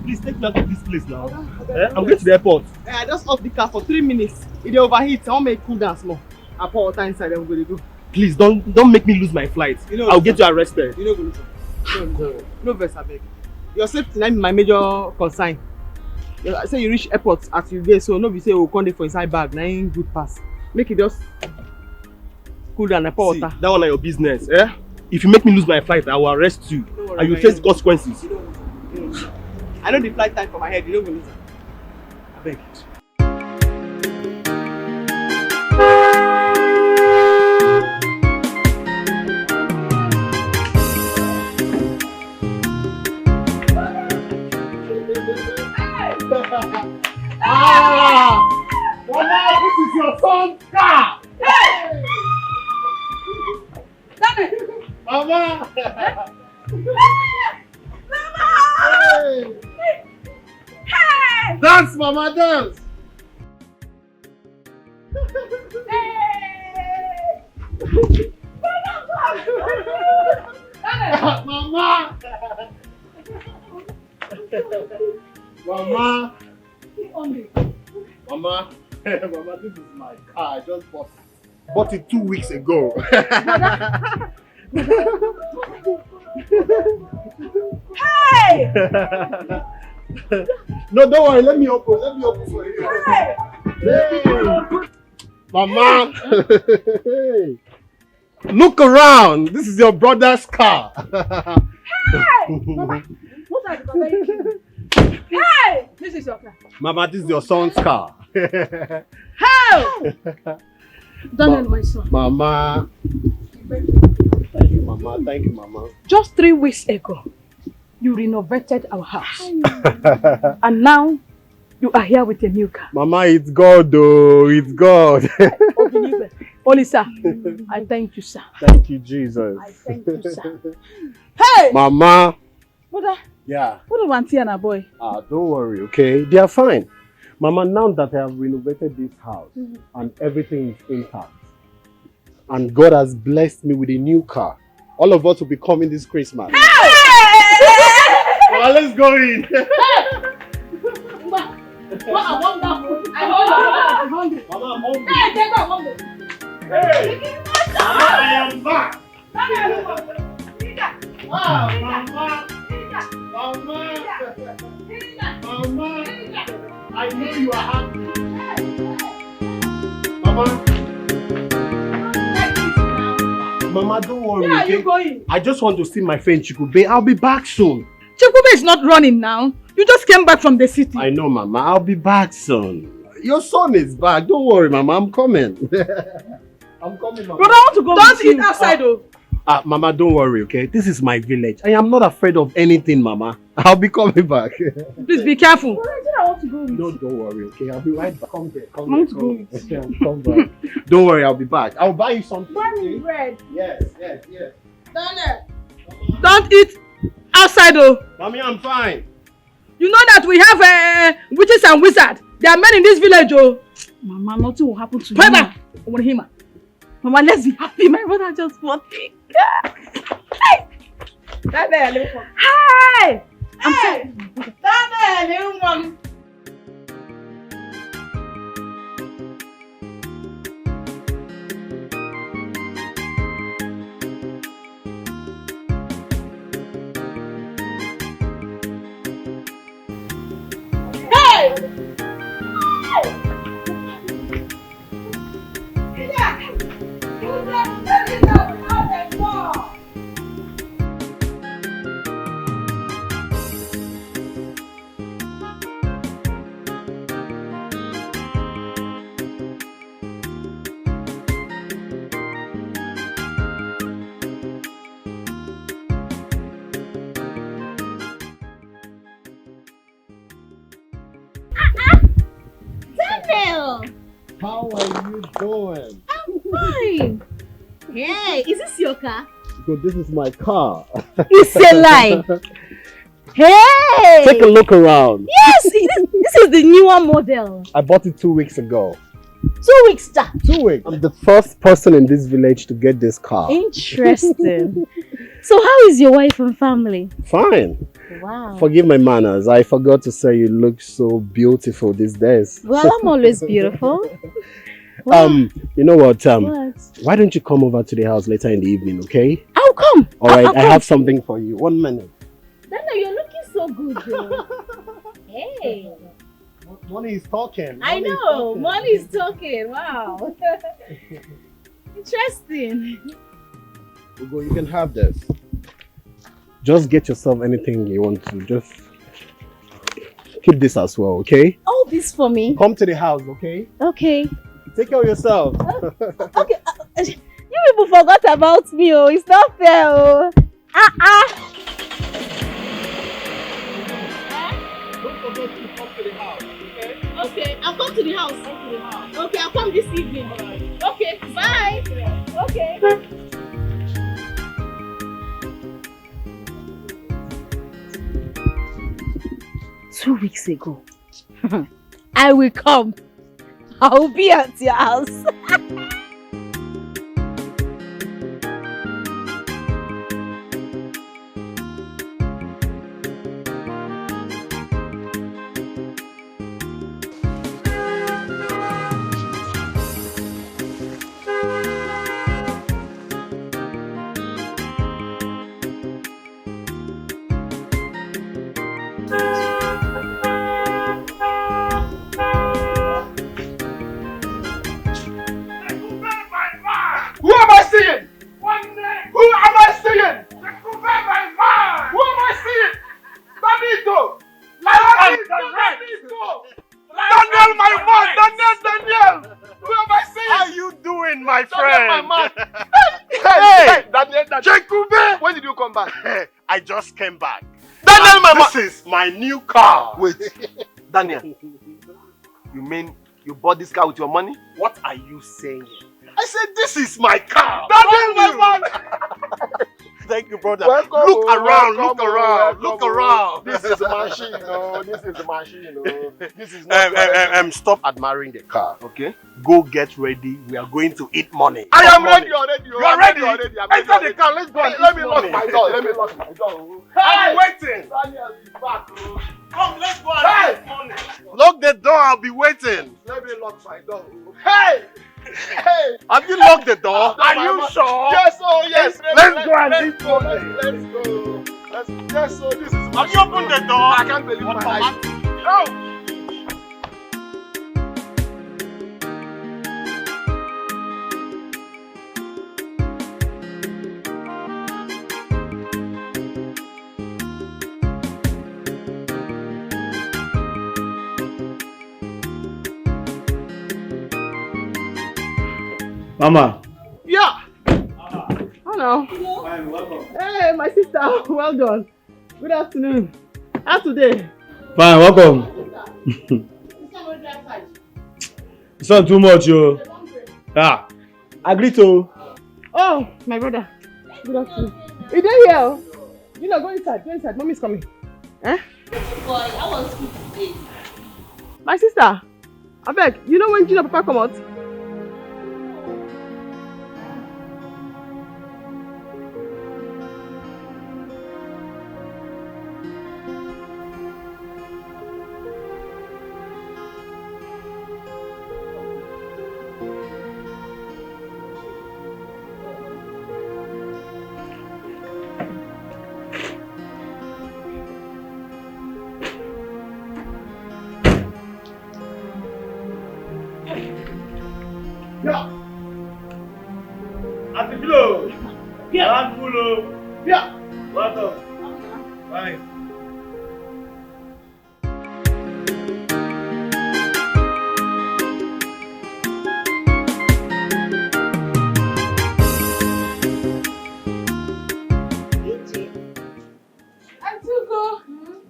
Please take me out of this place now. I'm going to the airport. I just off the car for 3 minutes. It overheats. I want to make cool down small. I pour water inside. I'm going to go. Please don't make me lose my flight. I'll get you arrested. You know go listen. No verse abeg. Your safety na my major concern. I say you reach airport as you dey, so no be say we come dey for inside bag. Na ain't good pass. Make it just cool down and pour water. That one is your business, eh? If you make me lose my flight, I will arrest you and you face the consequences. I know the flight time for my head. You don't go listen. I beg. Mama, this is your son's car! Hey! Mama! Hey! Dance, Mama, dance! Mama! Mama! Mama, Mama, this is my car. I just bought it 2 weeks ago. Hey! No, don't worry. Let me open for you. Hey! Hey! Mama! Hey! Look around. This is your brother's car. Hey! Mama, what are you? Hey! This is your car. Mama, this is your son's car. Hey! Daniel, my son. Mama. Thank you, Mama. Thank you, Mama. Just 3 weeks ago, you renovated our house. And now, you are here with a new car. Mama, it's God, though. It's God. Holy sir, I thank you, sir. Thank you, Jesus. I thank you, sir. Hey! Mama. What? Yeah. What about Auntie and a boy? Don't worry, okay? They are fine. Mama, now that I have renovated this house and everything is intact, and God has blessed me with a new car, all of us will be coming this Christmas. Hey! Well, let's go in. What a wonderful. I'm hungry. Mama, I'm hungry. Hey, get back, hungry. Hey! Mama, I am back. Wow, Mama. Mama. Mama. I know you are happy. Mama. Mama, don't worry. Where are you going? I just want to see my friend Chikube. I'll be back soon. Chikube is not running now. You just came back from the city. I know, Mama. I'll be back soon. Your son is back. Don't worry, Mama. I'm coming. I'm coming, Mama. Brother, I want to go. Don't eat outside, though. Mama, don't worry, okay? This is my village. I am not afraid of anything, Mama. I'll be coming back. Please be careful. I want to go with No, don't worry, okay? I'll be right back. Come here. I want to go with you. Come back. Don't worry, I'll be back. I'll buy you something. Buy me bread. Yes. Daniel. Don't eat outside, though. Mommy, I'm fine. You know that we have witches and wizards. There are men in this village, oh. Mama, nothing will happen to you. Mama, let's be happy. My brother just bought me. Hey! Daniel, hi! I'm sorry. Daniel, Hey! How are you doing? I'm fine. Hey, is this your car? So this is my car. It's a lie. Hey! Take a look around. Yes, this is the newer model. I bought it 2 weeks ago. 2 weeks, sir. 2 weeks. I'm the first person in this village to get this car. Interesting. So how is your wife and family? Fine. wow. Forgive my manners. I forgot to say you look so beautiful these days. Well, I'm always beautiful. Wow. You know what? What? Why don't you come over to the house later in the evening, okay? I'll come. All right, I'll I come. have something for you. 1 minute. Dana, you're looking so good, though. Hey. Money is talking. I know. Money is talking. Wow. Interesting. Ugo, you can have this. Just get yourself anything you want to. Just keep this as well, okay? All this for me. Come to the house, okay? Okay. Take care of yourself. Okay. You people forgot about me, oh. It's not fair, oh. Don't forget to come to the house, okay? Okay, I'll come to the house. Okay, I'll come this evening. Right. Okay, bye. Okay. 2 weeks ago. I will come. I will be at your house. Who am I seeing? Who am I seeing? Who am I seeing? Danito! Daniel, my man! Daniel! Who am I seeing? How you doing, my Daniel, friend? my man! Hey! Daniel! Chekube! When did you come back? I just came back. Daniel, my man! This is my new car. Wait, Daniel, you mean you bought this car with your money? What are you saying? I said this is my car. Daniel, my man! Thank you, brother. Welcome, look around. welcome. This This is the machine, This is the machine, This is not Stop admiring the car. Okay. Go get ready. We are going to eat money. I am Money. ready already. You are ready? I'm Enter the car. Let's go and Let eat me lock money. my door. Let me lock my door. I'm waiting. Daniel is back. Come, let's go and eat money. Lock the door. I'll be waiting. Let me lock my door. Hey! Hey! Have you locked the door? Are you sure? Yes, oh yes. Let's go and let's eat go. money. Let's go. Yes, so this is my Have you opened the door? I can't believe my eyes. No. Mama. Yeah. Hello. Fine, welcome. Hey, my sister. Well done. Good afternoon. How today? Fine, welcome. It's not too much, yo. Ah, agree to. Oh, my brother. Good afternoon. You there here? You know, go inside. Go inside. Mommy's coming. Eh? Boy, I was good today. My sister. I beg. You know when Gina Papa come out? Yeah. At the below. Yeah. Handful. Yeah. Welcome. Fine.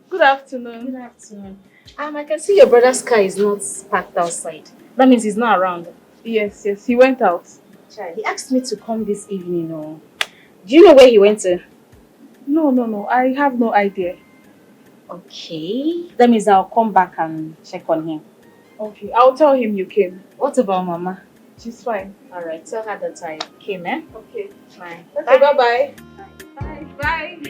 Good afternoon. Good afternoon. I can see your brother's car is not parked outside. That means he's not around. Yes, he went out. Child, he asked me to come this evening. Oh. Do you know where he went to? No. I have no idea. Okay. That means I'll come back and check on him. Okay, I'll tell him you came. What about Mama? She's fine. Alright, tell her that I came, eh? Okay. Bye. Okay, bye-bye. Bye. Bye.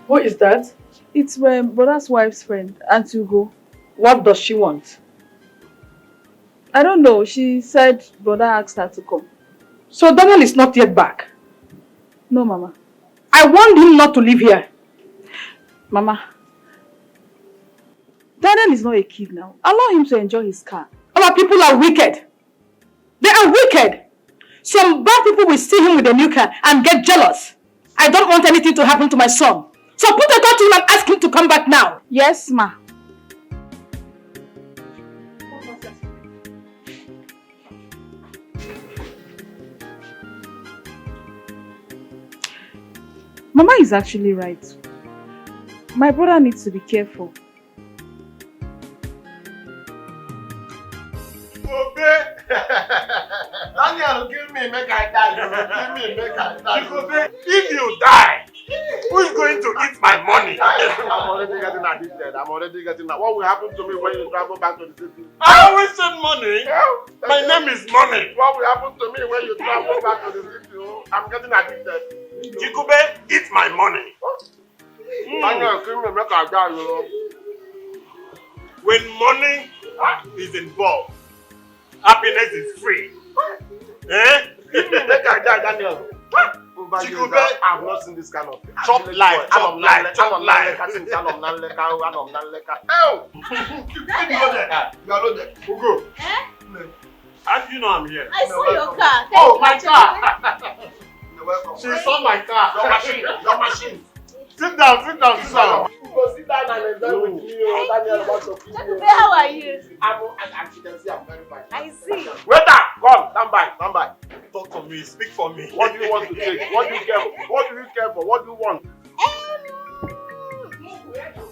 Who is that? It's my brother's wife's friend, Aunt Hugo. What does she want? I don't know. She said brother asked her to come. So Daniel is not yet back? No, Mama. I warned him not to live here. Mama, Daniel is not a kid now. Allow him to enjoy his car. Our people are wicked. They are wicked. Some bad people will see him with a new car and get jealous. I don't want anything to happen to my son. So put a thought to him and ask him to come back now. Yes, ma. Mama is actually right. My brother needs to be careful. Daniel, kill me, make I die. Kill me, make I die. If you die, who's going to eat my money? I'm already getting addicted. What will happen to me when you travel back to the city? I always said money. My name is money. What will happen to me when you travel back to the city? I'm getting addicted. Chikube, eat my money. Daniel, kill me, make I die. When money is involved, happiness is free. Eh? Give me make I die, Daniel. Chikube, I've not seen this kind of thing. Chop life. Oh! You are loaded. Ugo. How do you know I'm here? I saw your car. Oh, my car. You're welcome. She saw my car. Your machine. Sit down. Go sit down and enjoy with me. Daniel, what's your feeling? How are you? I'm very fine. I see. Waiter, come, stand by. Talk to me, speak for me. What do you want to take? What do you care for? What do you want?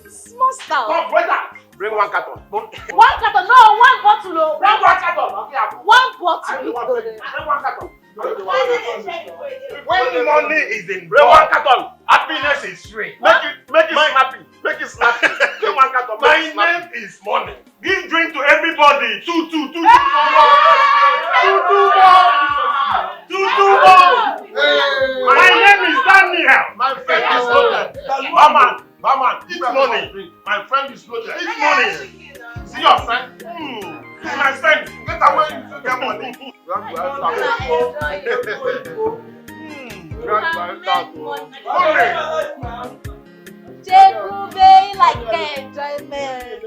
Small stuff. Come, waiter. Bring 1 carton. 1 carton? No, 1 bottle. Bring 1 carton. Okay, 1 bottle. Bring 1 carton. When money is in bring 1 carton. Happiness is free. Make it snappy. Bring 1 carton. My name is money. Give drink to everybody. Two more. My name is Daniel. My friend is loaded. Barman, eat money. My friend is loaded. Eat money. See your friend? He's my friend. Get away to get money. Jekube like enjoyment.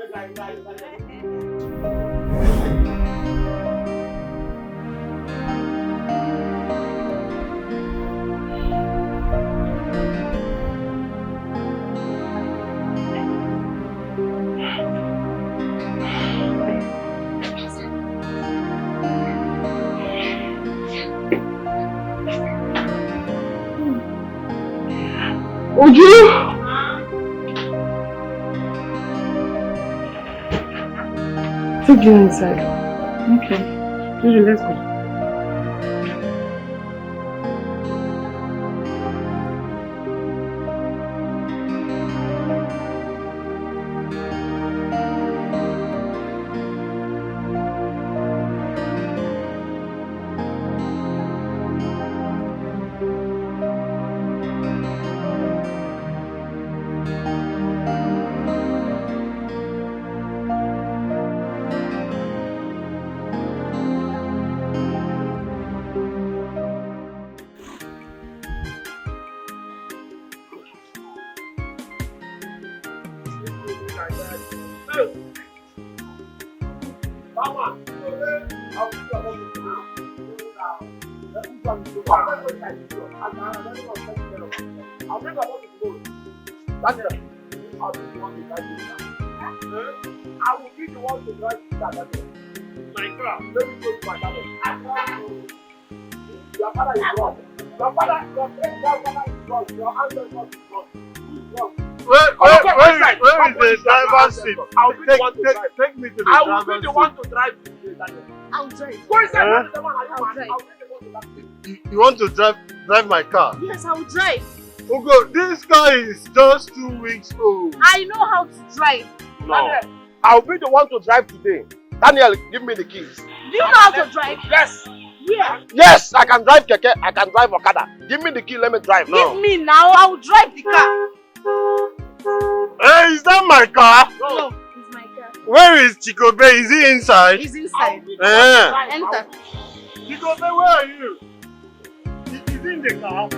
Uju! Take you inside. Okay. Uju, let's go. Where is the driver's seat? Take me to the driver's seat. I will be the one to drive today, Daniel. I'll drive. Go inside. You want to drive my car? Yes, I'll drive. Ugo, this car is just 2 weeks old. I know how to drive. No. Daniel, I'll be the one to drive today. Daniel, give me the keys. Do you know how to drive? Yes. Yeah. Yes, I can drive keke. I can drive Okada. Give me the key. Let me drive now. Give me now. I'll drive the car. Hey, is that my car? No, it's my car. Where is Chikobe? Is he inside? He's inside. Enter. Enter. Chikobe, where are you? He's in the car.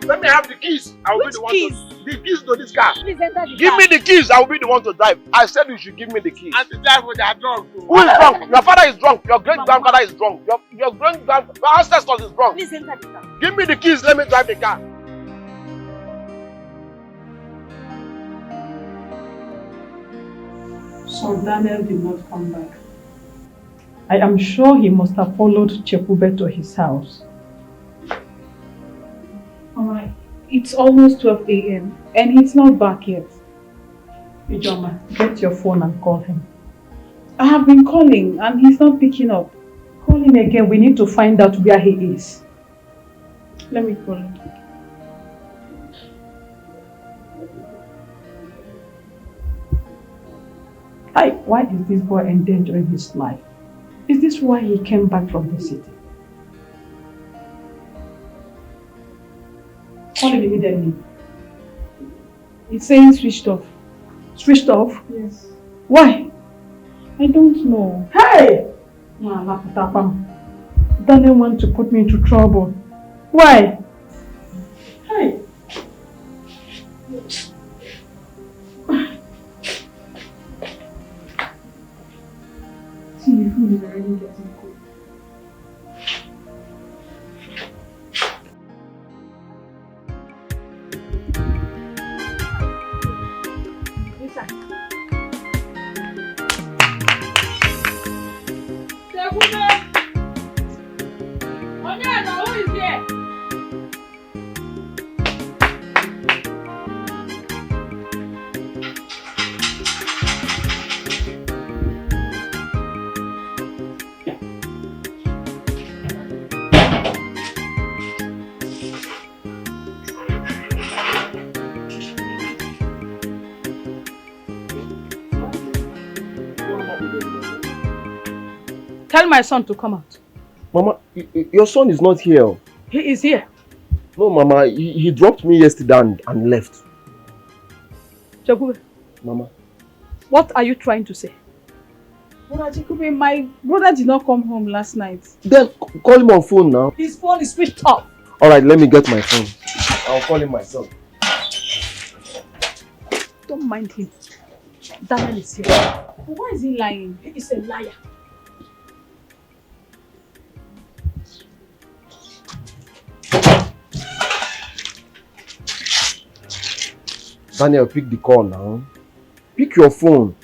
Let me have the keys. I will be the one the keys to this car. Please enter the Give car. me the keys. I will be the one to drive. I said you should give me the keys. And the driver, they are drunk. Who is drunk? Your father is drunk. Your great grandfather is drunk. Your great ancestors is drunk. Please enter the car. Give me the keys. Let me drive the car. So Daniel did not come back. I am sure he must have followed Chekube to his house. Alright, it's almost 12 a.m. and he's not back yet. Ijoma, get your phone and call him. I have been calling and he's not picking up. Call him again, we need to find out where he is. Let me call him. Hi, why is this boy endangering his life? Is this why he came back from the city? Call him immediately. It's saying switched off. Switched off? Yes. Why? I don't know. Hey! Daniel want to put me into trouble. Why? Hey! See, the food is already getting cold. Tell my son to come out. Mama, your son is not here. He is here. No, Mama, he dropped me yesterday and left. Chekube, Mama. what are you trying to say? Brother Chekube, my brother did not come home last night. Then call him on phone now. His phone is switched off. Alright, let me get my phone. I'll call him myself. Don't mind him. Daniel is here. But why is he lying? He is a liar. Daniel, pick the call now. Pick your phone.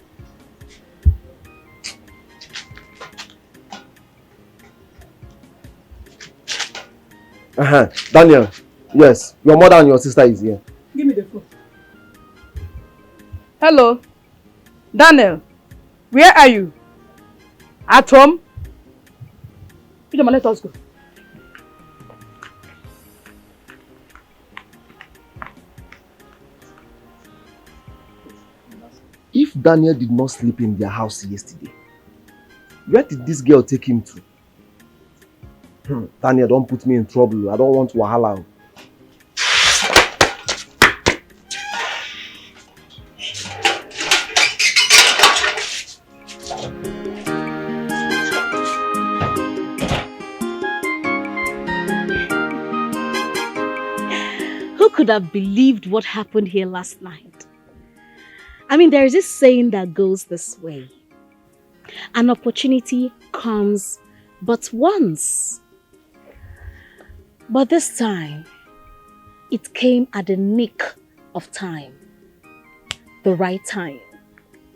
Daniel, yes, your mother and your sister is here. Give me the phone. Hello. Daniel, where are you? At home? Ijoma, let us go. If Daniel did not sleep in their house yesterday, where did this girl take him to? Daniel, don't put me in trouble. I don't want wahala. Who could have believed what happened here last night? I mean, there is this saying that goes this way. An opportunity comes but once. But this time, it came at the nick of time. The right time.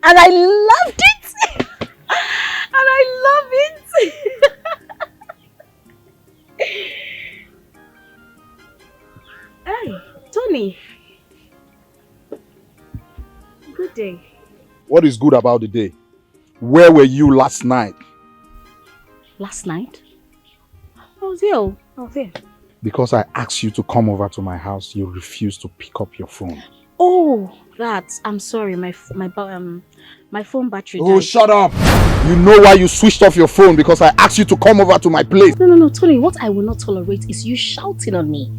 And I loved it! And I love it! Hey, Tony. Good day. What is good about the day? Where were you last night? Last night? I was here. Because I asked you to come over to my house, you refused to pick up your phone. Oh, I'm sorry. My phone battery died. Oh, shut up! You know why you switched off your phone? Because I asked you to come over to my place. No, Tony. What I will not tolerate is you shouting on me.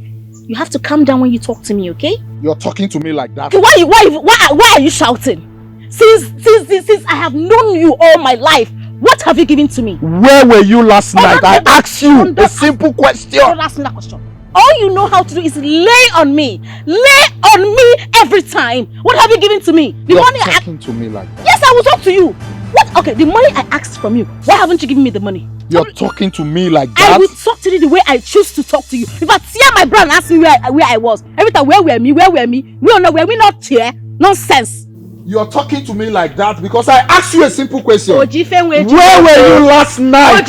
You have to calm down when you talk to me, okay? You're talking to me like that. Okay, why are you shouting? Since I have known you all my life, what have you given to me? Where were you last night? I asked you a simple question. Don't ask me that question. All you know how to do is lay on me. Lay on me every time. What have you given to me? You're talking to me like that. Yes, I will talk to you. What? Okay, the money I asked from you. Why haven't you given me the money? You're talking to me like that? I will talk to you the way I choose to talk to you. If I tear my bra and ask me where I was, every time where were me? We don't know where we not here. Nonsense. You're talking to me like that because I asked you a simple question. Where were you last night?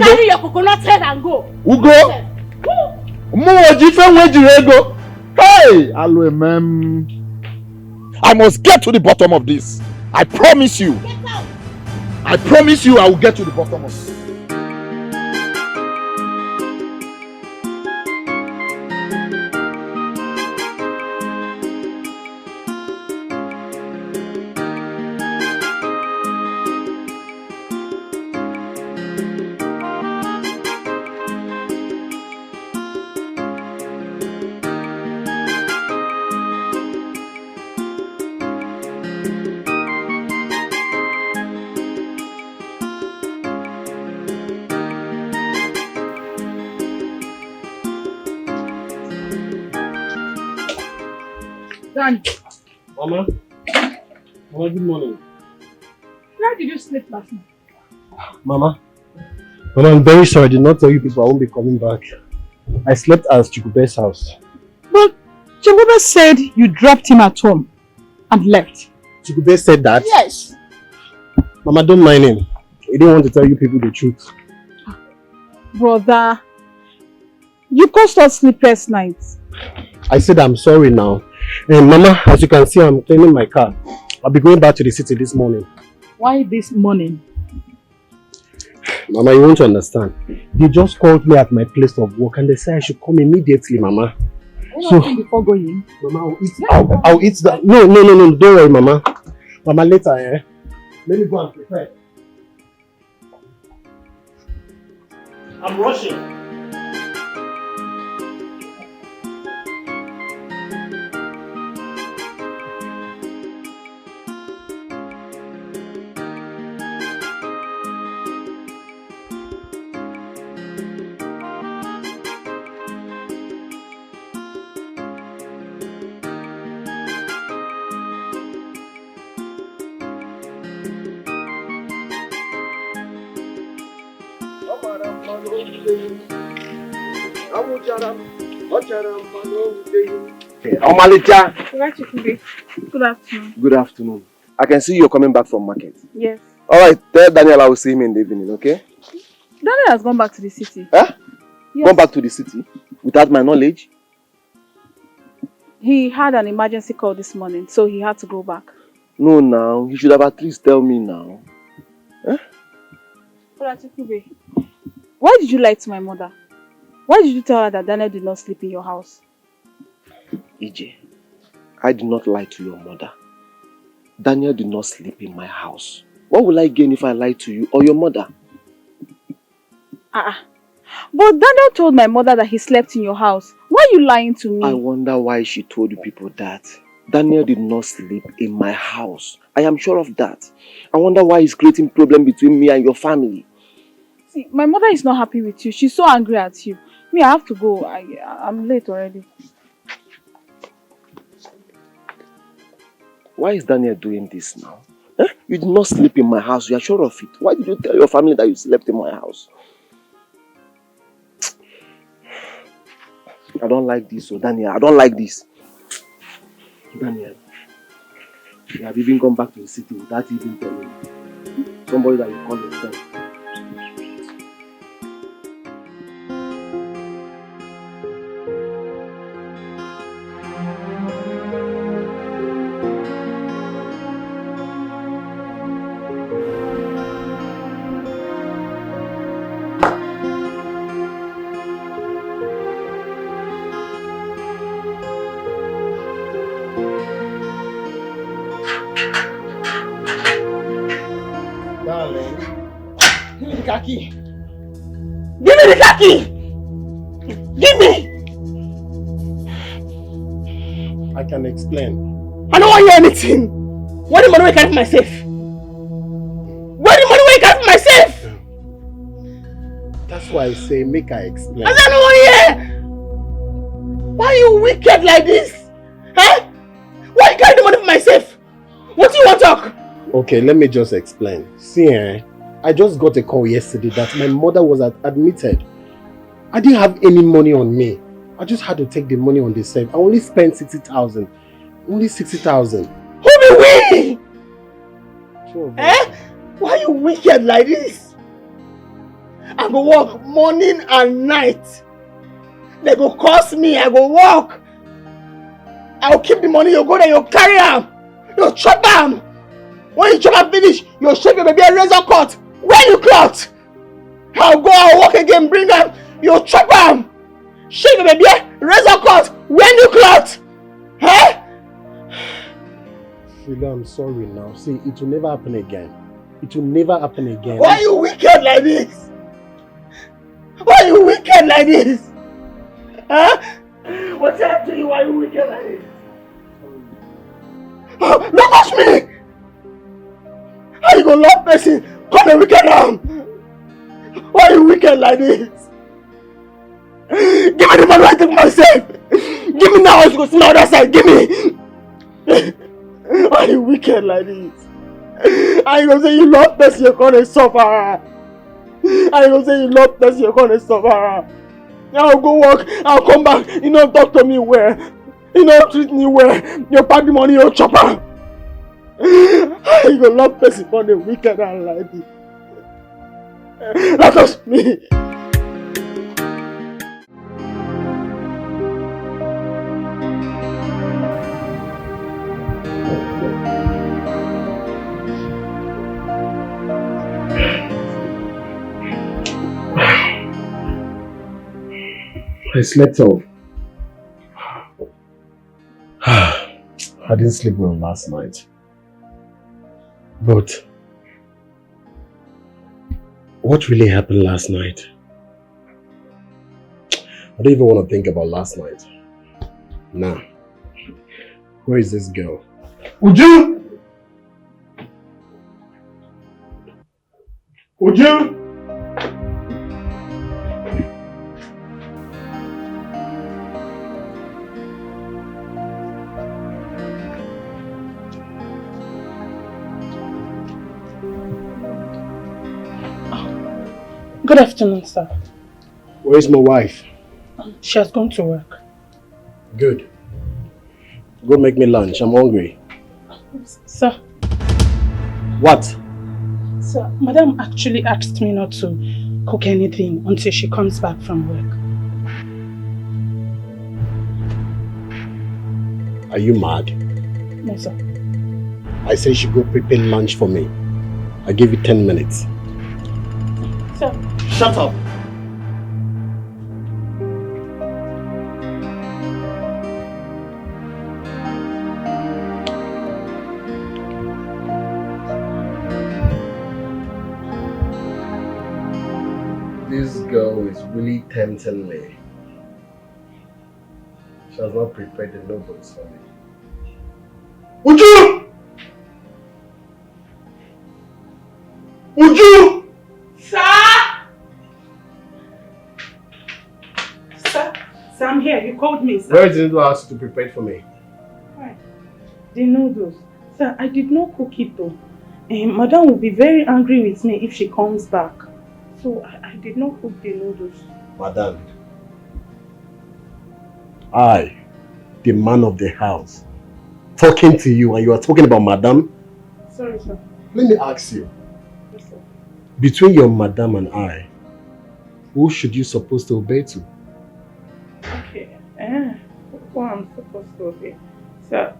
Carry your coconut head and go. Ugo. Hey, I must get to the bottom of this. I promise you. Get out. I promise you I will get to the bottom of this. Mama, good morning. Where did you sleep last night? Mama, I'm very sorry. I did not tell you people I won't be coming back. I slept at Chikube's house. But Chikube said you dropped him at home and left. Chikube said that? Yes. Mama, don't mind him. He didn't want to tell you people the truth. Brother, you caused us sleepless nights. I said I'm sorry now. And Mama, as you can see, I'm cleaning my car. I'll be going back to the city this morning. Why this morning? Mama, you won't understand. They just called me at my place of work and they said I should come immediately, Mama. So, before going? Mama, I'll eat that. No, don't worry, Mama. Mama, later, let me go and prepare. I'm rushing. Omalicha. Good afternoon. Good afternoon. I can see you're coming back from market. Yes. Alright, tell Daniel I will see him in the evening, okay? Daniel has gone back to the city. Huh? Yes. Gone back to the city? Without my knowledge? He had an emergency call this morning, so he had to go back. No, now. He should have at least tell me now. Huh? Why did you lie to my mother? Why did you tell her that Daniel did not sleep in your house? EJ, I did not lie to your mother. Daniel did not sleep in my house. What will I gain if I lie to you or your mother? But Daniel told my mother that he slept in your house. Why are you lying to me? I wonder why she told you people that. Daniel did not sleep in my house. I am sure of that. I wonder why he's creating problem between me and your family. See, my mother is not happy with you. She's so angry at you. Me, I have to go. I'm late already. Why is Daniel doing this now? You did not sleep in my house. You are sure of it. Why did you tell your family that you slept in my house? I don't like this, so Daniel, I don't like this. Daniel, you have even gone back to the city without even telling me. Somebody that you call your friend. Give me the car key. Give me the car key! Give me! I can explain. I don't want to hear anything. Where the money we carry for myself? Where the money we carry for myself? That's why I say make I explain. I don't want to hear. Why are you wicked like this? Huh? Why you carry the money for myself? What do you want to talk? Okay, let me just explain. See, I just got a call yesterday that my mother was admitted. I didn't have any money on me. I just had to take the money on the safe. I only spent 60,000. Only 60,000. Who be we? Sure, Why are you wicked like this? I go work morning and night. They go cost me. I go work. I will keep the money. You go there, you carry them. You chop them. When you chop them finish, you shave your baby a razor cut. When you cut, I'll go and work again, bring them. You chop them. Shave your baby a razor cut. When you cut. Huh? Philo, I'm sorry now. See, it will never happen again. It will never happen again. Why are you wicked like this? Why are you wicked like this? Huh? What's happened to you? Why are you wicked like this? Oh, don't touch me! How you gonna love person? Call the wicked now! Why are you wicked like this? Give me the money I take myself! Give me now, I go to the other side, give me! Why are you wicked like this? How you gonna say you love person, you're gonna suffer? How you gonna say you love person, you're gonna suffer? I'll go work, I'll come back, you don't talk to me well. You don't treat me well. You pack the money, you chop her. You gonna love person for the wicked and like this. That was me. I slept off. I didn't sleep well last night. But what really happened last night? I don't even want to think about last night. Nah. Where is this girl? Uju! Uju! Good afternoon, sir. Where's my wife? She has gone to work. Good. Go make me lunch. I'm hungry. Sir. What? Sir, Madam actually asked me not to cook anything until she comes back from work. Are you mad? No, sir. I say you should go prepare lunch for me. I give you 10 minutes. Sir. Shut up! This girl is really tempting me. She has not prepared the noodles for me. Uju! Uju! Sir, I'm here. You called me, sir. Where is the noodle I asked you to prepare for me? Right. The noodles. Sir, I did not cook it though. Madam will be very angry with me if she comes back. So I did not cook the noodles. Madam, I, the man of the house, talking to you and you are talking about madam? Sorry, sir. Let me ask you. Yes, sir. Between your madam and I, who should you supposed to obey to? Okay. Who I'm supposed to obey? Sir,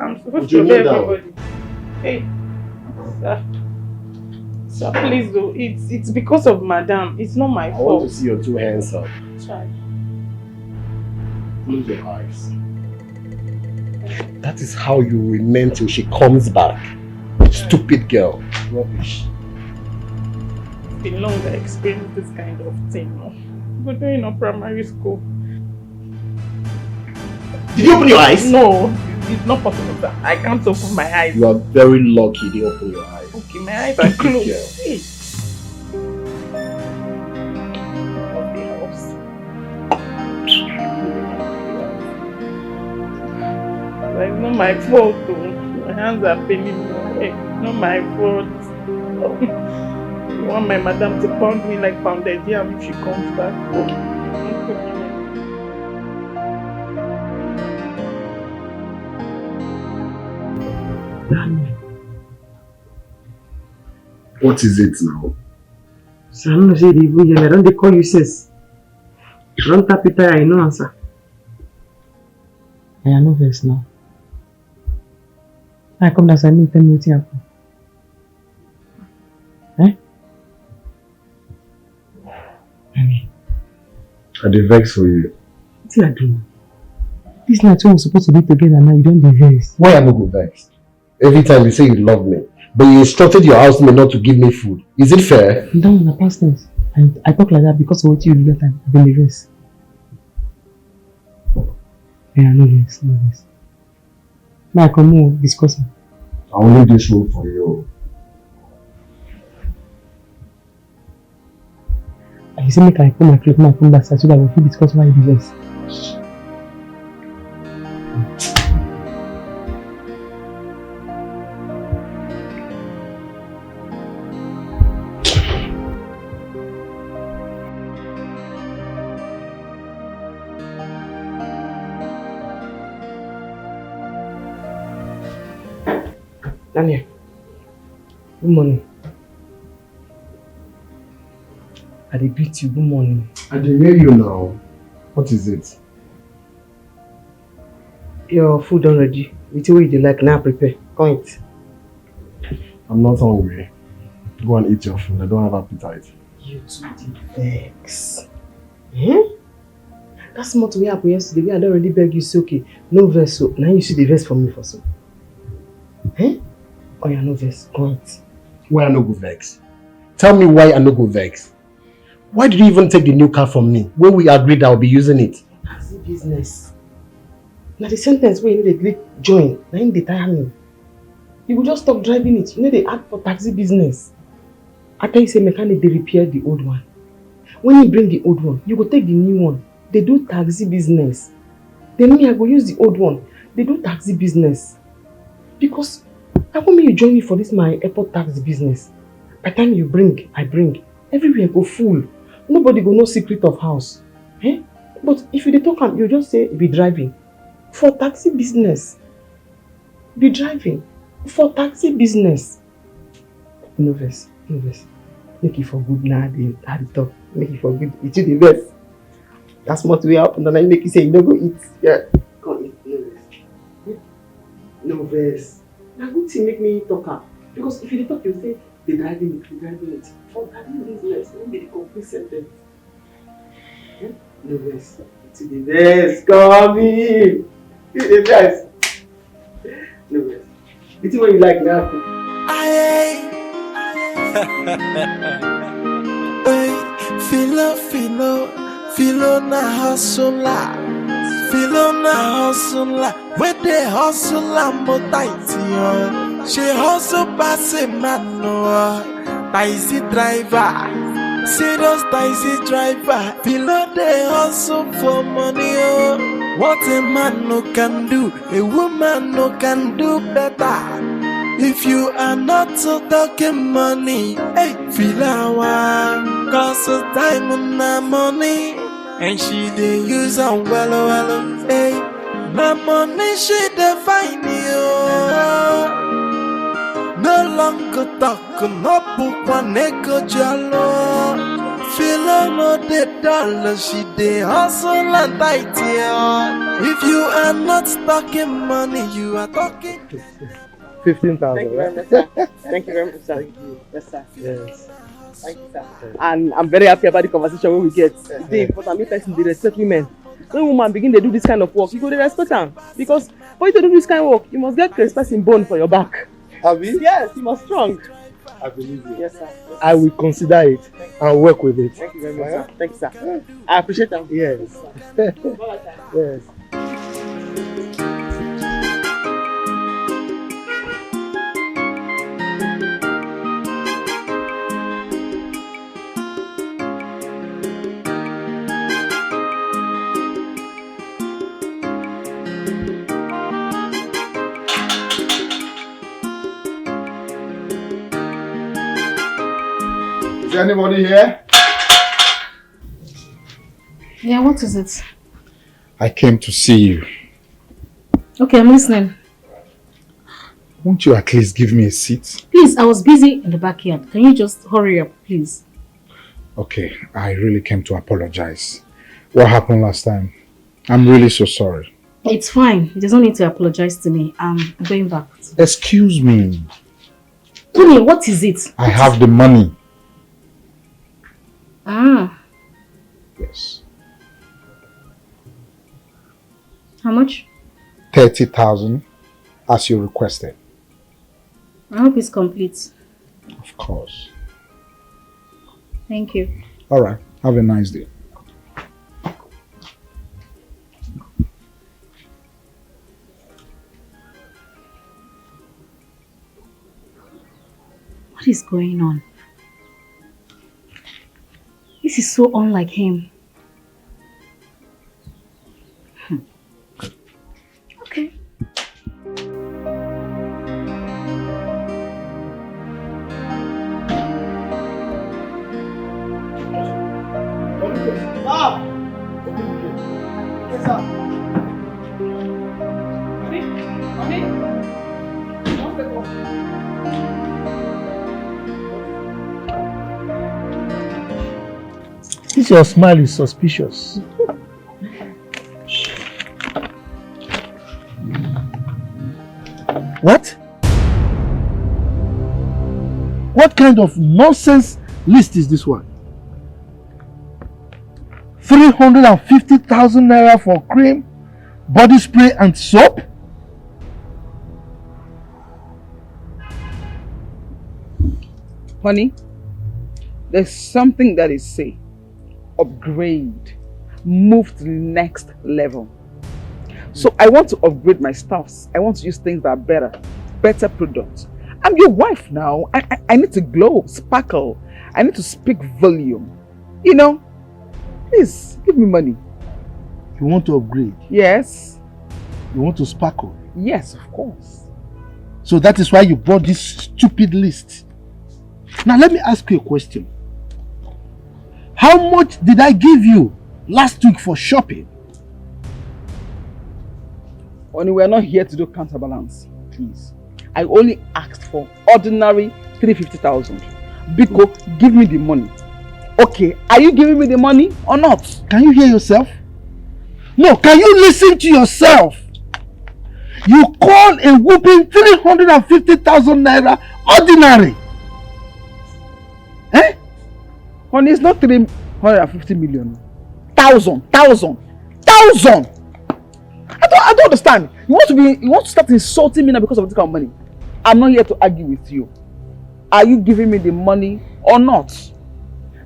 I'm supposed Would to you obey kneel down? everybody. Hey, sir. Sir, please do. It's because of Madam. It's not my I fault. want to see your two hands up. Try. Close your eyes. That is how you remain till she comes back. Stupid girl. Rubbish. been long I experienced this kind of thing. No? But during our primary school. Did you open your eyes? No, it's not possible, sir. I can't open my eyes. You are very lucky you didn't open your eyes. Okay, my eyes are closed. Yeah. Hey. It's not my fault though. My hands are paining me. Hey, not my fault. I want my madam to pound me like pounded yam if she comes back. What is it now? So I'm not sure I don't they call you sis. Don't tap it I know answer. I know this now. I come down and meet them with you. Eh? I dey vex for you. What you are doing? This night when we're supposed to be together now, you don't be vex. Why I no go vex? Every time you say you love me, but you instructed your housemate not to give me food. Is it fair? That was the past tense. And I talk like that because of what you do that time. I've been the vex. Yeah, no vex, no vex. Now I come more discussing. I will leave this room for you. I say make I put my clothes, my phone back so that we will discuss why you do this. Daniel, good morning. I dey beat you, good morning. I dey hear you now. What is it? Your food done ready. With the way you like now, prepare. Come eat. I'm not hungry. Go and eat your food. I don't have appetite. You too did vex. Eh? That's not what happened yesterday. I don't already beg you, so okay. No verse, so now you see the verse for me for so. Eh? Oh yeah, no verse. Go eat. Why I no go vex? Tell me why I no go vex. Why did you even take the new car from me when we agreed I'll be using it? That's the business. Now the sentence where you need a great join, now they tire me. You will just stop driving it. You know they act for taxi business. After you say mechanic, they repair the old one. When you bring the old one, you go take the new one. They do taxi business. Then me, I go use the old one. They do taxi business. Because how come you join me for this my airport taxi business? By the time you bring, I bring. Everywhere go full. Nobody go know secret of house. Eh? But if you dey talk am, you just say be driving. For taxi business. Be driving. For taxi business. No verse. No verse. Make it for good now. I dey talk. Make it for good. It should the verse. That's what we happen. And I make you say you don't go eat. Yeah. Come eat. No verse. No verse. Now good thing make me talk am. Because if you dey talk, you say be driving it. For taxi business, no be the complete sentence. No verse. To the verse, come in. To the verse. No verse. It's what you like now. Filo na hustler. Where they hustler mo tighty on. She hustle pass a man no. Taxi driver. Serious taxi driver, below they hustle for money. Oh, what a man no can do, a woman no can do better. If you are not so talking money, hey, feel our cause of time on the money, and she they use them well, hey, my money she define you. No longer talk, no book one echo jalo. Feel no the dollar, she dey hustle and tight. If you are not talking money, you are talking. 15,000. Thank you very much, sir. Thank you. Yes, sir. Yes. Thank you, sir. And I'm very happy about the conversation we get. Today, but I mean, person they respect women. When woman begin to do this kind of work, you go to respect them. Because for you to do this kind of work, you must get respect in bone for your back. Have you? Yes, you must strong. I believe you. Yes, sir. I will consider it and work with it. Thank you very much, sir. Thank you, sir. I appreciate that. Yes. Yes. Is anybody here? Yeah, what is it? I came to see you. Okay, I'm listening. Won't you at least give me a seat? Please, I was busy in the backyard. Can you just hurry up, please? Okay, I really came to apologize. What happened last time? I'm really so sorry. It's fine. There's no need to apologize to me. I'm going back. Excuse me. Tony, what is it? I have the money. Ah, Yes. how much? 30,000 as you requested. I hope it's complete. Of course. Thank you. Alright, have a nice day. What is going on? This is so unlike him. Okay. This your smile is suspicious. What? What kind of nonsense list is this one? 350,000 naira for cream, body spray and soap? Honey, there's something that is say, upgrade, move to the next level. So I want to upgrade my stuffs. I want to use things that are better products. I'm your wife now. I need to glow, sparkle. I need to speak volume. You know, please give me money. You want to upgrade? Yes. You want to sparkle? Yes, of course. So that is why you brought this stupid list. Now let me ask you a question. How much did I give you last week for shopping? Only we're not here to do counterbalance, please. I only asked for ordinary 350,000. Biko, give me the money. Okay, are you giving me the money or not? Can you hear yourself? No, can you listen to yourself? You call a whooping 350,000 naira ordinary. Eh? Honey, it's not 350 million. Thousand. I don't understand. You want to start insulting me now because of this kind of money. I'm not here to argue with you. Are you giving me the money or not?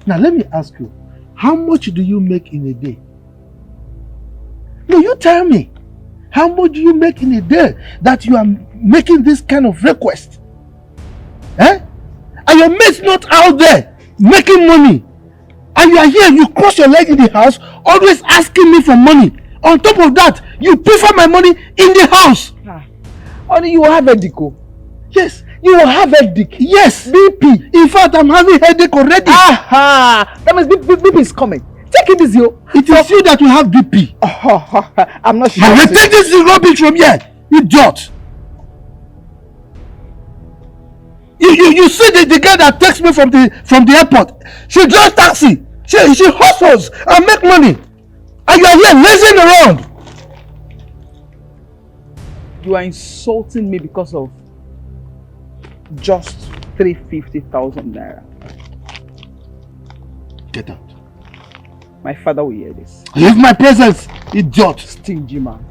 Now let me ask you, how much do you make in a day? No, you tell me. How much do you make in a day that you are making this kind of request? Eh? Are your mates not out there making money? And you are here, you cross your leg in the house, always asking me for money. On top of that, you prefer my money in the house. Honey, you will have a headache. Yes. You will have a headache. Yes. BP. In fact, I'm having headache already. Aha! That means BP is coming. Take it easy. It is you that will have BP. I'm not sure. Now take this rubbish from here, idiot. You see the girl that takes me from the airport. She drives taxi. She hustles and make money. And you are here lazing around. You are insulting me because of just 350,000 naira. Get out. My father will hear this. Leave my presence, idiot. Stingy man.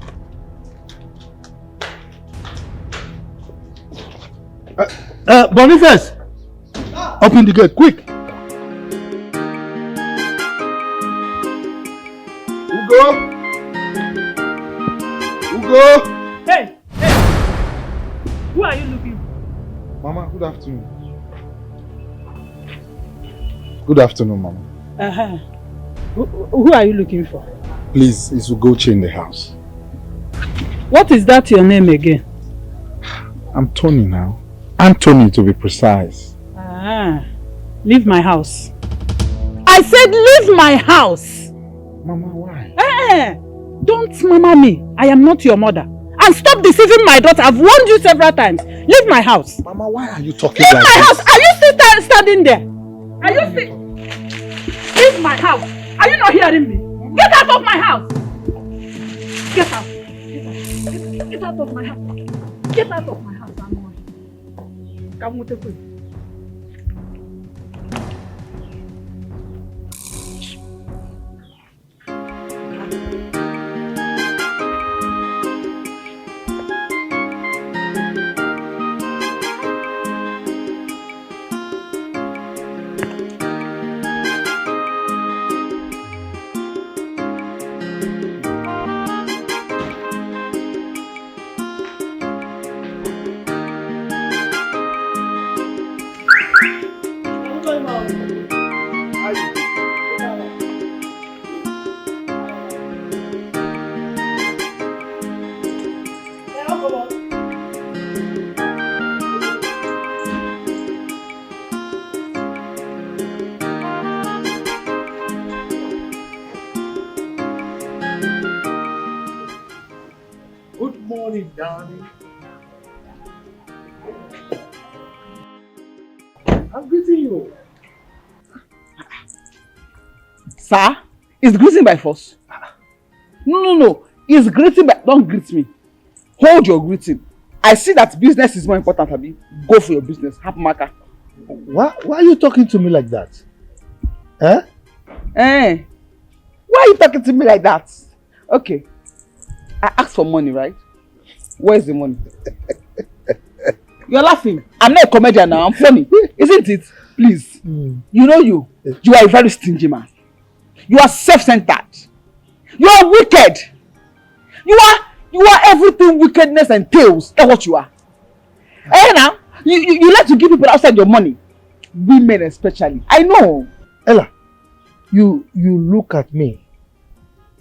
Boniface, Open the gate, quick. Ugo! Hey! Who are you looking for? Mama, good afternoon. Good afternoon, Mama. Uh-huh. Who are you looking for? Please, is Ugochi in the house? What is that your name again? I'm Tony now. Anthony, to be precise. Leave my house. I said leave my house! Mama, why? Don't mama me. I am not your mother. And stop deceiving my daughter. I've warned you several times. Leave my house. Mama, why are you talking Leave like my this? house! Are you still standing there? Are you still... Leave my house! Are you not hearing me? Get out of my house! Get out! Get out of my house! Get out of my house! Come with the Good morning, darling. I'm greeting you. Sir, is greeting by force? No. Is greeting by... Don't greet me. Hold your greeting. I see that business is more important, Abi. Go for your business. Happy marker. Why are you talking to me like that? Why are you talking to me like that? Okay. I asked for money, right? Where's the money? You're laughing. I'm not a comedian now. I'm funny. Isn't it? Please. You know you. You are a very stingy man. You are self-centered. You are wicked. You are everything wickedness entails. That's what you are. Now, you like to give people outside your money. Women especially. I know. Ella, you look at me,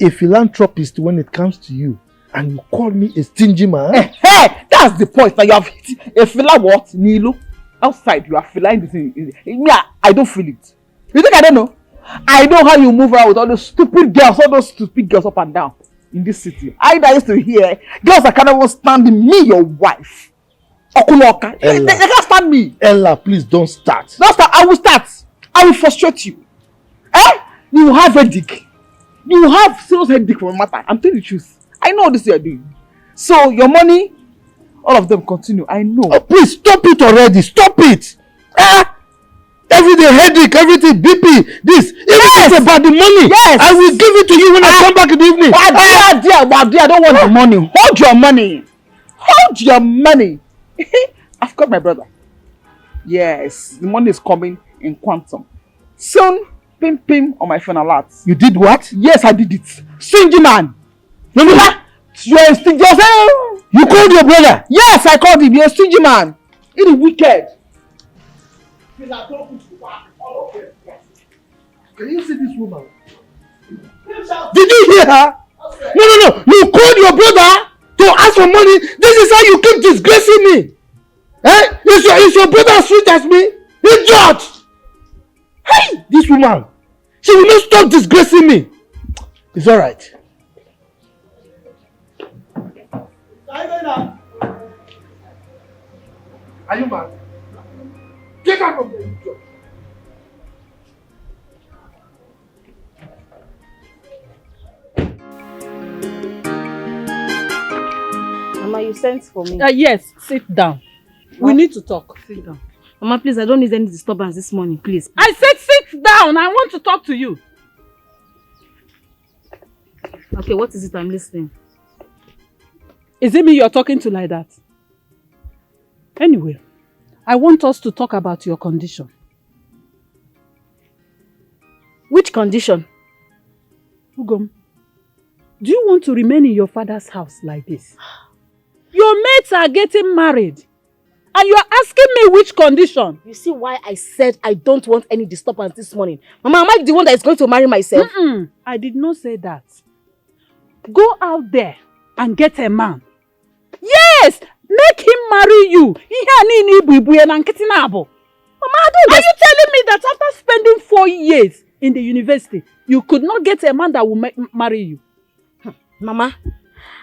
a philanthropist when it comes to you, and you call me a stingy man? Hey, that's the point. Now you have hit a filler what? Nilo. Outside you are feeling this thing. Yeah, I don't feel it. You think I don't know? I know how you move around with all those stupid girls, up and down in this city. I used to hear girls that cannot stand me, your wife. Okunoka. They can't stand me. Ella, please don't start. Don't start. I will start. I will frustrate you. You have a dick. You have serious headache for a matter. I'm telling you the truth. I know this you are doing. So your money, all of them continue. I know. Oh, please stop it already. Stop it. Every day headache, everything, BP, this. Everything about the money. Yes. I will give it to you when I come back in the evening. I don't want the money. Hold your money. Hold your money. I've got my brother. Yes, the money is coming in quantum. Soon, pim on my phone alert. You did what? Yes, I did it. Stingy man. No. You are a stingy man. You called your brother? Yes, I called him. You're a stingy man. It is wicked. Can you see this woman? Did you hear her? No. You called your brother to ask for money. This is how you keep disgracing me. Is your brother as sweet as me? Idiot! Hey, this woman. She will not stop disgracing me. It's alright. Are you mad? Get out of there, idiot. Mama, you sent for me. Yes, sit down. We need to talk. Sit down. Mama, please, I don't need any disturbance this morning, please. I said sit down. I want to talk to you. Okay, what is it? I'm listening. Is it me you're talking to like that? Anyway, I want us to talk about your condition. Which condition? Ugom, do you want to remain in your father's house like this? Your mates are getting married. And you are asking me which condition? You see why I said I don't want any disturbance this morning? Mama, am I the one that is going to marry myself? I did not say that. Go out there and get a man. Yes! Make him marry you. Mama, are you telling me that after spending 4 years in the university, you could not get a man that will marry you? Mama,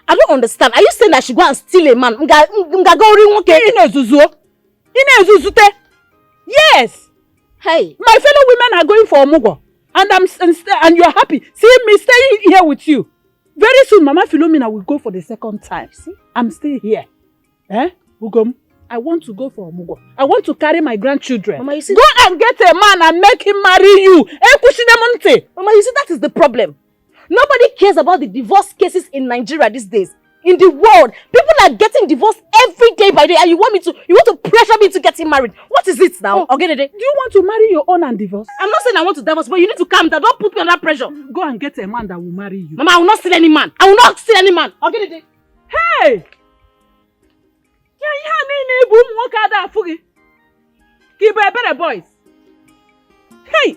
I don't understand. Are you saying that I should go and steal a man? Yes. Hey. My fellow women are going for Omugo. And you are happy seeing me staying here with you. Very soon, Mama Philomena will go for the second time. See? I'm still here. Ugom, I want to go for Omugo. I want to carry my grandchildren. Mama, you see, go and get a man and make him marry you. Mama, you see, that is the problem. Nobody cares about the divorce cases in Nigeria these days. In the world, people are getting divorced every day by day, and you want to pressure me to get him married. What is it now? Do you want to marry your own and divorce? I'm not saying I want to divorce, but you need to calm down. Don't put me under pressure. Go and get a man that will marry you. Mama, I will not steal any man. I will not steal any man. Hey! Keep a better boys. Hey!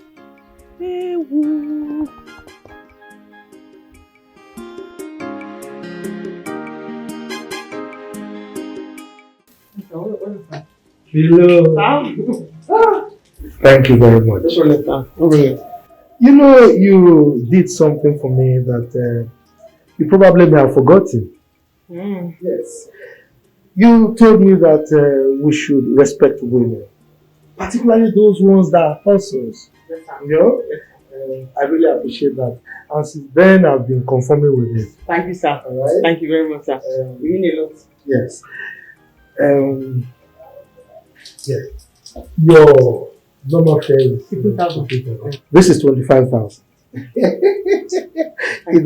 Thank you very much. You know, you did something for me that you probably may have forgotten. Yes. You told me that we should respect women, particularly those ones that are hustlers. You know? I really appreciate that. And since then, I've been conforming with it. Thank you, sir. All right? Thank you very much, sir. You mean a lot. Yes. Yeah. Your normal fare is 50,000. This is 25,000. In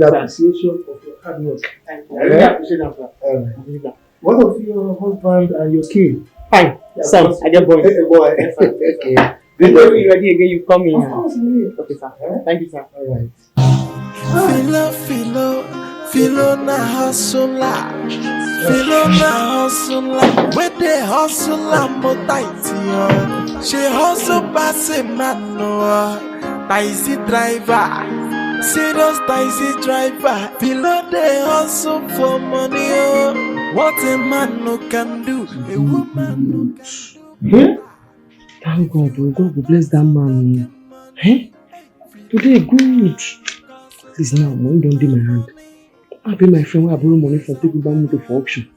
appreciation of your hard work. Thank you. I really appreciate that, sir. What of your husband and your kid? Fine. Son, I get boys. Boy. Okay. When you're ready again, you come in. Of course, okay, sir. Thank you, sir. All right. Filo na hustler. Filo na hustler. Where they hustle and tight. She hustle pass a man no. Taxi driver. Serious taxi driver. Filo they hustle for money. What a man no can do. A woman no can do. Thank God, God will bless that man. Today, good. Please now, money don't do my hand. I'll pay my friend where I borrow money for taking back motor for auction.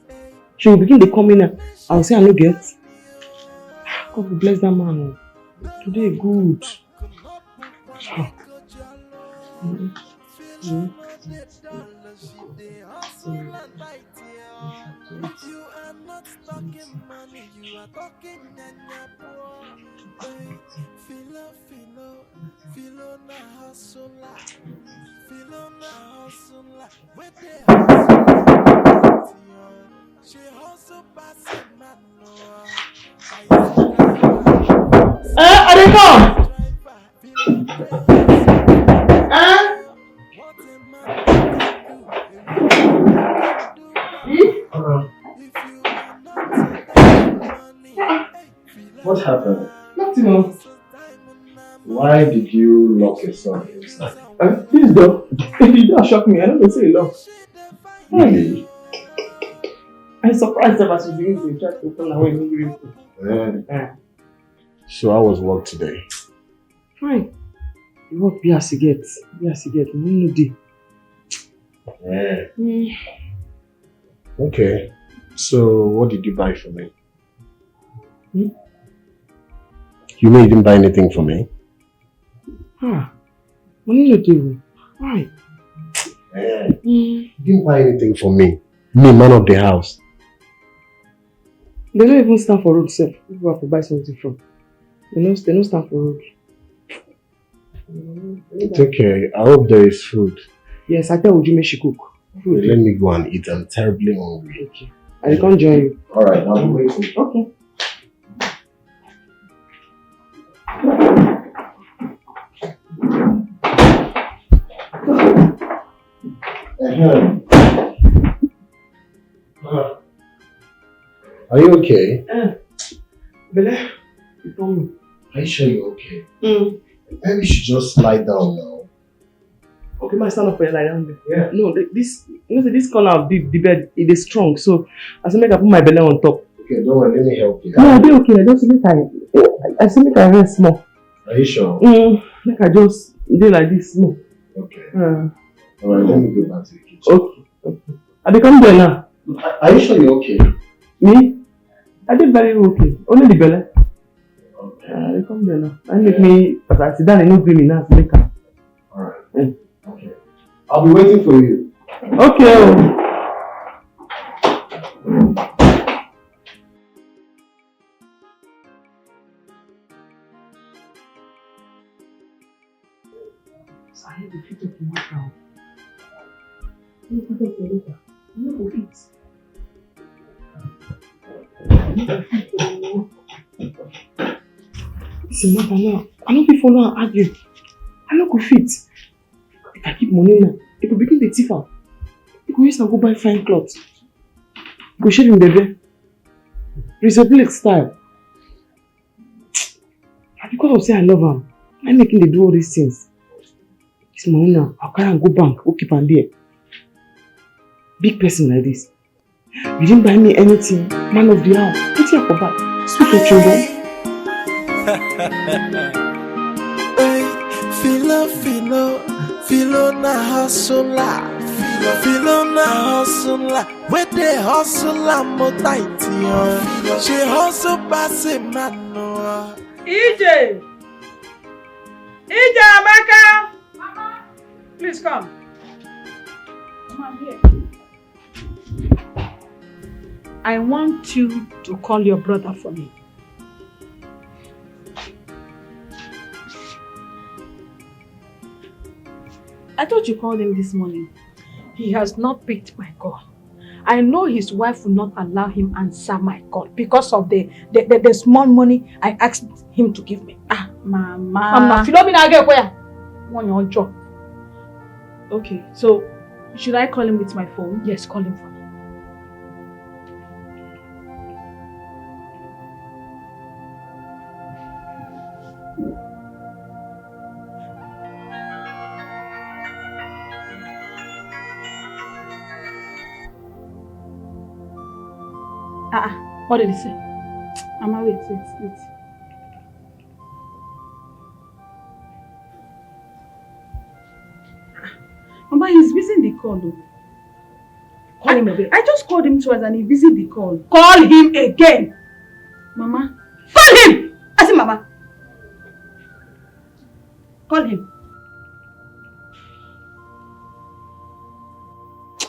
She will begin to come in. I'll say I no get. God will bless that man. Today, good. If you are not talking money, you are talking and you're poor. Filo na hustler. Filo na hustler. Where they hustle, she hustle pass a man no. I didn't know. What happened? Nothing else. Why did you lock yourself inside? Please don't. If you don't shock me, I don't say lock. Really? I'm surprised about you begin to try to open away and So how was work today? Fine. The work be as you get. No day. Okay. So what did you buy for me? You mean you didn't buy anything for me? Money no day. Why? You didn't buy anything for me. Me, man of the house. They don't even stand for road, sir. People have to buy something from. They don't stand for road. It's okay. I hope there is food. Yes, I tell Ujume she cook. Food. Let me go and eat. I'm terribly hungry. Okay. I can't join you. Alright, I'll be waiting. Okay. Are you okay? Bele, you told me. Are you sure you're okay? Mm. Maybe you should just lie down now. Okay, my stand up for you lie down there. Yeah. No, this corner of the bed, it is strong. So, as I make I put my belly on top. Okay, don't worry, let me help you. No, I'll be okay. Just make I say make I rest more. Are you sure? Make I just do like this more. Okay. Alright, let me go back to the kitchen. Okay. I become there now. Are you sure you're okay? Me? I did very okay. Only the belly. Okay. I come there now. I make me, because I sit down and no bring me now to make her. Alright. Okay. I'll be waiting for you. Okay. I have the feet of the work now. You put up the water. You go fit. Listen, matter now. I no fit follow and argue. I no go fit. If I keep money now, it go begin the thief am. You go use am go buy fine clothes. You go shave him baby. Resemble style. And because of say I love am, I make him dey do all these things. This money now, I'll carry and go bank, go keep am there. Big person like this. You didn't buy me anything, man of the house. What's your for back? Sweet your children. Filo na hustler. Filo na hustler. Where they hustler more tight, she hustle pass a man. EJ! EJ Amaka! Mama! Please come. Mama, I'm here. I want you to call your brother for me. I thought you called him this morning. He has not picked my call. I know his wife will not allow him answer my call because of the small money I asked him to give me. Mama. Mama, Philomena get where? Want your job. Okay, so should I call him with my phone? Yes, call him for me. What did he say? Mama, wait. Mama, he's busy in the call though. Call him again. I just called him twice and he busy the call. Call him again! Mama. Call him! I said Mama. Call him.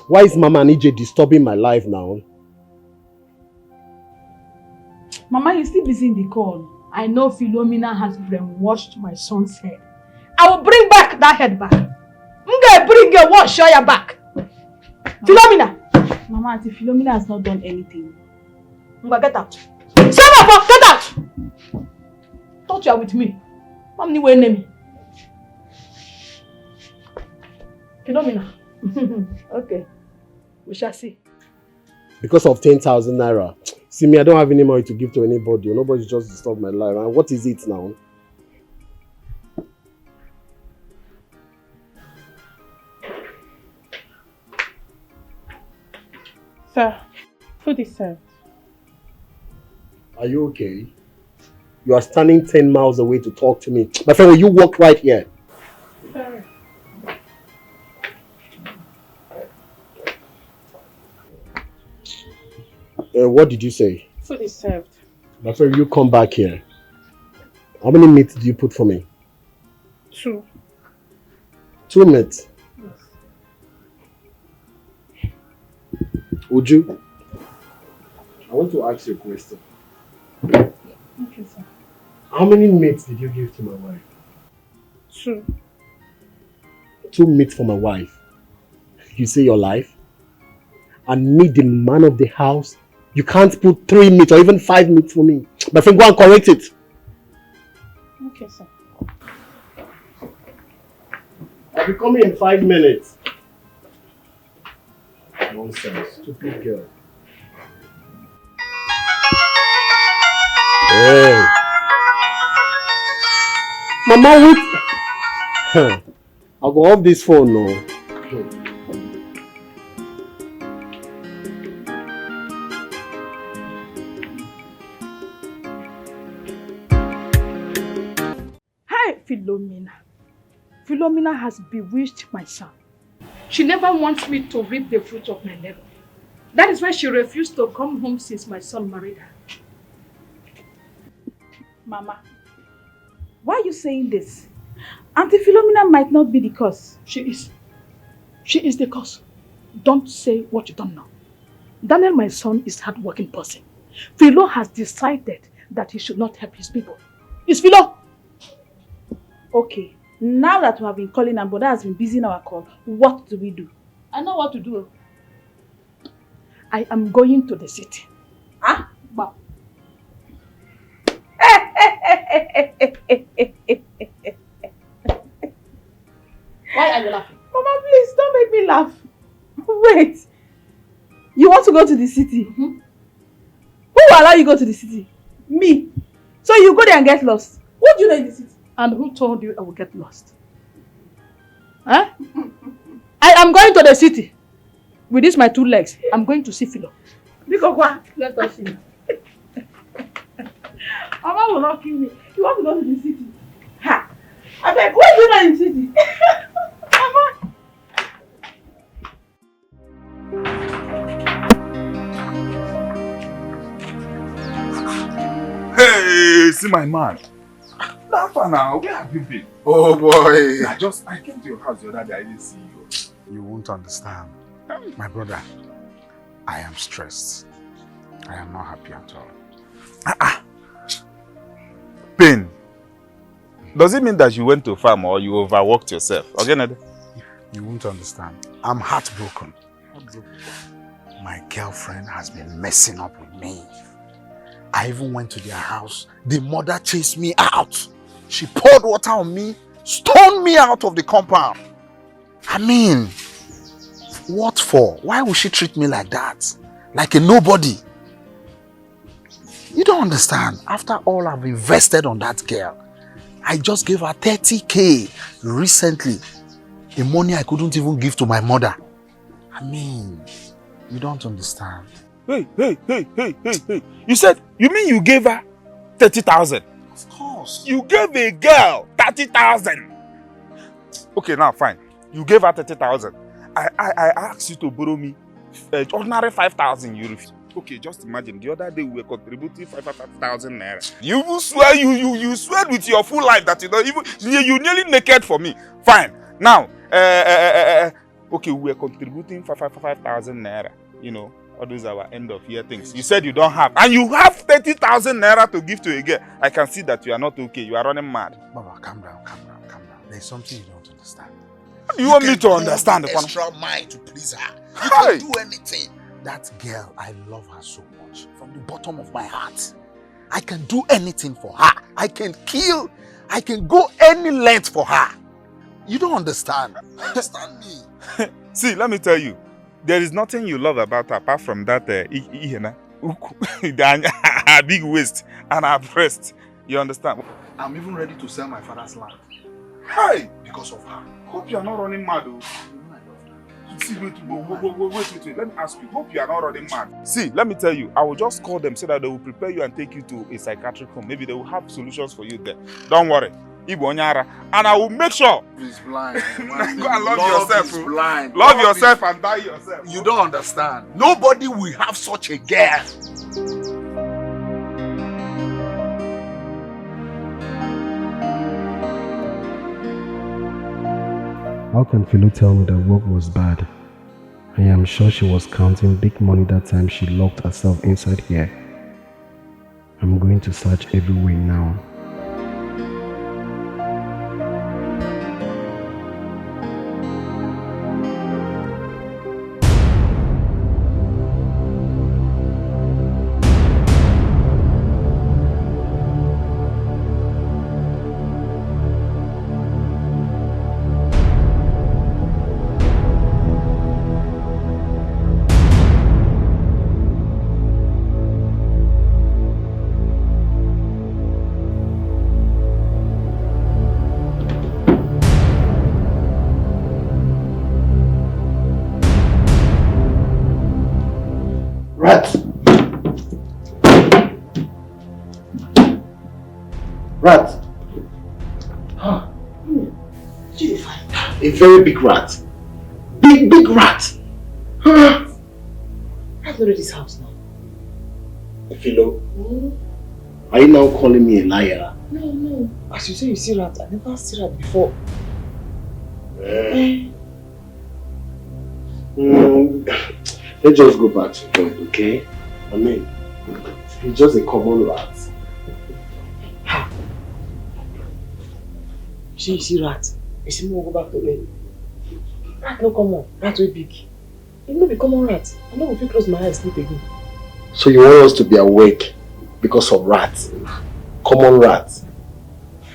Why is Mama and EJ disturbing my life now? Mama, he's still busy in the call. I know Philomena has brainwashed my son's head. I will bring back that head back. I'm going to bring your watch, show your back. Philomena! Mama, Auntie Philomena has not done anything. Mama, get out. Shut up, get out! Thought you are with me. Mom, you name me. Philomena. Okay. We shall see. Because of 10,000 naira. See me, I don't have any money to give to anybody. Nobody just disturbed my life. And what is it now? Sir, food is served. Are you okay? You are standing 10 miles away to talk to me. My friend, will you walk right here? Sorry. What did you say? Food is served. My friend, will you come back here? How many meats do you put for me? 2. 2 meats? Yes. Uju, I want to ask you a question. Okay, sir. How many meats did you give to my wife? 2. 2 meats for my wife. You say your life? And me, the man of the house, you can't put 3 meats or even 5 meats for me. My friend, go and correct it. Okay, sir. I'll be coming in 5 minutes. Nonsense. Stupid girl. Hey. Mama, wait. I'll go off this phone now. Hi, Philomena. Philomena has bewitched my son. She never wants me to reap the fruit of my labor. That is why she refused to come home since my son married her. Mama, why are you saying this? Auntie Philomena might not be the cause. She is. She is the cause. Don't say what you don't know. Daniel, my son, is a hard-working person. Philo has decided that he should not help his people. Is Philo? Okay, now that we have been calling and Boda has been busy in our call, what do we do? I know what to do. I am going to the city. Ah, wow. Why are you laughing? Mama, please don't make me laugh. Wait. You want to go to the city? Mm-hmm. Who will allow you to go to the city? Me. So you go there and get lost. What do you know in the city? And who told you I will get lost? Huh? I am going to the city. With these my two legs, I'm going to see Philo. Let us see. Mama will not kill me. You want to go to the city? Ha! I beg, what do you know in the city? Mama! Hey, see my man. That far now, where have you been? Oh boy. I came to your house the other day, I didn't see you. You won't understand. My brother, I am stressed. I am not happy at all. Pain. Does it mean that you went to farm or you overworked yourself? Again, you won't understand. I'm heartbroken. My girlfriend has been messing up with me. I even went to their house. The mother chased me out. She poured water on me, stoned me out of the compound. I mean, what for? Why would she treat me like that? Like a nobody? You don't understand. After all I've invested on that girl, I just gave her 30K recently. The money I couldn't even give to my mother. I mean, you don't understand. Hey. You mean you gave her 30,000? Of course. You gave a girl 30,000. Okay, now fine. You gave her 30,000. I asked you to borrow me ordinary 5,000 euros. Okay, just imagine. The other day we were contributing 5,000 naira. You swear you swear with your full life that you don't even you nearly naked for me. Fine. Now, okay, we were contributing 5,000 naira. You know, all those are our end of year things. You said you don't have, and you have 30,000 naira to give to a girl. I can see that you are not okay. You are running mad. Baba, calm down. There's something you don't understand. How do you want me to understand? Extra mind to please her. You can do anything. That girl, I love her so much. From the bottom of my heart. I can do anything for her. I can kill. I can go any length for her. You don't understand. Understand me. See, let me tell you. There is nothing you love about her apart from that big waist and her breast. You understand? I'm even ready to sell my father's land. Hey! Because of her. Hope you are not running mad, though. See, wait. Let me ask you. Hope you are not running mad. See, let me tell you. I will just call them so that they will prepare you and take you to a psychiatric home. Maybe they will have solutions for you there. Don't worry. And I will make sure. He's blind. Go and love yourself. Is blind. Love yourself and die yourself. You don't understand. Nobody will have such a girl. How can Philo tell me that work was bad? I am sure she was counting big money that time she locked herself inside here. I'm going to search everywhere now. Rat! Rat! Huh. A very big rat. Big rat! Huh. I've not read this house now. Philo, are you now calling me a liar? No. As you say you see rat, I never see rat before. Let's just go back to bed, okay? I mean, it's just a common rat. You see rat, you see me go back to bed. Rat no common, rat way big. It no be common rat. I know if you close my eyes, sleep again. So you want us to be awake because of rats? Common rats?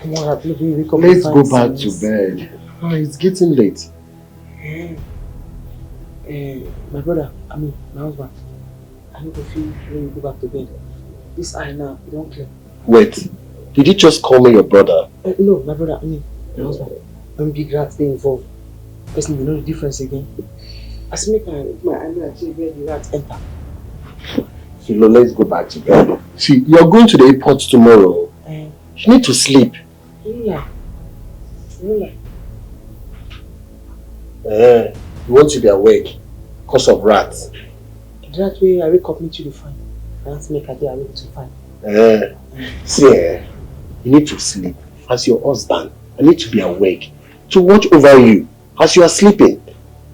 Common rat, maybe wake up. Let's go back to bed. Oh, it's getting late. My brother, my husband, I need to feel when you go back to bed. This eye now, you don't clear. Wait, did you just call me your brother? No, my brother, my husband. When big rats they involved, person will know the difference again. As make my eye achieve where the rat enter. Philo, let's go back to bed. See, you're going to the airport tomorrow. You need to sleep. You want to be awake because of rats. That way I wake up meet you to find. That's make a day awake to find. See, you need to sleep. As your husband, I need to be awake to watch over you as you are sleeping.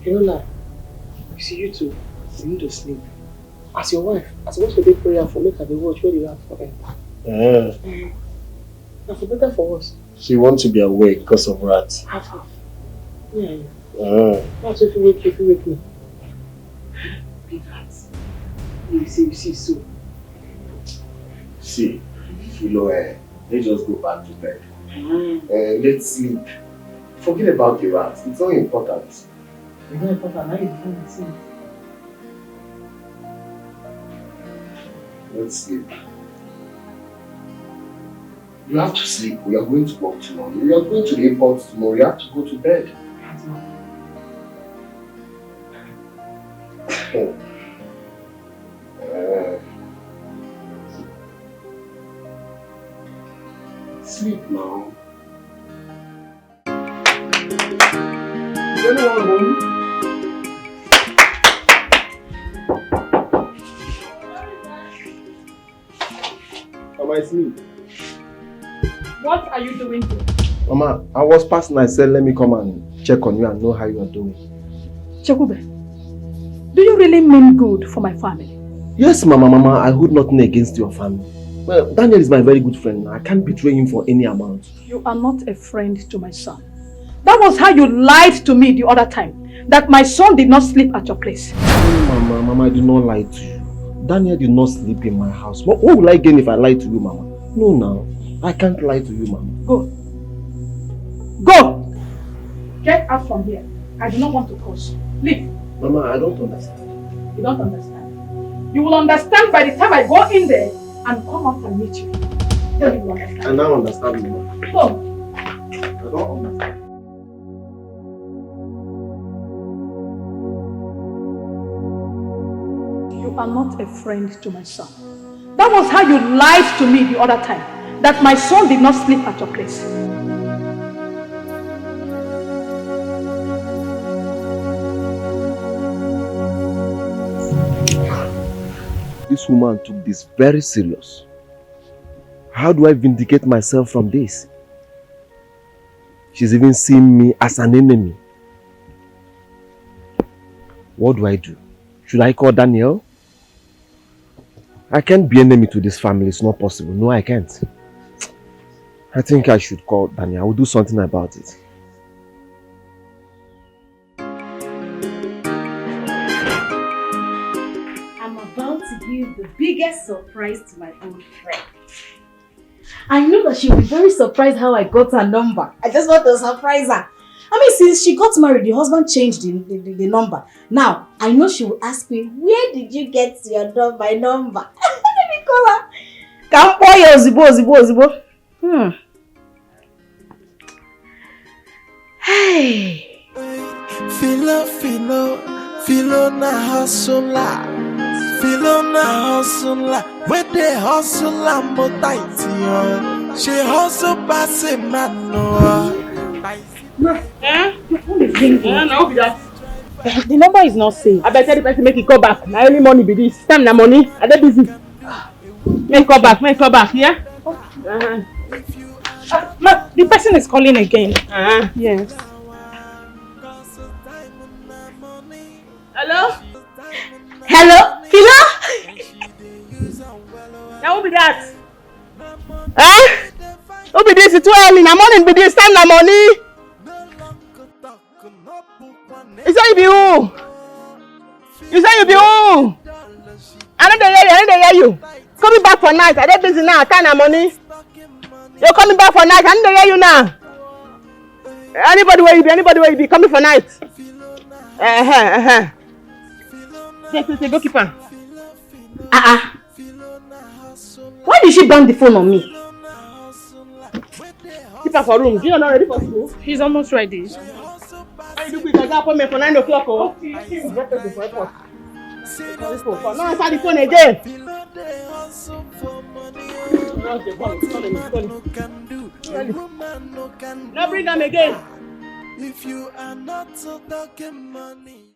You see you too. You need to sleep. As your wife, as I want to do prayer for make her be watch where you are for enter. Now for better for us. So you want to be awake because of rats? Half. Yeah. That's if you wake me. Big rats. You see so. See, Philo, let's just go back to bed. Let's sleep. Forget about the rats. It's not important. It's not important. Now you find the same. Let's sleep. You have to sleep. We are going to work tomorrow. We are going to the airport tomorrow. You have to go to bed. Sleep now. Is anyone home? Mama, it's me. What are you doing here? Mama, I was passing. I said, let me come and check on you and know how you are doing. Chekube, do you really mean good for my family? Yes, Mama, I hold nothing against your family. Well, Daniel is my very good friend. I can't betray him for any amount. You are not a friend to my son. That was how you lied to me the other time. That my son did not sleep at your place. No, Mama, I did not lie to you. Daniel did not sleep in my house. What will I gain if I lie to you, Mama? No, now. I can't lie to you, Mama. Go. Go! Get out from here. I do not want to curse. Leave. Mama, I don't understand. You don't understand. You will understand by the time I go in there and come up and meet you. Then you will understand. I now understand, Mama. Go. I don't understand. You are not a friend to my son. That was how you lied to me the other time. That my son did not sleep at your place. This woman took this very serious. How do I vindicate myself from this? She's even seeing me as an enemy. What do I do? Should I call Daniel? I can't be enemy to this family. It's not possible. No, I can't. I think I should call Daniel. I will do something about it. I'm about to give the biggest surprise to my old friend. I know that she'll be very surprised how I got her number. I just want to surprise her. I mean, since she got married, the husband changed the number. Now, I know she will ask me, where did you get my number? Let me call her. Come boy, Zibo. Hey. Filo na hustler. Feel on a hustler, where they hustle and more tight, yo. She hustle pass a man, no. Now be that. The number is not safe. I better tell the person make it call back. Now only money be this. Time na money. I dey busy. Make call back, yeah? Ma, the person is calling again. Yes. Hello? Hello? Philo? Now who be that? Who be this? It's too early. Na morning be this. Time na money. You say you be who? You say you be who? I don't hear you. Coming back for night. I dey busy now. Time na money. You're coming back for night. I don't hear you now. Anybody where you be coming for night. Say, go keep on. Why did she bang the phone on me? Keep her for room. You are not ready for school? He's almost ready. I do quick. I got appointment for 9 o'clock. Oh. No, answer the phone again. No, bring them again. If you are not so talking money.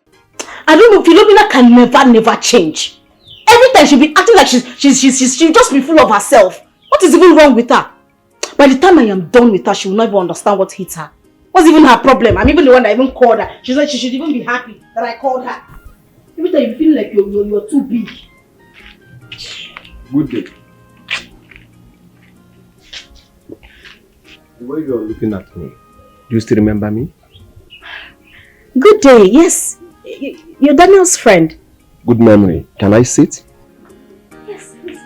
I don't know, Philomena can never change. Every time she be acting like she just be full of herself. What is even wrong with her? By the time I am done with her, she will not even understand what hit her. What's even her problem? I'm even the one that even called her. She said she should even be happy that I called her. Every time you feel like you're too big. Good day. The way you're looking at me, do you still remember me? Good day, yes. You're Daniel's friend. Good memory. Can I sit? Yes, please.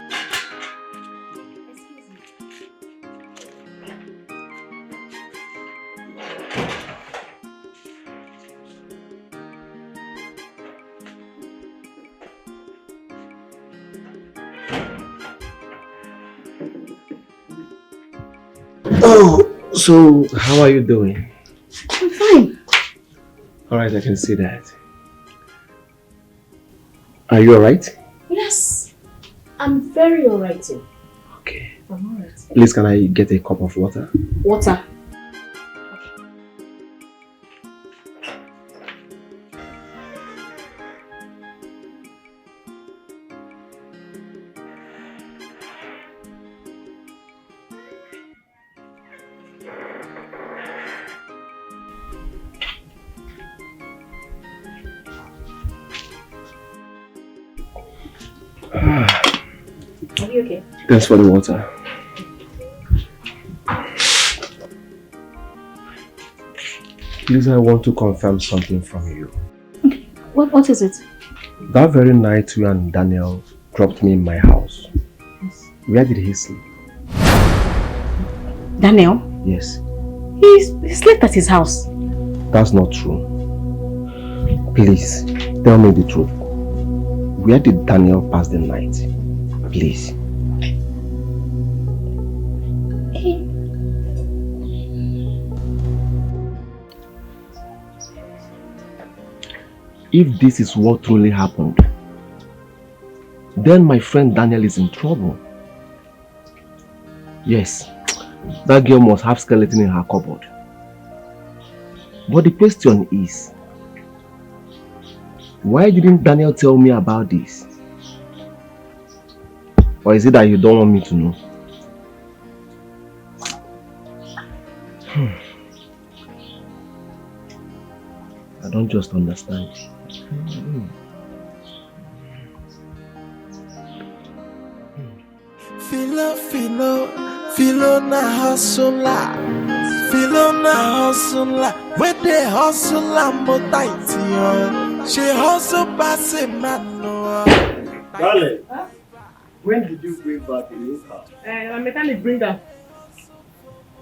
Oh, so how are you doing? I'm fine. Alright, I can see that. Are you alright? Yes. I'm very alright too. Okay. I'm alright. Please, can I get a cup of water? Water. Are you okay? Thanks for the water. Please, I want to confirm something from you. What is it? That very night you and Daniel dropped me in my house. Yes. Where did he sleep? Daniel? Yes. He slept at his house. That's not true. Please, tell me the truth. Where did Daniel pass the night? Please. If this is what truly happened, then my friend Daniel is in trouble. Yes, that girl must have skeleton in her cupboard. But the question is, why didn't Daniel tell me about this? Or is it that you don't want me to know? I don't just understand. Philo na hustler. Philo na hustler. Where they hustle and more tight, yo. She hustle pass a man, no. Darling, when did you bring back a new car? My mechanic bring her.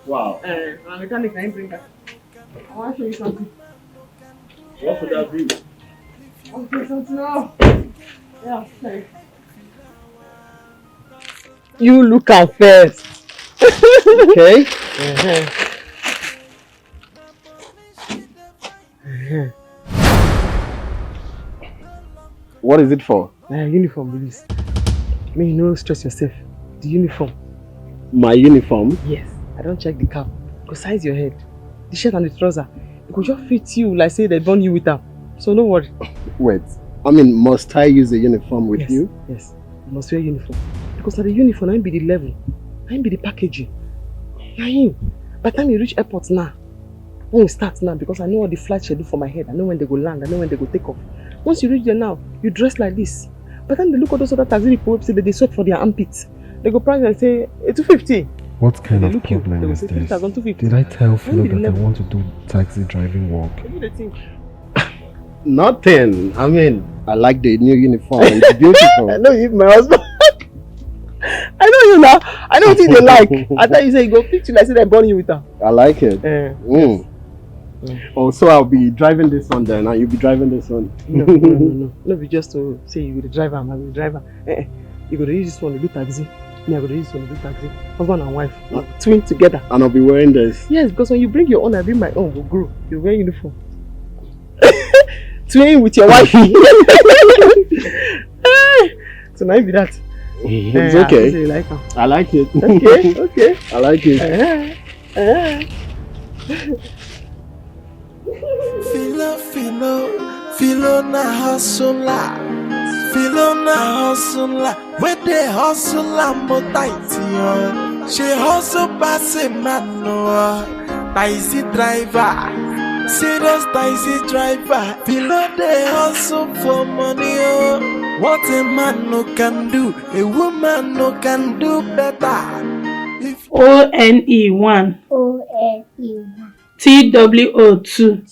Wow. My mechanic can bring her. I want to show you something. What would that be? I'll show you something now. Yeah, sorry. You look at first. Okay. What is it for? Uniform release. May you no stress yourself. The uniform. My uniform? Yes. I don't check the cap. Go size your head. The shirt and the trouser. It could just fit you like say they born you with them. So no worry. Wait. I mean, must I use a uniform with you? Yes. You must wear uniform. Because the uniform, I be the level. I be the packaging. Yeah, by the time you reach airport now, when we start now, because I know what the flight schedule for my head. I know when they go land. I know when they go take off. Once you reach there now, you dress like this. By the time they look at those other taxi people, say they sweat for their armpits. They go price and say, it's 250. What kind of problem is this? 250. Did I tell Philo that I want to do taxi driving work? What do they think? Nothing. I mean, I like the new uniform. It's beautiful. I know you, my husband. I know you now. I know what you like. I thought you say you go picture like say they born you with her. I like it. Oh, so I'll be driving this one then, and you'll be driving this one. No. Be just to say you will the driver, I'm the driver. You go to use this one to do taxi. Me, I go to use this one to do taxi. Husband and wife, twin together. And I'll be wearing this. Yes, because when you bring your own, I bring my own. We'll grow. You wear uniform. Twin with your wife. So now be that. It's okay. You like her. I like it. Okay. I like it. Philo na hustler. Philo na hustler. Where they hustler more tight, yo. She hustle pass a man, no. Taxi driver. Serious taxi driver. Philo they hustle for money, yo. What a man no can do, a woman no can do better. ONE1 ONE1 TWO2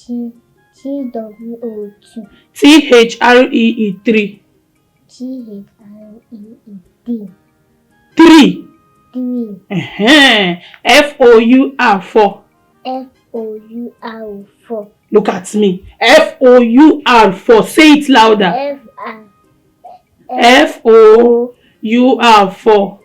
TWO2 THREE3 THREE3 3 FOUR4 FOUR4. Look at me. FOUR4. Say it louder. FOUR4.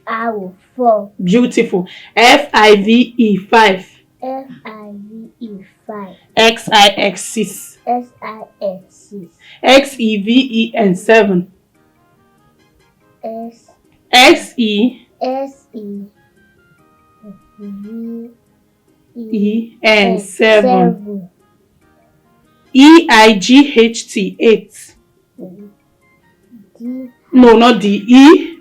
FOUR4. Beautiful. FIVE5. FIVE5. XIX6. SIX6. XEVEN7. XEVEN7. EIGHT8. No, not D. G.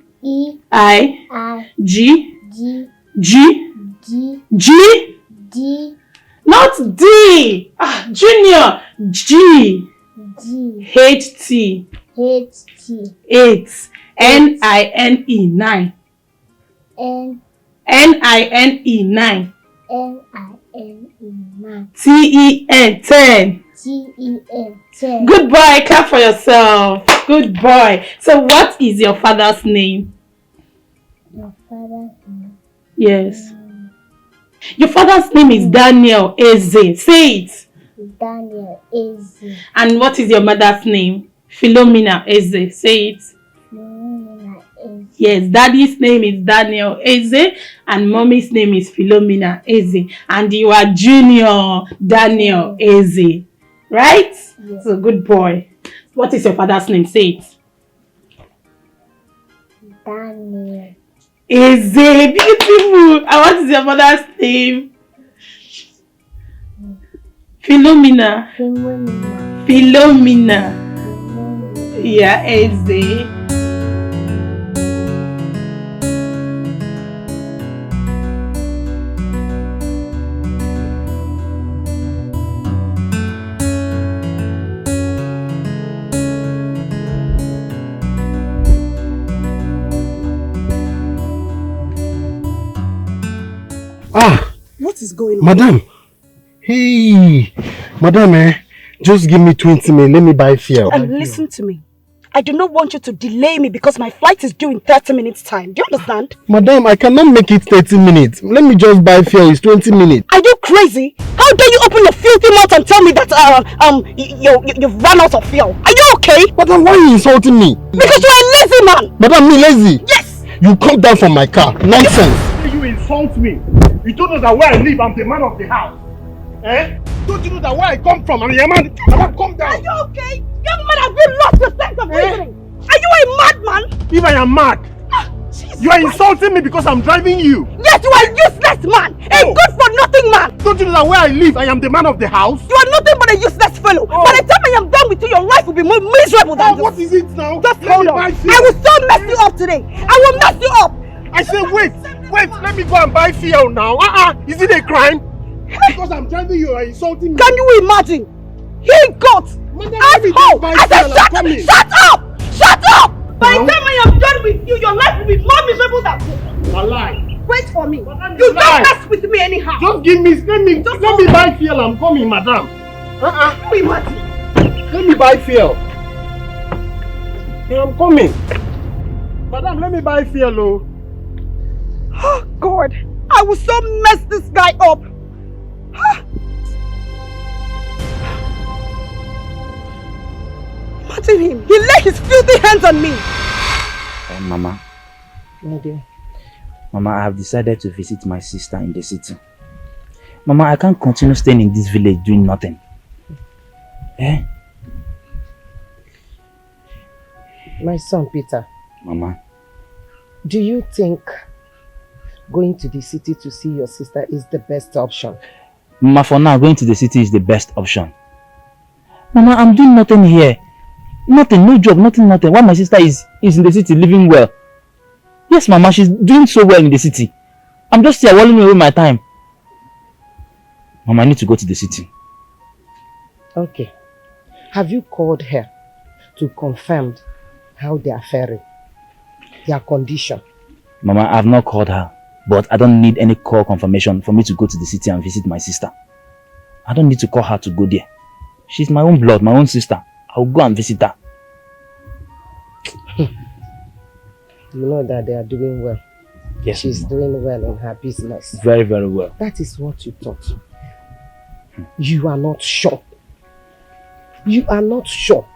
Not D. Junior. HT. 8. NINE9. NINE9. TEN10. Good boy, clap for yourself. Good boy. So what is your father's name? Your father's name? Yes. Your father's name is Daniel Eze. Say it. Daniel Eze. And what is your mother's name? Philomena Eze. Say it. Philomena Eze. Yes, daddy's name is Daniel Eze and mommy's name is Philomena Eze. And you are Junior Daniel Eze. Right? Yes. So good boy. What is your father's name? Say it. Daniel Eze. Beautiful. And what is your mother's name? Philomena. Yeah, Eze. What is going on? Madam. Hey, madam, just give me 20 minutes. Let me buy fuel. And listen to me. I do not want you to delay me because my flight is due in 30 minutes time. Do you understand? Madam, I cannot make it 30 minutes. Let me just buy fuel. It's 20 minutes. Are you crazy? How dare you open your filthy mouth and tell me that you've run out of fuel? Are you okay? Madam, why are you insulting me? Because you're a lazy man. Madam, me lazy? Yes. You come down from my car. Nonsense. You insult me. You don't know that where I live, I'm the man of the house. Eh? Don't you know that where I come from? I'm a man. Madam, calm down. Are you okay? Young man, have you lost your sense of reasoning? Are you a madman? If I am mad, you are insulting me because I'm driving you. Yes, you are a useless man. A good-for-nothing man. Don't you know that where I live, I am the man of the house? You are nothing but a useless fellow. By the time I am done with you, your life will be more miserable than this. What is it now? Just hold on. I will so mess you up today. I will mess you up. I say wait, let me go and buy fuel now. Is it a crime? Because I'm driving you, you are insulting me. Can you imagine? He got asshole. I said shut up! Shut up! By the time I am done with you, your life will be more miserable than this. A lie. Wait for me. You don't mess with me anyhow. Just give me, let me buy fuel. I'm coming, madam. Let me buy fuel. I'm coming. Madam, let me buy fuel, Oh God, I will so mess this guy up. Imagine him. He laid his filthy hands on me. Mama. My dear. Mama, I have decided to visit my sister in the city. Mama, I can't continue staying in this village doing nothing. Eh? My son Peter. Mama. Do you think going to the city to see your sister is the best option? Mama, for now, going to the city is the best option. Mama, I'm doing nothing here. Nothing, no job, nothing. While my sister is in the city living well. Yes, Mama, she's doing so well in the city. I'm just here walling away my time. Mama, I need to go to the city. Okay. Have you called her to confirm how they are faring? Their condition? Mama, I have not called her. But I don't need any call confirmation for me to go to the city and visit my sister. I don't need to call her to go there. She's my own blood, my own sister. I'll go and visit her. You know that they are doing well. Yes, she's doing well in her business. Very, very well. That is what you thought. You are not sure. You are not sure.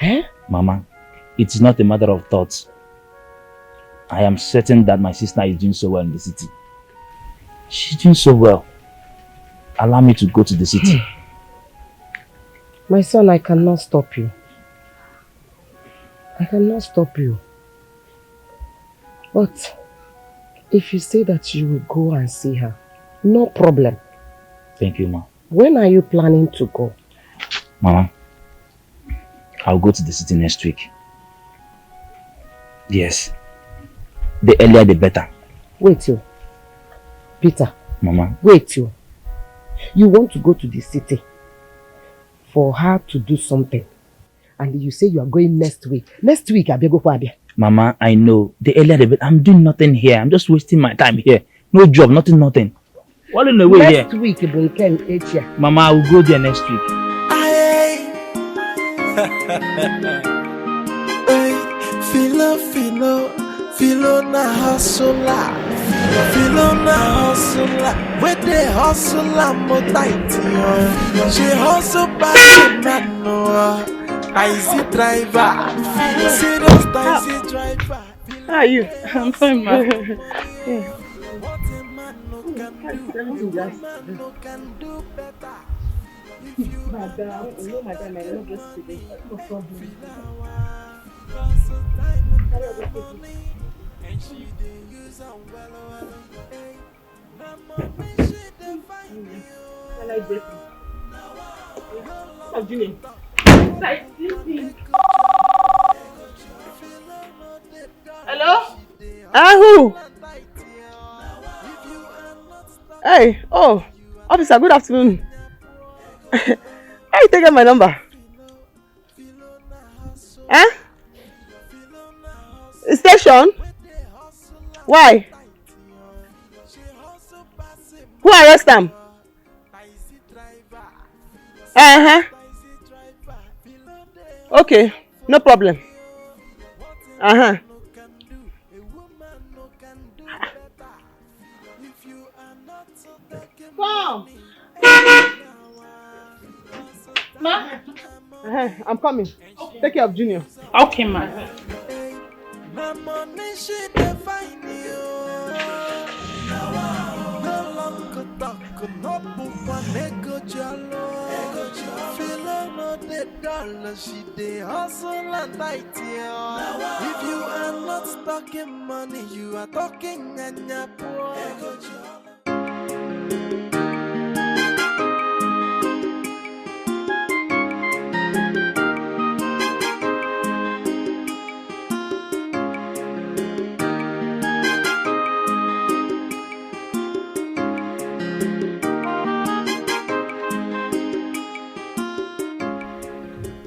Eh? Mama, it's not a matter of thoughts. I am certain that my sister is doing so well in the city. She's doing so well. Allow me to go to the city. My son, I cannot stop you. I cannot stop you. But if you say that you will go and see her, no problem. Thank you, Ma. When are you planning to go? Mama, I'll go to the city next week. Yes. The earlier the better. Wait you. Peter. Mama. Wait you. You want to go to the city for her to do something. And you say you are going next week. Next week, I'll go for Abia. Mama, I know. The earlier the better. I'm doing nothing here. I'm just wasting my time here. No job, nothing. What in the way here? Next week, Asia. Mama, I will go there next week. Filo na hustler, where they hustler more tight. She hustle by the man, taxi driver, serious taxi driver. How are you? I'm fine, ma. Yeah. Madam, I don't just today. No problem. Hello? Who? Hey, oh, officer, good afternoon. How you taking my number? Eh? Station? Why? Who arrest them? Okay, no problem. Come. Ma? I'm coming. Okay. Take care of Junior. Okay, ma. She dey hustle and tight. If you are not talking money, you are talking and you're poor.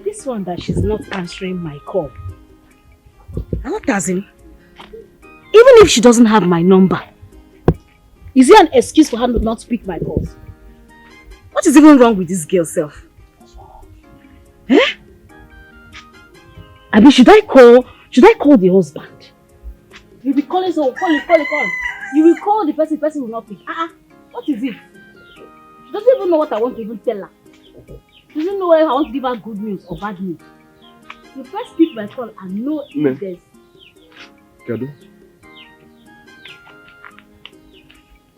This one that she's not answering my call. I'm not asking. Even if she doesn't have my number, is it an excuse for her to not pick my calls? What is even wrong with this girl's self? Eh? I mean, should I call the husband? You'll be calling someone, call. You will call the person will not pick. What is it? She doesn't even know what I want to even tell her. She doesn't know if I want to give her good news or bad news. You first pick my call and know if there's... Kado?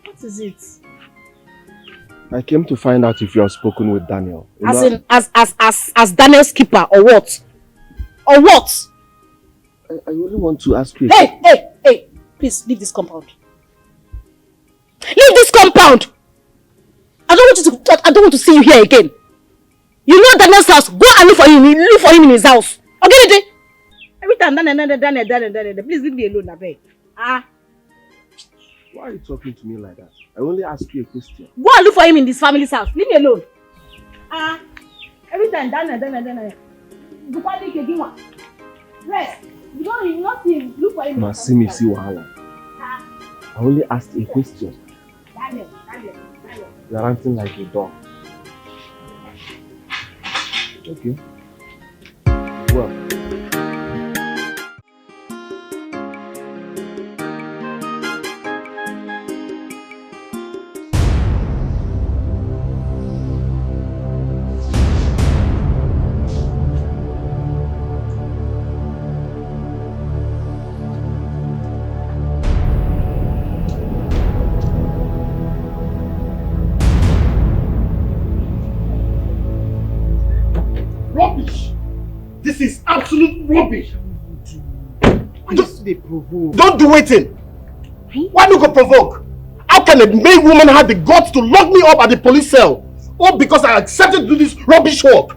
What is it? I came to find out if you have spoken with Daniel. As Daniel's keeper or what? Or what? I only want to ask you. Hey! Please leave this compound. Leave this compound! I don't want to see you here again. You know Daniel's house. Go and look for him. Look for him in his house. Okay, every time Daniel. Please leave me alone, Abe. Why are you talking to me like that? I only ask you a question. Go and look for him in this family's house. Leave me alone. Every time Daniel. You can't leave again. Rest. You don't see him. Look for him. See wahala. I only asked a question. Daniel. You are acting like a dog. Okay. Well. Rubbish! This is absolute rubbish! Don't do it! Why do you go provoke? How can a maid woman have the guts to lock me up at the police cell? All because I accepted to do this rubbish work?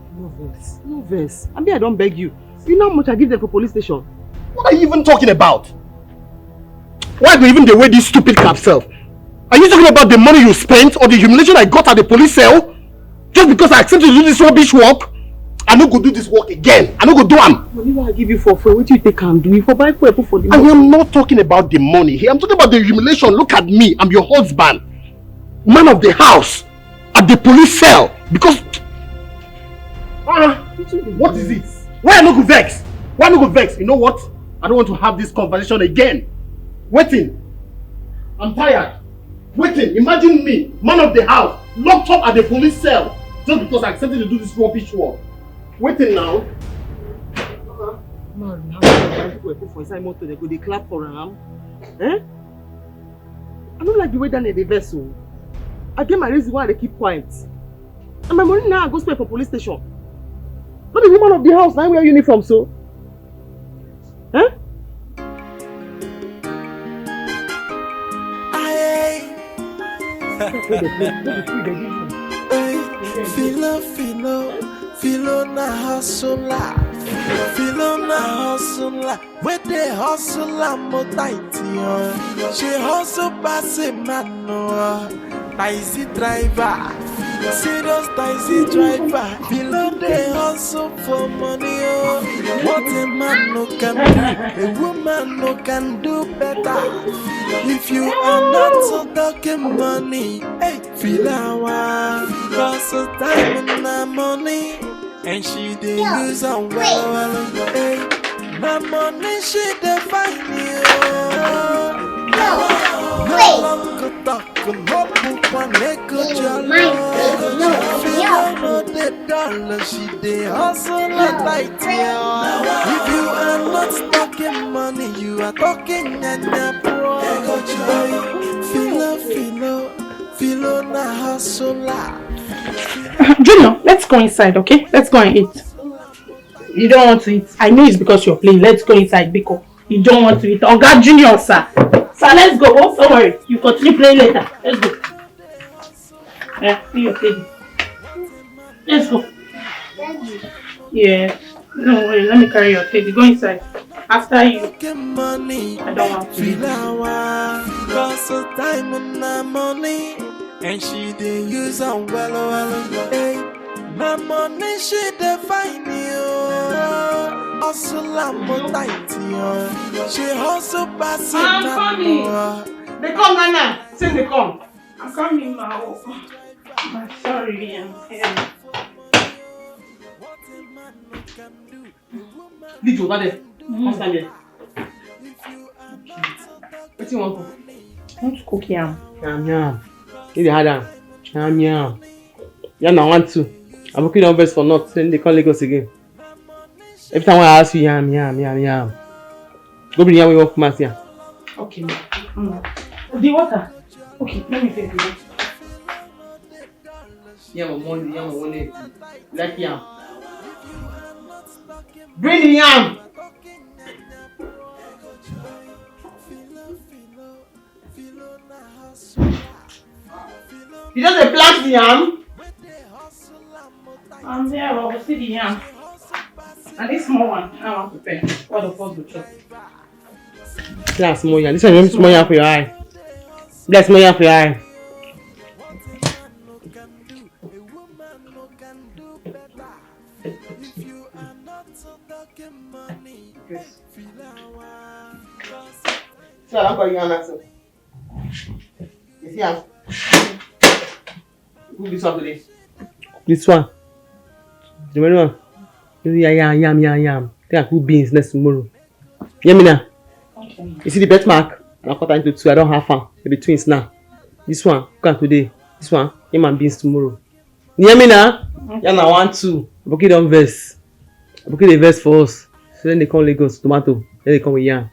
No verse. I mean, I don't beg you. You know how much I give them for police station? What are you even talking about? Why do you even wear this stupid cap self? Are you talking about the money you spent or the humiliation I got at the police cell? Just because I accepted to do this rubbish work? I no go do this work again. I no go do am. Money I give you for free. What you take and do? You for buy for the money. I am not talking about the money here. I'm talking about the humiliation. Look at me. I'm your husband. Man of the house. At the police cell. Because... what is it? Why I no go vex? Why no go vex? You know what? I don't want to have this conversation again. Waiting. I'm tired. Waiting. Imagine me, man of the house, locked up at the police cell. Just because I accepted to do this rubbish work. Waiting now. Man, how can I put for inside motor? They go, they clap for him. Eh? I don't like the way that they vessel. I get my reason why they keep quiet. And my money now I go spend for police station. Not the woman of the house now wear uniform so. Eh? Filo na hustler, where they hustler more tight, she hustle pass a man, taxi driver, serious taxi driver, below they hustle for money, what a man no can do, a woman no can do better, if you are not so talking money, hey, feel our, cause time and money. And she dey use am well, hey. My money she dey find you. No longer talk, no poop and make a jolly. She don't know the dollar, she dey hustle like if you are not talking money, you are talking and you're poor. Filo na hustle. Junior, let's go inside, okay? Let's go and eat. You don't want to eat. I know it's because you're playing. Let's go inside because you don't want to eat. Oh God, Junior, sir. Sir, let's go. Oh, don't worry. You continue playing later. Let's go. Yeah, see your teddy. Let's go. Yeah. Don't worry. Let me carry your teddy. Go inside. After you. I don't want to eat. Cause of time and money. And she did use on well, hey. My money she define you. Hustle and tight you. She hustle passing. I'm coming. They come now. Say they come. I'm coming now. I'm sorry. I'm here. Leave over there. Come stand there. What do you want to cook? I want to cook yam. Yam. If you had yam. Yam I want to. I'm cooking on best for not. Then they can't Lagos again. Every time I ask you yam. Go bring yam we walk mass here. Okay. The water. Okay, let me take the water. Yam money. Like yam. Bring the yam. You just plant the yam? I'm there, I will see the yam. And this small one, I want to prepare. What the fuck will chop? That's small yam. This one is small yam for your eye. That's small yam for your eye. So I don't call you yam now. You see yam? Cook this one today. This one. The one. Yam. Then I cook beans next tomorrow. Hear me now? Okay. You see the bet mark? I cut into two. I don't have fun. Maybe twins now. This one, cook today. This one, yam and beans tomorrow. You hear me now? Okay. Yam I want to. Boki don't verse. Boki they verse for us. So then they come Lagos, tomato. Then they come with yam.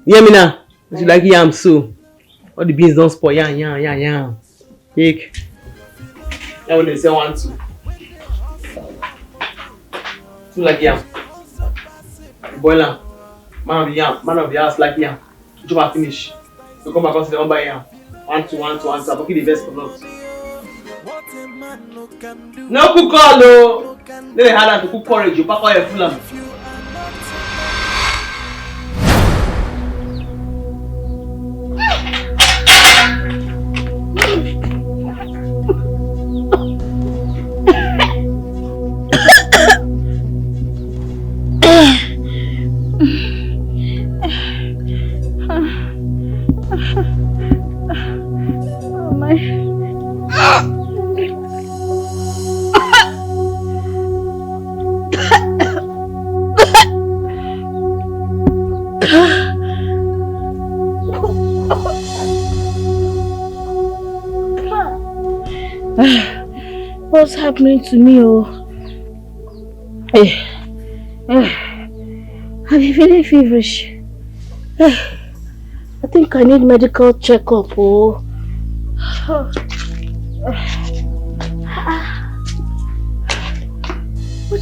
You hear me now? If you like yam, so all the beans don't spoil. Yam. Take. That when they say 1, 2. Two like yam. Boil am. Man of the house like yam. Job finish. You come back and say they want buy yam. 1, 2. I book the best for not. No cook all though. Then they had to cook porridge. You pack all your full am. What's happening to me? I'm feeling feverish. I think I need medical checkup. What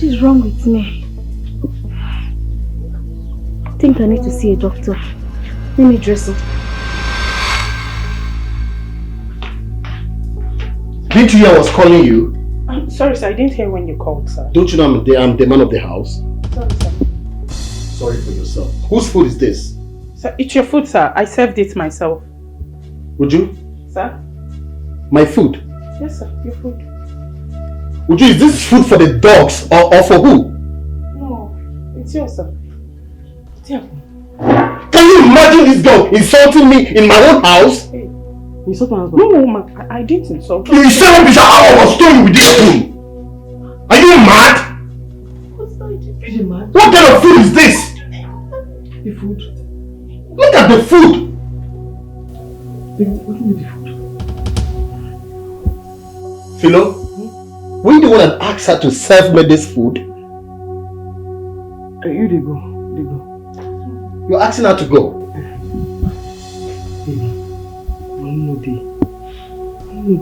is wrong with me? I think I need to see a doctor. Let me dress up. Didn't you hear I was calling you? I'm sorry, sir. I didn't hear when you called, sir. Don't you know I'm the man of the house? Sorry, sir. Sorry for yourself. Whose food is this? Sir, it's your food, sir. I served it myself. Would you? Sir? My food? Yes, sir. Your food. Would you, is this food for the dogs or for who? No, it's yours, sir. It's your food. Can you imagine this girl insulting me in my own house? Hey. You insult my husband? No, ma. I didn't insult you. You said I was stolen with this spoon. Are you mad? What's that? Are you mad? What kind of food is this? The food. Look at the food. What do you mean the food? Philo, were you the one that asked her to serve me this food? You they go. You're asking her to go? Baby, no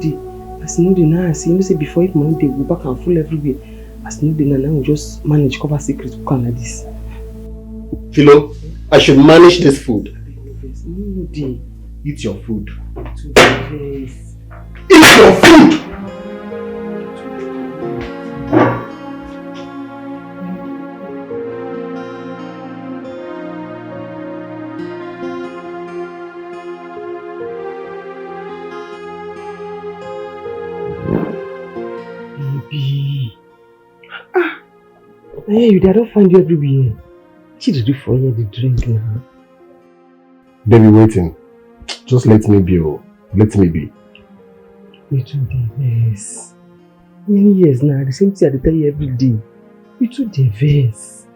day. As you know the now, as you know say before if money they go back and full everywhere. As you know the now we just manage cover secrets cook like this. Philo, I should manage this food. No dey. Eat your food. Yes. Eat your food! Baby. Hey, you I don't find you everywhere. What did you do for you the drink now? Baby, waiting. Just let me be, oh. Let me be. You too the verse. Many years now, the same thing I tell you every day. You too the verse.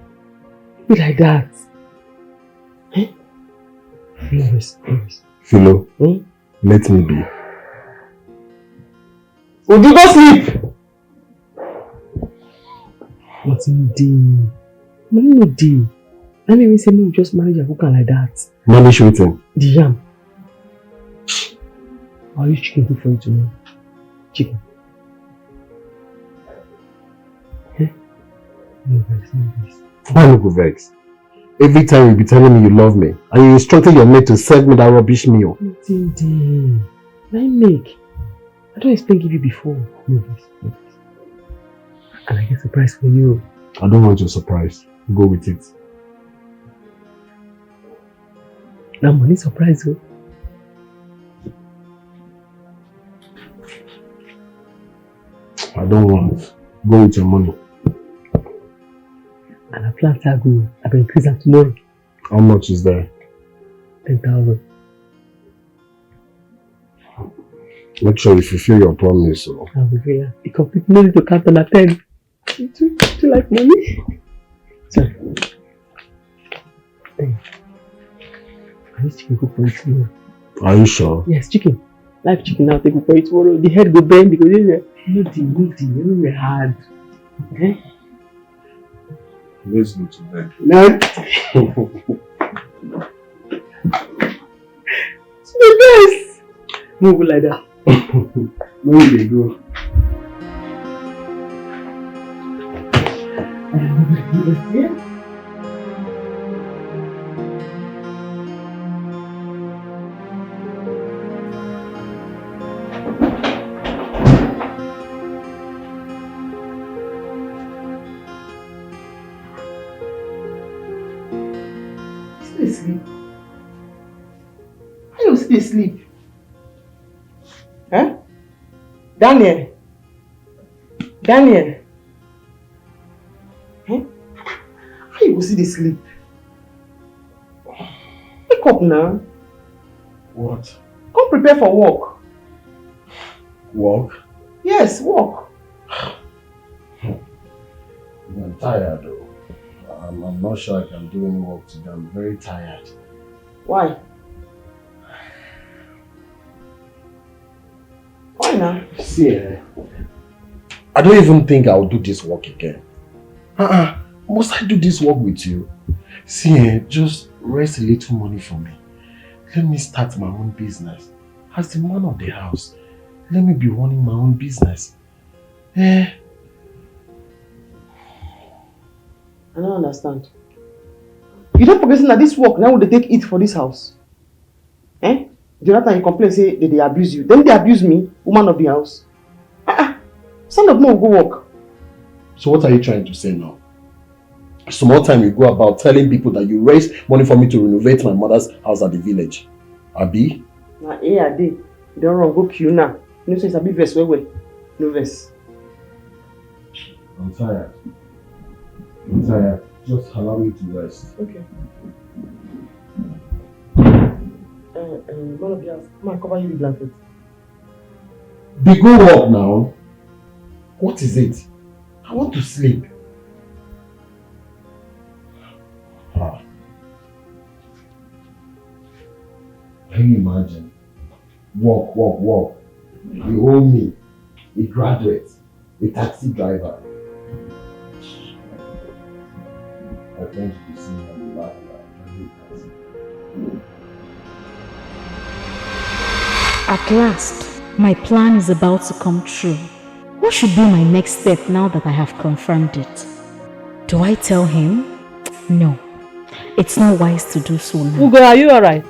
Be like that. Eh? Yes. Philo, let me be. Would you go sleep? Nothing day. No day. Let me say we just manage a cooker like that. Manage waiting. The yam. I'll use chicken cook for you tomorrow. Chicken. Eh? No vex, no vex. Why no go vex? Every time you be telling me you love me and you instructed your mate to serve me that rubbish meal. Nothing day. Let me make. I don't expect give you before. No vex, no vex. And I get a surprise for you. I don't want your surprise. Go with it. Now money surprise you. I don't want. Go with your money. And I plan to go. I will increase that tomorrow. How much is there? 10,000. Make sure you fulfill your promise. So. I will be here. You complete money to count on a 10. Do you like money? Sorry. Hey. I need chicken cook for you tomorrow. Are you sure? Yes, chicken. Live chicken now, take it for you tomorrow. The head go bend because no deal, everywhere hard. Okay? Let's go to bed. No. It's the best. Move like that. Where they go? Yeah. Sleep. How you still sleep? Huh? Daniel? Daniel? Huh? How you still sleep? Wake up now. What? Come prepare for work. Work? Yes, work. I'm tired though. I'm not sure I can do any work today. I'm very tired. Why? Why now? See, I don't even think I'll do this work again. Must I do this work with you? See, just raise a little money for me. Let me start my own business. As the man of the house, let me be running my own business. I don't understand. You don't forget that this work now will they take it for this house? Eh? The other time you complain say they abuse you. Then they abuse me, woman of the house. Stand up now, go work. So what are you trying to say now? Some more time you go about telling people that you raised money for me to renovate my mother's house at the village. Abi? Nah, a day. You don't run, go queue now. You know, so it's a bit verse, well. No verse. I'm tired. I'm tired. Just allow me to rest. Okay. One of the house. Come on, cover you with blanket. Be go work now. What is it? I want to sleep. Can you imagine? Work. You owe me. A graduate. A taxi driver. I think you see me laugh At last, My plan is about to come true. What should be my next step now that I have confronted? Do I tell him? No. It's not wise to do so now. Ugo, are you alright?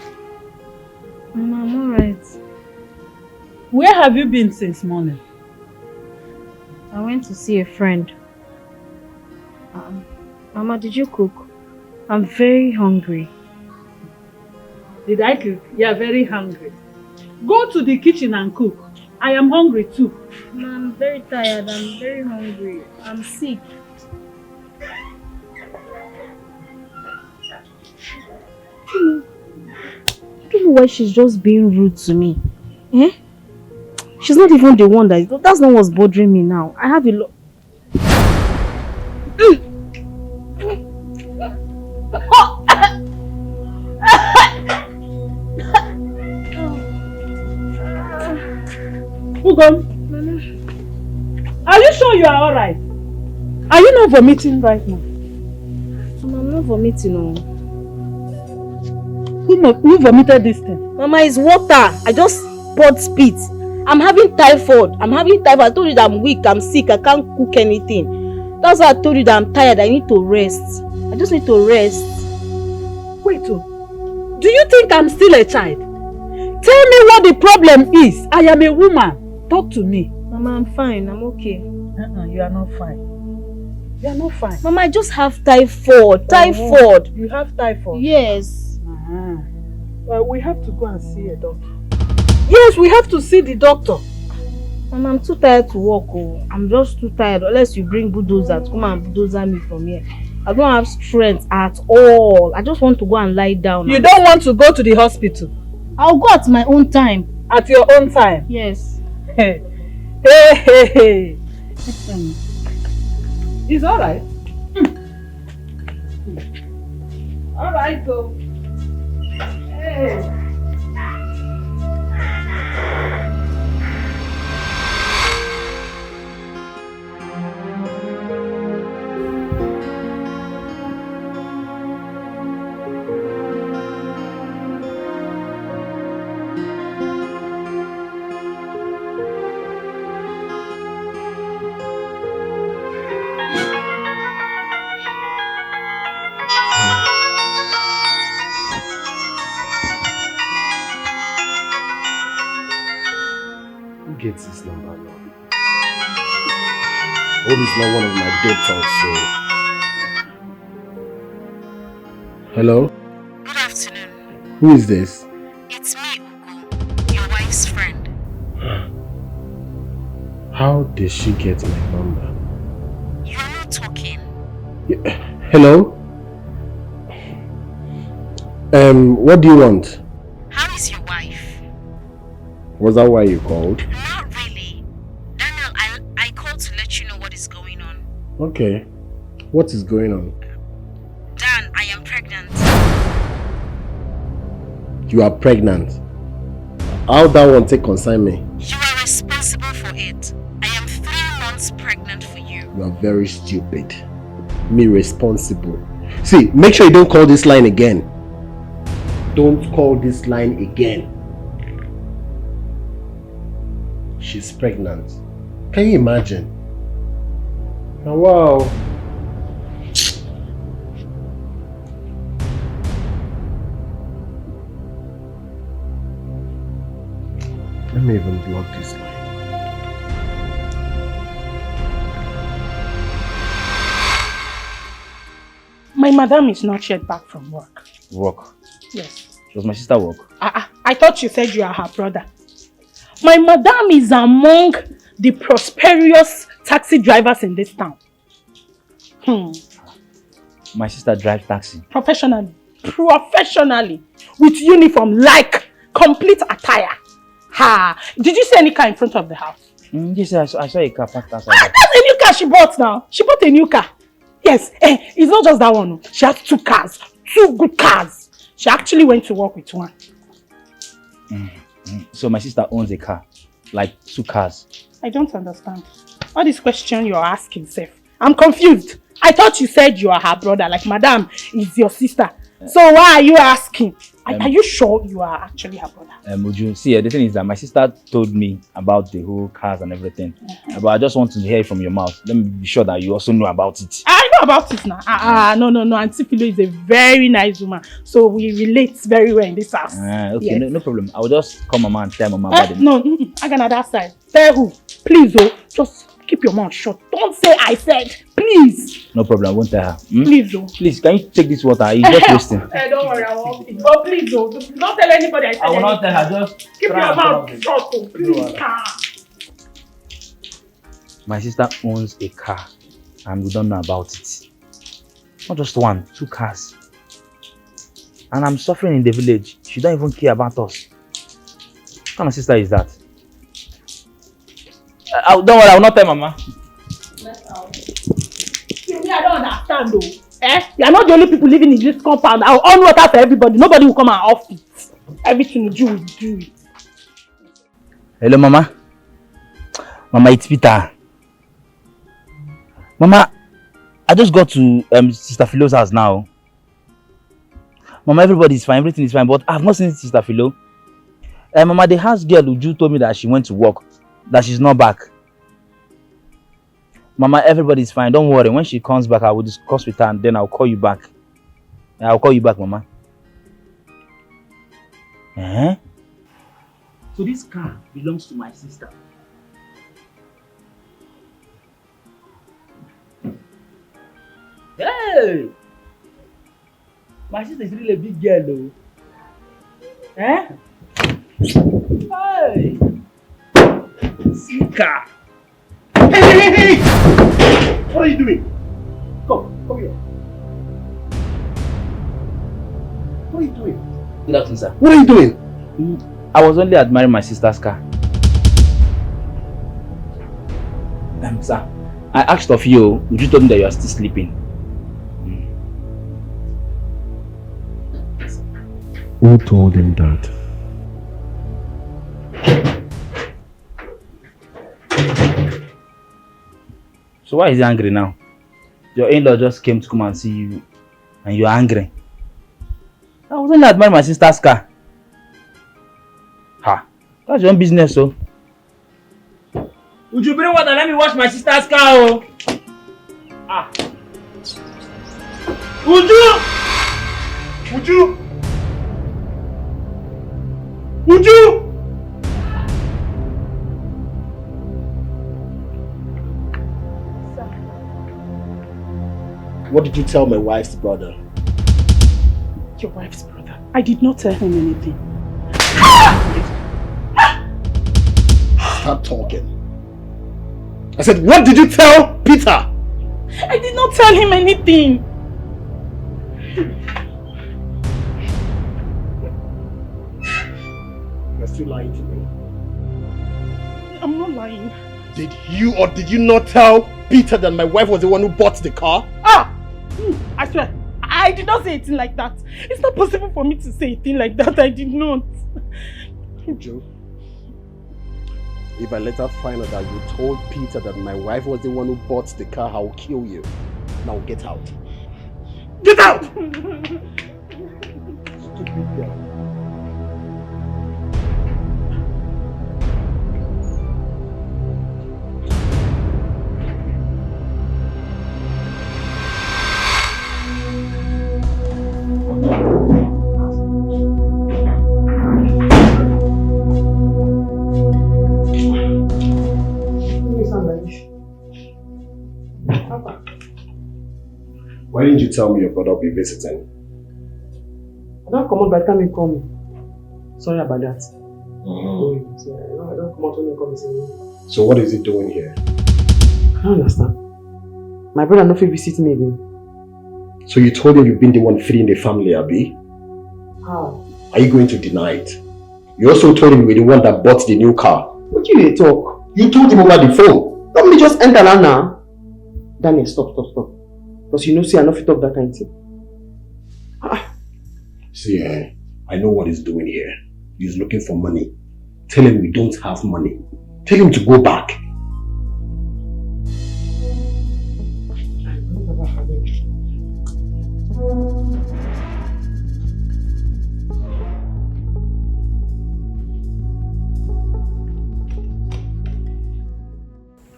Mama, I'm alright. Where have you been since morning? I went to see a friend. Mama, did you cook? I'm very hungry. Did I cook? You are very hungry. Go to the kitchen and cook. I am hungry too. Mama, I'm very tired. I'm very hungry. I'm sick. I don't know why she's just being rude to me. Eh? She's not even the one that's not what's bothering me now. I have a lot. Ugo, are you sure you are alright? Are you not vomiting right now? Mama, I'm not vomiting, no. Who vomited this thing? Mama, it's water. I just poured spit. I'm having typhoid. I told you that I'm weak, I'm sick, I can't cook anything. That's why I told you that I'm tired. I need to rest. I just need to rest. Wait, do you think I'm still a child? Tell me what the problem is. I am a woman. Talk to me. Mama, I'm fine. I'm okay. You are not fine. You are not fine. Mama, I just have typhoid. Typhoid. You have typhoid? Yes. Well, we have to go and see a doctor. Yes, we have to see the doctor. Mama, I'm too tired to walk. Oh. I'm just too tired. Unless you bring bulldozer to come and bulldozer me from here. I don't have strength at all. I just want to go and lie down. You don't want to go to the hospital? I'll go at my own time. At your own time? Yes. Hey. It's alright. Alright, go. Hey. Gets this number now. I hope it's not one of my dead talks, so. Hello? Good afternoon. Who is this? It's me, Ugo, your wife's friend. How did she get my number? You are not talking. Hello? What do you want? How is your wife? Was that why you called? Not really. Daniel, I called to let you know what is going on. Okay. What is going on? Dan, I am pregnant. You are pregnant. How that one take concern me? You are responsible for it. I am 3 months pregnant for you. You are very stupid. Me responsible. See, make sure you don't call this line again. Don't call this line again. She's pregnant. Can you imagine? Oh, wow. Let me even block this line. My madam is not yet back from work. Work? Yes. Does my sister work? I thought you said you are her brother. My madam is among the prosperous taxi drivers in this town. My sister drives taxi. Professionally, with uniform, like complete attire. Ha! Did you see any car in front of the house? Yes, I saw a car parked outside. That's a new car she bought now. She bought a new car. Yes, it's not just that one. She has 2 cars, 2 good cars. She actually went to work with one. So my sister owns a car, like 2 cars. I don't understand. All this question you're asking, Seth. I'm confused. I thought you said you are her brother, like madam is your sister. So why are you asking? Are you sure you are actually her brother? Uju, see, the thing is that my sister told me about the whole cars and everything. But I just want to hear it from your mouth. Let me be sure that you also know about it. I know about it now. No. Auntie Philo is a very nice woman. So we relate very well in this house. Okay, yes. No problem. I will just call Mama and tell Mama about it. No, I got that side. Tell who? Please, just keep your mouth shut. Don't say I said. Please. No problem. I won't tell her. Please, Please, can you take this water? It's just wasting. Don't worry, I won't. But please, don't tell anybody I said. I will not tell her. Just keep your mouth shut. Please. My sister owns a car and we don't know about it. Not just one, 2 cars. And I'm suffering in the village. She don't even care about us. What kind of sister is that? Don't worry, I will not tell Mama. I don't understand though. You are not the only people living in this compound. I will on water for everybody. Nobody will come and off it. Everything you do it. Hello, Mama. Mama, it's Peter. Mama, I just got to Sister Philo's house now. Mama, everybody is fine, everything is fine, but I've not seen Sister Philo. Mama, the house girl Uju told me that she went to work, that she's not back. Mama, everybody is fine, don't worry. When she comes back, I will discuss with her and then I'll call you back. I'll call you back, Mama. So this car belongs to my sister. Hey! My sister is really a big girl though. Hey! See car. Hey! What are you doing? Come here. What are you doing? Good afternoon, sir. What are you doing? I was only admiring my sister's car. Sir, I asked of you, would you tell me that you are still sleeping? Who told him that? So why is he angry now? Your in-law just came to come and see you and you're angry. I was only admiring my sister's car. That's your own business, so. Would you bring water? Let me wash my sister's car, Uju! What did you tell my wife's brother? Your wife's brother? I did not tell him anything. Stop talking. I said, what did you tell Peter? I did not tell him anything. You're still lying to me. I'm not lying. Did you or did you not tell Peter that my wife was the one who bought the car? I swear, I did not say a thing like that. It's not possible for me to say a thing like that. I did not. Joe, if I later find out that you told Peter that my wife was the one who bought the car, I will kill you. Now get out. Get out! Stupid girl. Why didn't you tell me your brother will be visiting? I don't come out by the time you call me. Sorry about that. I don't come out when you call me. So what is he doing here? I don't understand. My brother no fit visit me again. So you told him you've been the one feeding the family, Abi? How? Are you going to deny it? You also told him you were the one that bought the new car. What you dey talk? You told him over the phone. Let me just enter now. Daniel, stop. Because you know, see, I don't fit talk that kind of thing. See, I know what he's doing here. He's looking for money. Tell him we don't have money. Tell him to go back.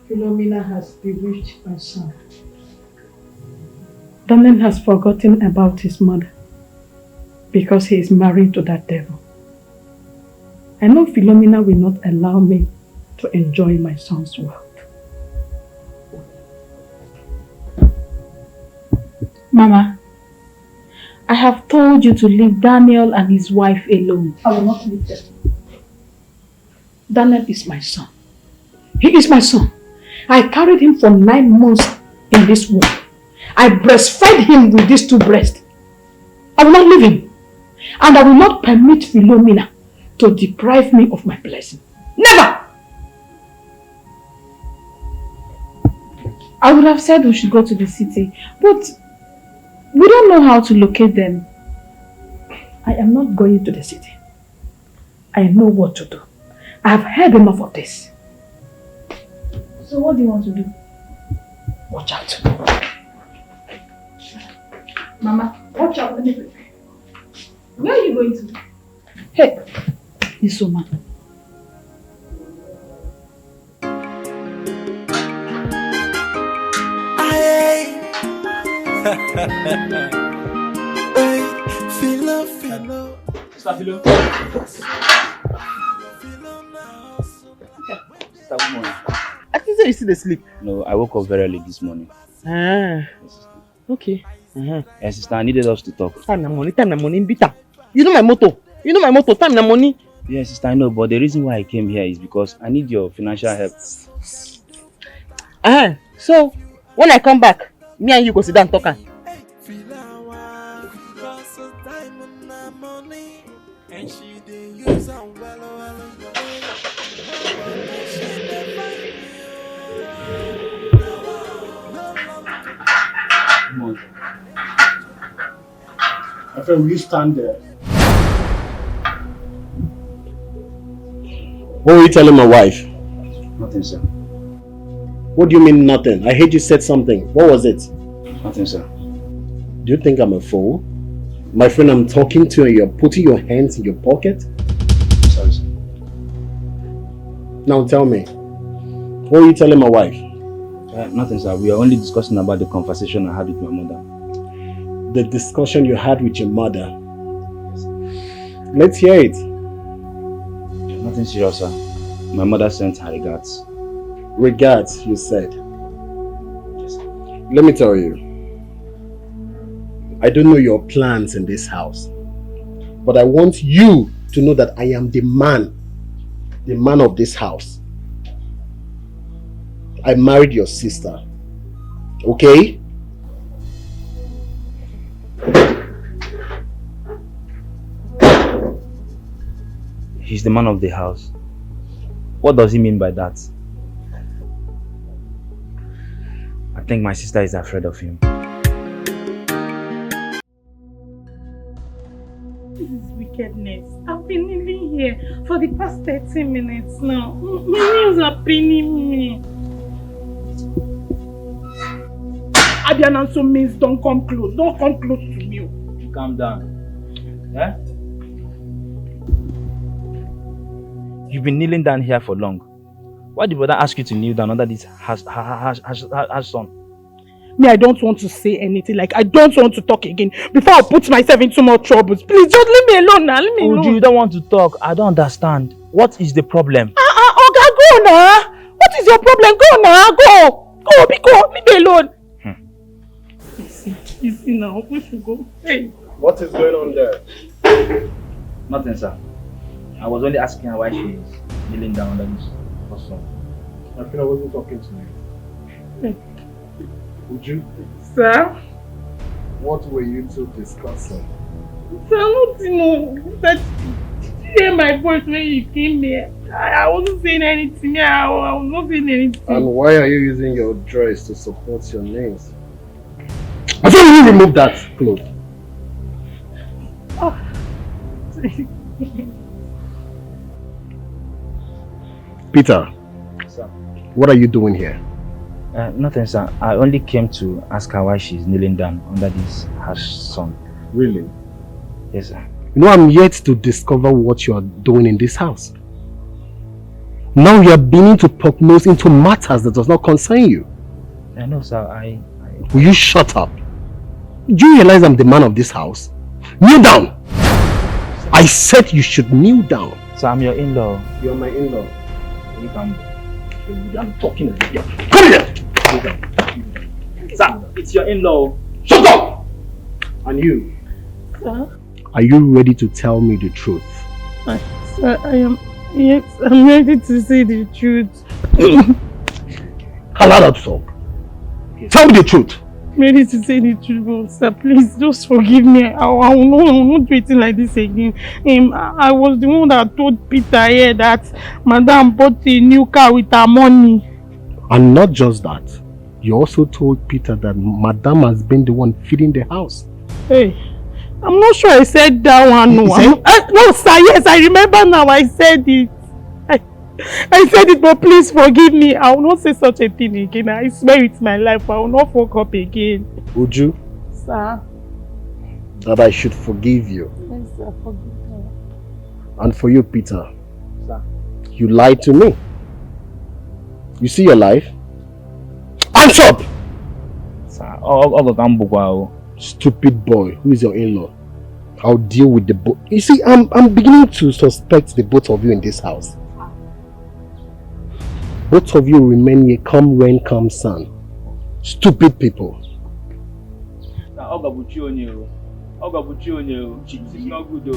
Philomena has bewitched my son. Daniel has forgotten about his mother because he is married to that devil. I know Philomena will not allow me to enjoy my son's wealth. Mama, I have told you to leave Daniel and his wife alone. I will not leave them. Daniel is my son. He is my son. I carried him for 9 months in this womb. I breastfed him with these 2 breasts. I will not leave him. And I will not permit Philomena to deprive me of my blessing. Never! I would have said we should go to the city, but we don't know how to locate them. I am not going to the city. I know what to do. I have heard enough of this. So what do you want to do? Watch out. Mama, watch out. Where are you going to? Hey, Isoma. Philo. Sister Philo. Sister, good morning. I think you still asleep. No, I woke up very early this morning. Ah, okay. Yeah, sister, I needed us to talk. Time na money, bitter. You know my motto. Time na money. Yeah, sister, I know, but the reason why I came here is because I need your financial help. So, when I come back, me and you go sit down and talk. My friend, will you stand there? What were you telling my wife? Nothing, sir. What do you mean nothing? I heard you said something. What was it? Nothing, sir. Do you think I'm a fool? My friend, I'm talking to you and you're putting your hands in your pocket? Sorry, sir. Now tell me, what were you telling my wife? Nothing, sir. We are only discussing about the conversation I had with my mother. The discussion you had with your mother? Let's hear it. Nothing serious, sir. My mother sent her regards. Regards, you said? Yes, sir. Let me tell you. I don't know your plans in this house. But I want you to know that I am the man of this house. I married your sister. Okay? He's the man of the house. What does he mean by that? I think my sister is afraid of him. This is wickedness. I've been living here for the past 30 minutes now. My nails are paining me. Abian also means don't come close. Don't come close to me. Calm down. Yeah? You've been kneeling down here for long. Why did brother ask you to kneel down under this harsh sun? Me, I don't want to say anything. Like, I don't want to talk again before I put myself into more troubles. Please, just leave me alone now. Leave me alone. You don't want to talk. I don't understand. What is the problem? Oga, go now. What is your problem? Go now. Go. Leave me alone. You see now. We should go. Hey. What is going on there? Nothing, sir. I was only asking her why she is kneeling down under this sun. I feel I wasn't talking to you. Would you? Sir? What were you two discussing? Sir, nothing. Did you hear my voice when you came here? I wasn't saying anything. I was not saying anything. And why are you using your dress to support your nails? I thought you remove that cloth. Oh. Peter, sir. What are you doing here? Nothing, sir. I only came to ask her why she's kneeling down under this harsh sun. Really? Yes, sir. You know, I'm yet to discover what you are doing in this house. Now you are beginning to poke nose into matters that does not concern you. I know, sir. Will you shut up? Do you realize I'm the man of this house? Kneel down! I said you should kneel down. Sir, I'm your in-law. You're my in-law. You can... I'm talking to you. Come here! Sir, it's your in-law. Shut up! And you? Sir? Are you ready to tell me the truth? Sir, I am... Yes, I'm ready to say the truth. Allow that to talk. Tell me the truth. I'm ready to say the truth, but sir, please just forgive me. I will not do it like this again. I was the one that told Peter here that Madam bought a new car with her money. And not just that. You also told Peter that Madam has been the one feeding the house. Hey, I'm not sure I said that one. No, no sir, yes, I remember now. I said it. I said it, but please forgive me. I will not say such a thing again. I swear it's my life. I will not fuck up again. Uju? Sir? That I should forgive you. Yes, sir, forgive me. And for you, Peter? Sir? You lied to me. You see your life? Hands up! Sir, stupid boy, who is your in-law? I'll deal with the both. You see, I'm beginning to suspect the both of you in this house. Both of you remain here, come rain, come sun. Stupid people. She's not good though.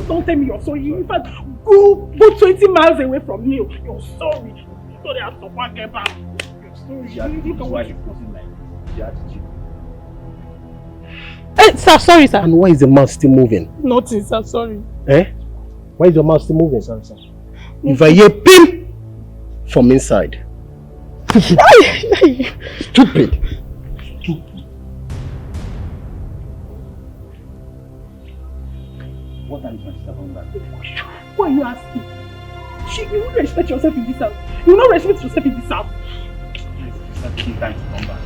Don't tell me you're sorry. In fact, go 20 miles away from me. You're sorry. Sorry, I have to walk back. You're sorry. Look at what you're causing like. Hey, sir, sorry, sir. And why is the mouth still moving? Nothing, sir, sorry. Eh? Why is your mouth still moving? Sorry, sir. If I hear PIM from inside. Stupid. What time is my sister coming back? Why are you asking? You will not respect yourself in this house. You will not respect yourself in this house. My sister taking time to come back.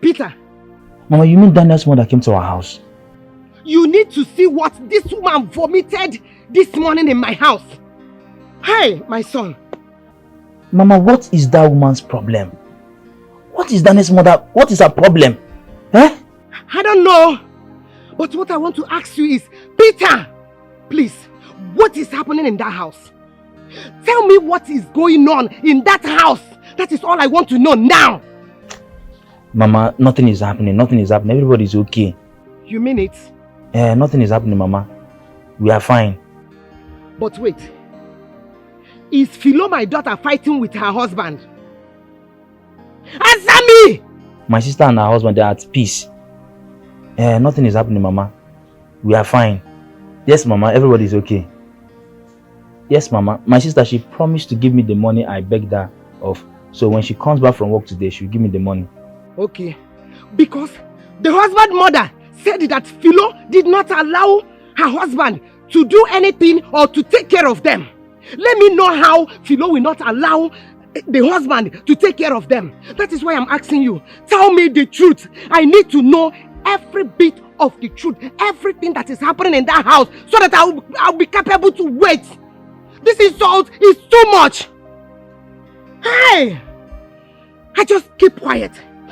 Peter! Mama, you mean Daniel's mother came to our house? You need to see what this woman vomited this morning in my house. Hey, my son. Mama, what is that woman's problem? What is Daniel's mother? What is her problem? Eh? I don't know. But what I want to ask you is, Peter, please, what is happening in that house? Tell me what is going on in that house. That is all I want to know now. Mama, nothing is happening. Nothing is happening. Everybody's okay. You mean it? Nothing is happening, Mama. We are fine. But wait. Is Philo, my daughter, fighting with her husband? Answer me! My sister and her husband, they are at peace. Nothing is happening, Mama. We are fine. Yes, Mama, everybody is okay. Yes, Mama. My sister, she promised to give me the money I begged her of. So when she comes back from work today, she'll give me the money. Okay. Because the husband mother said that Philo did not allow her husband to do anything or to take care of them. Let me know how Philo will not allow the husband to take care of them. That is why I'm asking you. Tell me the truth. I need to know every bit of the truth. Everything that is happening in that house so that I'll be capable to wait. This insult is too much. Hey! I just keep quiet.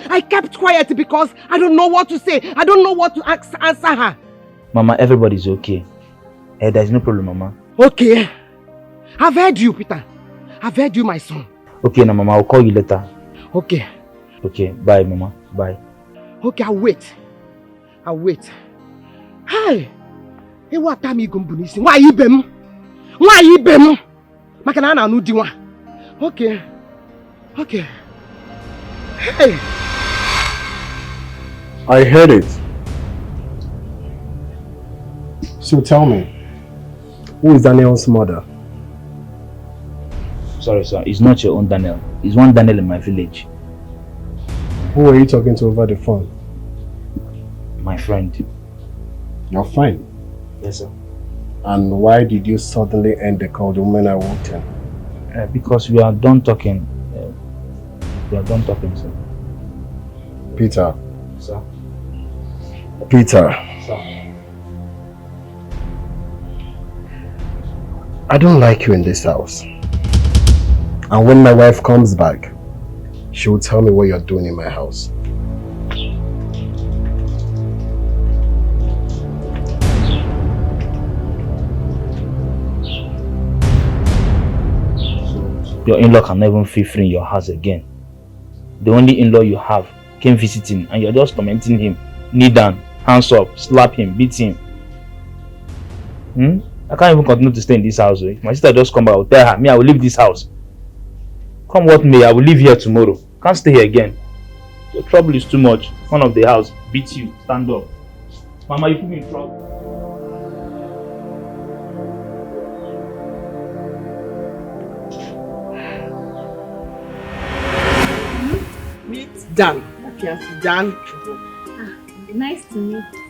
I kept quiet because I don't know what to say. I don't know what to answer her. Mama, everybody's okay. There's no problem, Mama. Okay. I've heard you, Peter. I've heard you, my son. Okay, now, Mama, I'll call you later. Okay. Okay, bye, Mama. Bye. Okay, I'll wait. I'll wait. Hi. Hey, what time you going to be? Why you been? Why you been? Makanana no diwa. Okay. Okay. Hey. I heard it. So tell me, who is Daniel's mother? Sorry, sir. It's not your own Daniel. It's one Daniel in my village. Who are you talking to over the phone? My friend. Your friend? Yes, sir. And why did you suddenly end the call the moment I walked in? Because we are done talking. We are done talking, sir. Peter. Sir. Peter. Sir. I don't like you in this house. And when my wife comes back, she will tell me what you're doing in my house. Your in-law can never feel free in your house again. The only in-law you have came visiting and you're just tormenting him. Kneel down, hands up, slap him, beat him. I can't even continue to stay in this house. If my sister just come back, I will tell her, I will leave this house. Come what may, I will leave here tomorrow. Can't stay here again. Your trouble is too much. One of the house beat you, stand up. Mama, you put me in trouble. Meet Dan. Dan. Nice to meet you.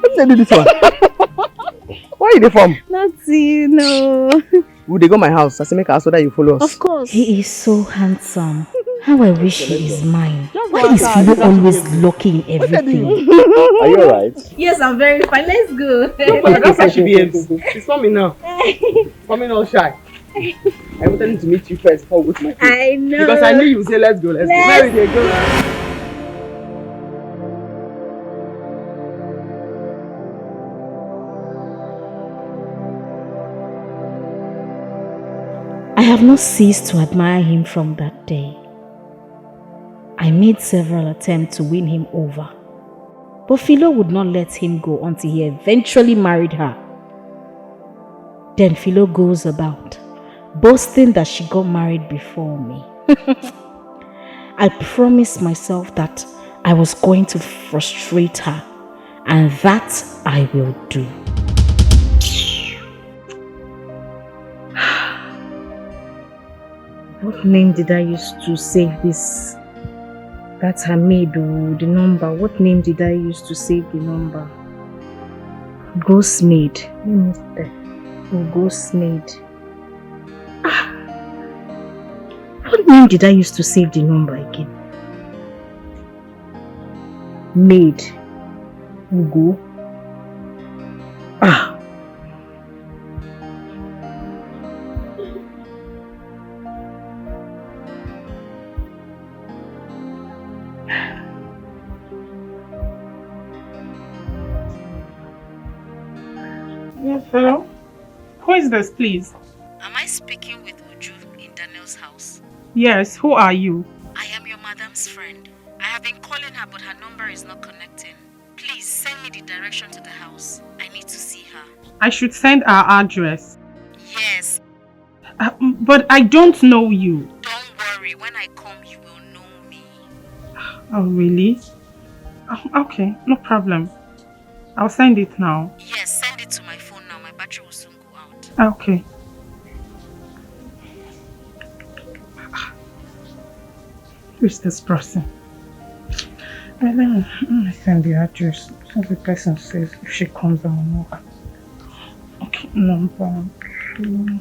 What did they do this one? Where are you from? Nothing, no. Would they go my house? I say make us so that you follow us. Of course. He is so handsome. How I wish he is mine. Why is Philo always locking everything? Are you alright? Yes, I'm very fine. Let's go. That's how she behaves. She's coming now. Coming all shy. I wanted him to meet you first before we go to my place. I know. Because I knew you would say let's go, let's go. Where will they go? I have not ceased to admire him from that day. I made several attempts to win him over, but Philo would not let him go until he eventually married her. Then Philo goes about boasting that she got married before me. I promised myself that I was going to frustrate her, and that I will do. What name did I use to save this? That's her maid, the number. What name did I use to save the number? Ghost maid. Let me see. Oh, ghost maid. What name did I use to save the number again? Maid. Ugo. Yes, hello? Who is this, please? Am I speaking with Uju in Daniel's house? Yes, who are you? I am your madam's friend. I have been calling her, but her number is not connecting. Please send me the direction to the house. I need to see her. I should send our address. Yes. But I don't know you. Don't worry, when I come, you will know me. Oh, really? Okay, no problem. I'll send it now. Yes, send it to my phone now. My battery will soon go out. Okay. Who's this person? Let me send the address. So the person says if she comes, I will know her. Okay, number 2.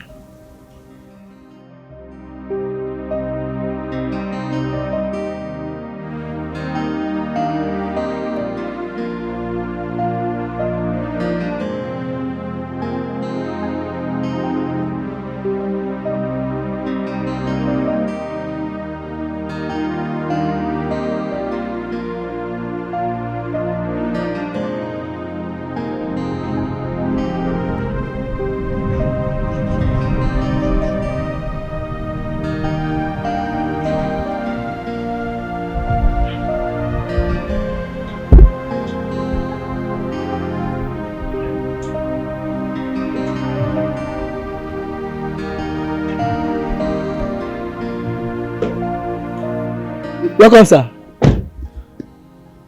Welcome, sir.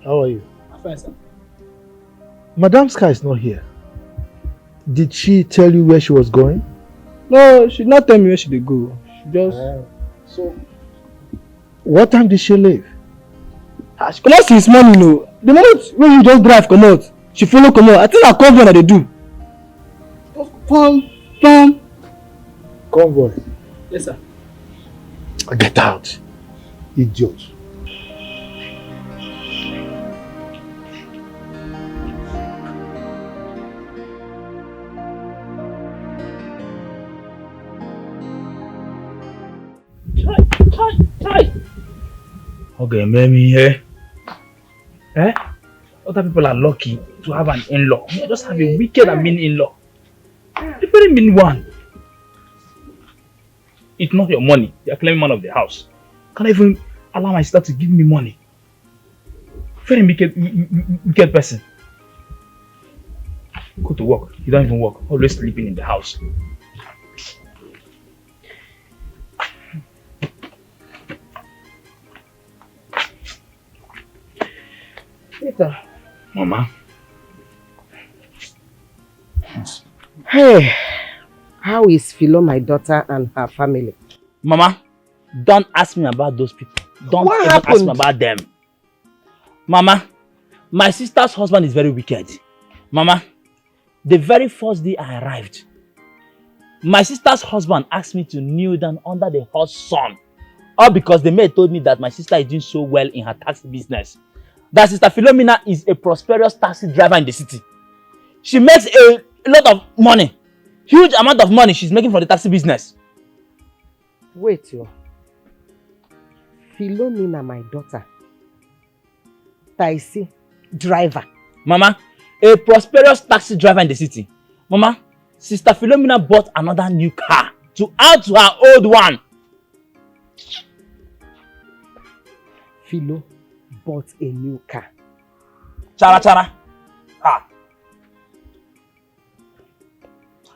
How are you? I'm fine, sir. Madam's car is not here. Did she tell you where she was going? No, she did not tell me where she did go. She just... So, what time did she leave? She come out since morning, no. The moment when you just drive, come out. She follow, come out. I think I convoy that they do. Pam. Convoy. Yes, sir. Get out. Idiot. Okay, maybe here. Eh? Other people are lucky to have an in-law. I just have a wicked and mean in-law. A very mean one. It's not your money. You're claiming man of the house. Can't even allow my sister to give me money. Very wicked person. Go to work. You don't even work. Always sleeping in the house. Peter. Mama. Hey, how is Philo, my daughter, and her family? Mama, don't ask me about those people. Don't What even happened? ask me about them. Mama, my sister's husband is very wicked. Mama, the very first day I arrived, my sister's husband asked me to kneel down under the hot sun. All because the maid told me that my sister is doing so well in her taxi business. That Sister Philomena is a prosperous taxi driver in the city. She makes a lot of money. Huge amount of money she's making from the taxi business. Wait, yo. Philomena, my daughter. Taxi driver. Mama, a prosperous taxi driver in the city. Mama, Sister Philomena bought another new car to add to her old one. Philo bought a new car. Chara chara. Ah.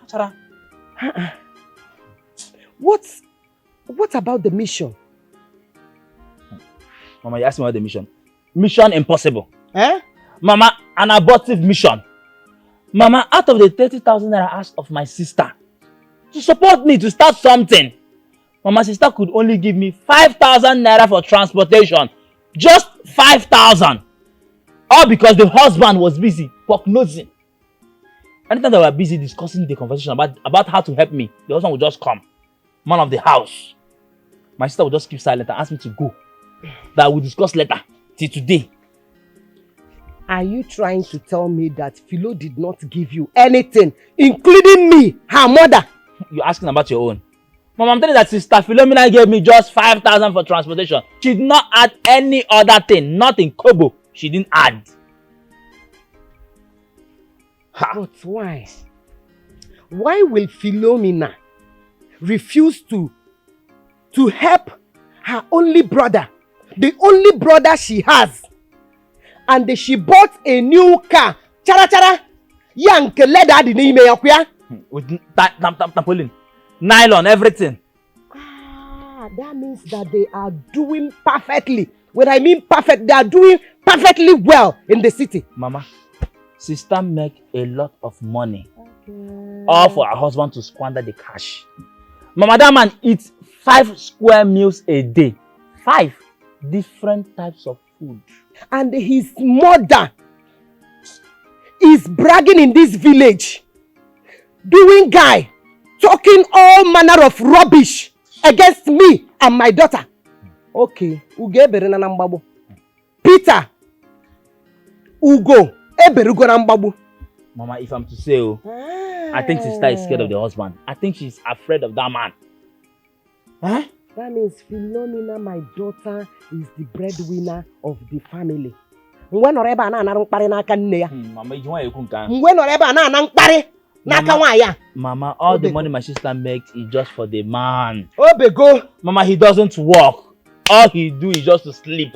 Chara. What about the mission? Mama, you asked me about the mission. Mission impossible. Eh? Mama, an abortive mission. Mama, out of the 30,000 that I asked of my sister to support me to start something, Mama, sister could only give me 5,000 naira for transportation. Just 5,000. All because the husband was busy prognosing. Anytime they were busy discussing the conversation about how to help me, the husband would just come. Man of the house. My sister would just keep silent and ask me to go. That we'll discuss later. Till today. Are you trying to tell me that Philo did not give you anything, including me, her mother? You're asking about your own. Mom, I'm telling you that Sister Philomena gave me just 5,000 for transportation. She did not add any other thing. Nothing. Kobo. She didn't add. But why? Why will Philomena refuse to help her only brother? The only brother she has. And she bought a new car. Chara chara. Yanke leather di name yakuya. With Napoleon. Nylon, everything. That means that they are doing perfectly. When I mean perfect, they are doing perfectly well in the city. Mama, sister make a lot of money. Okay. All for her husband to squander the cash. Mama, that man eats 5 square meals a day. 5 different types of food. And his mother is bragging in this village. Doing guy. Talking all manner of rubbish against me and my daughter. Okay. Peter. Ugo. Mama, if I'm to say, I think sister is scared of the husband. I think she's afraid of that man. Huh? That means Philomena, my daughter, is the breadwinner of the family. Mama, Mama, all the money my sister makes is just for the man. Mama, he doesn't work. All he do is just to sleep.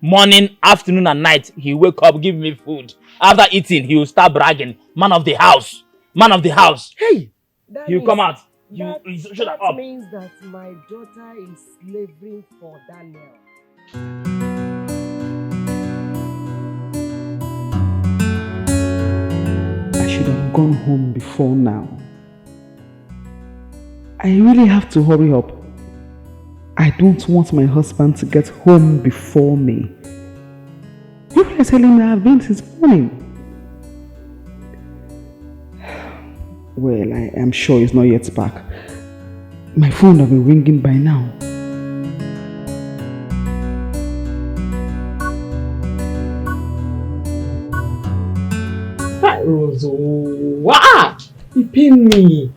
Morning, afternoon, and night, he wake up, give me food. After eating, he will start bragging. Man of the house. Man of the house. Hey! He will come out. That means that my daughter is slaving for Daniel. I should have gone home before now. I really have to hurry up. I don't want my husband to get home before me. You are telling me I've been since morning. Well, I am sure he's not yet back. My phone will be ringing by now. That was wow! You pain me.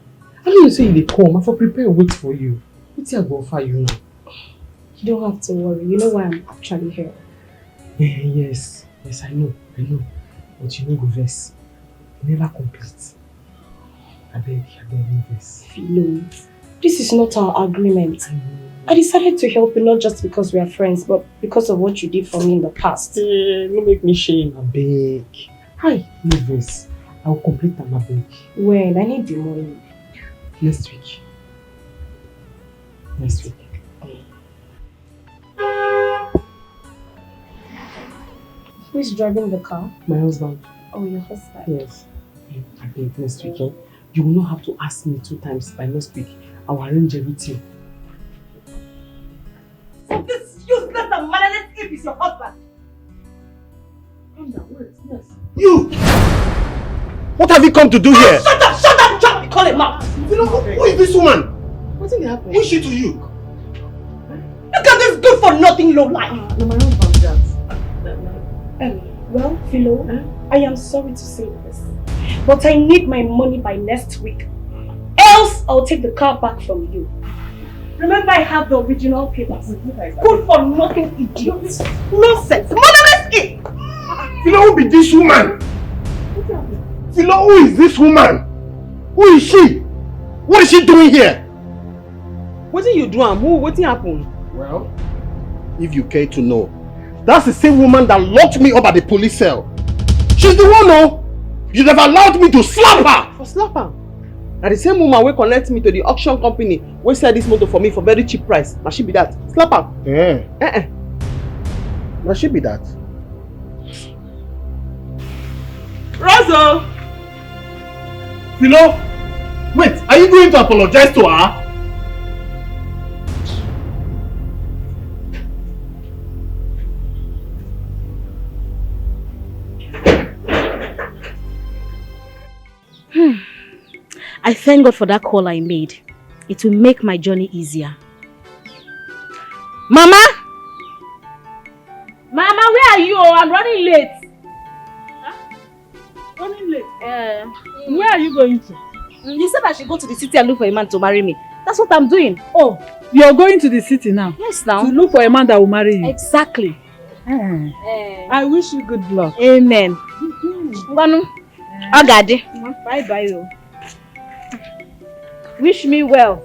I know you say they come. I for prepare wait for you. What's I go for you now? You don't have to worry. You know why I'm actually here. Yes, I know. But you no go vex. Never complete. I beg, no vex. Philo, this is not our agreement. I decided to help you not just because we are friends, but because of what you did for me in the past. Don't make me shame, I beg. Hi, no vex. I will complete them, I beg. When? I need the money. Next week. Who is driving the car? My husband. Oh, your husband? Yes. I beg, next weekend. You will not have to ask me 2 times by next week. I will arrange everything. So this useless and motherless imp is your husband? You! What have you come to do here? Shut up, John! Call him out! Who is this woman? What's going to happen? Who is she to you? Look at this good for nothing low life! No, my husband, that. Well, Philo, I am sorry to say this, but I need my money by next week. Else, I'll take the car back from you. Remember, I have the original papers. Good for nothing idiots. Nonsense. Motherless imp! Philo, who be this woman? Philo, who is this woman? Who is she? What is she doing here? What did you do, Amu? What happened? Well, if you care to know, that's the same woman that locked me up at the police cell. She's the one, no? You'd have allowed me to slap her! For slap her? Now the same woman will connect me to the auction company will sell this motor for me for very cheap price. Now she be that. Slap her. Yeah. Now she be that. Rosa! Philo! Wait, are you going to apologize to her? I thank God for that call I made. It will make my journey easier. Mama! Mama, where are you? I'm running late. Huh? Running late? Where are you going to? You said I should go to the city and look for a man to marry me. That's what I'm doing. Oh, you're going to the city now? Yes, now. To look for a man that will marry you? Exactly. I wish you good luck. Amen. Banu. Agade. Bye-bye. Wish me well.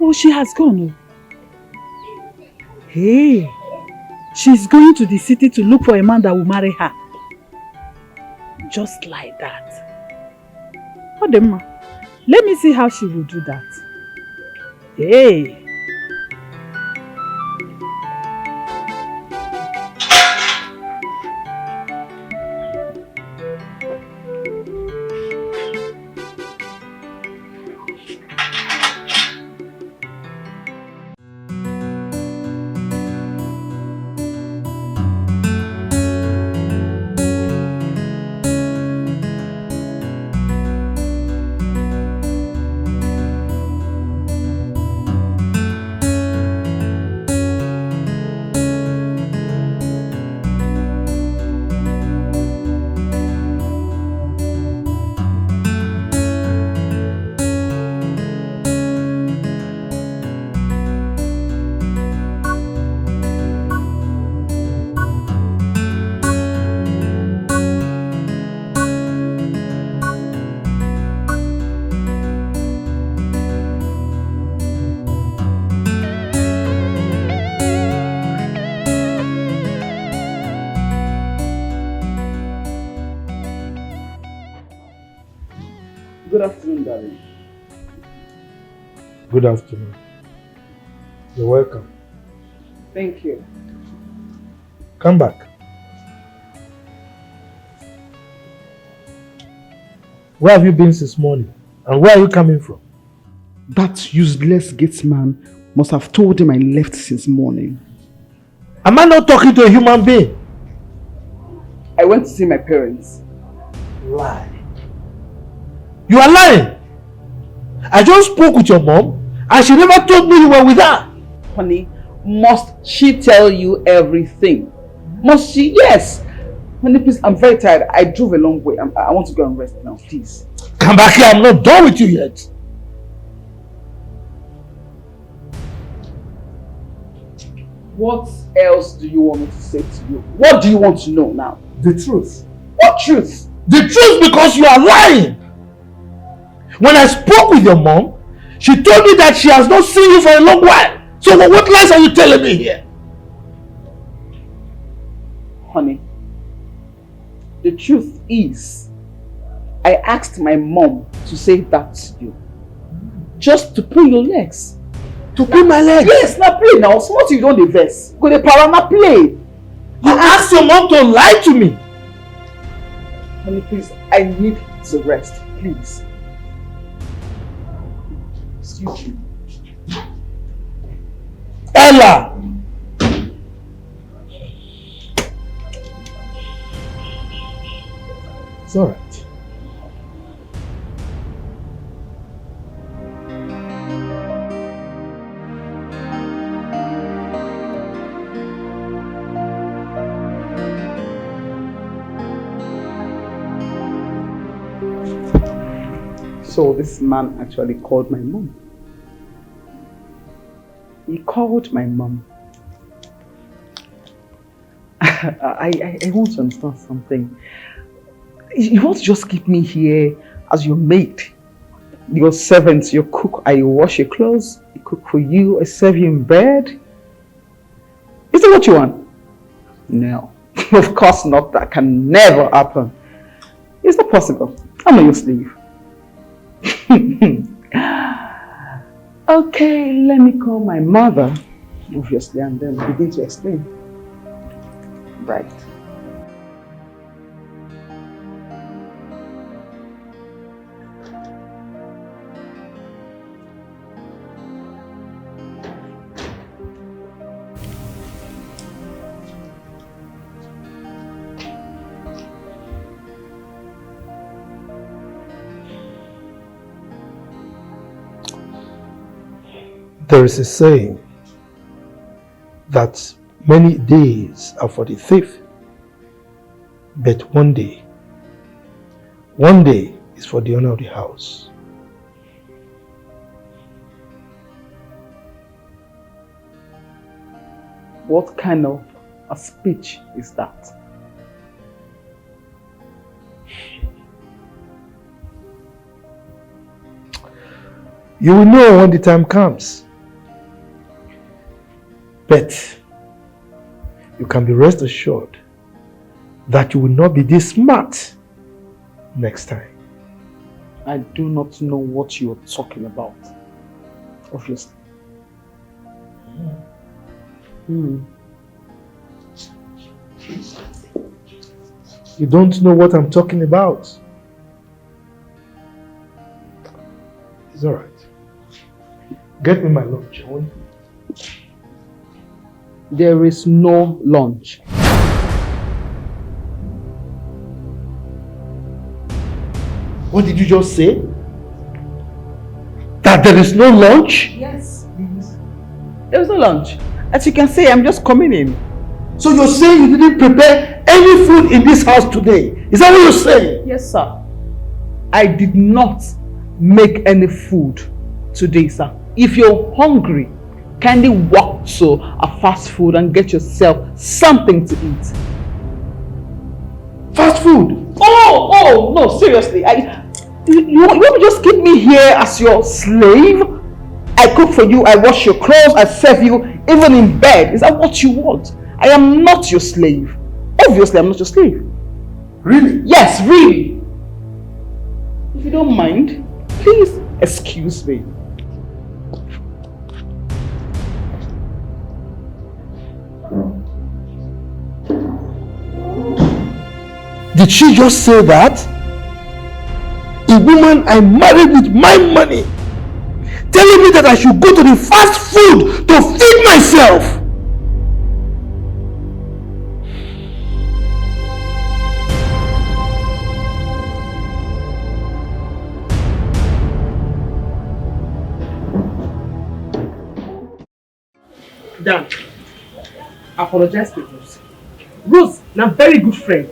Oh, she has gone. Hey, she's going to the city to look for a man that will marry her. Just like that. Odemma, let me see how she will do that. Hey. Good afternoon, darling. Good afternoon. You're welcome. Thank you. Come back. Where have you been since morning? And where are you coming from? That useless gate man must have told him I left since morning. Am I not talking to a human being? I went to see my parents. Lie. You are lying. I just spoke with your mom and she never told me you were with her. Honey, must she tell you everything? Must she? Yes. Honey, please, I'm very tired. I drove a long way. I want to go and rest now, please. Come back here, I'm not done with you yet. What else do you want me to say to you? What do you want to know now? The truth. What truth? The truth, because you are lying. When I spoke with your mom, she told me that she has not seen you for a long while. So what lies are you telling me here? Honey, the truth is, I asked my mom to say that to you. Just to pull your legs. To pull my legs? Yes, now play now. Smart you don't invest. Go to power, now play. You asked your mom to lie to me. Honey, please, I need to rest. Please. Excuse me. Ella! It's alright. So this man actually called my mom. He called my mom. I want to understand something. You won't just keep me here as your maid, your servant, your cook. I wash your clothes, I cook for you, I serve you in bed. Is that what you want? No, of course not. That can never happen. It's not possible. I'm not your slave. Okay, let me call my mother, obviously, and then begin to explain. Right. There is a saying that many days are for the thief, but one day is for the owner of the house. What kind of a speech is that? You will know when the time comes. But you can be rest assured that you will not be this smart next time. I do not know what you are talking about, obviously. You don't know what I'm talking about. It's alright. Get me my lunch, won't you? There is no lunch. What did you just say? That there is no lunch? Yes. There is no lunch. As you can see, I'm just coming in. So you're saying you didn't prepare any food in this house today? Is that what you're saying? Yes, sir. I did not make any food today, sir. If you're hungry, kindly walk to a fast food and get yourself something to eat. Fast food? Oh, no, seriously. You want to just keep me here as your slave? I cook for you, I wash your clothes, I serve you, even in bed. Is that what you want? I am not your slave. Obviously, I'm not your slave. Really? Yes, really. If you don't mind, please excuse me. Did she just say that? A woman I married with my money telling me that I should go to the fast food to feed myself. Dan, apologize to Rose. Rose, na very good friend.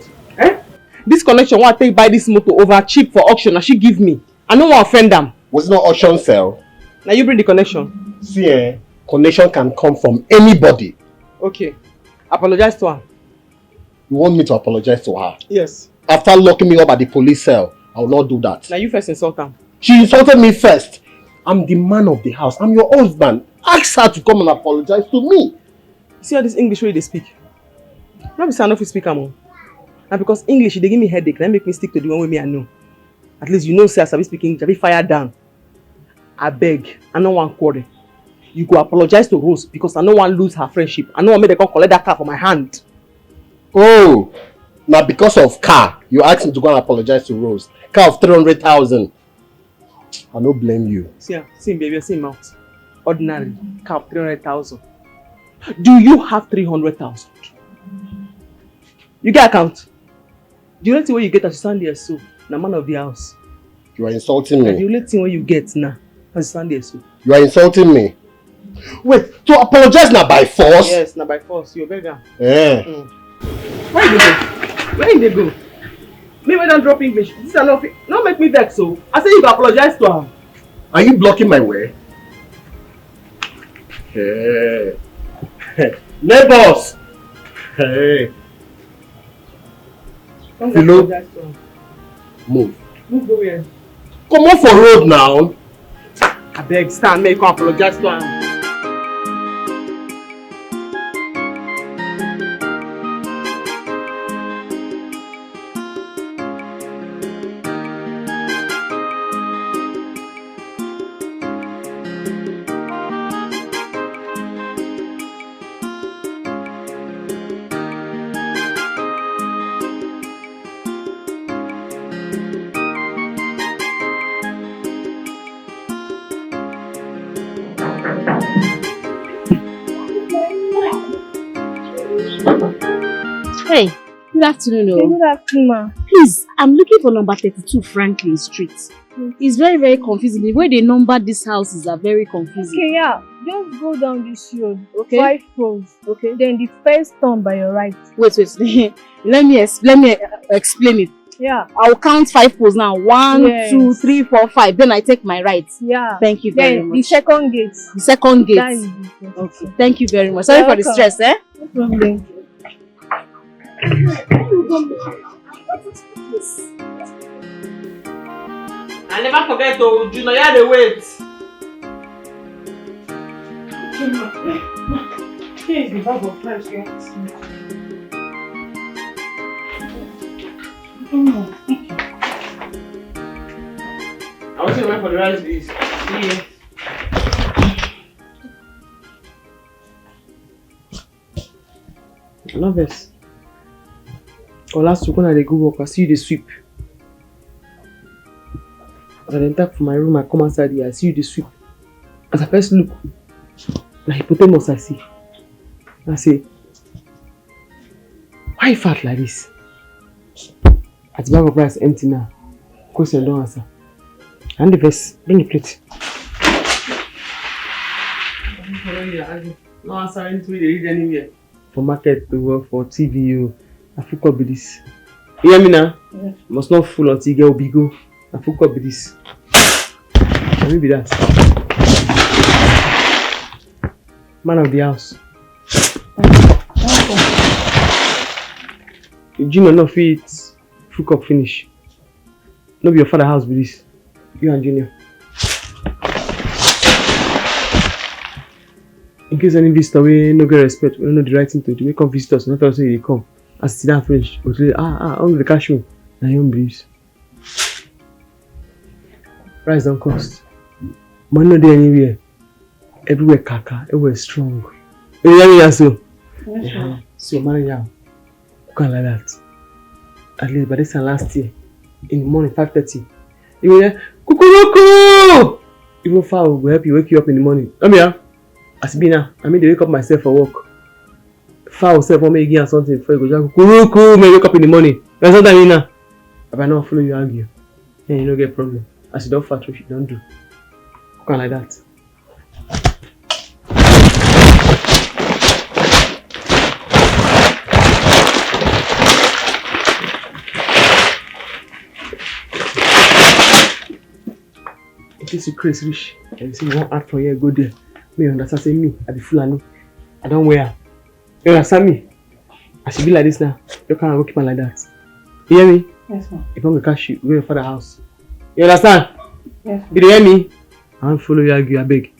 This connection want take buy this motor over cheap for auction and she give me. I don't want to offend them. Was it not auction sale? Now you bring the connection. See, connection can come from anybody. Okay. Apologize to her. You want me to apologize to her? Yes. After locking me up at the police cell, I will not do that. Now you first insult her. She insulted me first. I'm the man of the house. I'm your husband. Ask her to come and apologize to me. See all this English way they speak. Not because I know if you speak am. Now because English they give me headache. That make me stick to the one way me I know. At least you know say I sabi speak English. I be fire down. I beg. I no want quarrel. You go apologize to Rose because I no want lose her friendship. I no want me to come collect that car from my hand. Oh, now because of car, you asked me to go and apologize to Rose. Car of 300,000. I don't blame you. See baby, see mouth. Ordinary car of 300,000. Do you have 300,000? You get account? The only thing where you get as you stand there so, the man of the house. You are insulting me. The only thing where you get now, as you stand there so. You are insulting me. Wait, to apologize now by force? Yes, now by force. You're beggar. Yeah. Where you go? Where you go? Me when don't drop English. This is not make me vex so. I say you go apologize to her. Are you blocking my way? Hey. Neighbors! Hey. Don't Hello? apologize to her. Move. Move go where? Come on for road now. I beg, stand, make you apologize to her. Hey, good afternoon. Hey, good afternoon, ma. Please, I'm looking for number 32 Franklin Street. It's very, very confusing. The way they number these houses are very confusing. Okay, yeah. Just go down this road. Okay. 5 rows. Okay. Then the first turn by your right. Wait. let me explain it. Yeah. I'll count 5 poles now. 1, Yes. 2, 3, 4, 5. Then I take my right. Yeah. Thank you very Then much. the second gate. The second gate. That is the first. Okay. Thank you very much. Sorry for the Welcome. stress, eh? No problem. I never forget to Junior, you had to wait. Here is the bag of rice you have. I want you to wait for the rice, please. See you. I love this. Or last week when I go work, I see you the sweep. As I enter from my room, I come outside here, I see you the sweep. As I first look, na hippopotamus I see. I say, why you fat like this? At the bag of rice empty now. Question don't answer. And the best, bring the plate. No answer anything they read anywhere. For market to work, for TV, I forgot with this. You hear me now? Yeah. Must not fool until you get big. I forgot with this. Can we be that? Man of the house. If Junior no fit hook up finish. No be your father house with this. You and Junior. In case any visitor we no get respect, we don't know the right thing to do. We come visit us, not also they come. As sit down finish, we say, only the cash room. Now you believes. Price don't cost. Money no dey anywhere. Everywhere kaka, everywhere strong. You hear me so? Yes, sir. So manager, can like that. At least by this time last year, in the morning 5:30, you will hear kukuruku. Even fowl will help you wake you up in the morning. Come here. As be now, I mean they wake up myself for work. Fowl self want me again something before you go just kukuruku. Me wake up in the morning. That's what I mean now. If I not follow you argue, then you don't get problem. As you don't fat, you don't do. Can like that. It is a crazy rich. And say you want art for here, go there. Me understand say me, I be Fulani. I don't wear. You understand me? I should be like this now. You can't go keep on like that. You hear me? Yes, ma'am. If I'm gonna catch you, go to your father's house. You understand? Yes. You hear me? I don't follow you argue, I beg.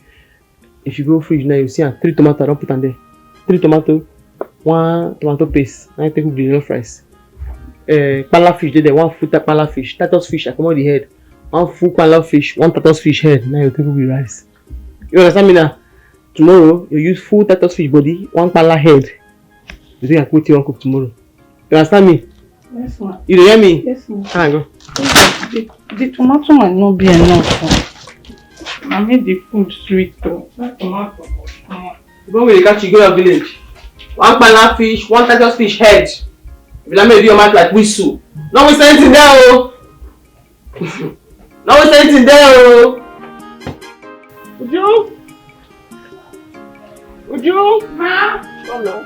If you go fridge now, you see 3 tomatoes, don't put on there. 3 tomatoes, 1 tomato paste. Now you take with the jollof rice. Pala fish there, 1 full pala fish. Titus fish, I come out the head. 1 full pala fish, 1 Titus fish head. Now you take with the rice. You understand me now? Tomorrow, you use full Titus fish body, 1 pala head. You think I put you on cook tomorrow? You understand me? Yes, ma'am. You hear me? Yes, ma'am. Can I go? The tomato might not be enough. I made the food sweet though. That tomato. The one wey catch you go your village. 1 pala fish, 1 Titus fish head. If you like me do your mouth like whistle. No waste anything there, oh. No waste anything there, oh. Would you? Ma? Come now.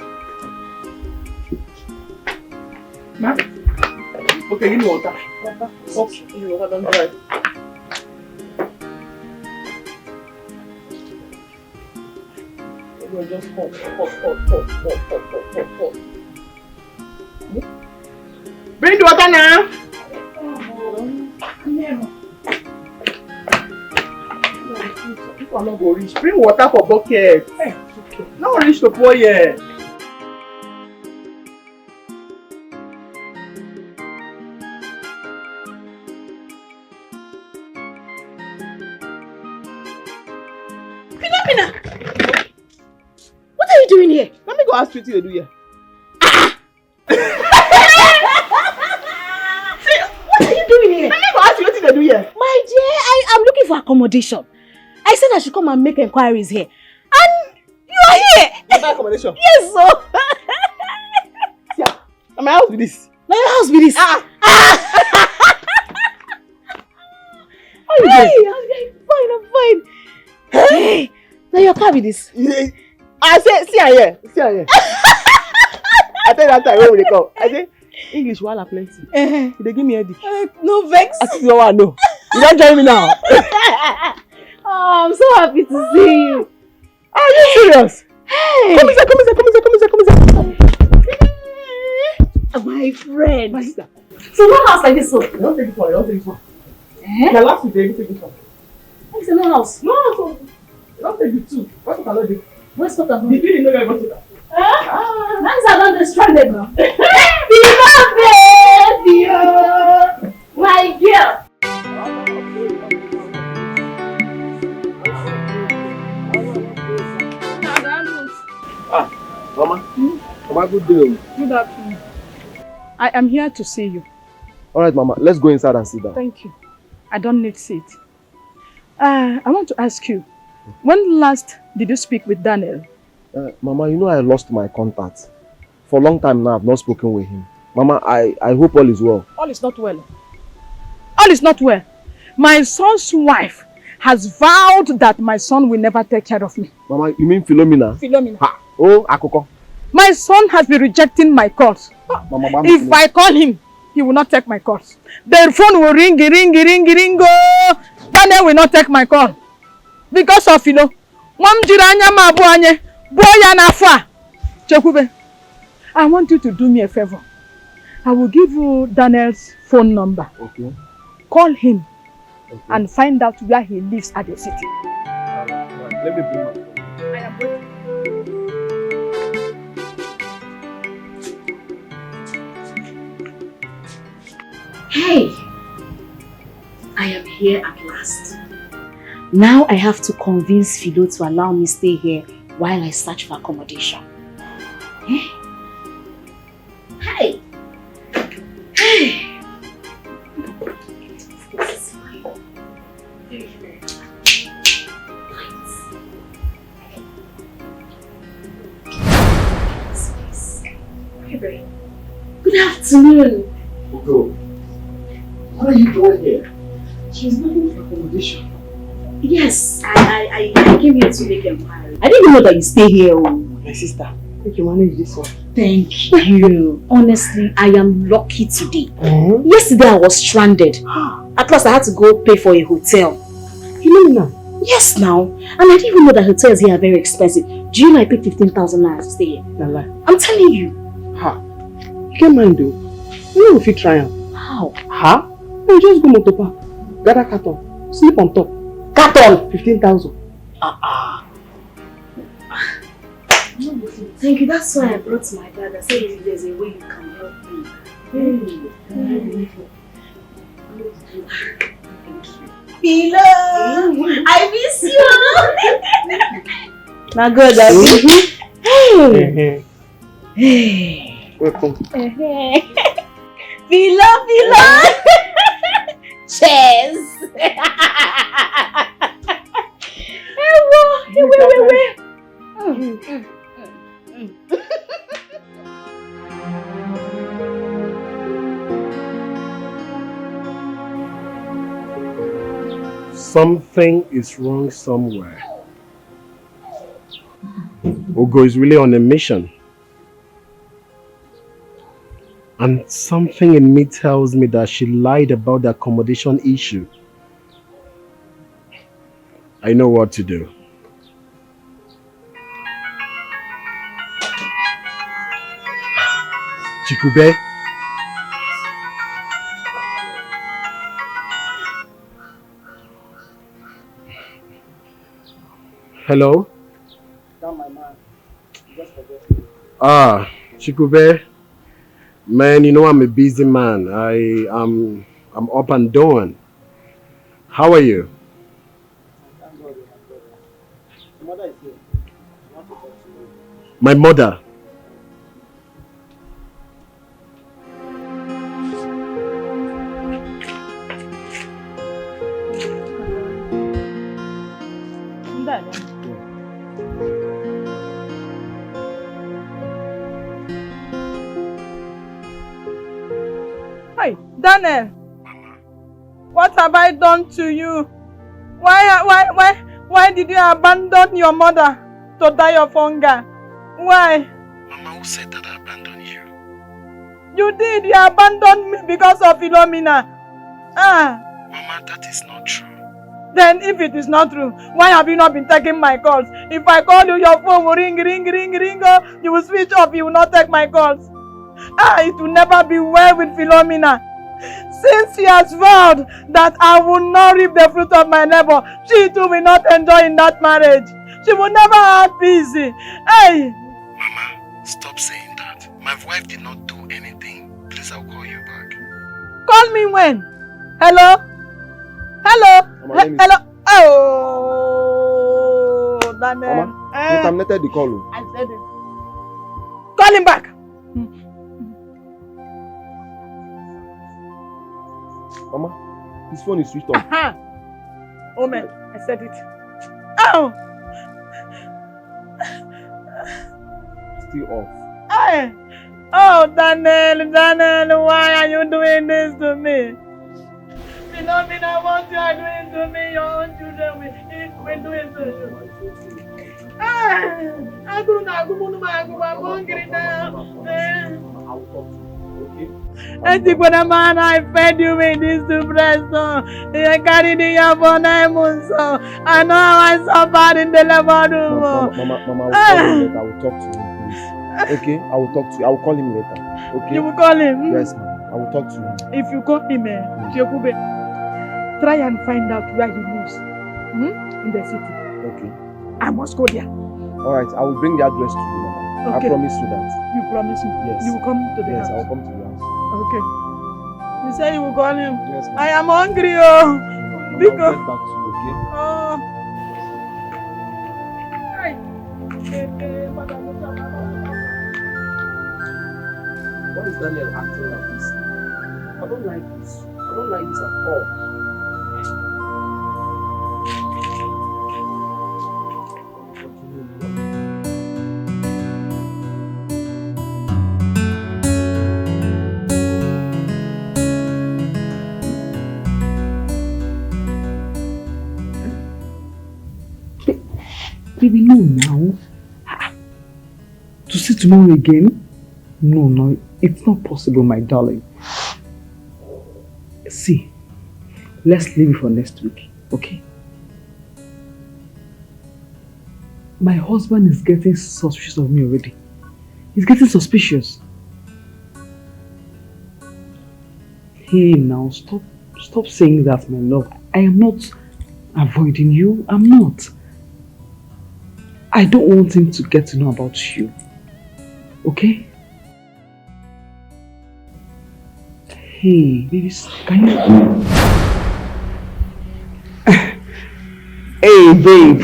Ma? Okay, give me water. Okay, give me water, don't dry. Just hot. Bring the water now. People are not going to reach. Bring water for bucket. Hey, okay. Not reach to pour here. Pina! What are you doing here? Let me go ask what you do here. What are you doing here? Let me go ask you what you do here. My dear, I'm looking for accommodation. I said I should come and make inquiries here. And you are here. You buy accommodation? Yes, so. Yeah. And my house with this. Now your house with this. How you doing? I'm fine. Hey, now your car with this. I say, see her here. I tell you that time when we come. I say, English wala plenty. They give me headache. No vex. I see one no. You don't join me now. Oh, I'm so happy to see you. Are you serious? Hey. Come inside. My friend. My sister. So no house like this, so. Don't take this one. The last week they take this one. It's a no house. No. Don't take the 2. What you cannot do? Where's what I'm The feeling no get go to that. That's how I'm stranded now. Baby, my girl. Mama. Mama, good day. Good afternoon. I am here to see you. Alright, Mama, let's go inside and sit down. Thank you. I don't need seat. I want to ask you, when last did you speak with Daniel? Mama, you know I lost my contact. For a long time now, I've not spoken with him. Mama, I hope all is well. All is not well. All is not well. My son's wife has vowed that my son will never take care of me. Mama, you mean Philomena? Philomena. Ha. Oh, Akoko. My son has been rejecting my calls. Mama, if I call him, he will not take my calls. The phone will ring. Oh. Daniel will not take my call. Because of, you know, I want you to do me a favor. I will give you Daniel's phone number. Okay. Call him and find out where he lives at the city. Let me bring my phone. I am waiting. Hey! I am here at last. Now I have to convince Philo to allow me stay here while I search for accommodation. Hey! Hey! Hey! This is fine. Very fair. Nice. Good afternoon. Ugo, what are you doing here? She's looking for accommodation. Yes, I came here to make inquiry. I didn't know that you stay here. My sister, make you manage this one. Thank you. Honestly, I am lucky today. Yesterday I was stranded. At last I had to go pay for a hotel. Philomena? Yes, now. And I didn't even know that hotels here are very expensive. Do you know I paid 15,000 naira to stay here? Nala. I'm telling you. Ha. You can't mind though. You know if you try am. How? Ha? You just go motor park, gather carton, sleep on top. Carton? 15,000. Thank you. That's why I brought my dad. I said if there's a way you can help me. Thank you. Philo! I miss you! Now good, Hey! Hey! Welcome. Philo! Cheers! Wait. Something is wrong somewhere. Ogo is really on a mission. And something in me tells me that she lied about the accommodation issue. I know what to do. Chikube? Hello? Chikube. Man, you know I'm a busy man. I'm up and doing. How are you? My mother. Hey, Daniel. What have I done to you? Why did you abandon your mother to die of hunger? Why? Mama, who said that I abandoned you? You did. You abandoned me because of Philomena. Mama, that is not true. Then if it is not true, why have you not been taking my calls? If I call you, your phone will ring, oh, you will switch off, you will not take my calls. It will never be well with Philomena. Since she has vowed that I will not reap the fruit of my labor, she too will not enjoy in that marriage. She will never have peace. Hey! Mama, stop saying that. My wife did not do anything. Please, I'll call you back. Call me when? Hello? Hello? Oh, Daniel. Mama, you terminated the call. I said it. Call him back. Mama, his phone is switched off. Oh man, I said it. Oh! Still off. Hey! Oh, Daniel, why are you doing this to me? Philomena, what you are doing to me, your own children will do it to you. I'm hungry now. When a man I fed you with this to breast, you carried the year for 9 months. I know how I suffered in the labor room. Mama, I will call him later. I will talk to him, please. Okay, I will talk to you. I will call him later. Okay. You will call him? Yes, ma'am. I will talk to him. If you call him, try and find out where he lives. In the city. Okay. I must go there. Alright, I will bring the address to you, Mama. Okay. I promise you that. You promise me? Yes. You will come to the house? Yes, I will come to the house. Okay. You say you will call him? Yes, ma'am. I am hungry, Mama, I will get back to you, okay? Oh. Why is Daniel acting like this? I don't like this. I don't like this at all. Baby, no now. To see tomorrow again? No, it's not possible, my darling. See, let's leave it for next week, okay? My husband is getting suspicious of me already. He's getting suspicious. Hey now, stop saying that, my love. I am not avoiding you. I'm not. I don't want him to get to know about you. Okay? Hey, baby, can you... Hey, babe.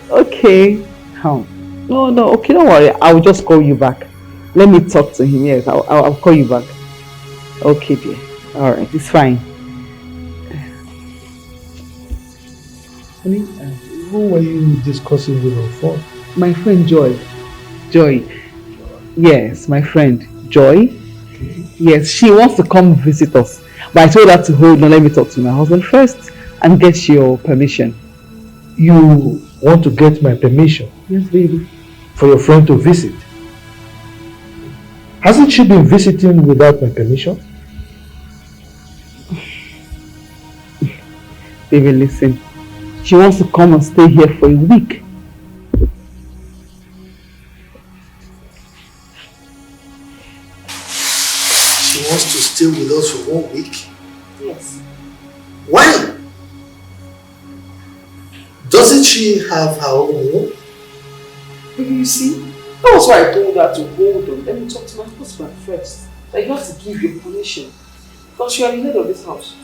Okay. How? No, okay, don't worry. I'll just call you back. Let me talk to him. Yes, I'll call you back. Okay, dear. Alright, it's fine. Honey, who were you discussing with on phone? My friend Joy. Joy. Yes, my friend Joy. Okay. Yes, she wants to come visit us. But I told her to hold on, let me talk to my husband first and get your permission. You want to get my permission? Yes, baby. For your friend to visit? Hasn't she been visiting without my permission? Baby, listen. She wants to come and stay here for a week. She wants to stay with us for 1 week? Yes. Why? Doesn't she have her own home? Baby, you see? That was why I told her to hold on. Let me talk to my husband first. That you have to give your permission. Because you are the head of this house.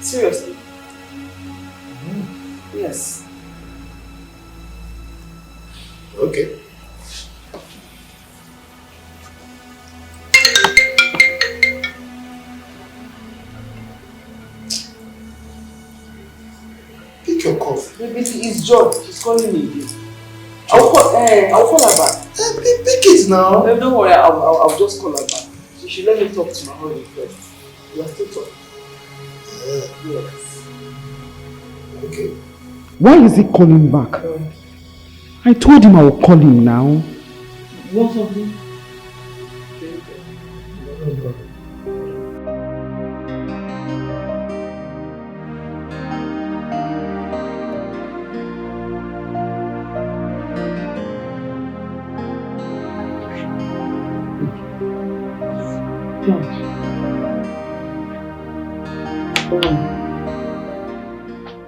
Seriously. Yes. Okay. Pick your cough. Baby, it's Joy. She's calling me again. I'll call her back. Pick it now. Don't worry, I'll just call her back. She should let me talk to my husband first. We are still talking. Yes. Okay. Why is he calling back? I told him I will call him now. What of him?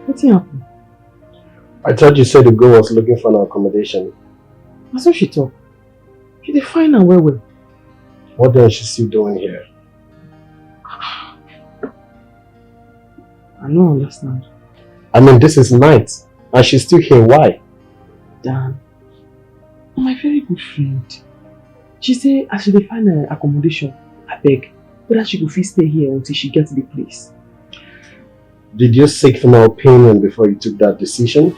What's happened? I thought you said the girl was looking for an accommodation. That's what she thought. She did find her well. What then is she still doing here? I don't understand. I mean, this is night and she's still here. Why? Dan, my very good friend. She said I should find an accommodation. I beg, but that she could fit stay here until she gets the place. Did you seek for my opinion before you took that decision?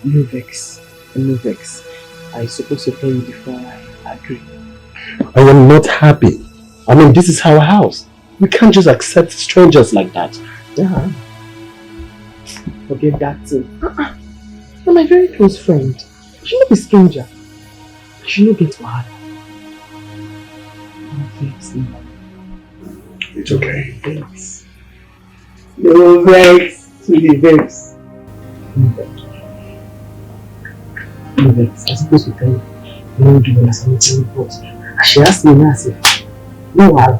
No vex. I supposed to tell you before I agree. I am not happy. I mean, this is our house. We can't just accept strangers like that. Yeah. Forget that too. You're my very close friend. You should not be a stranger. You should not get wild. It's okay. Vex. No vex. Sweetie vex. No vex. I'm supposed to tell you. No do understand what and she asked me now, I said, no wild.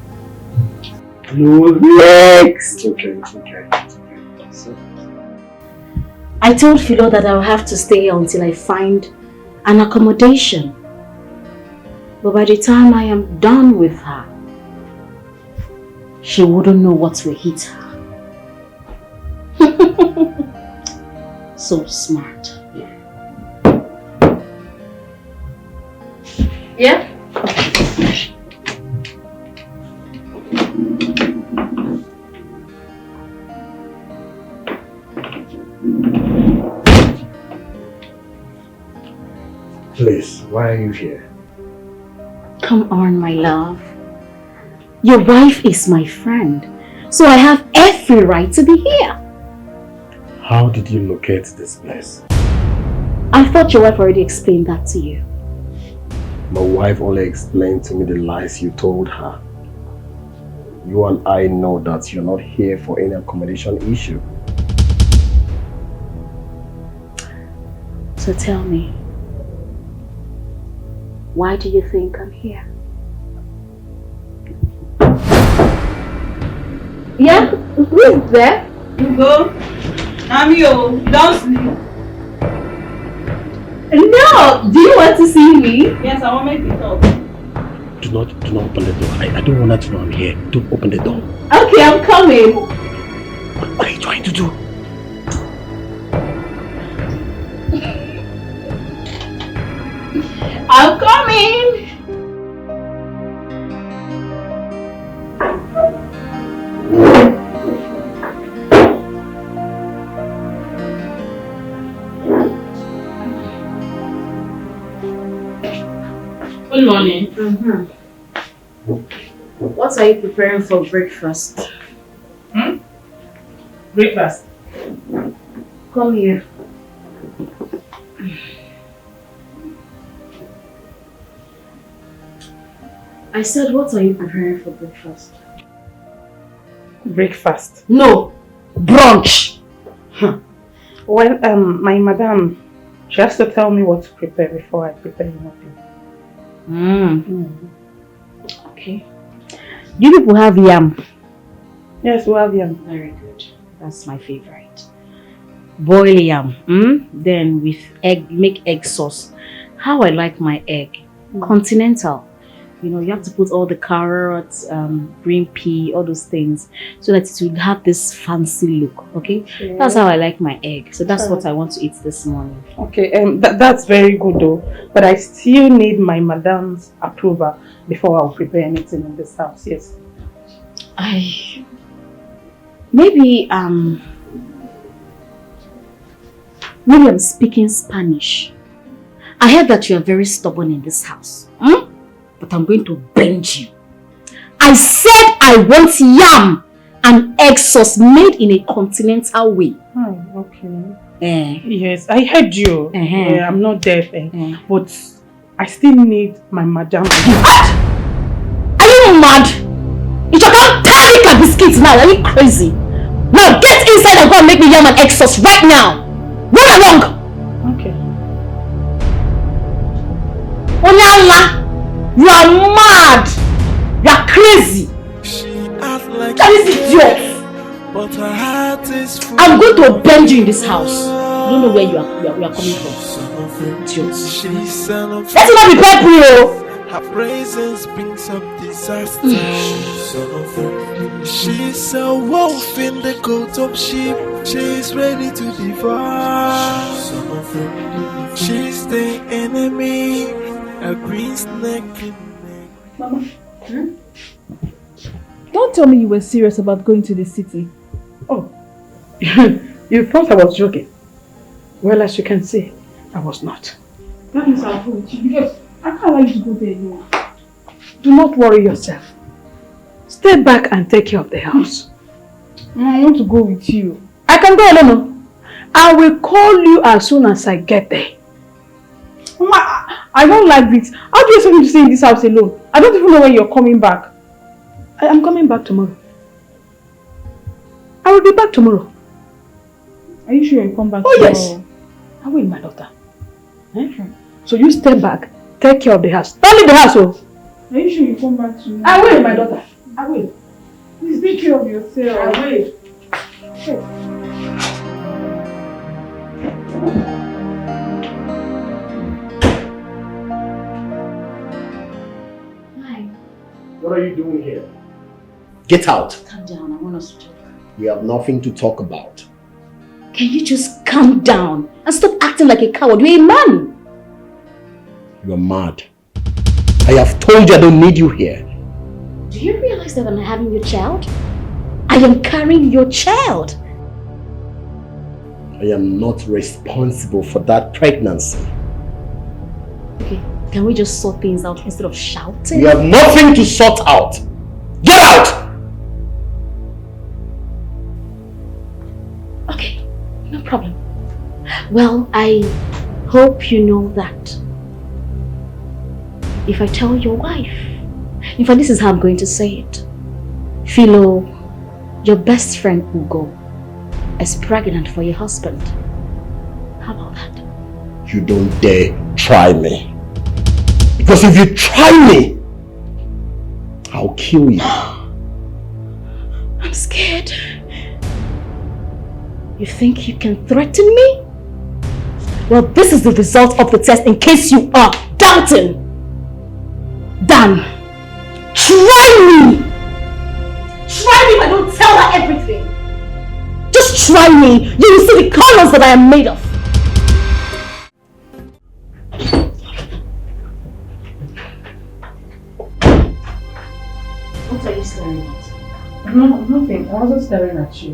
No vex. It's okay. So, I told Philo that I will have to stay here until I find an accommodation. But by the time I am done with her, she wouldn't know what will hit her. So smart. Yeah? Please, why are you here? Come on, my love. Your wife is my friend, so I have every right to be here. How did you locate this place? I thought your wife already explained that to you. My wife only explained to me the lies you told her. You and I know that you're not here for any accommodation issue. So tell me, why do you think I'm here? Yeah? Who is there? You go. I'm you. Don't sleep. No! Do you want to see me? Yes, I want to make it talk. Do not open the door. I don't want her to know I'm here. Don't open the door. Okay, I'm coming. What are you trying to do? I'm coming. Good morning. What are you preparing for breakfast? Breakfast. Come here. I said, what are you preparing for breakfast? Breakfast. No, brunch. Well, my madam, she has to tell me what to prepare before I prepare anything. Okay. You people have yam? Yes, we have yam. Very good. That's my favorite. Boil yam. Then with egg, make egg sauce. How I like my egg. Continental. You know, you have to put all the carrots, green pea, all those things, so that it will have this fancy look, okay? Yeah. That's how I like my egg. So that's what I want to eat this morning. Okay, that's very good though. But I still need my madam's approval before I'll prepare anything in this house, yes. Maybe I'm speaking Spanish. I heard that you are very stubborn in this house. But I'm going to bend you. I said I want yam and egg sauce made in a continental way. Okay. Yes, I heard you. Yeah, I'm not deaf, but I still need my madam. Are you mad? You can't panic and biscuits now. Are you crazy? Now get inside and go and make me yam and egg sauce right now. Run along. Okay. Onyala, you are mad. You are crazy. That is idiot. But her heart is full. I'm going to bend you in this house. I don't know where you are coming from. Idiot. Let it not be February. Her presence brings up disaster. She's a wolf in the coat of sheep. She's ready to devour. She's the enemy. A green snake in Mama, don't tell me you were serious about going to the city. Oh, you thought I was joking? Well, as you can see, I was not. That means I'll go with you because I can't allow you to go there alone. Do not worry yourself. Stay back and take care of the house. I want to go with you. I can go alone. I will call you as soon as I get there. Mama, I don't like this. How do you expect me to stay in this house alone? I don't even know when you're coming back. I'm coming back tomorrow. I will be back tomorrow. Are you sure you'll come back tomorrow? Yes. I will, my daughter. So you stay back, take care of the house. Don't leave the house, oh. Are you sure you'll come back tomorrow? I will, my daughter. I will. Please take care of yourself. I will. What are you doing here? Get out. Calm down. I want us to talk. We have nothing to talk about. Can you just calm down and stop acting like a coward? You're a man. You are mad. I have told you I don't need you here. Do you realize that I'm having your child? I am carrying your child. I am not responsible for that pregnancy. Okay, can we just sort things out instead of shouting? We have nothing to sort out. Get out! Okay, no problem. Well, I hope you know that if I tell your wife, in fact, this is how I'm going to say it. Philo, your best friend Ugo is pregnant for your husband. How about that? You don't dare try me. Because if you try me, I'll kill you. I'm scared. You think you can threaten me? Well, this is the result of the test in case you are doubting. Dan, try me! Try me, but don't tell her everything. Just try me. You will see the colors that I am made of. What are you staring at? No, nothing. I wasn't staring at you.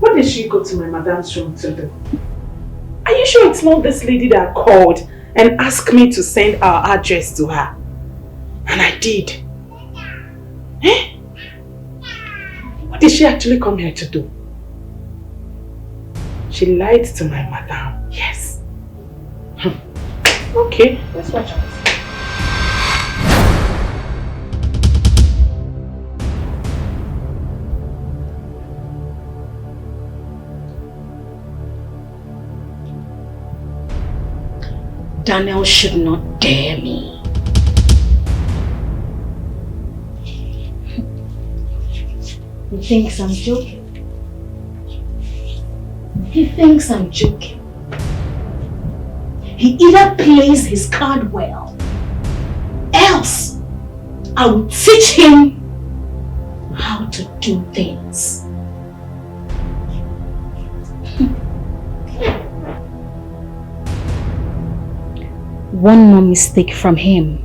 What did she go to my madam's room to do? Are you sure it's not this lady that called and asked me to send our address to her? And I did. Eh? What did she actually come here to do? She lied to my madam. Yes. Okay, let's watch out. Daniel should not dare me. He thinks I'm joking. He thinks I'm joking. He either plays his card well, else I will teach him how to do things. One more mistake from him,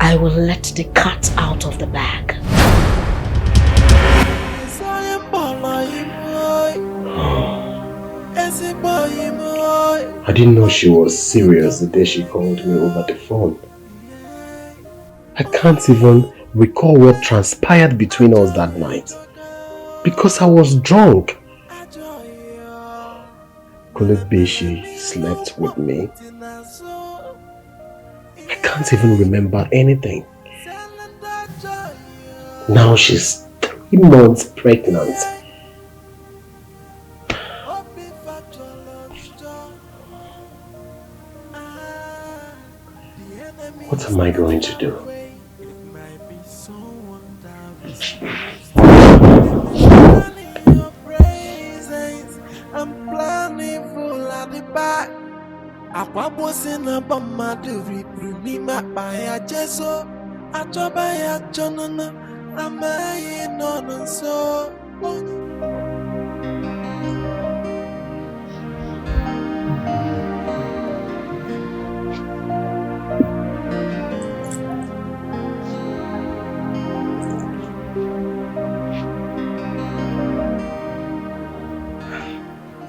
I will let the cat out of the bag. I didn't know she was serious the day she called me over the phone. I can't even recall what transpired between us that night because I was drunk. Could it be she slept with me? I can't even remember anything. Now she's 3 months pregnant. What am I going to do?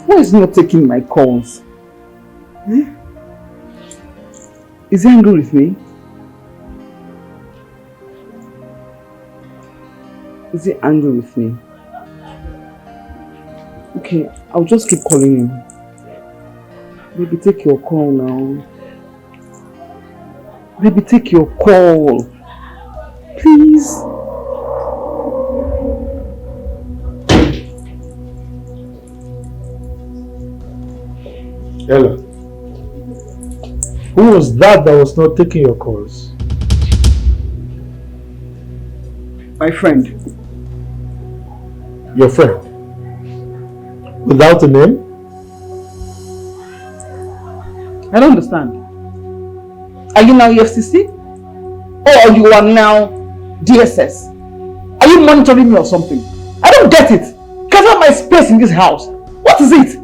Why is he not taking my calls? Eh? Is he angry with me? Is he angry with me? Okay, I'll just keep calling him. Baby, take your call now. Baby, take your call. Please. Ella, who was that was not taking your calls? My friend. Your friend? Without a name? I don't understand. Are you now EFCC? Or you are now DSS? Are you monitoring me or something? I don't get it. Cover my space in this house. What is it?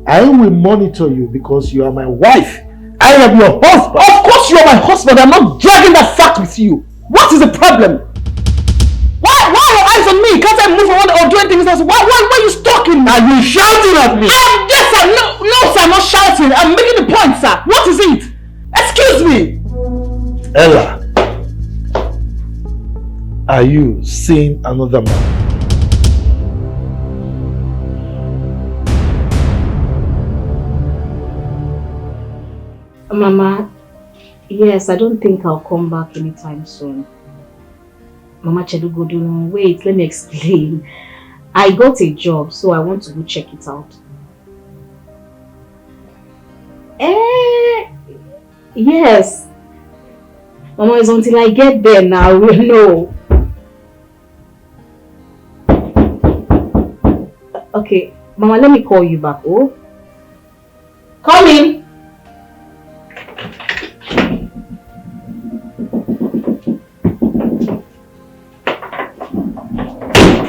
I will monitor you because you are my wife. I am your husband. Of course you are my husband. I'm not dragging that fact with you. What is the problem? Why are your eyes on me? Can't I move around or doing things else? Why are you stalking me? Are you shouting at me? Yes, sir. No, sir, I'm not shouting. I'm making the point, sir. What is it? Excuse me. Ella, are you seeing another man? Mama, yes, I don't think I'll come back anytime soon. Mama Chedugodu, wait, let me explain. I got a job, so I want to go check it out. Yes. Mama, it's until I get there now, we'll know. Okay, Mama, let me call you back, oh? Come in.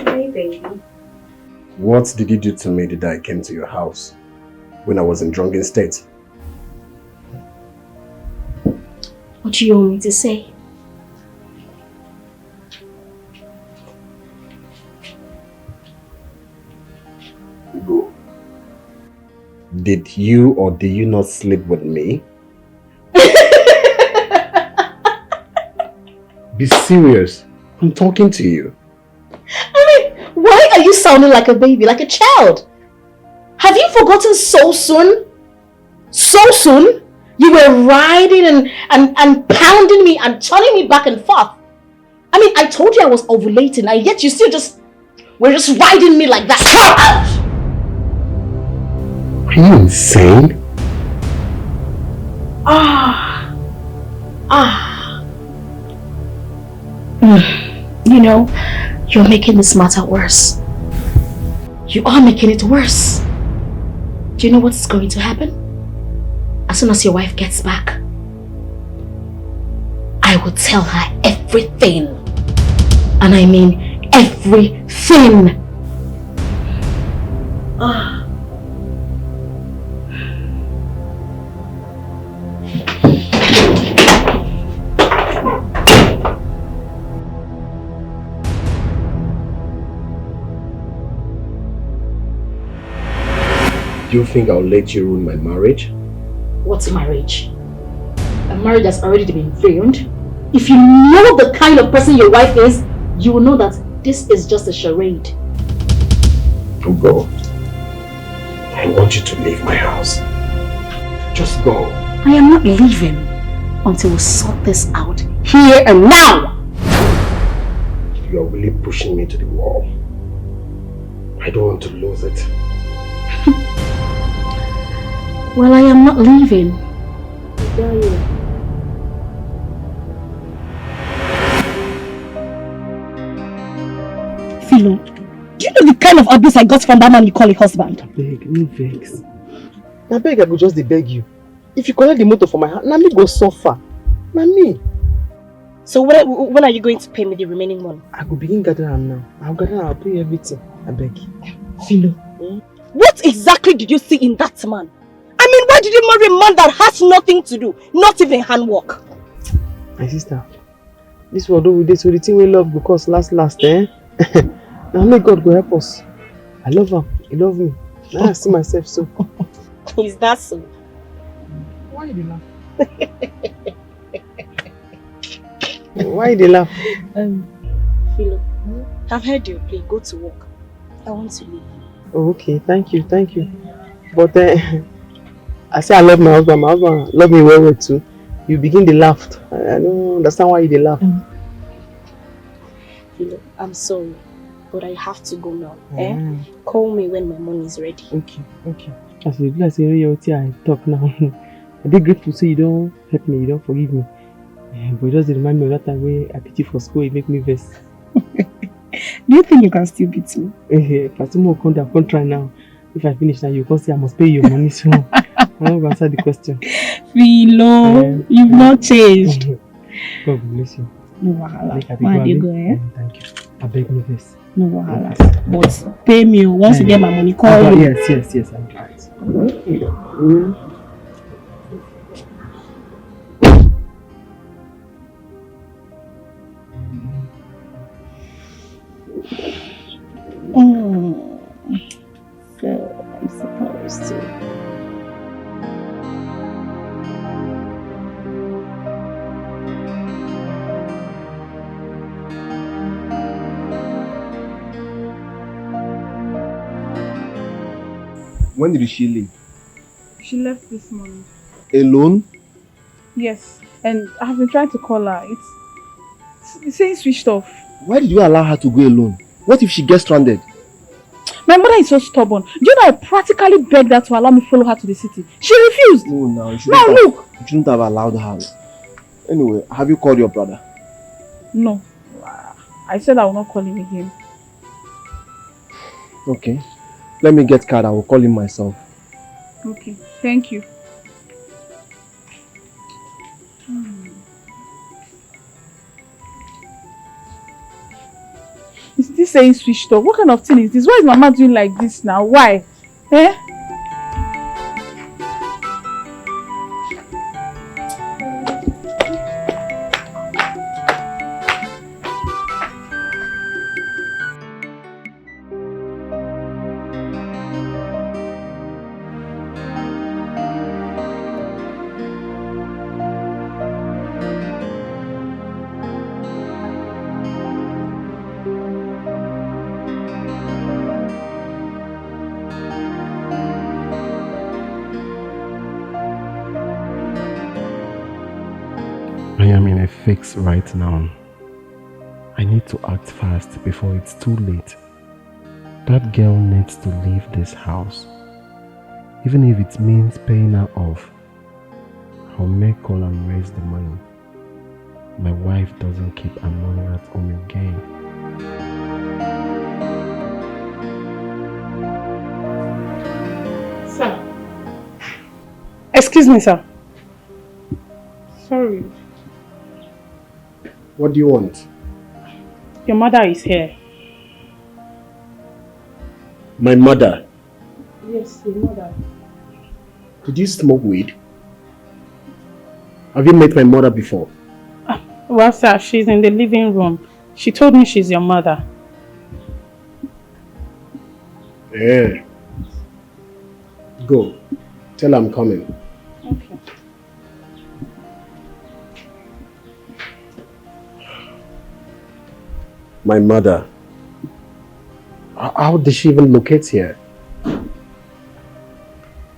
Hey, baby. What did you do to me the day I came to your house when I was in drunken state? What do you want me to say? Go. Did you or did you not sleep with me? Be serious. I'm talking to you. I mean, why are you sounding like a baby, like a child? Have you forgotten so soon? So soon? You were riding and pounding me and turning me back and forth. I mean, I told you I was ovulating and yet you still were just riding me like that. Are you insane? You know, you're making this matter worse. You are making it worse. Do you know what's going to happen? As soon as your wife gets back, I will tell her everything. And I mean everything. Do you think I'll let you ruin my marriage? What's marriage? A marriage that's already been ruined? If you know the kind of person your wife is, you will know that this is just a charade. Go. I want you to leave my house. Just go. I am not leaving until we sort this out here and now. You are really pushing me to the wall. I don't want to lose it. Well, I am not leaving. Philo, do you know the kind of abuse I got from that man you call a husband? Beg, no vex. Now beg, I go just beg you. If you collect the motor for my hand, now me go suffer. Now me. So when are you going to pay me the remaining money? I go begin gathering now. I'll gather, I'll pay everything. I beg. Philo, what exactly did you see in that man? I mean, why did you marry a man that has nothing to do? Not even handwork. My sister, this world over this, so the thing we love because last, eh? Now may God go help us. I love him. He love me. Now I see myself so. Is that so? Why you laugh? Why they laugh? Philo, I've heard your play. Go to work. I want to leave. Oh, okay. Thank you. But I say I love my husband. My husband love me well too. You begin to laugh. I don't understand why you laugh. Philo, I'm sorry, but I have to go now. Call me when my money is ready. Okay. As you say, I talk now. I be grateful so you don't hurt me, you don't forgive me. But just remind me of that time where I beat you for school, it make me vex. Do you think you can still beat me? If I still can't try now. If I finish now, you can say I must pay your money, so I'm going to answer the question. Philo, you've not changed. God bless you. No wahala. Why do you go, eh? Thank you. I beg no vex. No wahala. But pay me once you get my money. Call me. Yes, I'll do it. So I'm supposed to. When did she leave? She left this morning. Alone? Yes, and I've been trying to call her. It's saying switched off. Why did you allow her to go alone? What if she gets stranded? My mother is so stubborn. Do you know I practically begged her to allow me to follow her to the city? She refused. No, no, you Now look. You shouldn't have allowed her. Anyway, have you called your brother? No. I said I will not call him again. Okay. Let me get card. I will call him myself. Okay. Thank you. Is this saying switched off? What kind of thing is this? Why is Mama doing like this now? Why? Eh? I am in a fix right now. I need to act fast before it's too late. That girl needs to leave this house. Even if it means paying her off, I'll make call and raise the money. My wife doesn't keep her money at home again. Sir. Excuse me, sir. Sorry. What do you want? Your mother is here. My mother. Yes, your mother. Did you smoke weed? Have you met my mother before? Well, sir, she's in the living room. She told me she's your mother. Yeah. Go. Tell her I'm coming. Okay. My mother. How did she even locate here?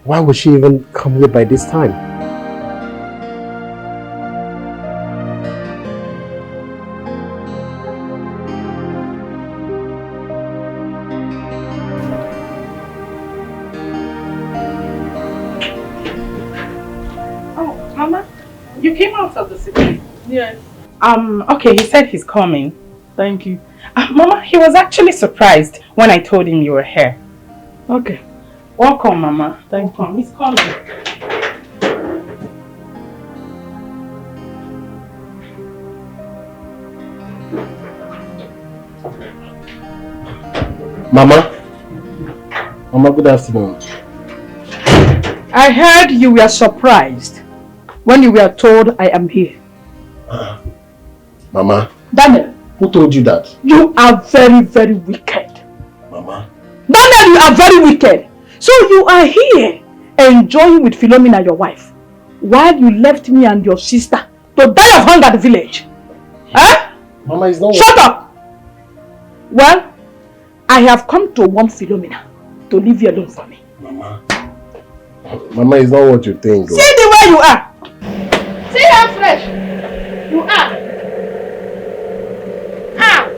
Why would she even come here by this time? Oh, Mama, you came out of the city. Yes. Okay, he said he's coming. Thank you. Mama, he was actually surprised when I told him you were here. Okay. Welcome, Mama. Thank you. He's coming. Mama? Mama, good afternoon. I heard you were surprised when you were told I am here. Mama? Daniel. Who told you that? You are very, very wicked. Mama? Daniel, you are very wicked. So you are here enjoying with Philomena, your wife, while you left me and your sister to die of hunger at the village. Huh? Mama, it's not... Shut up! Well, I have come to warn Philomena to leave you alone for me. Mama? Mama, it's not what you think. See the way you are. See how fresh you are. Ah!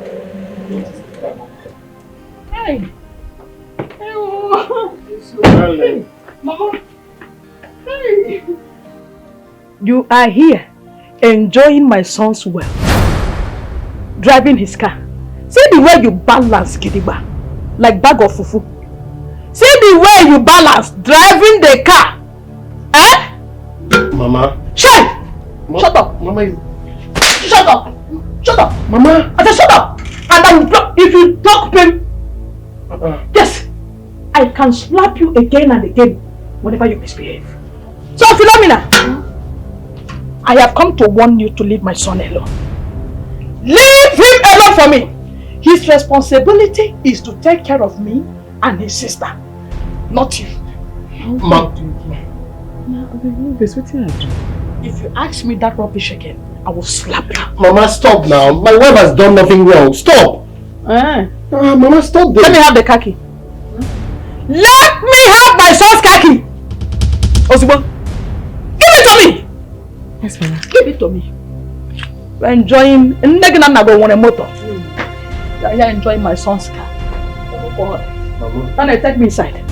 Hey! Hey! Mama! Hey! You are here enjoying my son's wealth, driving his car. See the way you balance, Gidigba, like bag of fufu. See the way you balance driving the car. Eh? Mama? Shut! Shut up! Mama, shut up! Shut up! Mama! I said shut up! And I will block if you talk pain. Yes, I can slap you again and again whenever you misbehave. So Philomena, I have come to warn you to leave my son alone. Leave him alone for me. His responsibility is to take care of me and his sister, not you. If you ask me that rubbish again, I will slap you. Mama, stop now. My wife has done nothing wrong. Stop. Mama, stop this. Let me have the khaki. Let me have my son's khaki. Osibo, give it to me. speak to me. We're enjoying. You're here enjoying my son's car. Oh God. Daniel, take me inside.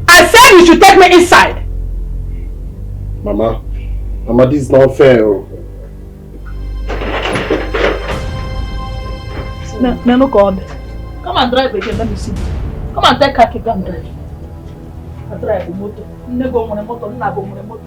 I said you should take me inside. Mama, this is not fair. No, God. Come and drive again, let me see. Come and take car, go and drive. I drive the motor. Never on a motor, never on a motor.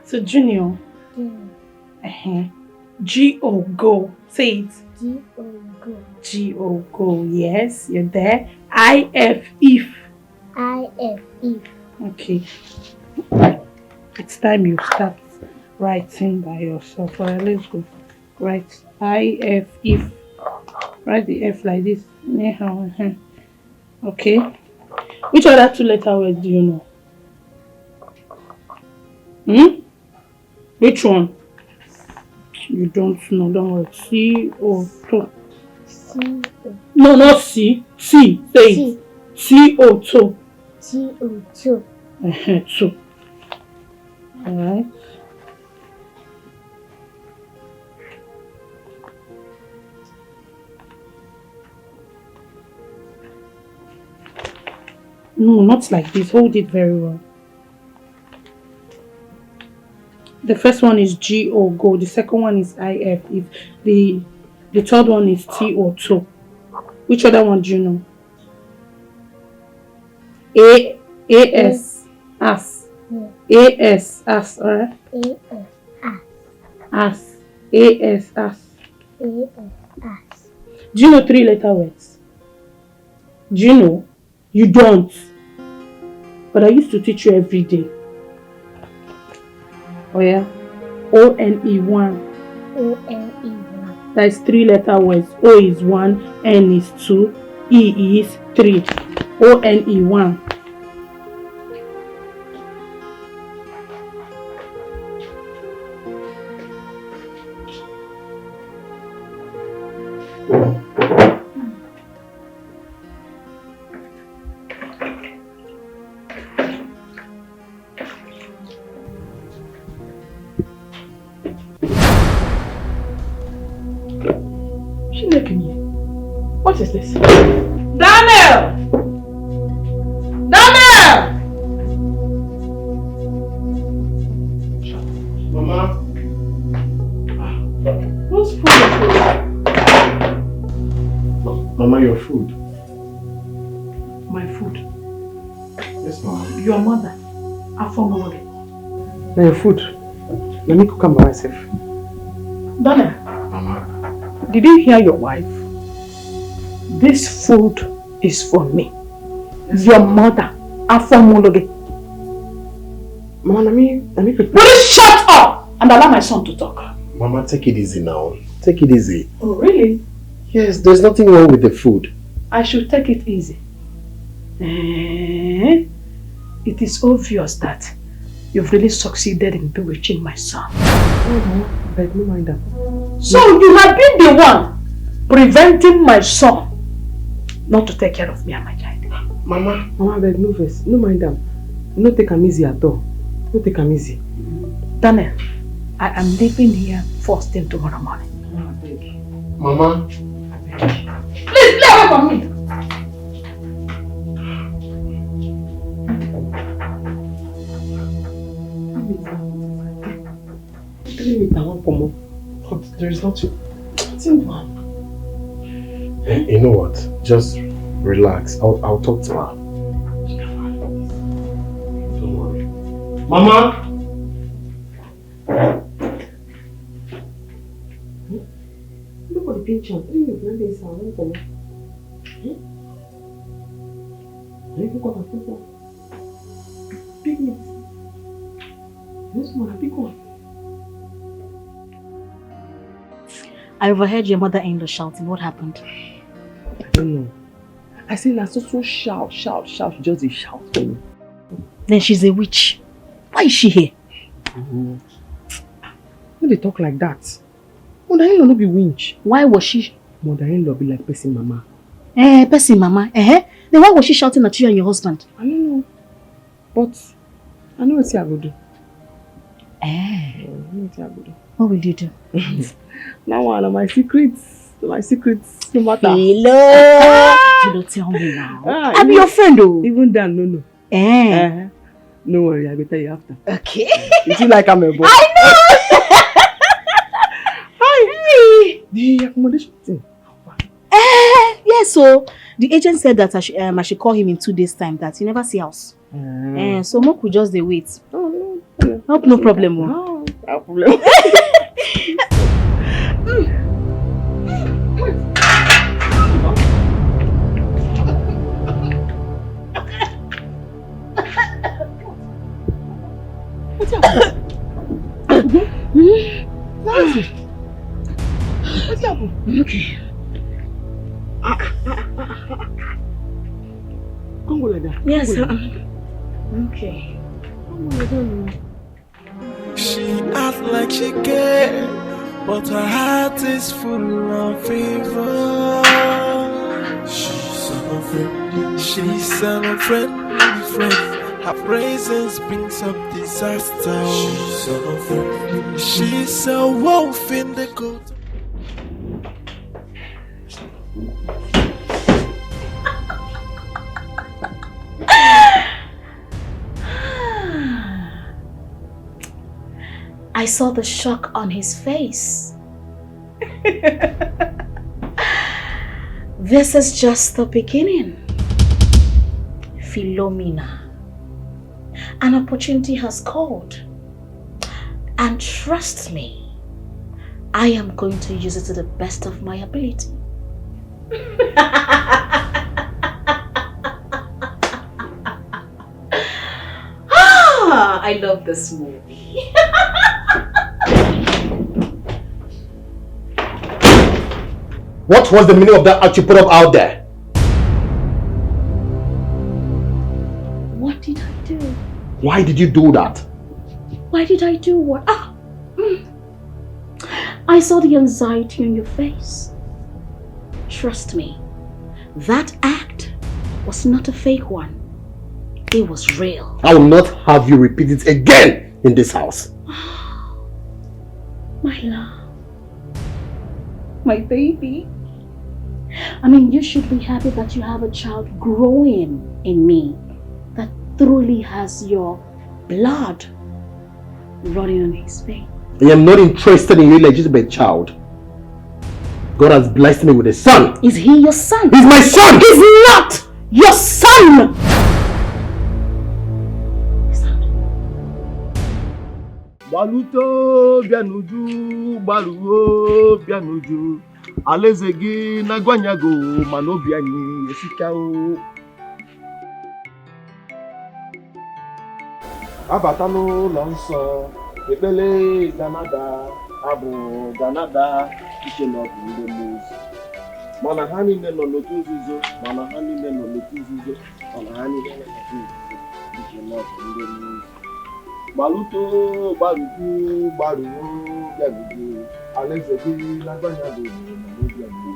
So Junior, G-O, go. Say it. G-O, go. G-O, go. Yes, you're there. I-F, if. I-F, if. Okay. It's time you start writing by yourself. Alright, let's go. Write I-F, if. Write the F like this. Okay. Which other 2-letter words do you know? Which one? You don't know, don't worry. C-O-2. C-O. No, not C. C. Say it. C-O-2. C-O-2. 2. Alright. No, not like this. Hold it very well. The first one is G-O, go. The second one is I-F, if. The third one is T-O-2. Which other one do you know? A-S, as. A-S, as, alright? A-S, as. A-S, as. A-S, as. Do you know 3-letter words? Do you know? You don't. But I used to teach you every day. Oh yeah? O-N-E-1. O-N-E-1. That is 3-letter words. O is 1, N is 2, E is 3. O-N-E-1. What is this? Daniel! Daniel! Mama? What's food? Mama, your food. My food. Yes, Mama. Your mother. Afomologe. Now your food. Let me cook them by myself. Daniel. Mama. Did you hear your wife? This food is for me. Your mother, Afomologe. Mama, let me prepare. Will you shut up and allow my son to talk? Mama, take it easy now. Take it easy. Oh, really? Yes, there's nothing wrong with the food. I should take it easy. It is obvious that you've really succeeded in bewitching my son. Oh, but no mind that. So you have been the one preventing my son not to take care of me and my child. Mama, I beg no verse. No mind them. No take them easy at all. No take them easy. Daniel, I am leaving here first thing tomorrow morning. Mama. Please, play away from me. There is nothing. You know what? Just relax. I'll talk to her. Don't worry. Mama! Look at the picture. Big meat. This one, a big one. I overheard your mother-in-law shouting. What happened? I don't know. I say na so shout. She just dey shout for me. Then she's a witch. Why is she here? No, they talk like that. Mother-in-law no be winch. Why was she? Mother-in-law be like person mama. Person mama. Then why was she shouting at you and your husband? I don't know. But I know what I go do. What will you do? Now one of my secrets. My secrets. No matter. Hello. You don't tell me now. I'm your friend though. Even then, no. No worry, I will tell you after. Okay. You feel like I'm a boy. I know. Hi. The accommodation thing. Yes, so the agent said that I should call him in 2 days' time, that he never see house. So Mok will just wait. Oh, no. Hope no problem. No problem. What's happening? What's happening? Okay. Don't go like that. Yes, okay. Don't go like that. She acts like she cares, but her heart is full of fever. She's an unfriendly friend. Her presence brings up disaster. She's a wolf in the coat. I saw the shock on his face. This is just the beginning. Philomena. An opportunity has called. And trust me, I am going to use it to the best of my ability. I love this movie. What was the meaning of that act you put up out there? What did I do? Why did you do that? Why did I do what? I saw the anxiety on your face. Trust me, that act was not a fake one. It was real. I will not have you repeat it again in this house. My love. My baby. I mean, you should be happy that you have a child growing in me that truly has your blood running on his veins. I am not interested in your illegitimate child. God has blessed me with a son. Is he your son? He's my son! He's not your son! Baluto bianuju, baluo bianuju. Alaeze gị na-agwanyago mana obi anyị esikao. Abata n'ụlọ nsọ, ekpele ganada, abụ ganada, ike n'ọbụ ndị mmụọ. Mana ha niile nọ n'otu nzuzo, mana ha niile nọ n'otu nzuzo, mana ha niile nọ n'otu nzuzo, ike n'ọbụ ndị mmụọ. Baluto, baluto, baluo, bianuju. Alaeze gị na-agwanyago mana obi anyị.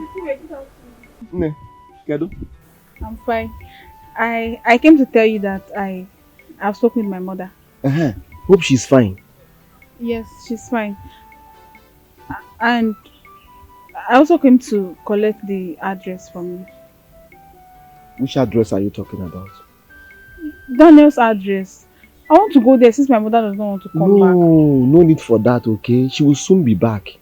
Ne, Kedu? I'm fine. I came to tell you that I've spoken with my mother. Hope she's fine. Yes, she's fine. And I also came to collect the address from you. Which address are you talking about? Daniel's address. I want to go there since my mother does not want to come back. No need for that, okay? She will soon be back.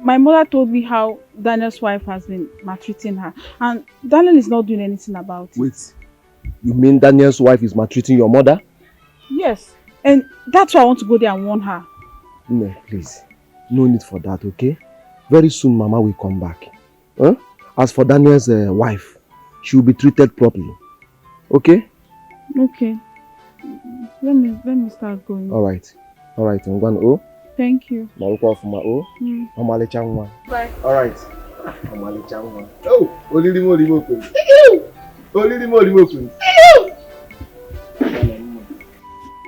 My mother told me how Daniel's wife has been maltreating her, and Daniel is not doing anything about it. Wait, you mean Daniel's wife is maltreating your mother? Yes, and that's why I want to go there and warn her. No, please. No need for that, okay? Very soon Mama will come back. As for Daniel's wife, she will be treated properly. Okay? Okay. Let me start going. Alright, I'm going. Thank you. Bye. All right. Oh,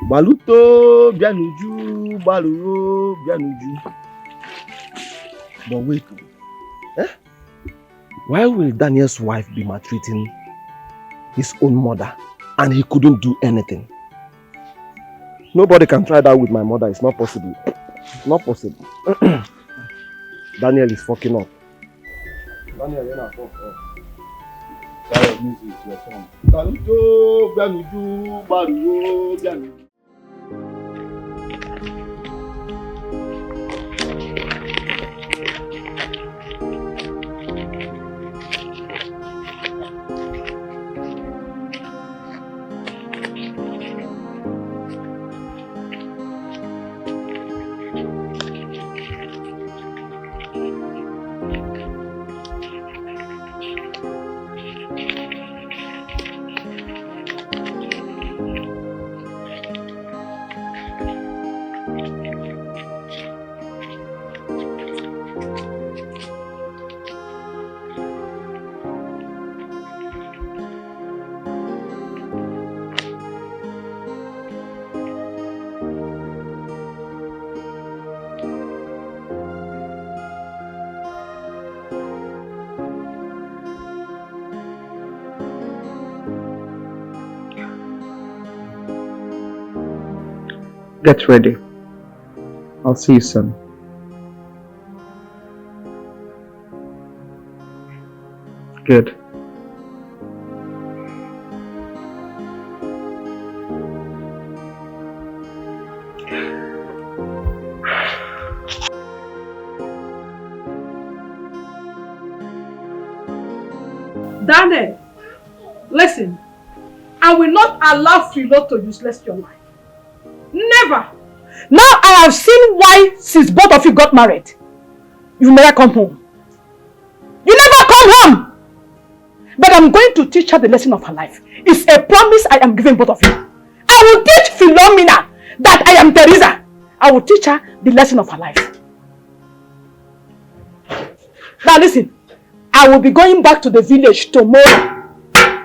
Baluto, Bianuju, Baluro, Bianuju. But wait. Eh? Why will Daniel's wife be maltreating his own mother and he couldn't do anything? Nobody can try that with my mother. It's not possible. It's not possible. Daniel is fucking up. Daniel, you're not fucking up. That music, your song. Baluto, Bianuju, Baluro, Bianuju. Get ready. I'll see you soon. Good. Daniel, listen. I will not allow Philo to useless your life. Never. Now I have seen why since both of you got married, you never come home. You never come home. But I'm going to teach her the lesson of her life. It's a promise I am giving both of you. I will teach Philomena that I am Teresa. I will teach her the lesson of her life. Now listen, I will be going back to the village tomorrow.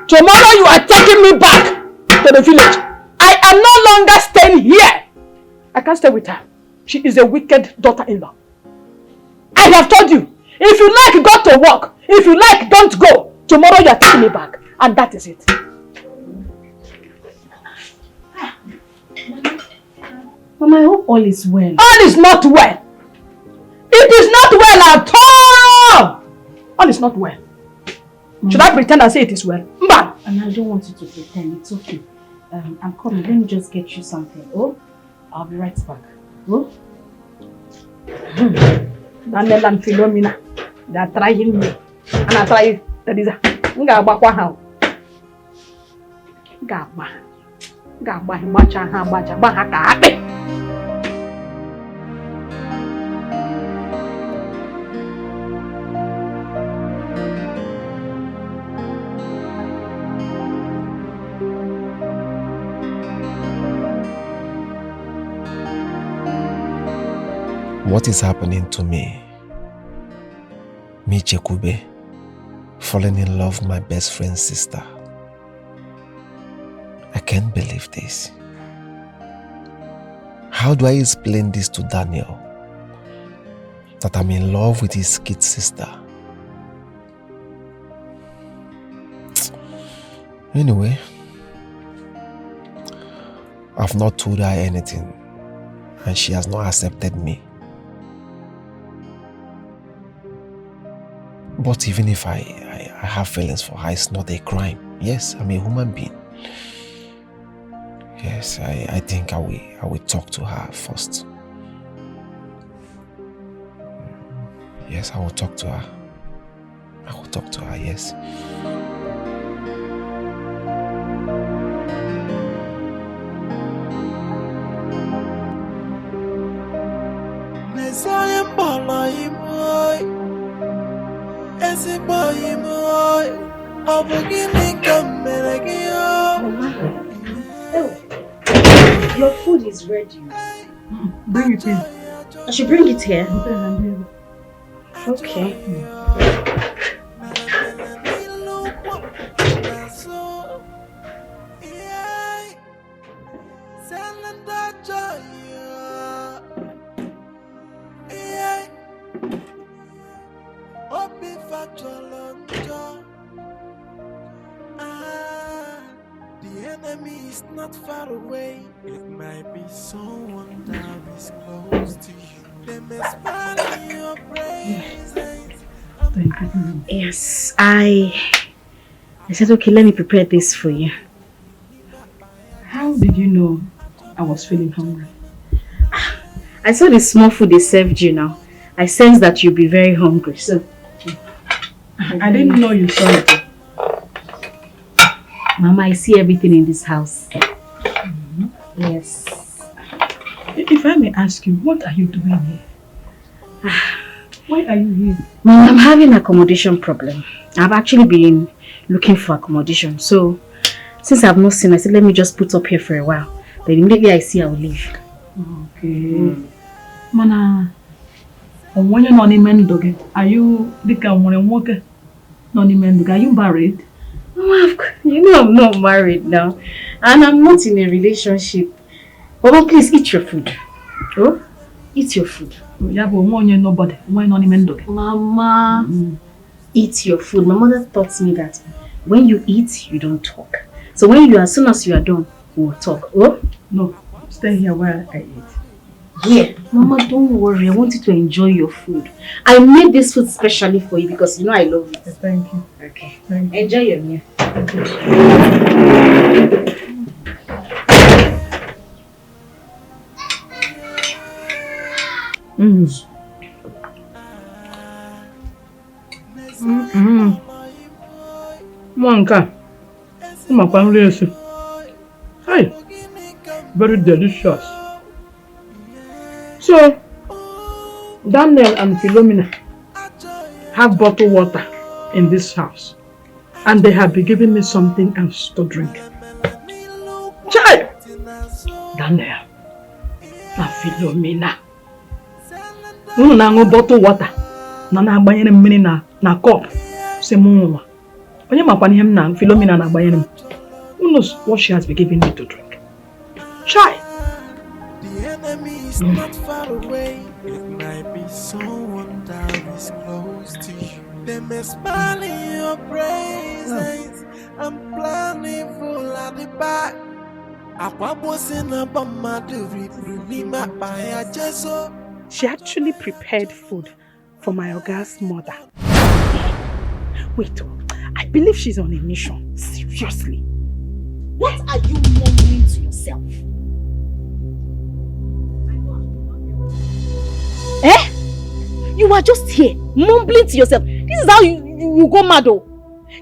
Tomorrow you are taking me back to the village. I am no longer staying here. I can't stay with her. She is a wicked daughter-in-law. I have told you, if you like, go to work. If you like, don't go. Tomorrow you are taking me back. And that is it. Mama, I hope all is well. All is not well. It is not well at all. All is not well. Should I pretend and say it is well? Mba. And I don't want you to pretend. It's okay. I'm coming. Let me just get you something. Oh, I'll be right back. Oh. Daniel and Philomena, they are trying me. And I try Teresa. Nga bakwa ha. Nga bacha ha bacha ka akpe. What is happening to me? Me, Chekube, falling in love with my best friend's sister. I can't believe this. How do I explain this to Daniel? That I'm in love with his kid sister. Anyway, I've not told her anything and she has not accepted me. But even if I have feelings for her, it's not a crime. Yes, I'm a human being. Yes, I think I will talk to her first. Yes, I will talk to her. I will talk to her, yes. Your food is ready. Bring it in. I should bring it here. Okay. The enemy is not far away. It might be someone that is close to you. They may smile in your presence. Yes, I said, okay, let me prepare this for you. How did you know I was feeling hungry? I saw the small food they served you now. I sensed that you'll be very hungry, so... I didn't know you saw it. Mama, I see everything in this house. Yes. If I may ask you, what are you doing here? Why are you here? Mama, I'm having an accommodation problem. I've actually been looking for accommodation. So, since I've not seen, I said, let me just put up here for a while. Then immediately I see, I will leave. Okay. Mana, when you're not in Mendoge, are you the Kamoran not in Mendoge? Are you married? You know I'm not married now. And I'm not in a relationship. Mama, please eat your food. Oh? Eat your food. Yeah, but when you're nobody, why not in Mendoge? Mama, eat your food. My mother taught me that when you eat, you don't talk. So when as soon as you are done, we'll talk. Oh? No, stay here while I eat. Here, Mama, don't worry. I want you to enjoy your food. I made this food specially for you because you know I love it. Thank you. Okay. Thank you. Enjoy your meal. Manka. Hi. Very delicious. So, Daniel and Philomena have bottled water in this house. And they have been giving me something else to drink. Child! Daniel and Philomena. Unu na-aṅụ bottle water na na-agbanyere mmiri na cup. Say mụnwa. Onye makwana ihe m na Philomena na-agbanyere m. Who knows what she has been giving me to drink? Child! The enemy is not far away. It might be someone that is close to you. They may smile in your presence. I'm planning full at the back. She actually prepared food for my Oga's mother. Wait, I believe she's on a mission. Seriously. What are you mumbling to yourself? Eh? You are just here, mumbling to yourself. This is how you go mad, oh.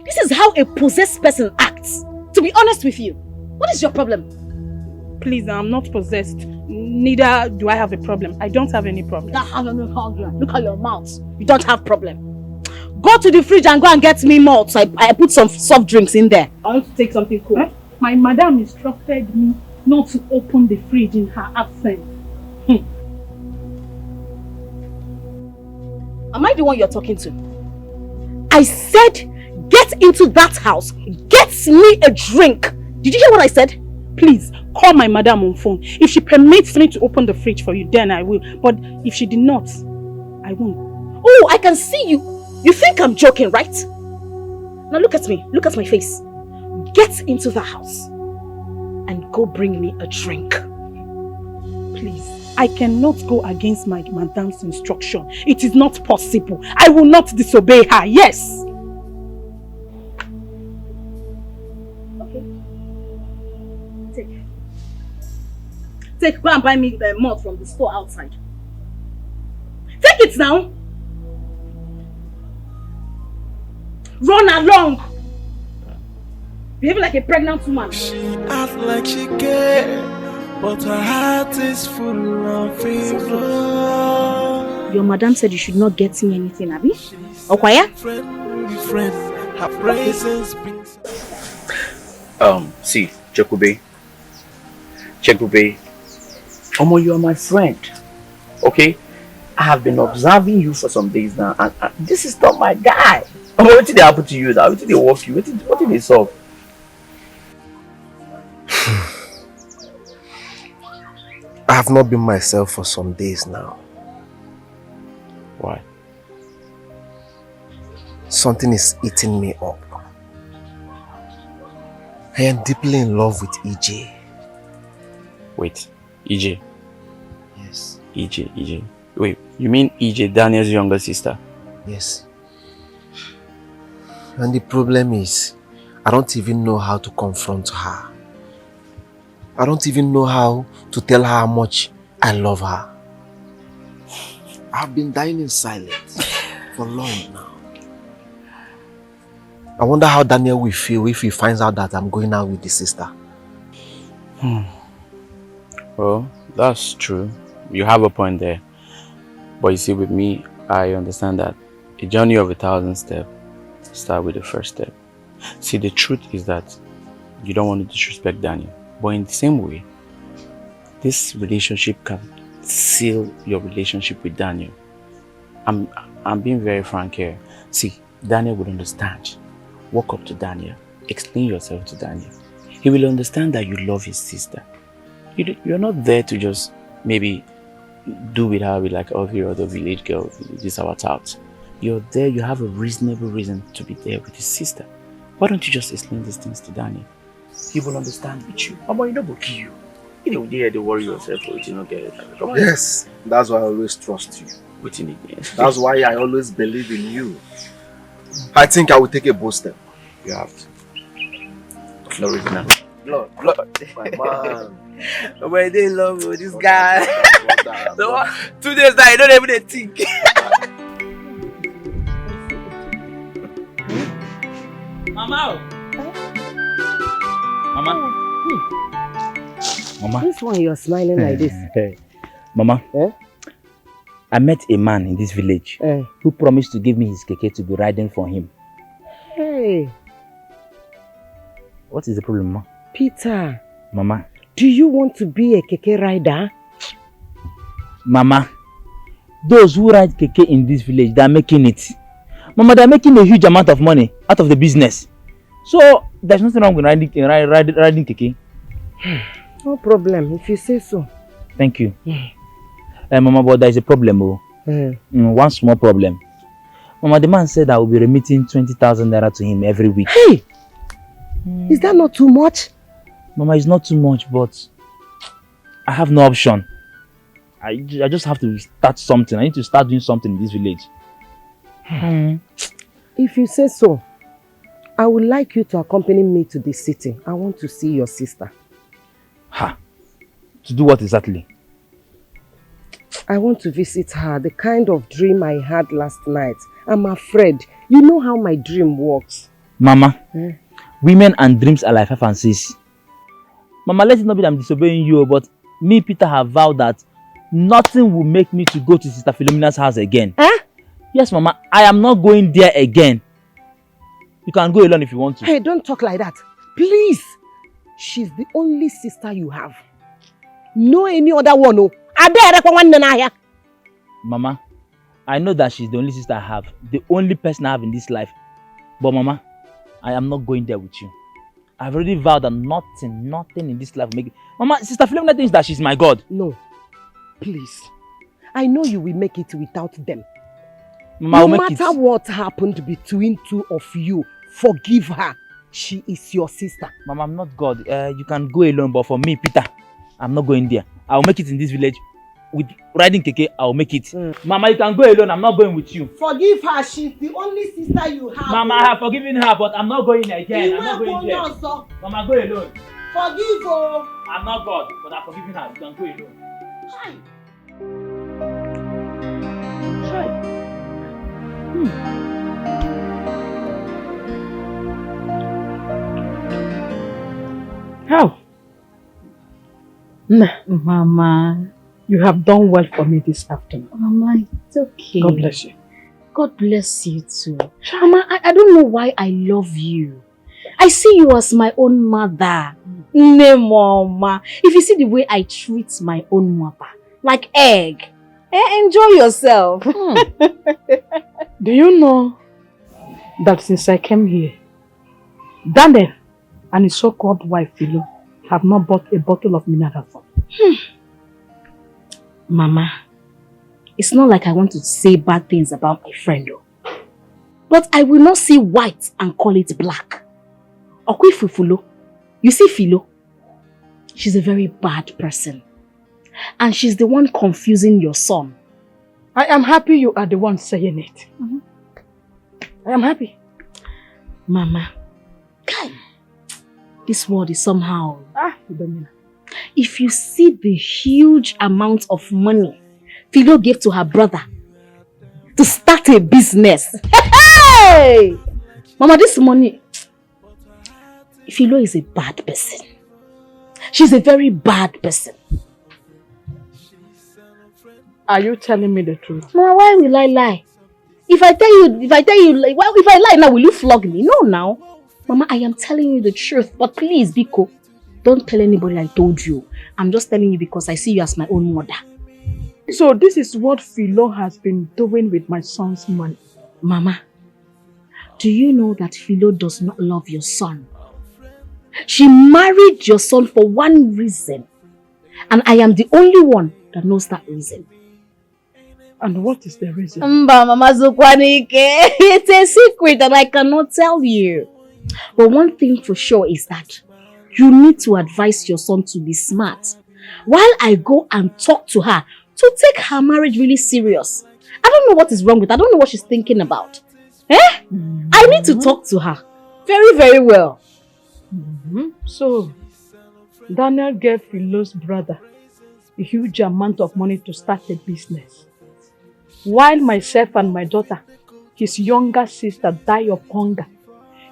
This is how a possessed person acts. To be honest with you, what is your problem? Please, I'm not possessed. Neither do I have a problem. I don't have any problem. Look at your mouth. You don't have problem. Go to the fridge and go and get me malt. So I put some soft drinks in there. I want to take something cool. Eh? My madam instructed me not to open the fridge in her absence. Am I the one you're talking to? I said, get into that house. Get me a drink. Did you hear what I said? Please, call my madam on phone. If she permits me to open the fridge for you, then I will. But if she did not, I won't. Oh, I can see you. You think I'm joking, right? Now look at me. Look at my face. Get into the house and go bring me a drink. Please. I cannot go against my madam's instruction. It is not possible. I will not disobey her. Yes. Okay. Take, go and buy me malt from the store outside. Take it now. Run along. Behaving like a pregnant woman. She acts like she cares, but her heart is full of fever. Your madam said you should not get me anything, Abby. Okay? Her presence brings. See, Chekube, Omo, you are my friend. Okay? I have been observing you for some days now, and this is not my guy. What did they happen to you now? What did they work you? What did they solve? I have not been myself for some days now. Why? Something is eating me up. I am deeply in love with EJ. Wait, EJ? Yes. EJ. Wait, you mean EJ, Daniel's younger sister? Yes. And the problem is, I don't even know how to confront her. I don't even know how to tell her how much I love her. I've been dying in silence for long now. I wonder how Daniel will feel if he finds out that I'm going out with his sister. Well, that's true. You have a point there. But you see, with me, I understand that a journey of 1,000 steps starts with the first step. See, the truth is that you don't want to disrespect Daniel. But in the same way, this relationship can seal your relationship with Daniel. I'm being very frank here. See, Daniel would understand. Walk up to Daniel. Explain yourself to Daniel. He will understand that you love his sister. You're not there to just maybe do with her with like every other village girl. This is our tout. You're there, you have a reasonable reason to be there with his sister. Why don't you just explain these things to Daniel? He will understand with you. Mama, you don't go kill you. You don't dare to worry yourself for it, you don't get it. Come on. Yes, that's why I always trust you. Waiting again. That's why I always believe in you. I think I will take a bold step. You have to. No reason now. Blood. My man. But they love this guy. So 2 days now, you don't even think. Mama. Mama. This one you're smiling like this. Mama. I met a man in this village who promised to give me his keke to be riding for him. Hey. What is the problem, Mama? Peter. Mama. Do you want to be a keke rider? Mama. Those who ride keke in this village, they are making it. Mama, they are making a huge amount of money out of the business. So, there's nothing wrong with riding keke. No problem, if you say so. Thank you. Mama, but there is a problem. One small problem. Mama, the man said I will be remitting 20,000 naira to him every week. Hey! Is that not too much? Mama, it's not too much, but I have no option. I just have to start something. I need to start doing something in this village. If you say so, I would like you to accompany me to the city. I want to see your sister. Ha! To do what exactly? I want to visit her. The kind of dream I had last night. I'm afraid. You know how my dream works. Mama, women and dreams are like 5 and 6. Mama, let it not be that I'm disobeying you, but me, Peter, have vowed that nothing will make me to go to Sister Philomena's house again. Yes, Mama, I am not going there again. You can go alone if you want to. Hey, don't talk like that. Please. She's the only sister you have. No any other one. Mama, I know that she's the only sister I have. The only person I have in this life. But Mama, I am not going there with you. I've already vowed that nothing in this life will make it. Mama, Sister Philomena thinks that she's my God. No. Please. I know you will make it without them. Mama, no matter what happened between two of you, forgive her. She is your sister. Mama, I'm not God. You can go alone, but for me, Peter, I'm not going there. I'll make it in this village. With riding keke, I'll make it. Mama, you can go alone. I'm not going with you. Forgive her. She's the only sister you have. Mama, I have forgiven her, but I'm not going again. I'm not going there. Mama, go alone. Forgive her. I'm not God, but I've forgiven her. You can go alone. Hi. How? Mama, you have done well for me this afternoon. Mama, it's okay. God bless you. God bless you too. Mama, I don't know why I love you. I see you as my own mother. Ne, Mama. If you see the way I treat my own mother, like egg. Enjoy yourself. Do you know that since I came here, Daniel and his so-called wife, Philo, have not bought a bottle of mineral water? Mama, it's not like I want to say bad things about my friend, though. But I will not see white and call it black. Okwi Fufulo, you see Philo? She's a very bad person. And she's the one confusing your son. I am happy you are the one saying it. I am happy. Mama, this world is somehow... Domina. If you see the huge amount of money Philo gave to her brother to start a business. Hey! Mama, this money... Philo is a bad person. She's a very bad person. Are you telling me the truth? Mama, why will I lie? If I tell you, if I lie now, will you flog me? No, now. Mama, I am telling you the truth. But please, Biko, don't tell anybody I told you. I'm just telling you because I see you as my own mother. So this is what Philo has been doing with my son's money. Mama, do you know that Philo does not love your son? She married your son for one reason. And I am the only one that knows that reason. And what is the reason? Mama Zukwanike, it's a secret that I cannot tell you. But one thing for sure is that you need to advise your son to be smart. While I go and talk to her to take her marriage really serious. I don't know what is wrong with her. I don't know what she's thinking about. I need to talk to her. Very, very well. So, Daniel gave Philo's brother a huge amount of money to start a business. While myself and my daughter, his younger sister, die of hunger,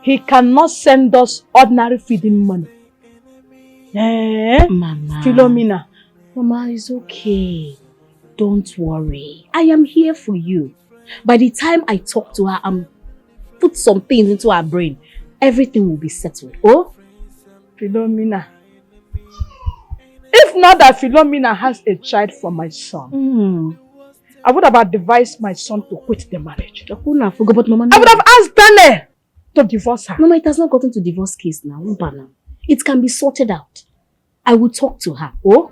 he cannot send us ordinary feeding money. Mama. Philomena. Mama, it's okay. Don't worry. I am here for you. By the time I talk to her and put some things into her brain, everything will be settled. Oh? Philomena. If not that Philomena has a child for my son, I would have advised my son to quit the marriage. But Mama, I would have asked Daniel to divorce her. Mama, it has not gotten to divorce case now. It can be sorted out. I will talk to her. Oh?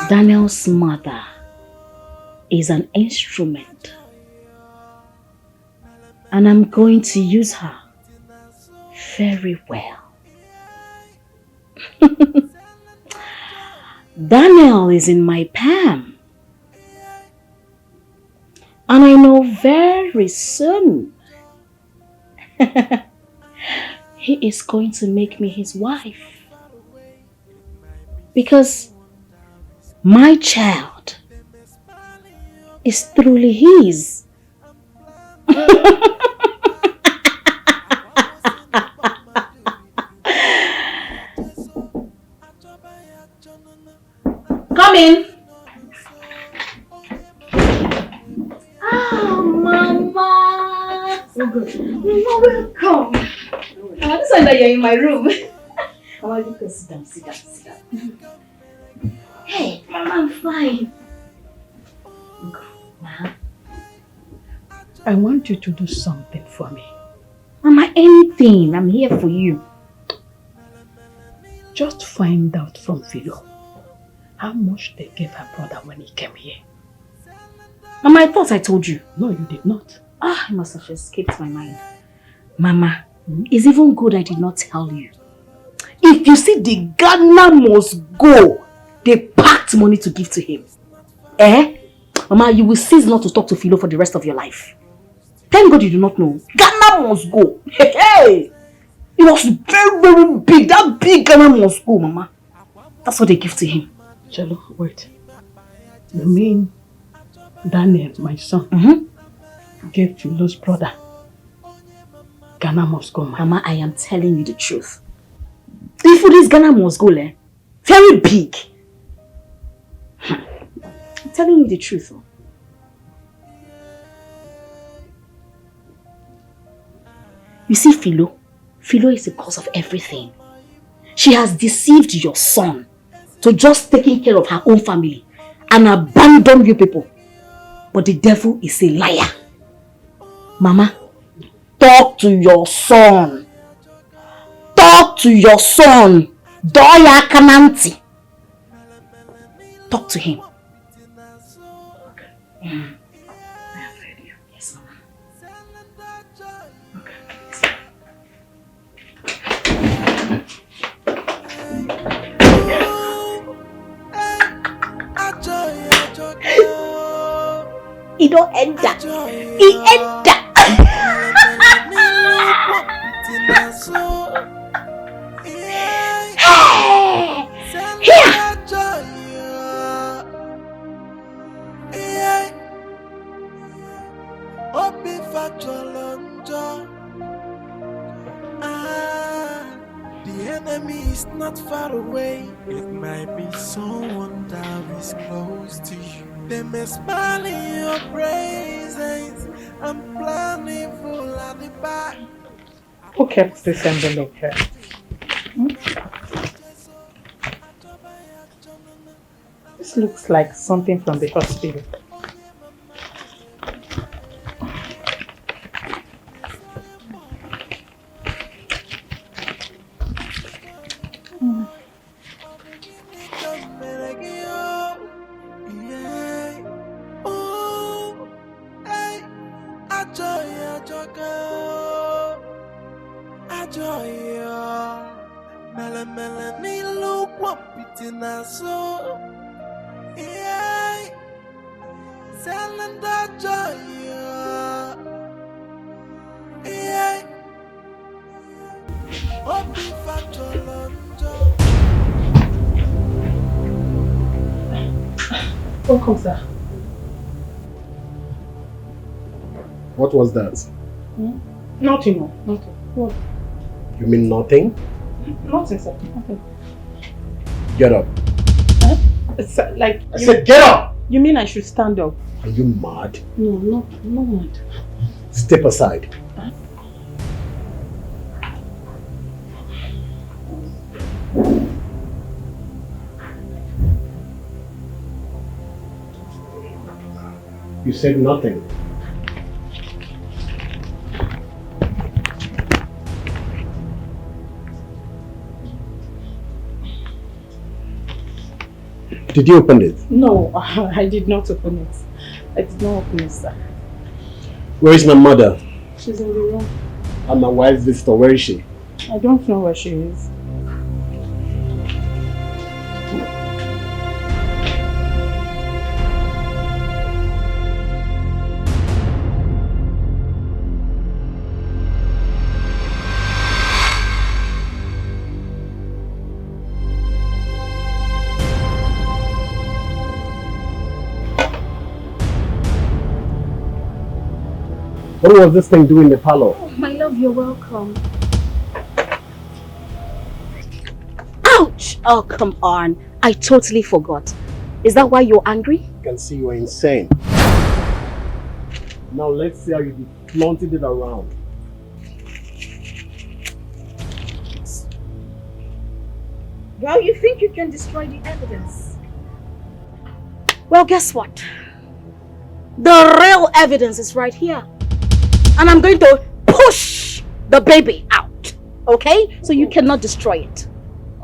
Daniel's mother is an instrument. And I'm going to use her very well. Daniel is in my palm. And I know very soon he is going to make me his wife. Because my child is truly his. Come in. Mama. So good. Mama, welcome. This one that you're in my room. Mama, you can sit down. Hey, Mama, I'm fine. Mama. I want you to do something for me. Mama, anything. I'm here for you. Just find out from Philo how much they gave her brother when he came here. Mama, I thought I told you. No, you did not. It must have escaped my mind. Mama, it's even good I did not tell you. If you see the Ghana must go, they packed money to give to him. Mama, you will cease not to talk to Philo for the rest of your life. Thank God you do not know. Ghana must go. Hey! It was very, very big. That big Ghana must go, Mama. That's what they give to him. Jello, wait. You mean Daniel, my son, gave Philo's brother Ghana must go, Mama, I am telling you the truth. If this Ghana must go, very big. I'm telling you the truth. You see, Philo is the cause of everything. She has deceived your son to just taking care of her own family and abandon you people. But the devil is a liar. Mama, talk to your son. Talk to your son. Doya Kananti. Talk to him. Mm. Yes, Mama. He don't enter. He enter. Here. The enemy is not far away. It might be someone that is close to you. They may smile in your presence and plan evil at the back. Who kept this envelope here? This looks like something from the hospital. Welcome, sir. What was that? Nothing, no. Nothing. What? You mean nothing? Nothing, sir. Nothing. Get up. It's like... I said get up! You mean I should stand up? Are you mad? No mad. Step aside. You said nothing. Did you open it? No, I did not open it. I did not open it, sir. Where is my mother? She's in the room. And my wife's visitor, where is she? I don't know where she is. What was this thing doing in the parlor? Oh, my love, you're welcome. Ouch! Oh, come on. I totally forgot. Is that why you're angry? I can see you're insane. Now let's see how you be flaunting it around. Well, you think you can destroy the evidence? Well, guess what? The real evidence is right here. And I'm going to push the baby out. Okay? So you cannot destroy it.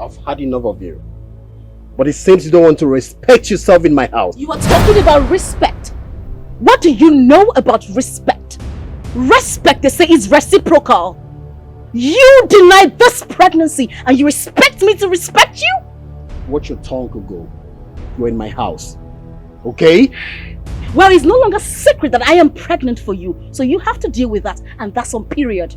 I've had enough of you. But it seems you don't want to respect yourself in my house. You are talking about respect. What do you know about respect? Respect, they say, is reciprocal. You denied this pregnancy and you expect me to respect you? Watch your tongue could go. You're in my house. Okay? Well, it's no longer secret that I am pregnant for you. So you have to deal with that. And that's on period.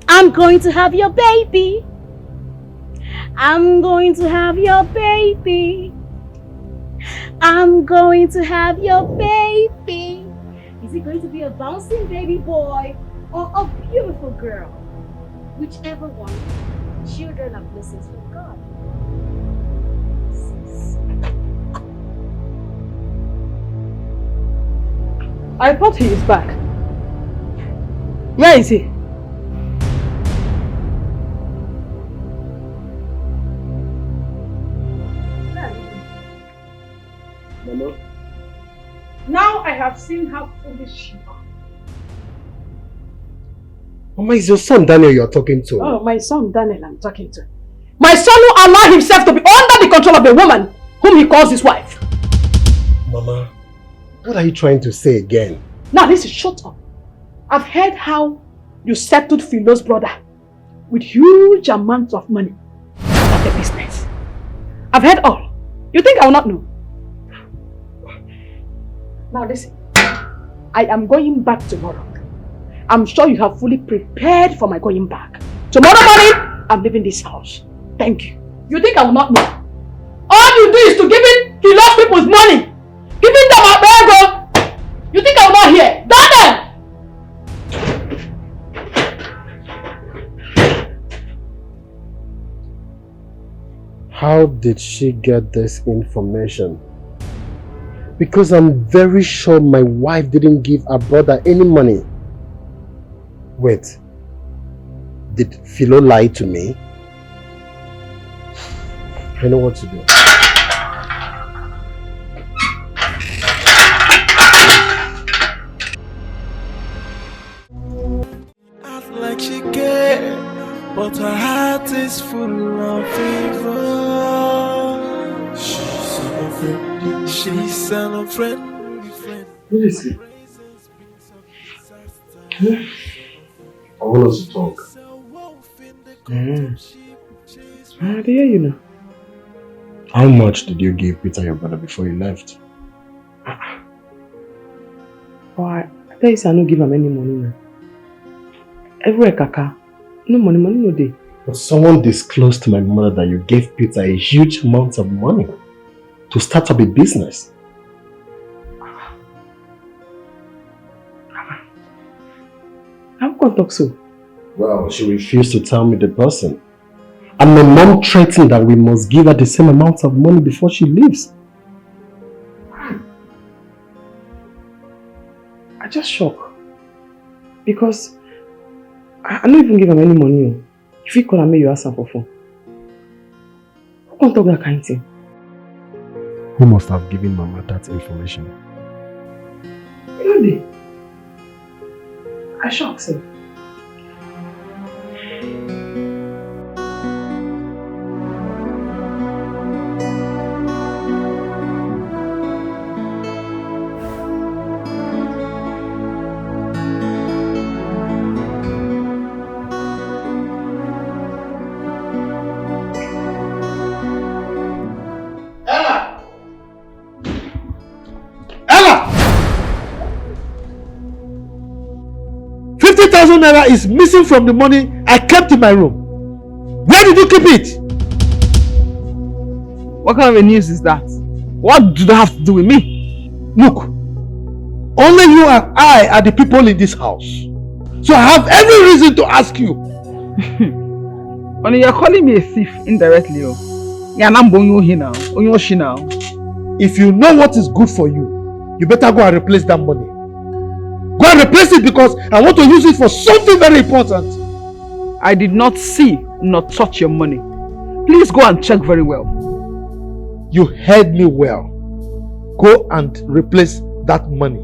I'm going to have your baby. I'm going to have your baby. I'm going to have your baby. Is it going to be a bouncing baby boy or a beautiful girl? Whichever one. Children are blessings from God. I thought he is back. Where is he? Mama? Now I have seen how foolish you are. Mama, it's your son Daniel you're talking to. Oh, my son Daniel I'm talking to. My son will allow himself to be under the control of a woman whom he calls his wife. Mama, what are you trying to say again? Now listen, shut up. I've heard how you settled Philo's brother with huge amounts of money for the business. I've heard all. You think I will not know? Now listen, I am going back tomorrow. I'm sure you have fully prepared for my going back. Tomorrow morning, I'm leaving this house. Thank you. You think I will not know? All you do is to give in Philo's people's money. Giving them a burger. You think I will not hear? Daniel! How did she get this information? Because I'm very sure my wife didn't give her brother any money. Wait, did Philo lie to me? I know what to do. Act like she cares, but her heart is full of fever. She's an unfriendly friend. Who is he? I want us to talk. I hear you now. How much did you give Peter your brother before you left? Oh, I tell you, I don't give him any money now. Everywhere, Kaka. No money no day. But someone disclosed to my mother that you gave Peter a huge amount of money to start up a business. How can you talk so? Well, she refused to tell me the person. And my mom threatened that we must give her the same amount of money before she leaves. I just shocked. Because I don't even give him any money. If you call and make you ask him for phone. Who can talk that kind of thing? Who must have given Mama that information? Really? I shocked, sir. ₦50,000 is missing from the money I kept in my room. Where did you keep it? What kind of a news is that? What do they have to do with me? Look, only you and I are the people in this house. So I have every reason to ask you. Only you're calling me a thief indirectly. If you know what is good for you, you better go and replace that money. Go and replace it because I want to use it for something very important. I did not see nor touch your money. Please go and check very well. You heard me well. Go and replace that money.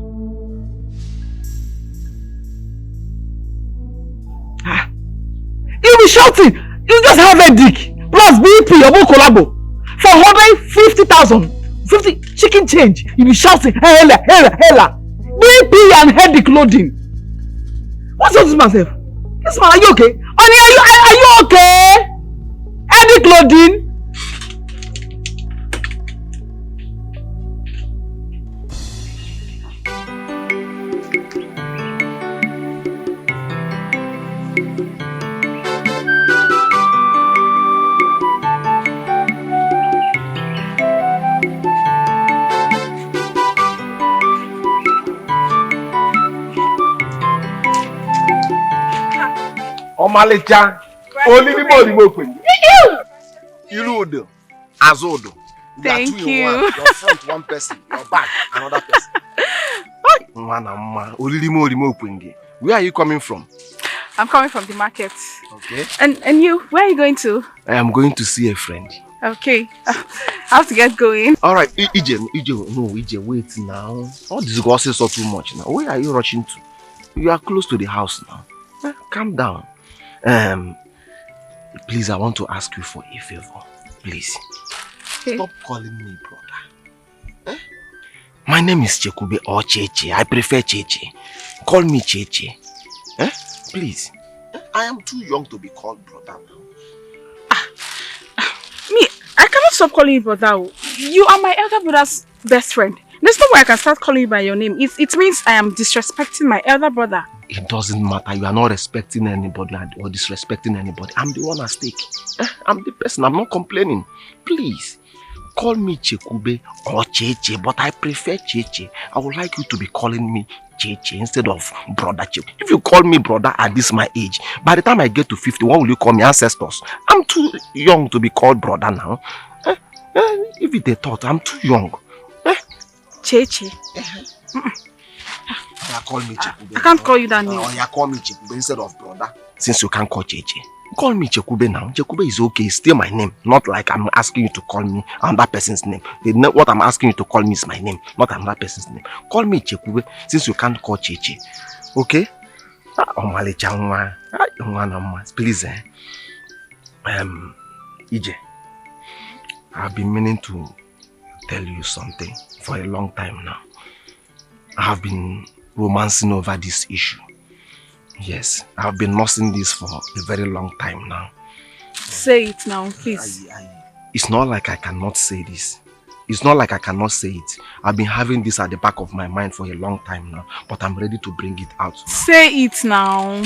You'll be shouting. You just have a dick. Plus BP, your collabo. For 150,000. 50 chicken change. You'll be shouting. Hella. BP and headache loading. What's up with myself? This man, are you okay? Honey, are you okay? Headache loading? Omalecha, only the body open. You Odo, as Odo. Thank you. Your front one person, your back another person. Where are you coming from? I'm coming from the market. Okay. And you, where are you going to? I am going to see a friend. Okay. I have to get going. Alright, EJ, wait now. All these gossips are too much now. Where are you rushing to? You are close to the house now. Calm down. Please, I want to ask you for a favor. Please. Okay. Stop calling me brother. My name is Chekube or Cheche. I prefer Cheche. Call me Cheche. Please. I am too young to be called brother now. Me, I cannot stop calling you brother. You are my elder brother's best friend. There's no way I can start calling you by your name. It means I am disrespecting my elder brother. It doesn't matter. You are not respecting anybody or disrespecting anybody. I'm the one at stake. I'm the person. I'm not complaining. Please. Call me Chekube or Cheche, but I prefer Cheche. I would like you to be calling me Cheche instead of brother Cheche. If you call me brother at this my age, by the time I get to 50, what will you call me? Ancestors? I'm too young to be called brother now. If it's a thought, I'm too young. Cheche. Call me Chekube. I can't call you that name. You call me Chekube instead of brother. Since you can't call Cheche. Call me Chekube now. Chekube is okay. It's still my name. Not like I'm asking you to call me another person's name. What I'm asking you to call me is my name, not another person's name. Call me Chekube since you can't call Cheche. Okay? Please, EJ, I've been meaning to tell you something for a long time now. I have been romancing over this issue. Yes, I've been nursing this for a very long time now. Say it now, please. It's not like I cannot say this. It's not like I cannot say it. I've been having this at the back of my mind for a long time now, but I'm ready to bring it out now. Say it now.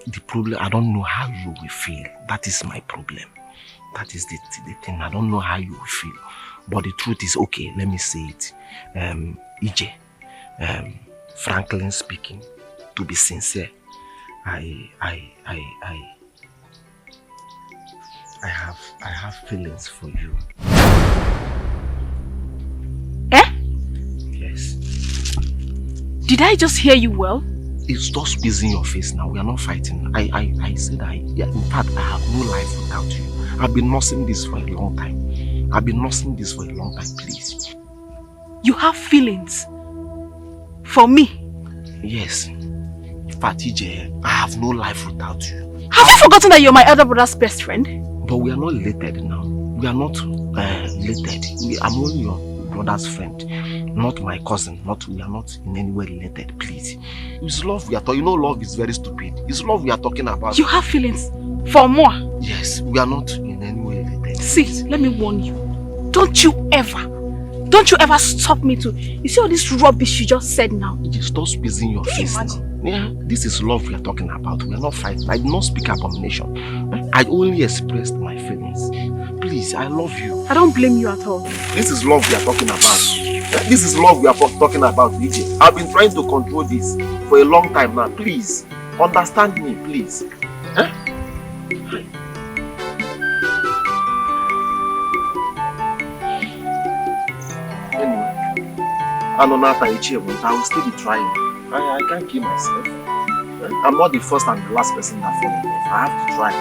The problem, I don't know how you will feel. That is my problem. That is the thing. I don't know how you will feel. But the truth is, okay, let me say it. EJ, frankly speaking, to be sincere, I have feelings for you. Yes. Did I just hear you well? It's just squeezing your face now. We are not fighting. I said in fact, I have no life without you. I've been nursing this for a long time. Please. You have feelings for me? Yes. EJ, I have no life without you. Have you forgotten that you're my elder brother's best friend? But we are not related now. We are not related. I'm only your brother's friend, not my cousin. We are not in any way related, please. It's love we are talking. You know love is very stupid. It's love we are talking about. You have feelings for more? Yes, we are not in any way related. See, let me warn you. Don't you ever stop me to... You see all this rubbish you just said now? Just stop squeezing your face now. Yeah, this is love we are talking about. We are not fighting. I did not speak abomination. I only expressed my feelings. Please, I love you. I don't blame you at all. This is love we are talking about. This is love we are talking about, EJ. I've been trying to control this for a long time now. Please, understand me, please. I will still be trying. I can't kill myself. I'm not the first and the last person that fall in love. I have to try.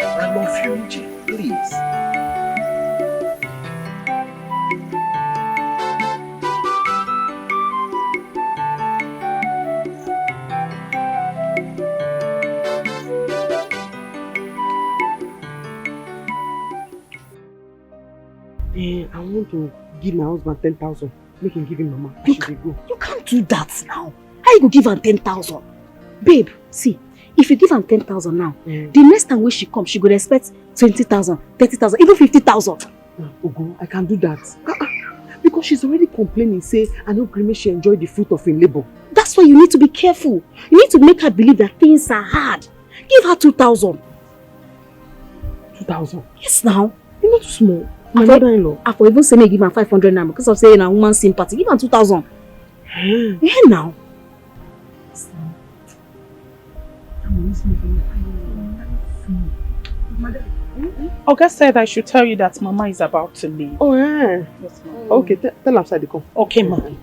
I love you, EJ. Please. I want to give my husband 10,000. Make him give him mama. You can't do that now. How you go give her 10,000? Babe, see, if you give her 10,000 now, the next time when she comes, she could expect 20,000, 30,000, even 50,000. Ogo, I can do that. Because she's already complaining, say, I know Grime she enjoy the fruit of her labor. That's why you need to be careful. You need to make her believe that things are hard. Give her 2,000. 2,000? Yes, now. You're not too small. My mother-in-law. I for even say me give her 500 now because of saying a woman's sympathy. Give her 2,000. Yeah, now. Oga said I should tell you that Mama is about to leave. Oh, yeah. Yes, ma'am. Okay, tell her outside to come. Okay, ma'am.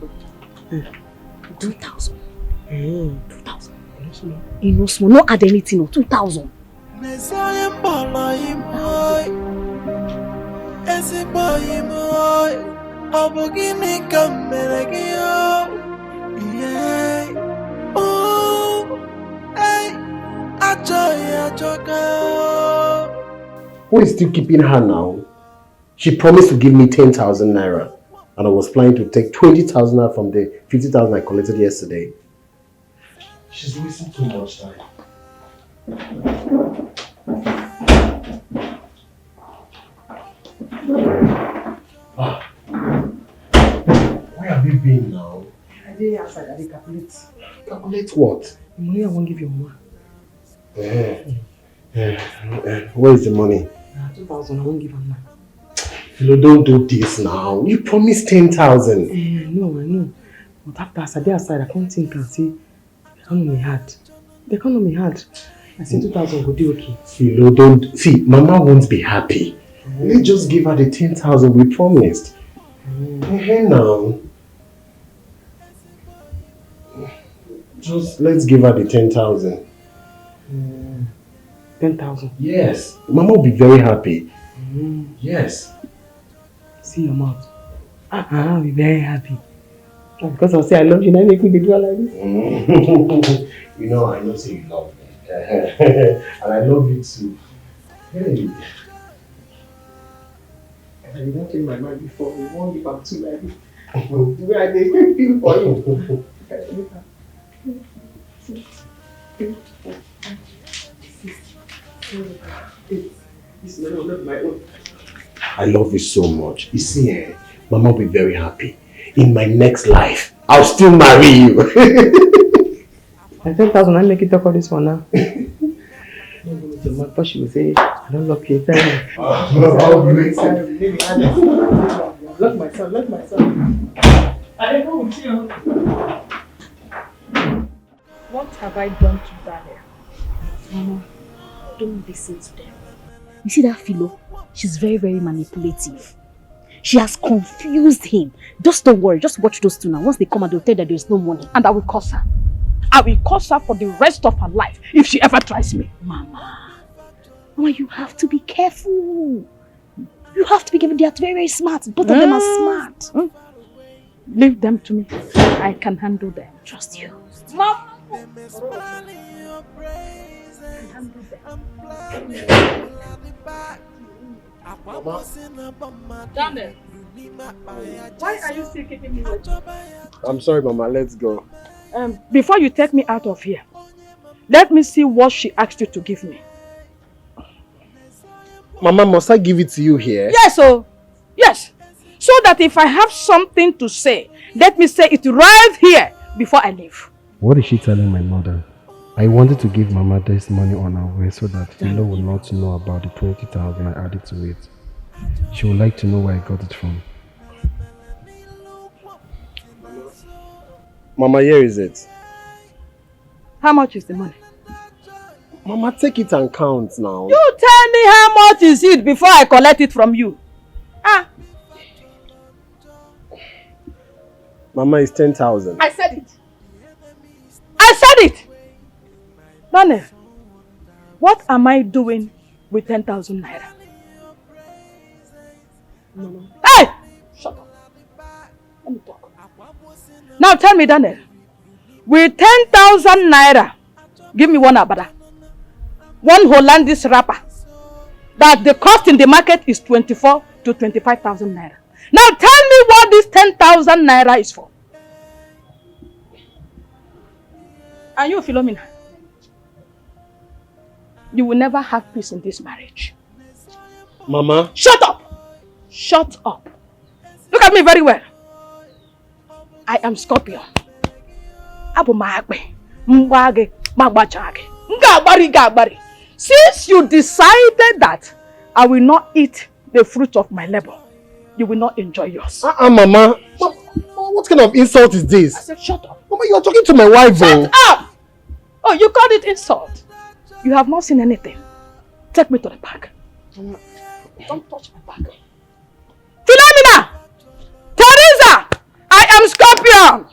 2,000. 2,000. You know small. Not add anything or 2,000. Who is still keeping her now? She promised to give me 10,000 naira. And I was planning to take 20,000 naira from the 50,000 I collected yesterday. She's wasting too much time. Where have you been now? I did outside, I did calculate. Calculate what? The money I won't give your mama. Where is the money? 2,000, I won't give her now. Philo, don't do this now. You promised 10,000. No, I know. But after I did outside, I can't think and see. The economy hard. The economy hard. I said 2,000 would be okay. Philo, don't. See, Mama won't be happy. Let's just give her the 10,000 we promised. Now. Just let's give her the 10,000. 10,000? Yes. Mama will be very happy. Yes. See your mouth. I'll be very happy. Because I'll say I love you, now make me do like this. You know, I know say you love me. And I love you too. Hey. I did not change my mind before. We won't give up too like this. The way I did feel for you. I love you so much. You see, Mama will be very happy. In my next life, I'll still marry you. I 10,000, I make it talk all this one now. But she will say, I don't love you. Tell me. Look myself. I don't know with you. What have I done to Daniel? Mama, don't listen to them. You see that Philo? She's very, very manipulative. She has confused him. Just don't worry. Just watch those two now. Once they come out, they'll tell that there's no money. And I will curse her. I will curse her for the rest of her life if she ever tries me. Mama, you have to be careful. You have to be careful. They are very, very smart. Both of them are smart. Leave them to me. I can handle them. Trust you. Mom! Mama. Daniel, why are you still keeping me waiting? I'm sorry, Mama. Let's go. Before you take me out of here, let me see what she asked you to give me. Mama, must I give it to you here? Yes, yes. So that if I have something to say, let me say it right here before I leave. What is she telling my mother? I wanted to give Mama this money on our way so that Philo will not know about the 20,000 I added to it. She would like to know where I got it from. Mama, here is it. How much is the money? Mama, take it and count now. You tell me how much is it before I collect it from you. Mama, it's 10,000. I said it. I said it. Daniel, what am I doing with 10,000 naira? Mama. Hey! Shut up. Let me talk. Now tell me, Daniel, with 10,000 naira, give me one abada, one Hollandis wrapper, that the cost in the market is 24 to 25,000 naira. Now tell me what this 10,000 naira is for. Are you Philomena? You will never have peace in this marriage. Mama. Shut up! Shut up. Look at me very well. I am Scorpion. Since you decided that I will not eat the fruit of my labor, you will not enjoy yours. Mama. What kind of insult is this? I said shut up. Mama, you are talking to my wife. Shut up! Oh, you called it insult. You have not seen anything. Take me to the park. Don't touch my back. Philomena! Teresa! I am Scorpion!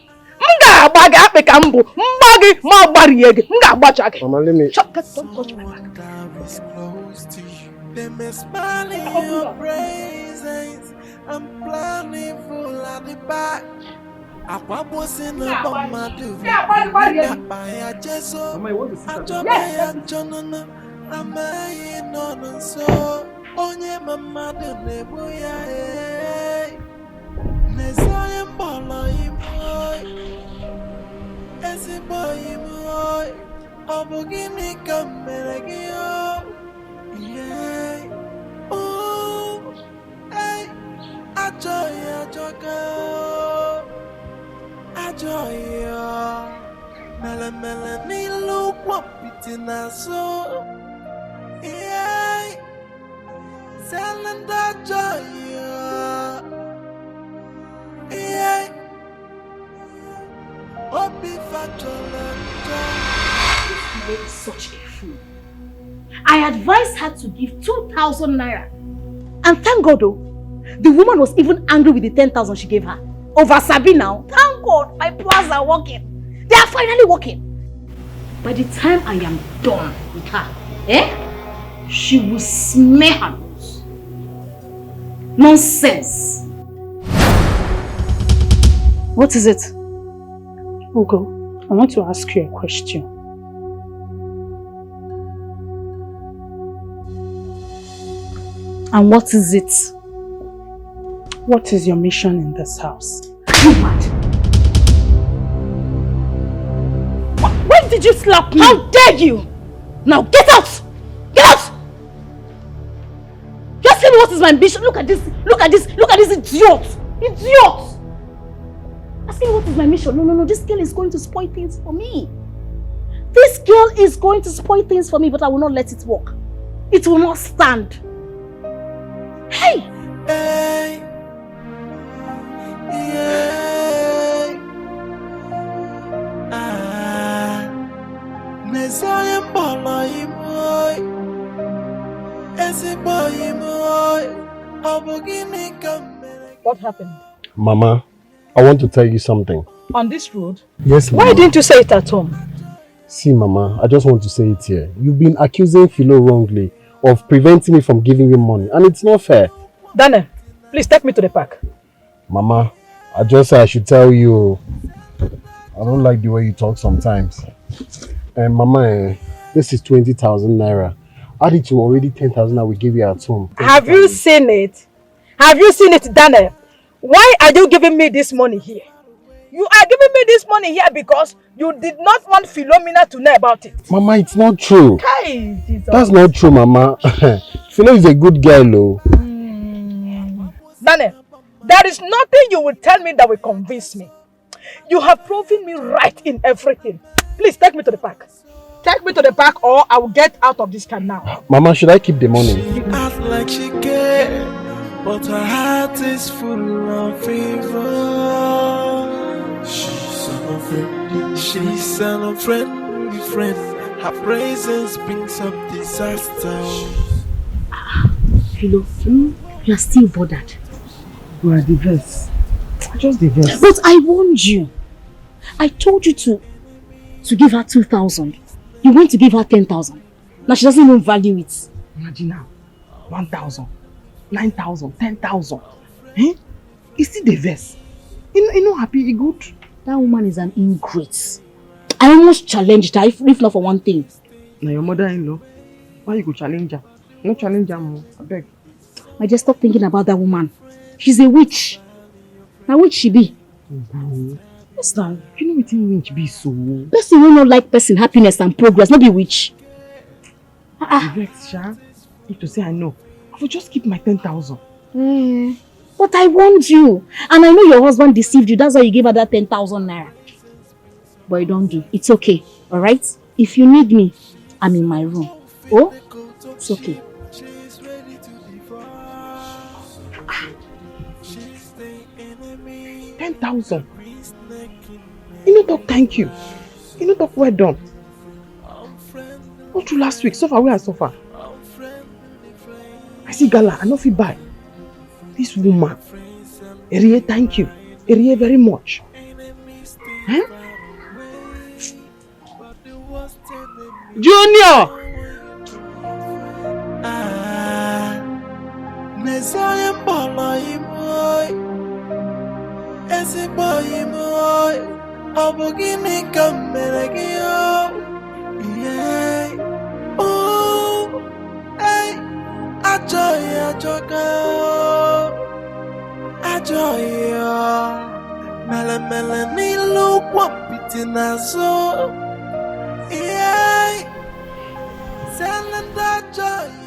Mama, let me. Don't touch my back. They may smile in your presence. I'm planning full at the back. Apa bosin na bamadu. Apa jeso. Ajobaya jonana. Amayi nono so. Onye mamadu nebuya eh. Nesaye mbala imoy. Esi boy imoy. Abugini kameragio. Yeah. Oh. Hey. Ajoya joga. Ajoya. Mela mela ni lo kwapiti na so. Yeah. Selanda joya. Yeah. Obi fatola. This made such a fool. I advised her to give 2,000 naira. And thank God though, the woman was even angry with the 10,000 she gave her. Over Sabi now. Thank God, my plans are working. They are finally working. By the time I am done with her, she will smear her nose. Nonsense. What is it? Ugo, I want to ask you a question. And what is it? What is your mission in this house? Are you mad? When did you slap me? How dare you? Now get out! Get out! Just tell me what is my mission. Look at this idiot! Idiot! Ask me what is my mission. No, this girl is going to spoil things for me. This girl is going to spoil things for me, but I will not let it work. It will not stand. Hey! Hey! Yeah! Nesaye mbala imoy. Esi boy imoy. Abugini kamere. What happened? Mama, I want to tell you something. On this road? Yes, Mama. Why didn't you say it at home? See, Mama, I just want to say it here. You've been accusing Philo wrongly of preventing me from giving you money, and it's not fair. Daniel, please take me to the park. Mama, I just said I should tell you. I don't like the way you talk sometimes. And Mama, this is 20,000 naira. Add it to already 10,000 I will give you at home. Have you seen it? Have you seen it, Daniel? Why are you giving me this money here? You are giving me this money here because you did not want Philomena to know about it. Mama, it's not true. Hey, Jesus. That's not true, Mama. Philo is a good girl, though. Daniel, there is nothing you will tell me that will convince me. You have proven me right in everything. Please take me to the park. Take me to the park or I will get out of this car now. Mama, should I keep the money? She acts like she cares, but her heart is full of fever. She's an unfriendly friend. Her presence brings up disaster. Philo, you are still bothered. You are diverse. Just diverse. But I warned you. I told you to give her 2,000. You went to give her 10,000. Now she doesn't even value it. Imagine now. 1,000, 9,000, 10,000. Eh? Is still diverse. You know happy, you good? That woman is an ingrate. I almost challenged her, if not for one thing. Now your mother-in-law, why you go challenge her? No challenge her, Mom. I beg. I just stop thinking about that woman. She's a witch. Now which she be? Yes, now. You know what witch be so? Person will not like person happiness and progress, not be witch. Vex, Sha. If to say I know, I will just keep my 10,000. But I warned you. And I know your husband deceived you. That's why you gave her that 10,000 naira. But you don't do. It's okay. Alright? If you need me, I'm in my room. Oh? It's okay. 10,000. You know talk thank you. You know talk well done. Not through last week, suffer where I suffer. I see Gala, I know feel bad. This woman, Erie, thank you. Erie very much. Junior!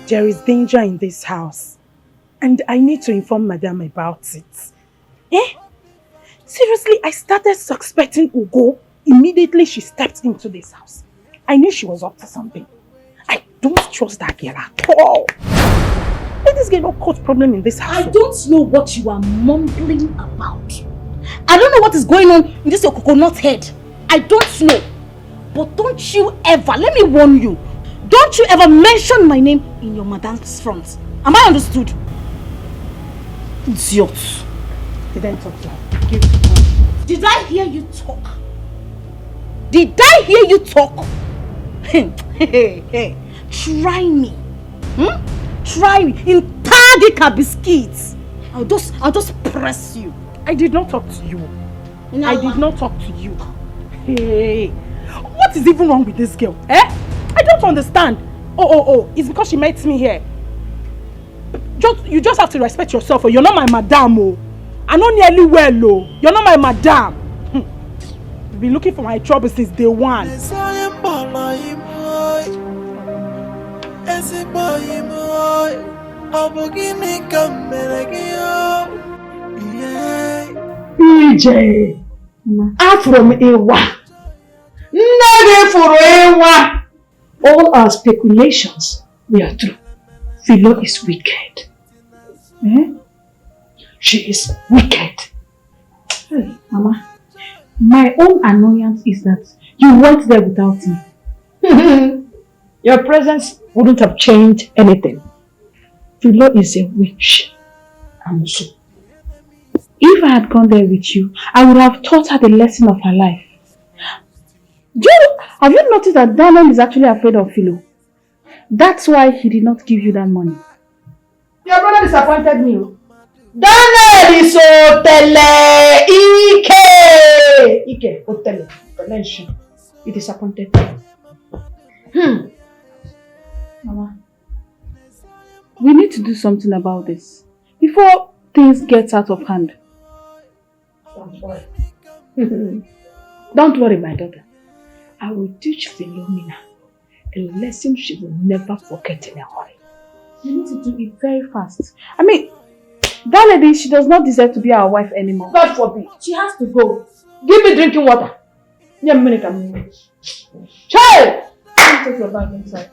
There is danger in this house, and I need to inform Madam about it. Seriously, I started suspecting Ugo immediately she stepped into this house. I knew she was up to something. I don't trust that girl at all. Let this girl not cause problem in this house. I don't know what you are mumbling about. I don't know what is going on in this your coconut head. I don't know. But don't you ever, let me warn you, don't you ever mention my name in your madam's front. Am I understood? Idiot. Did I talk to her? Did I hear you talk? Did I hear you talk? Hey, try me. Try me. In Tadika biscuits. I'll just press you. I did not talk to you. No. I did not talk to you. Hey, what is even wrong with this girl? I don't understand. Oh, it's because she met me here. You just have to respect yourself. You're not my madam. Oh. I know nearly well. Oh. You're not my madam. You've been looking for my trouble since day one. PJ, from Ewa. Never for Ewa. All our speculations were true. Philo is wicked. She is wicked. Hey, Mama. My own annoyance is that you went there without me. Your presence wouldn't have changed anything. Philo is a witch. And so, if I had gone there with you, I would have taught her the lesson of her life. Have you noticed that Daniel is actually afraid of Philo? That's why he did not give you that money. Your brother disappointed me. Daniel is Otele Ike Otele. He disappointed me. Mama, we need to do something about this before things get out of hand. Don't worry. Don't worry, my daughter. I will teach Philomena a lesson she will never forget in a hurry. You need to do it very fast. I mean, that lady, she does not deserve to be our wife anymore. God forbid. She has to go. Give me drinking water. Yeah, minute. Child! Take your bag inside.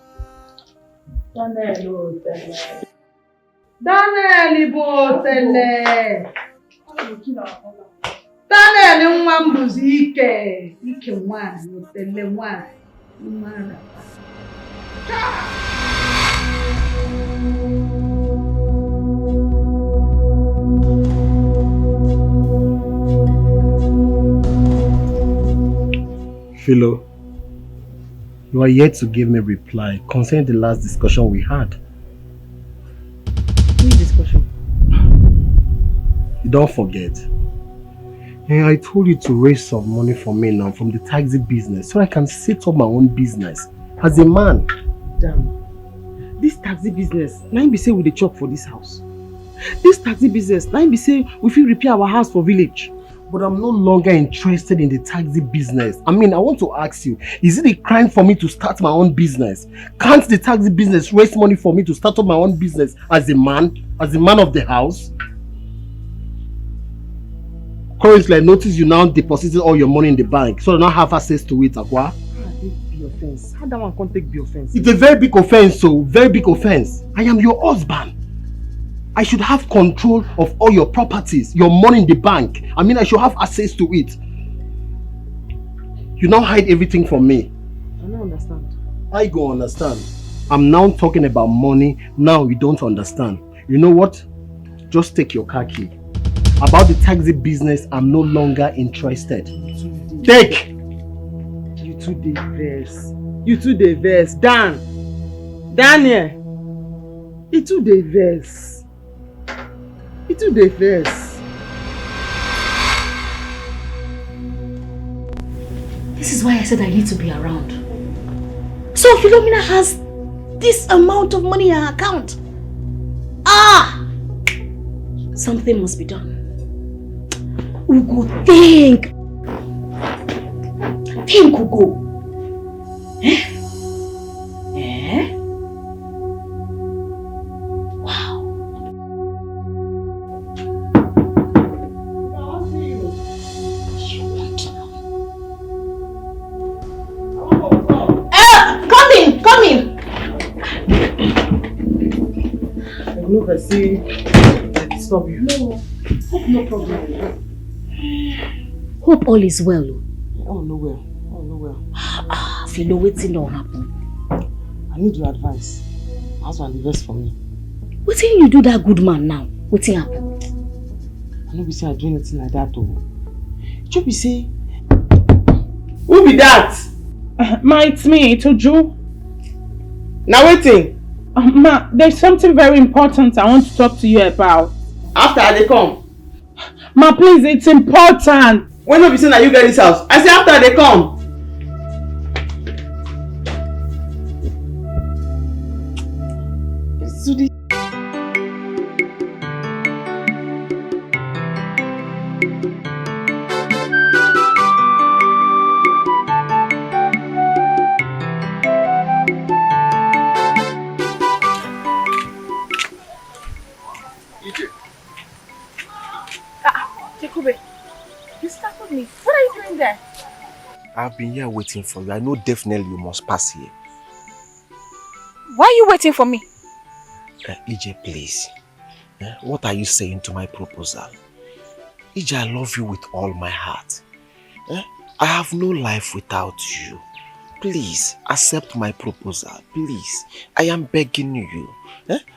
Daniel nwa mbuzi ike nwaanyị otele nwaanyị mara. Philo, you are yet to give me a reply concerning the last discussion we had. Which discussion? You don't forget. And I told you to raise some money for me now from the taxi business so I can set up my own business as a man. Damn. This taxi business, now be say we dey chop for this house. This taxi business, now be say we fit repair our house for village. But I'm no longer interested in the taxi business. I mean, I want to ask you, is it a crime for me to start my own business? Can't the taxi business raise money for me to start up my own business as a man of the house? Currently, I notice you now deposited all your money in the bank, so I don't have access to it, Akwa. Be offense. How that one can't take be offense? It's a very big offense, so very big offense. I am your husband. I should have control of all your properties, your money in the bank. I mean, I should have access to it. You now hide everything from me. I don't understand. I go understand. I'm now talking about money. Now you don't understand. You know what? Just take your car key. About the taxi business, I'm no longer interested. Take! You two dey vex. You two dey vex. Daniel! You two dey vex. You two dey vex. This is why I said I need to be around. So Philomena has this amount of money in her account. Something must be done. Ugo, think! Think, Ugo. Wow. Come in! No, I see. Stop you. No problem. Hope all is well. Oh, no well. Philo, wetin don happen? I need your advice. My husband invest for me. Wetin you do that good man now? Wetin happen? I no be say I do anything like that though. You be say, who be that? Ma, it's me, Toju. Now waiting. Ma, there's something very important I want to talk to you about. After they come. Ma, please, it's important. When you be saying that you get this house, I say after they come. I've been here waiting for you. I know definitely you must pass here. Why are you waiting for me? EJ, please. What are you saying to my proposal? EJ, I love you with all my heart. I have no life without you. Please, accept my proposal. Please. I am begging you.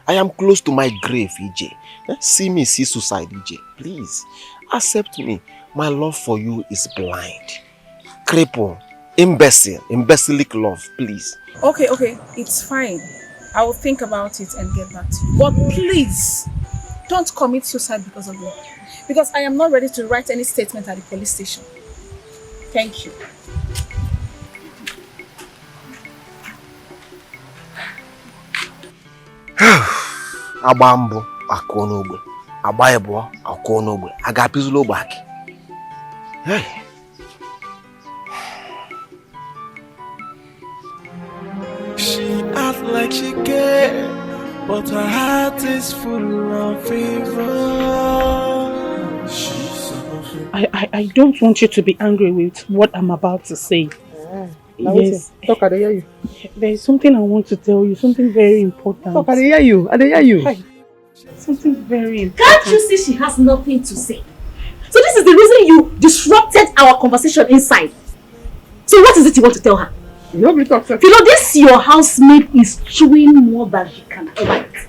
I am close to my grave, EJ. See me, see suicide, EJ. Please, accept me. My love for you is blind. Cripple, imbecilic love, please. Okay, it's fine. I will think about it and get back to you. But please, don't commit suicide because of me. Because I am not ready to write any statement at the police station. Thank you. Abambo, akonobo. Abayebo, akonobo. Agapizulo back. Hey. She acts like she cares, but her heart is full of fever. I don't want you to be angry with what I'm about to say. Yes. Talk, I hear you. There is something I want to tell you, something very important. Talk, I hear you. Hi. Something very important. Can't you see she has nothing to say? So this is the reason you disrupted our conversation inside. So what is it you want to tell her? Nobody talks. You know, this your housemate is chewing more than she can ever eat.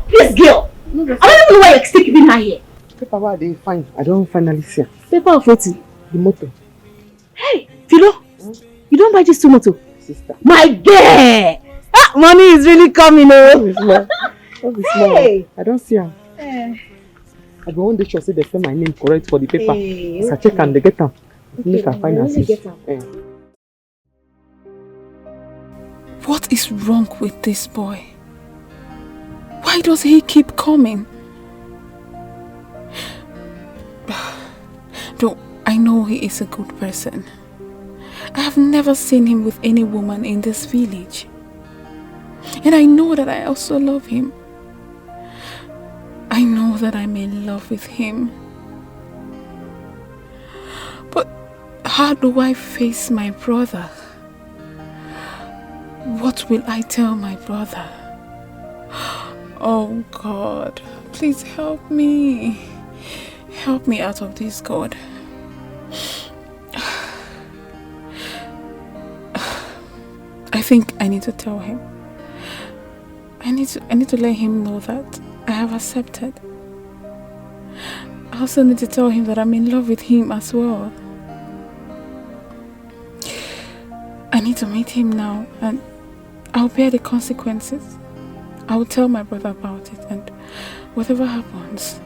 This girl, I don't even know why you're still keeping her here. Paper why they fine. I don't finally see. Paper of what? The motor. Hey, Philo, you don't buy this tomato? Sister. My girl! Money is really coming, oh. Hey. I don't see her. I go one day sure say they say my name correct for the paper. As I check and they get them. Make her find her. What is wrong with this boy? Why does he keep coming? Though I know he is a good person. I have never seen him with any woman in this village. And I know that I also love him. I know that I'm in love with him. But how do I face my brother? What will I tell my brother? Oh God, please help me. Help me out of this, God. I think I need to tell him. I need to let him know that I have accepted. I also need to tell him that I'm in love with him as well. need to meet him now and I'll bear the consequences. I will tell my brother about it, and whatever happens,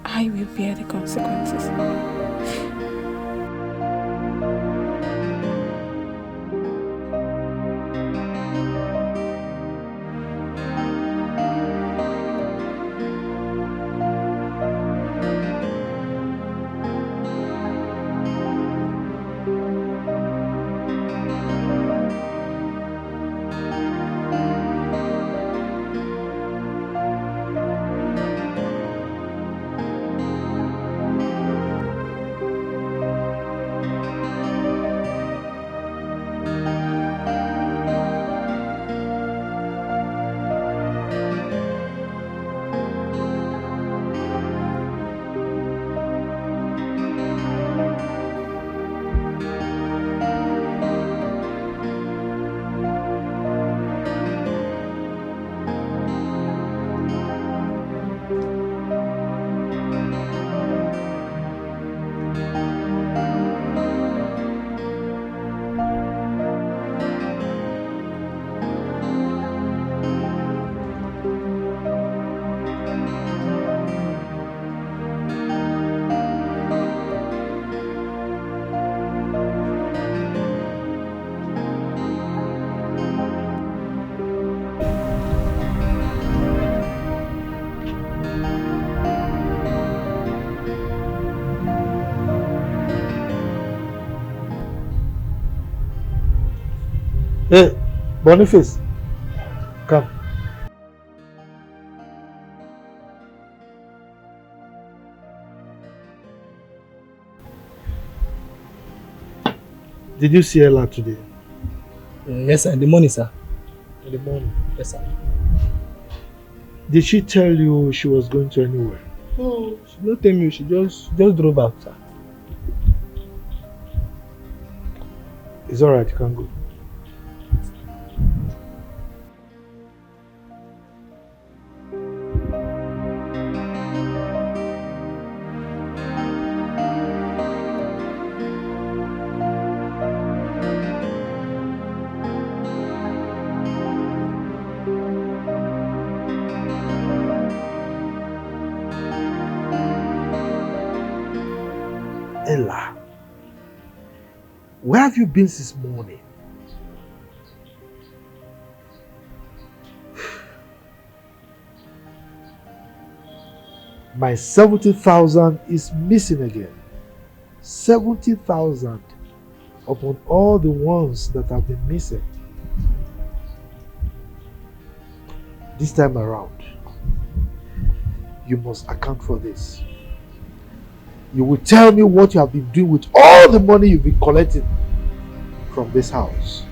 I will bear the consequences. Hey, Boniface, come. Did you see Ella today? Yes, sir. In the morning, sir. In the morning? Yes, sir. Did she tell you she was going to anywhere? No, she did not tell me. She just drove out, sir. It's alright, you can go. Ella, where have you been since morning? My 70,000 is missing again. 70,000 upon all the ones that have been missing. This time around, you must account for this. You will tell me what you have been doing with all the money you've been collecting from this house.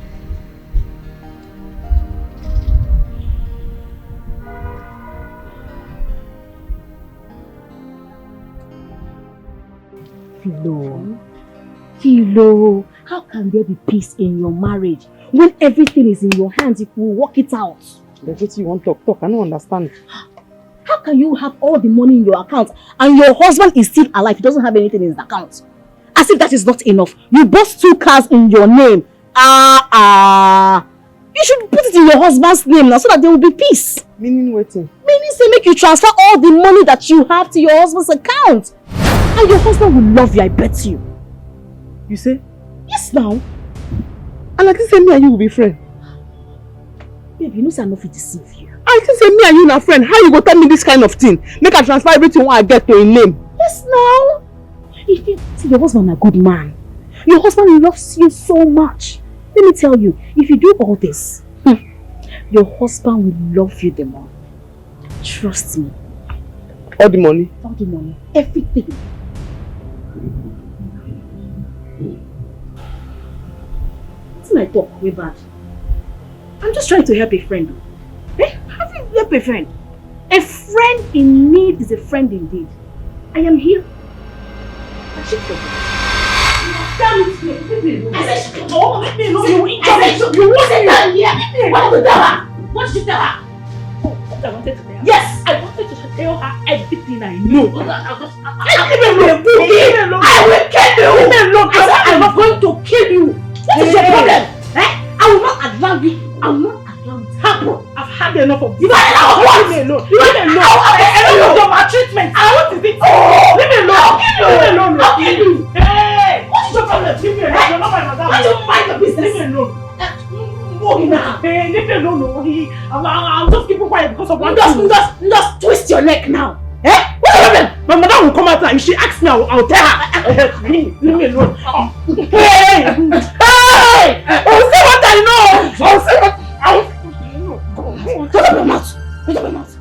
Philo, how can there be peace in your marriage when everything is in your hands? If we work it out. That's what you want to talk. I don't understand. How can you have all the money in your account and your husband is still alive? He doesn't have anything in his account. As if that is not enough. You bought 2 cars in your name. You should put it in your husband's name now so that there will be peace. Meaning waiting? Meaning say make you transfer all the money that you have to your husband's account. And your husband will love you, I bet you. You say? Yes now. And like this say me and you will be friends. Baby, you know say I no fit deceive you. I think say me and you na friend. How you go tell me this kind of thing? Make I transfer everything when I get to a name. Yes now. If you see, your husband a good man. Your husband loves you so much. Let me tell you, if you do all this, your husband will love you the more. Trust me. All the money? All the money. Everything. It's my talk way bad. I'm just trying to help a friend. How do you help a friend? A friend in need is a friend indeed. I am here. Shut your mouth. Damn it! I said shut up! Leave me alone! You won't sit down here! What did you tell her? What did you tell her? What I wanted to tell her? Yes! I wanted to tell her everything I know. Leave me alone! I will kill you! Leave me alone! I said I'm going to kill you! What is your problem? had enough of this. Leave me alone. Leave me alone. Enough of your maltreatment. What is it? Leave me alone. Leave me alone. I'll kill you. Hey! What is your problem? Leave me alone. You're not my madam. Why don't you mind your business? Leave me alone. Hey, leave me alone. I'll just keep quiet because of one thing. Just twist your neck now. Eh? What's the problem? My mother will come out and if she asks me, I'll tell her. Leave me alone. Hey! Hey! I'll say what I know. I'll say what Shut up your mouth. Shut up your mouth.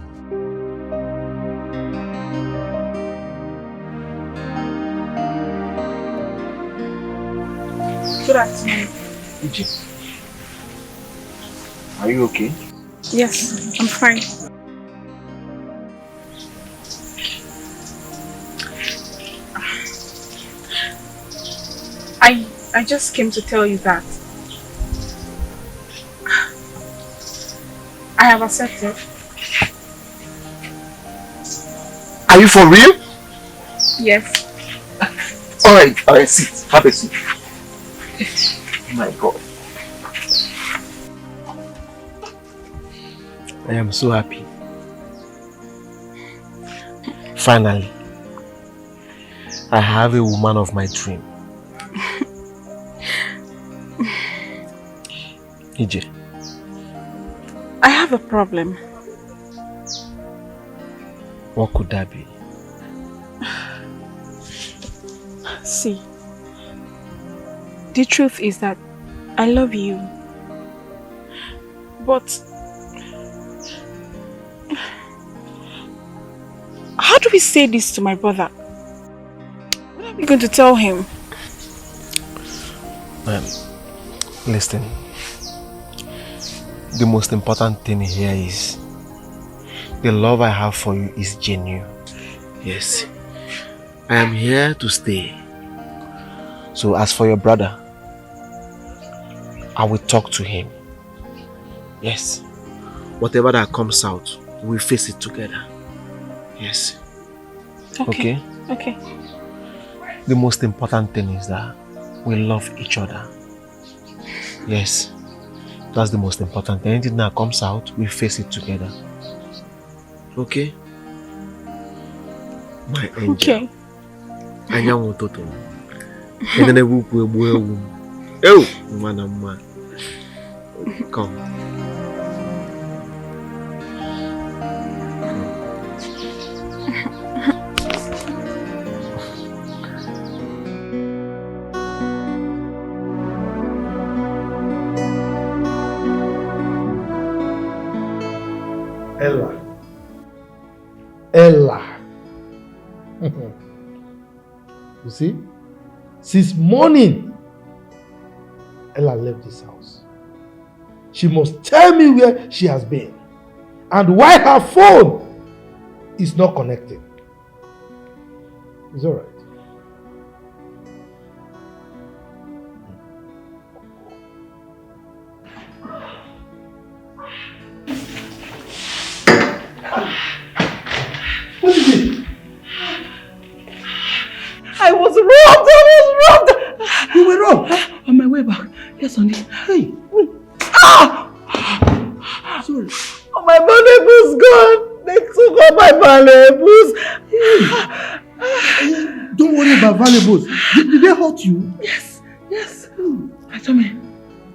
Good afternoon. Are you okay? Yes, I'm fine. I just came to tell you that I have accepted. Are you for real? Yes. Alright, sit. Have a seat. Oh my God. I am so happy. Finally, I have a woman of my dream. EJ. I have a problem. What could that be? See, the truth is that I love you, but how do we say this to my brother? What are we going to tell him? Listen, the most important thing here is the love I have for you is genuine. Yes, I am here to stay. So as for your brother, I will talk to him. Yes, whatever that comes out, we'll face it together. Yes. Okay. The most important thing is that we love each other. Yes, that's the most important thing. Anything that comes out, we face it together. Okay? My angel. Okay. Anyanwụ ụtụtụ. Enene ukwu egbu ewu. Ew, mwana mma. Come. Ella. You see? Since morning, Ella left this house. She must tell me where she has been and why her phone is not connected. It's all right. What is it? I was robbed! You were robbed? On my way back. Yes, honey. Hey. Sorry. Oh, my valuables gone. They took all my valuables. Don't worry about valuables. Did they hurt you? Yes. Tell me.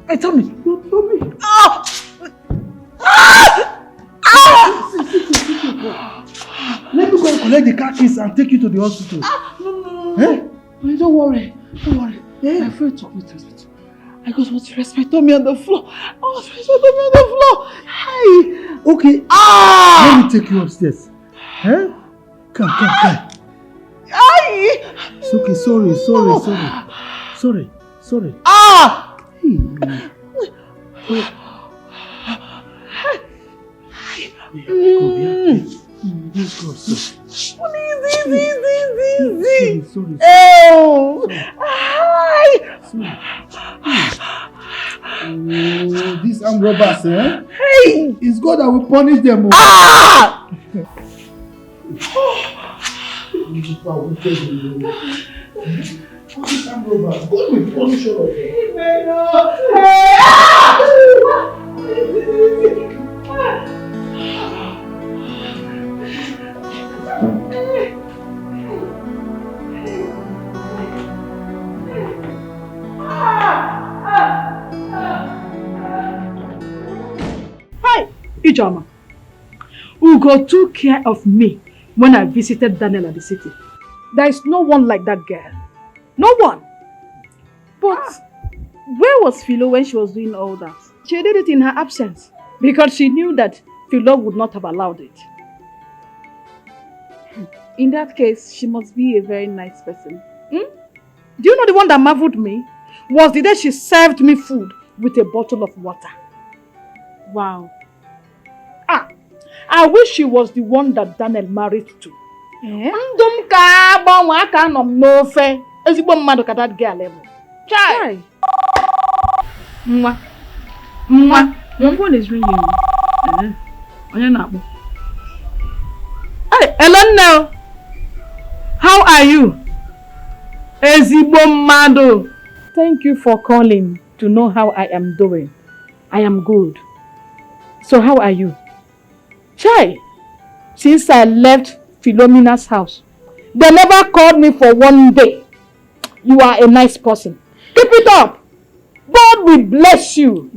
You told me. Let me go and collect the car keys and take you to the hospital. No. Eh? Don't worry. Eh? My friend took me to the hospital. I got what respected me on the floor. Hey. Okay. Let me take you upstairs. Eh? Come. Aye. It's okay. Sorry. Let's go. Easy. Sorry. Oh. Oh, these armed robbers, eh? Hey. It's God that will punish them. These armed robbers, God will punish all of them. Ijoma, Ugo took care of me when I visited Daniel at the city. There is no one like that girl. No one. But where was Philo when she was doing all that? She did it in her absence because she knew that Philo would not have allowed it. In that case, she must be a very nice person. Do you know the one that marveled me? Was the day she served me food with a bottle of water. Wow. I wish she was the one that Daniel married to. Ndum ka agbanwe aka nọ m n'ofe ezigbo mmadụ ka that girl level. Chai. Your phone is ringing. Onye na-akpọ. Hey, hello now. How are you? Ezigbo mmadụ. Thank you for calling to know how I am doing. I am good. So how are you? Chai, since I left Philomena's house, they never called me for one day. You are a nice person. Keep it up. God will bless you.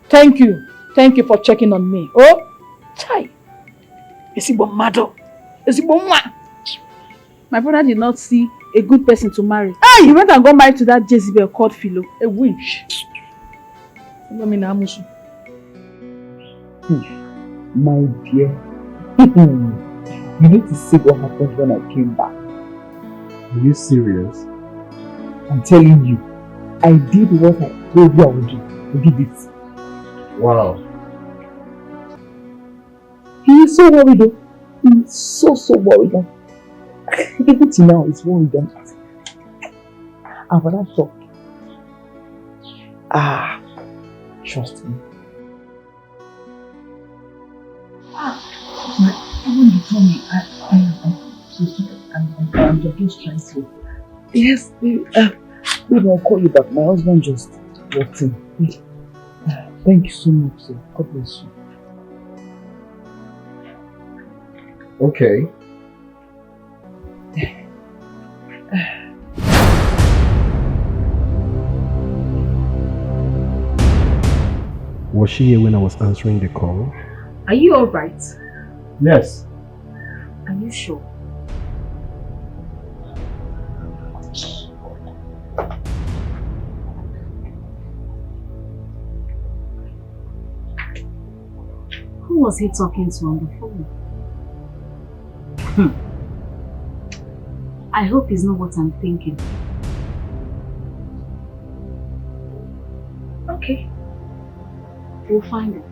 Thank you. Thank you for checking on me. Oh, Chai. My brother did not see a good person to marry. Hey! He went and got married to that Jezebel called Philo, a witch. My dear, you need to see what happened when I came back. Are you serious? I'm telling you, I did what I told you I would do. I did it. Wow. He is so worried though. He is so worried. Even till now, he's worried. I'm not shocked. Trust me. When you told me, I'm just trying to. Yes, baby, I'll call you back. My husband just walked in. Thank you so much, sir. God bless you. Okay. Was she here when I was answering the call? Are you alright? Yes. Are you sure? Who was he talking to on the phone? I hope it's not what I'm thinking. Okay. We'll find it.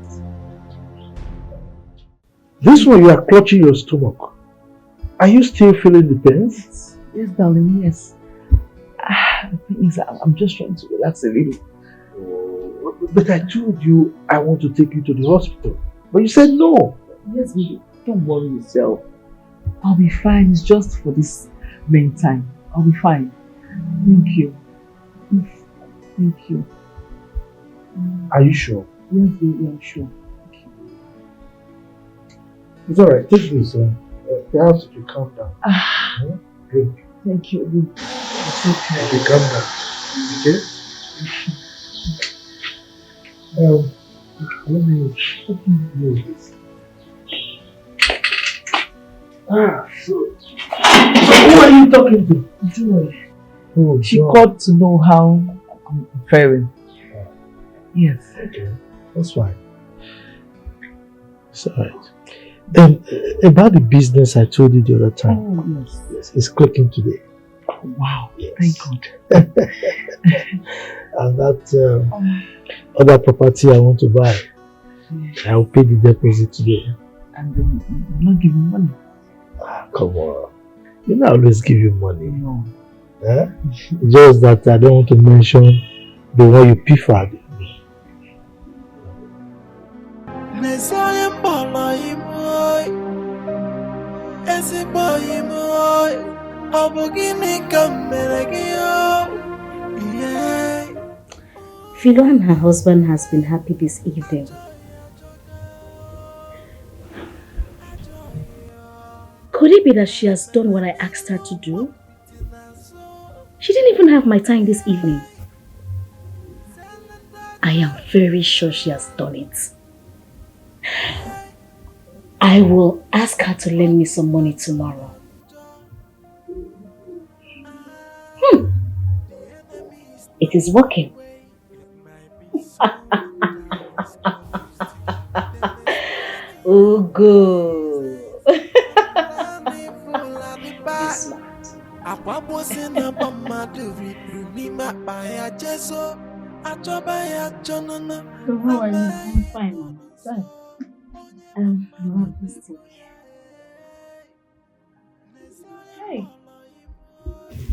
This one, you are clutching your stomach. Are you still feeling the pains? Yes, darling, yes. The thing is, I'm just trying to relax a little. But I told you I want to take you to the hospital. But you said no. Yes, baby. Don't worry yourself. I'll be fine. It's just for this meantime. I'll be fine. Thank you. Thank you. Are you sure? Yes, baby, I'm sure. It's alright. Take this. Perhaps if you calm down. Good. Thank you. It's okay. Okay, calm down. Okay? Let me use this. So who are you talking to? Joy. Oh, she Joy. called to know how I'm faring. Yes. Okay, that's fine. It's alright. About the business I told you the other time. Oh, yes. It's clicking today. Wow. Yes. Thank God. And that other property I want to buy, I will pay the deposit today. And then you're not giving money. Come on. You know I always give you money. No. Just that I don't want to mention the one you preferred. Philo and her husband has been happy this evening. Could it be that she has done what I asked her to do? She didn't even have my time this evening. I am very sure she has done it. I will ask her to lend me some money tomorrow. It is working. Oh, good. Be smart. So how are you? I'm fine, Mama. Fine. You have this thing. Hey.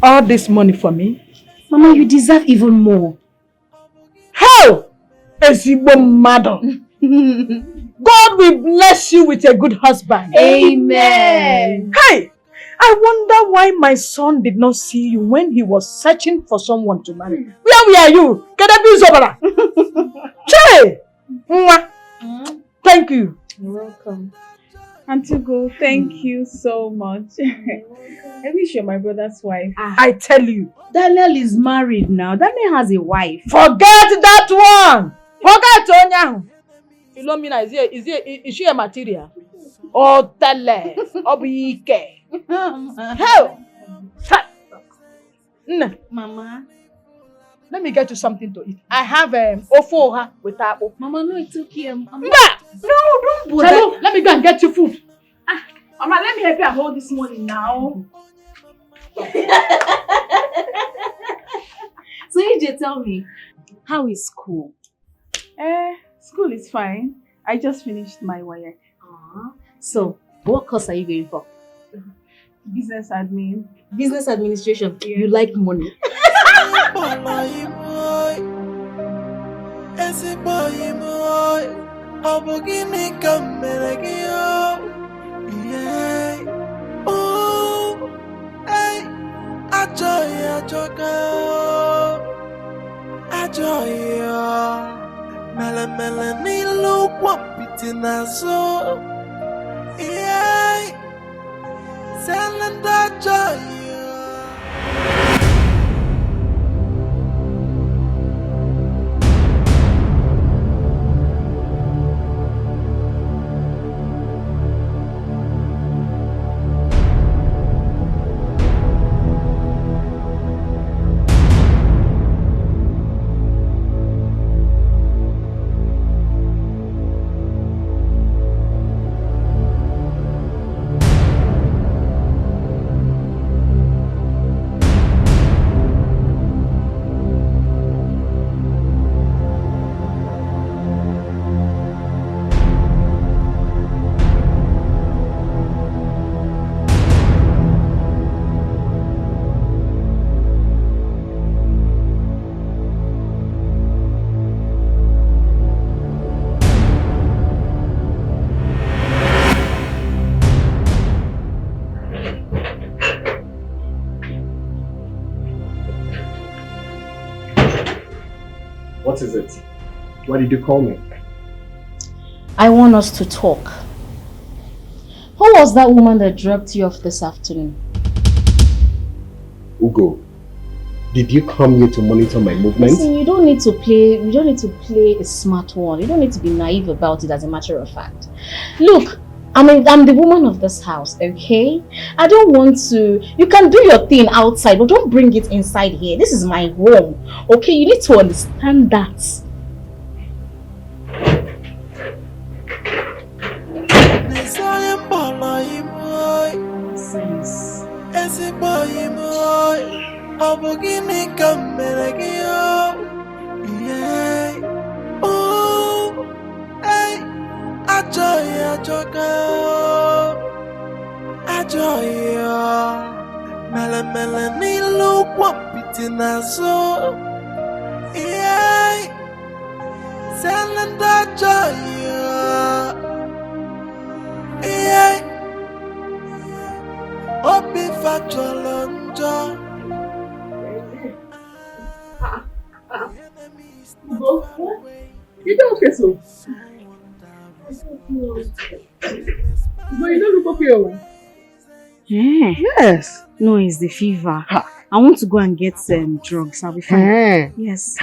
All this money for me? Mama, you deserve even more. How? Ezigbo mmadụ. God will bless you with a good husband. Amen. Hey! I wonder why my son did not see you when he was searching for someone to marry. Where were you? Kedabi Zobara. Che! Mwah. Thank you. You're welcome. Auntie Go, thank you so much. I wish you're my brother's wife. I tell you. Daniel is married now. Daniel has a wife. Forget that one! Forget Onyahu. Philomena, is she a material? Oh, tele. Obike. Hell! Mama. Let me get you something to eat. I have ofoha with apple. Mama, no, it's okay. No, don't bother. Hello, let me go and get you food. Mama, let me help you hold this money now. So AJ, tell me, how is school? School is fine. I just finished my WAEC. So, what course are you going for? Business admin. Business administration. Yeah. You like money. What is it? Why did you call me? I want us to talk. Who was that woman that dropped you off this afternoon? Ugo, did you come here to monitor my movements? Listen, you don't need to play a smart one. You don't need to be naive about it, as a matter of fact. Look, I'm the woman of this house, okay? I don't want to... You can do your thing outside, but don't bring it inside here. This is my home, okay? You need to understand that. Sense. You don't okay, so? But you don't look okay. Yeah. Yes. No, it's the fever. I want to go and get drugs. I'll be fine. Yes.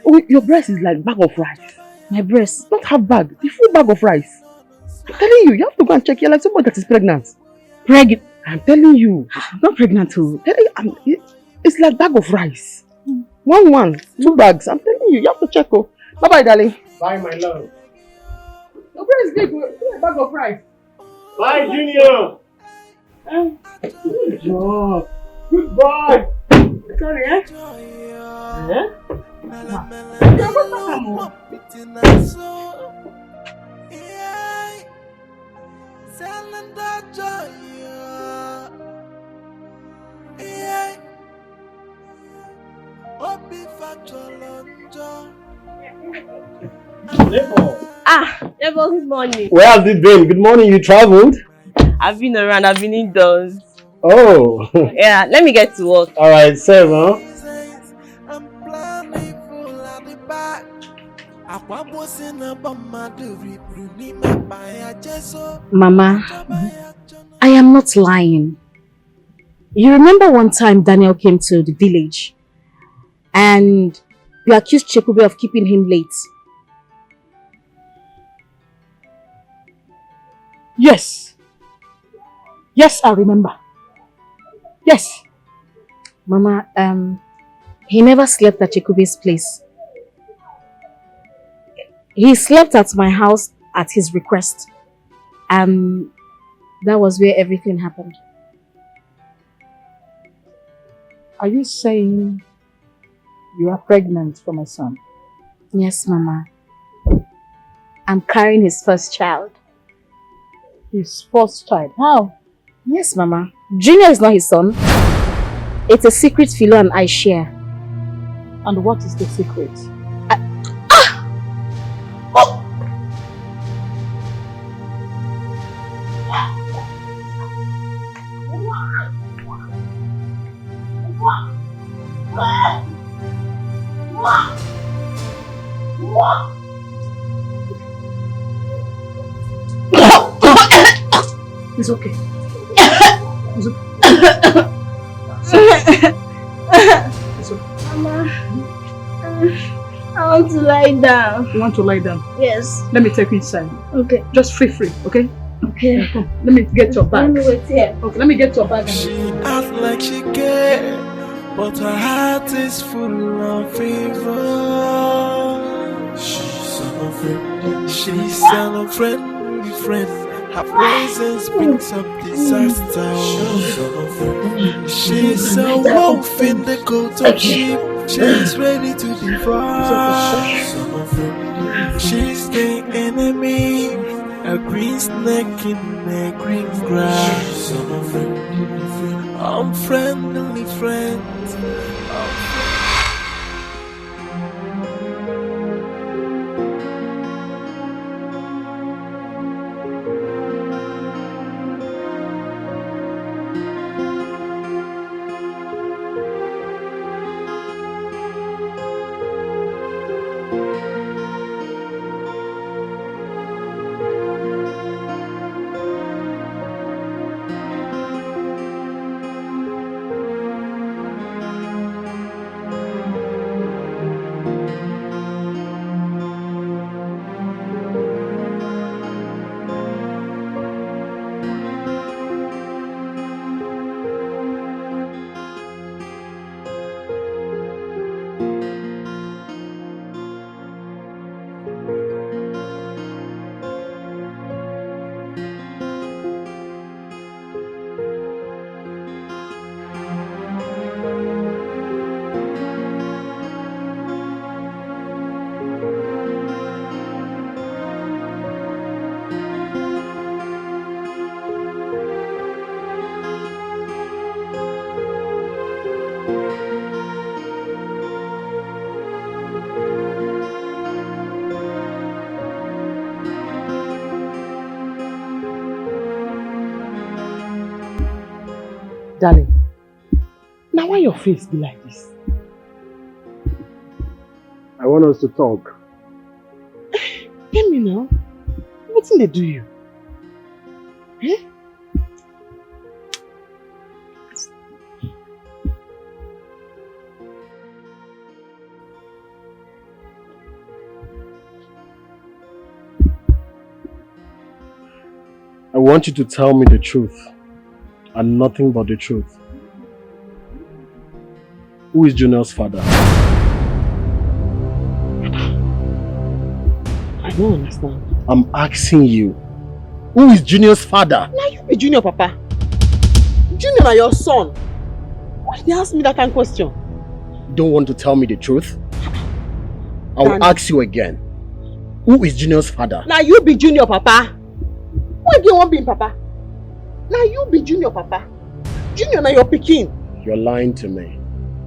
Oh, your breast is like bag of rice. My breast? Not half bag, the full bag of rice. I'm telling you, you have to go and check. You're like somebody that is pregnant. Pregnant? I'm telling you. I'm not pregnant too. It's like bag of rice. One, 2 bags. I'm telling you, you have to check. Oh. Bye-bye, darling. Bye, my love. Your breast big. A bag of rice. Bye, Junior. Good job. Goodbye. Sorry, eh? Neighbor, good morning. Where have you been? Good morning, you traveled? I've been around, I've been indoors. Oh. Yeah, let me get to work. Alright, 7. Mama, I am not lying. You remember one time Daniel came to the village and you accused Chekube of keeping him late? Yes. Yes, I remember. Yes. Mama, he never slept at Chekube's place. He slept at my house at his request. And that was where everything happened. Are you saying you are pregnant for my son? Yes, Mama. I'm carrying his first child. His first child? How? Yes, Mama. Junior is not his son. It's a secret Philo and I share. And what is the secret? It's okay. It's okay. It's okay. Mama, I want to lie down. You want to lie down? Yes. Let me take you inside. Okay. Just free, okay? Okay. Yeah, come. Let me get your bag. Let me wait here. Okay, let me get your bag. She acts like she cares, but her heart is full of fever. She's an unfriendly friend. Her presence brings up disaster. She's a wolf in the coat of sheep. She's ready to devour. She's the enemy, a green snake in a green grass. Unfriendly friends. Darling, now why your face be like this? I want us to talk. Tell me now, what did they do you? Eh? want you to tell me the truth and nothing but the truth. Who is Junior's father? I don't understand. I'm asking you. Who is Junior's father? Now you be Junior, Papa. Junior na your son. Why did you ask me that kind of question? You don't want to tell me the truth? I will ask you again. Who is Junior's father? Now you be Junior, Papa. Why do you want to be Papa? Now you be Junior, Papa. Junior na your pikin. You're lying to me.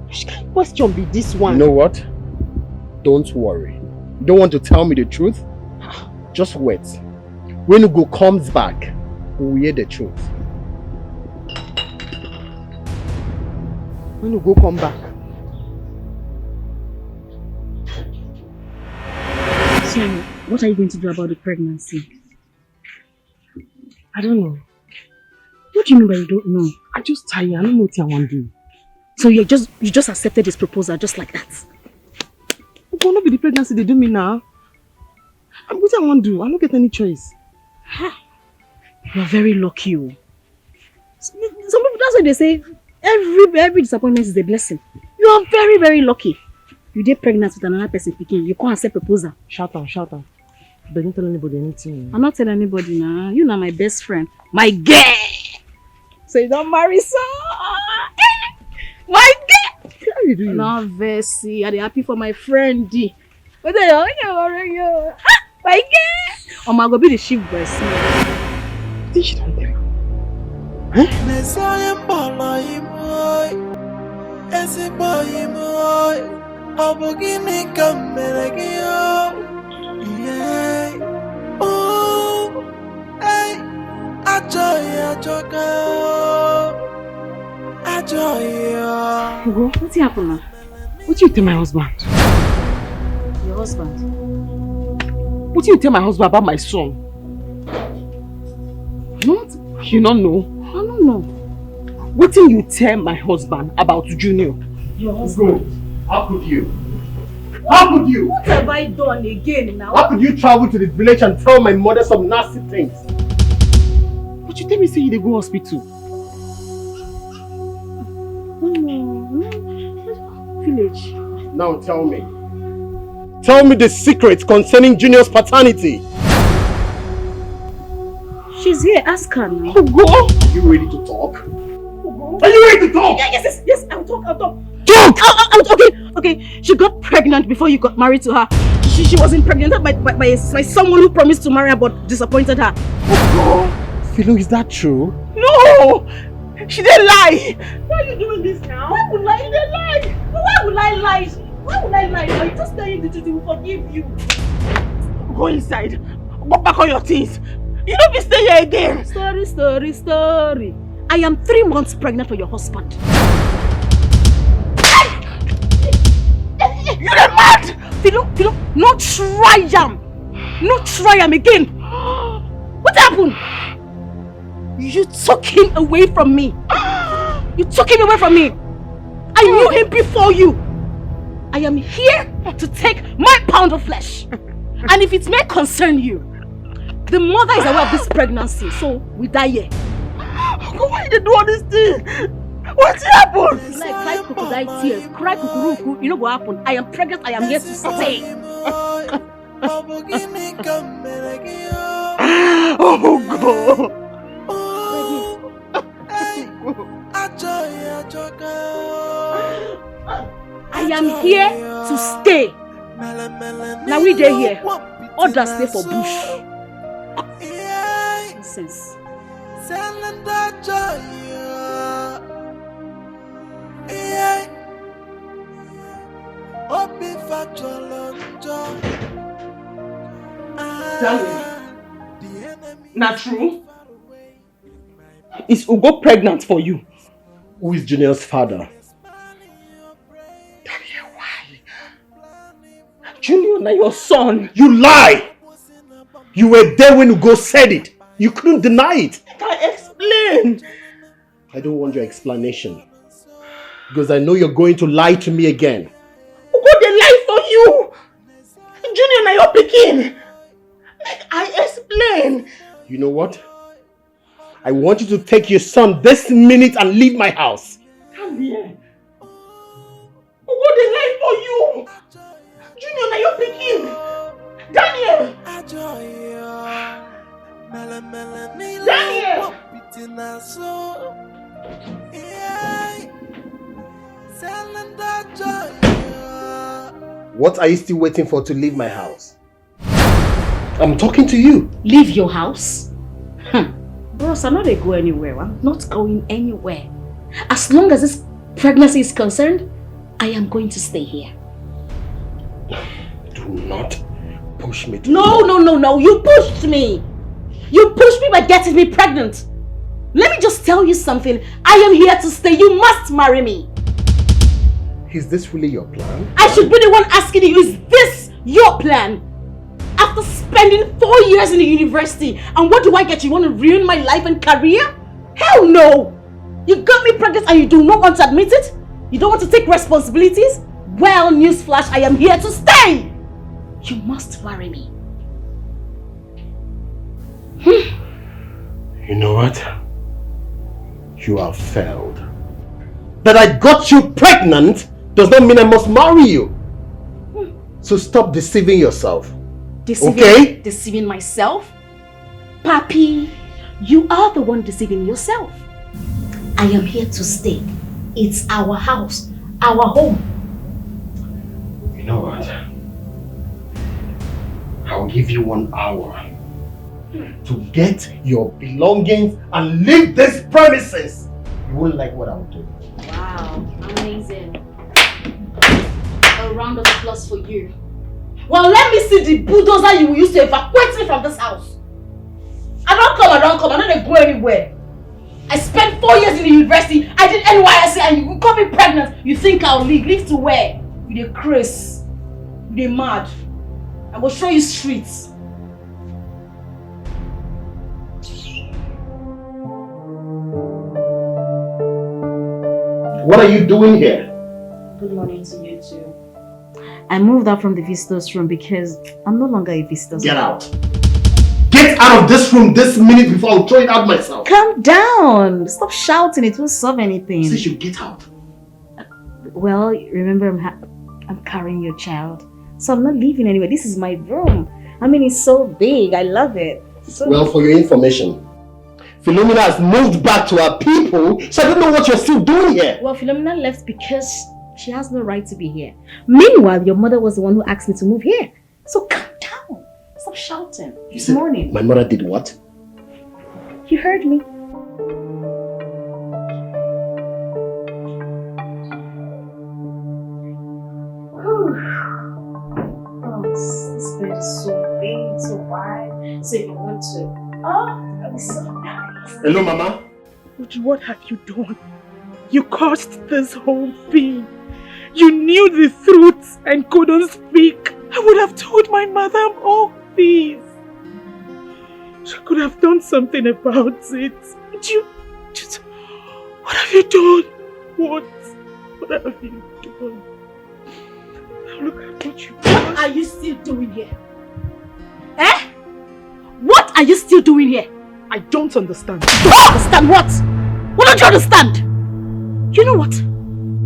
Which kind of question be this one? You know what? Don't worry. You don't want to tell me the truth? Just wait. When Ugo comes back, we'll hear the truth. When Ugo come back? So, what are you going to do about the pregnancy? I don't know. What do you mean by you don't know? I'm just tired. I don't know what I want to do. So you just accepted this proposal just like that? It will not be the pregnancy they do me now. What I want to do? I don't get any choice. You're very lucky. Some people, that's why they say every disappointment is a blessing. You are very, very lucky. You get pregnant with another person picking. You can't accept proposal. Shout out. But don't tell anybody anything. I'm not telling anybody now. You're not my best friend. My girl! So you don't marry son! My girl! How you do? No, Vessi. I'm happy for my friend D. What are you? My girl! Oh my God, be the chief breast. Think she don't tell. Ugo, what's happening now? What do you tell my husband? Your husband? What do you tell my husband about my son? What? You don't know? I don't know. What do you tell my husband about Junior? Your husband? Good. How could you? How could you? What have I done again now? How could you travel to the village and tell my mother some nasty things? But you tell me say you dey go hospital. Village. Now tell me. Tell me the secret concerning Junior's paternity. She's here. Ask her now. Ugo! Are you ready to talk? Ugo? Are you ready to talk? Yes. I'll talk. Talk! Okay. She got pregnant before you got married to her. She was impregnated by someone who promised to marry her but disappointed her. Ugo! Philo, is that true? No! She didn't lie! Why are you doing this now? Why would I lie? Why would I lie? Why would I lie? I'm just telling the truth. He will forgive you. Go inside. Go back on your things. You don't be staying here again. Story. I am 3 months pregnant for your husband. You're mad! Philo, not try him again. What happened? You took him away from me. You took him away from me. I knew him before you. I am here to take my pound of flesh. And if it may concern you, the mother is aware of this pregnancy, so we die here. Why did you do all this thing? What happened? It's like cry crocodile tears, cry kukuruku, you know what happened? I am pregnant, I am here to stay. Oh God! I am here to stay. Now we dey here. Others stay for bush. Nonsense. Tell me. Not true? Is Ugo pregnant for you? Who is Junior's father? Daniel, why? Junior, now your son. You lie! You were there when Ugo said it. You couldn't deny it. I explained. I don't want your explanation. Because I know you're going to lie to me again. Ugo, they lie for you. Junior, now you're picking. I explain. You know what? I want you to take your son this minute and leave my house. Come here. Who dey lie for you? Junior, now you're picking. Daniel! Daniel! What are you still waiting for to leave my house? I'm talking to you. Leave your house? Bros, I'm not going to go anywhere. I'm not going anywhere. As long as this pregnancy is concerned, I am going to stay here. Do not push me to... No. You pushed me. You pushed me by getting me pregnant. Let me just tell you something. I am here to stay. You must marry me. Is this really your plan? I should be the one asking you, is this your plan? After spending 4 years in the university, and what do I get? You want to ruin my life and career? Hell no! You got me pregnant and you do not want to admit it? You don't want to take responsibilities? Well, newsflash, I am here to stay! You must marry me. You know what? You have failed. That I got you pregnant does not mean I must marry you. So stop deceiving yourself. Deceiving myself? Papi, you are the one deceiving yourself. I am here to stay. It's our house, our home. You know what? I'll give you 1 hour to get your belongings and leave this premises. You won't like what I'll do. Wow, amazing. A round of applause for you. Well, let me see the bulldozer you will use to evacuate me from this house. I don't come. I'm not going to go anywhere. I spent 4 years in the university. I did NYSC and you got me pregnant. You think I'll leave? Leave to where? With a Chris. With a mad. I will show you streets. What are you doing here? Good morning to you too. I moved out from the visitor's room because I'm no longer a visitor's room. Get out. Get out of this room this minute before I'll throw it out myself. Calm down. Stop shouting. It won't solve anything. Say you get out. Well, remember I'm carrying your child. So I'm not leaving anywhere. This is my room. I mean, it's so big. I love it. Well, for your information, Philomena has moved back to her people, so I don't know what you're still doing here. Well, Philomena left because she has no right to be here. Meanwhile, your mother was the one who asked me to move here. So calm down. Stop shouting. It's morning. My mother did what? You heard me. This bed is so big, so wide. So if you want to, that'll be so nice. Hello, Mama. What have you done? You caused this whole thing. You knew the truth and couldn't speak. I would have told my mother all this. She could have done something about it. What have you done? What have you done? Look at what you done. What are you still doing here? Eh? What are you still doing here? I don't understand. You don't understand what? What don't you understand? You know what?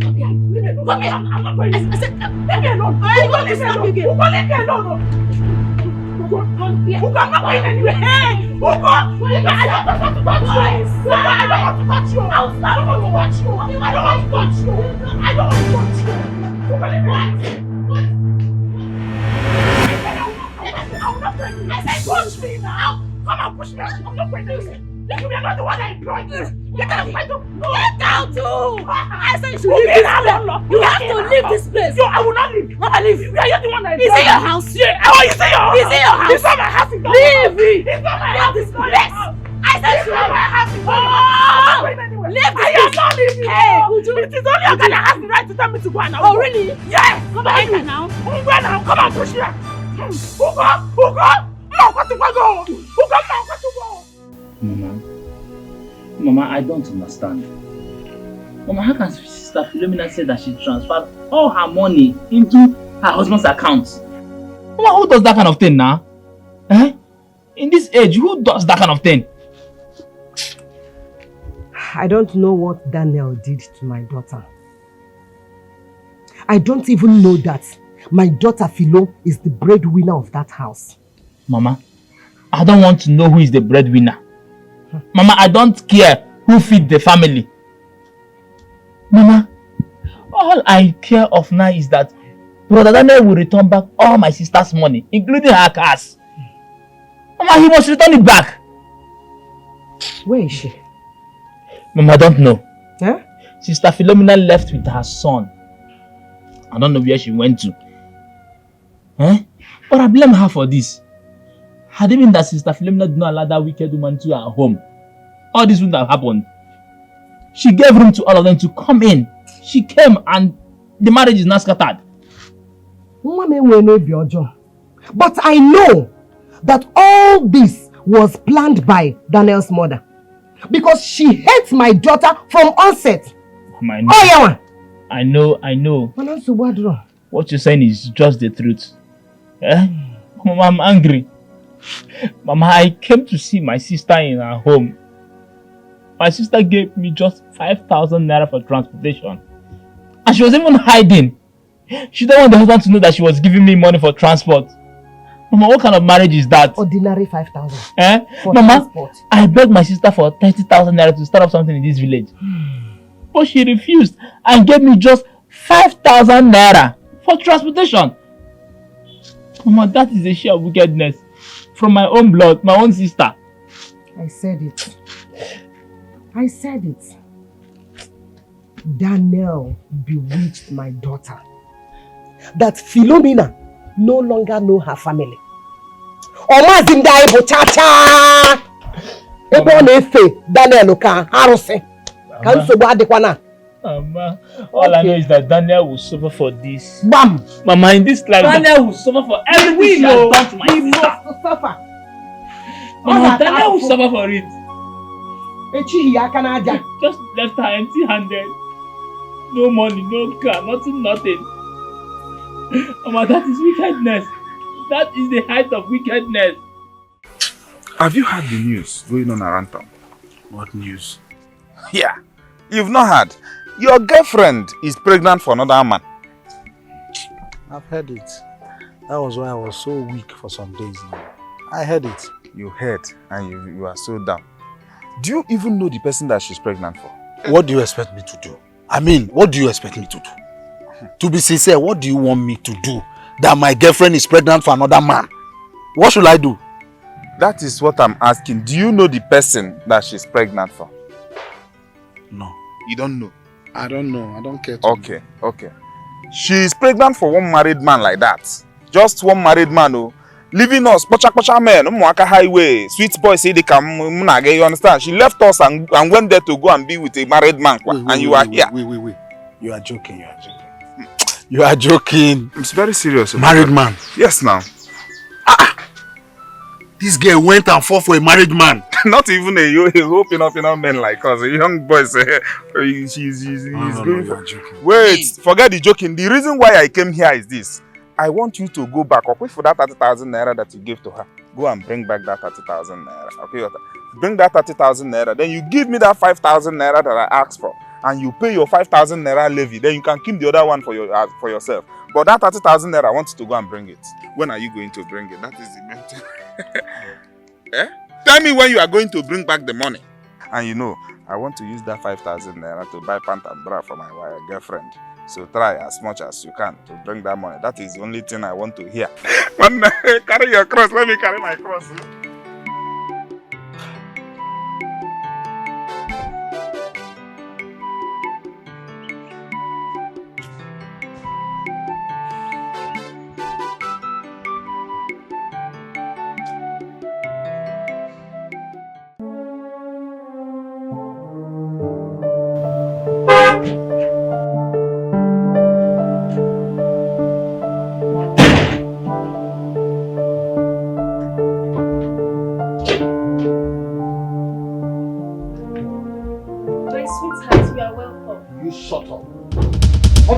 Come here. I'm not going. I said, leave me alone. I'm going to stop you again. Leave me alone. I'm not going anywhere. Hey! I don't want to touch you. I don't want to touch you. I don't want to touch you. I don't want to touch you. I don't want to touch you. I'm not going. I said, push me now. Come on, push me. I'm not going anywhere. You are not the one I employed. Get out! Get out too! I said you should leave this place. You have to leave this place. Yo, I will not leave. Mama, leave. You are the one I employed. Is it your house? Yeah. Oh, you say your house? Is it your house? It's not my house. Leave it. It's not my house. This place. I said it's not my house. Oh, leave this place. I am not leaving. Hey, it is only your guy that has the right to tell me to go and now. Oh, really? Yes. Come on now. Come on, push me. Who go? Mama, I don't understand. Mama, how can Sister Philomena say that she transferred all her money into her husband's account? Mama, who does that kind of thing now? Eh? In this age, who does that kind of thing? I don't know what Daniel did to my daughter. I don't even know that my daughter Philo is the breadwinner of that house. Mama, I don't want to know who is the breadwinner. Mama, I don't care who feeds the family. Mama, all I care of now is that Brother Daniel will return back all my sister's money, including her cars. Mama, he must return it back. Where is she? Mama, I don't know. Huh? Sister Philomena left with her son. I don't know where she went to. But I blame her for this. Had it been that Sister Philomena did not allow that wicked woman to her home, all this wouldn't have happened. She gave room to all of them to come in. She came and the marriage is now scattered. But I know that all this was planned by Daniel's mother. Because she hates my daughter from onset. I know. What you're saying is just the truth. Mama, I'm angry. Mama, I came to see my sister in her home. My sister gave me just 5,000 naira for transportation. And she was even hiding. She don't want the husband to know that she was giving me money for transport. Mama, what kind of marriage is that? Ordinary 5,000. For Mama, transport. I begged my sister for 30,000 naira to start up something in this village. But she refused and gave me just 5,000 naira for transportation. Mama, that is a sheer wickedness. From my own blood, my own sister. I said it. Daniel bewitched my daughter. That Philomena no longer know her family. Mama, all I know is that Daniel will suffer for this. Bam! Mama, in this life, Daniel will suffer for everything she has done to my sister. Must suffer. Mama, Daniel will suffer for it. Just left her empty-handed. No money, no car, nothing. Mama, that is wickedness. That is the height of wickedness. Have you heard the news going on around town? What news? Yeah, you've not heard. Your girlfriend is pregnant for another man. I've heard it. That was why I was so weak for some days now. I heard it. You heard and you are so down. Do you even know the person that she's pregnant for? What do you expect me to do? I mean, what do you expect me to do? To be sincere, what do you want me to do? That my girlfriend is pregnant for another man? What should I do? That is what I'm asking. Do you know the person that she's pregnant for? No. You don't know? I don't know. I don't care to Okay. She's pregnant for one married man like that. Just one married man, oh. Leaving us, pocha men, Mwaka highway, sweet boy say they come, you understand? She left us and went there to go and be with a married man. You are here. Wait. You are joking. You are joking. It's very serious. Married man? Yes, now. This girl went and fought for a married man. Not even a enough men like us. A young boy say he's going for. Wait, forget the joking. The reason why I came here is this. I want you to go back. Wait for that 30,000 naira that you gave to her. Go and bring back that 30,000 naira. Okay, bring that 30,000 naira. Then you give me that 5,000 naira that I asked for, and you pay your 5,000 naira levy. Then you can keep the other one for yourself. But that 30,000 naira, I want you to go and bring it. When are you going to bring it? That is the main thing. Tell me when you are going to bring back the money. And you know, I want to use that 5,000 naira to buy pant and bra for my girlfriend. So try as much as you can to bring that money. That is the only thing I want to hear. Carry your cross, let me carry my cross.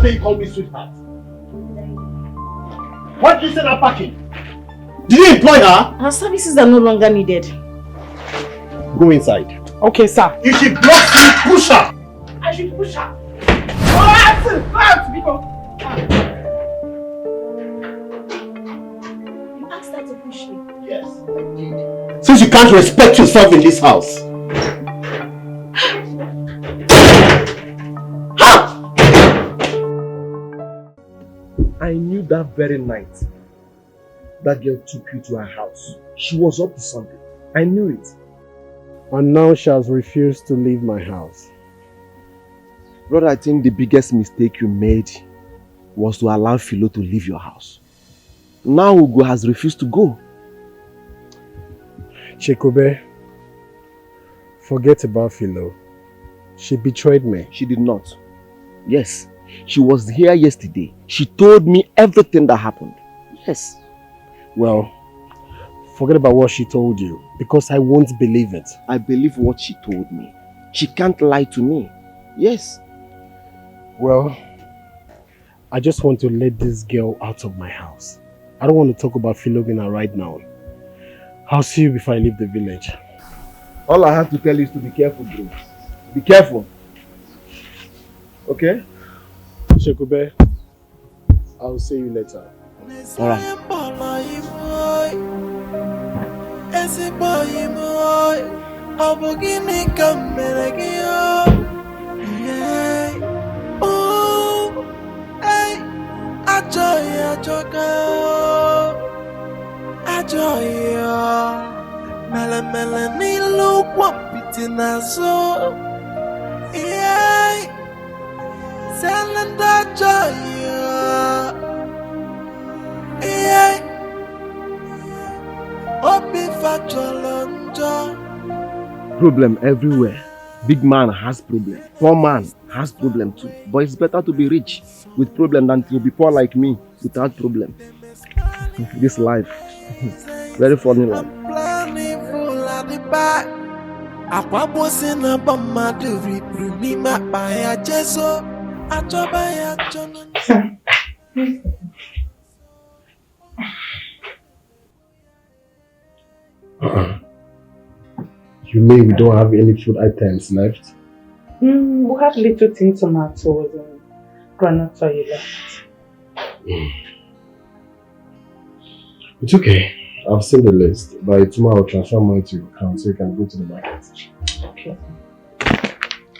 You call me sweetheart. What did you say that packing? Did you employ her? Her services are no longer needed. Go inside. Okay, sir. If she blocks you, push her. I should push her. Go out! Go out, Biko. You asked her to push me. Yes, I did. Since you can't respect yourself in this house. I knew that very night that girl took you to her house. She was up to something. I knew it. And now she has refused to leave my house. Brother, I think the biggest mistake you made was to allow Philo to leave your house. Now Ugo has refused to go. Chikobe, forget about Philo. She betrayed me. She did not. Yes, she was here yesterday. She told me everything that happened. Yes. Well, forget about what she told you, because I won't believe it. I believe what she told me. She can't lie to me. Yes. Well, I just want to let this girl out of my house. I don't want to talk about Philomena right now. I'll see you before I leave the village. All I have to tell you is to be careful, bro. Be careful. Okay? Chikobe, I'll see you later. Alright. Mele nilu kwapiti nazo. Selenda joya. Obi facholonjo. Problem everywhere. Big man has problem. Poor man has problem too. But it's better to be rich with problem than to be poor like me without problem. This life. Very funny life. You mean we don't have any food items left? We had little tin tomatoes and granite oil left. It's okay. I've seen the list. By tomorrow I'll transfer money to your account so you can go to the market. Okay.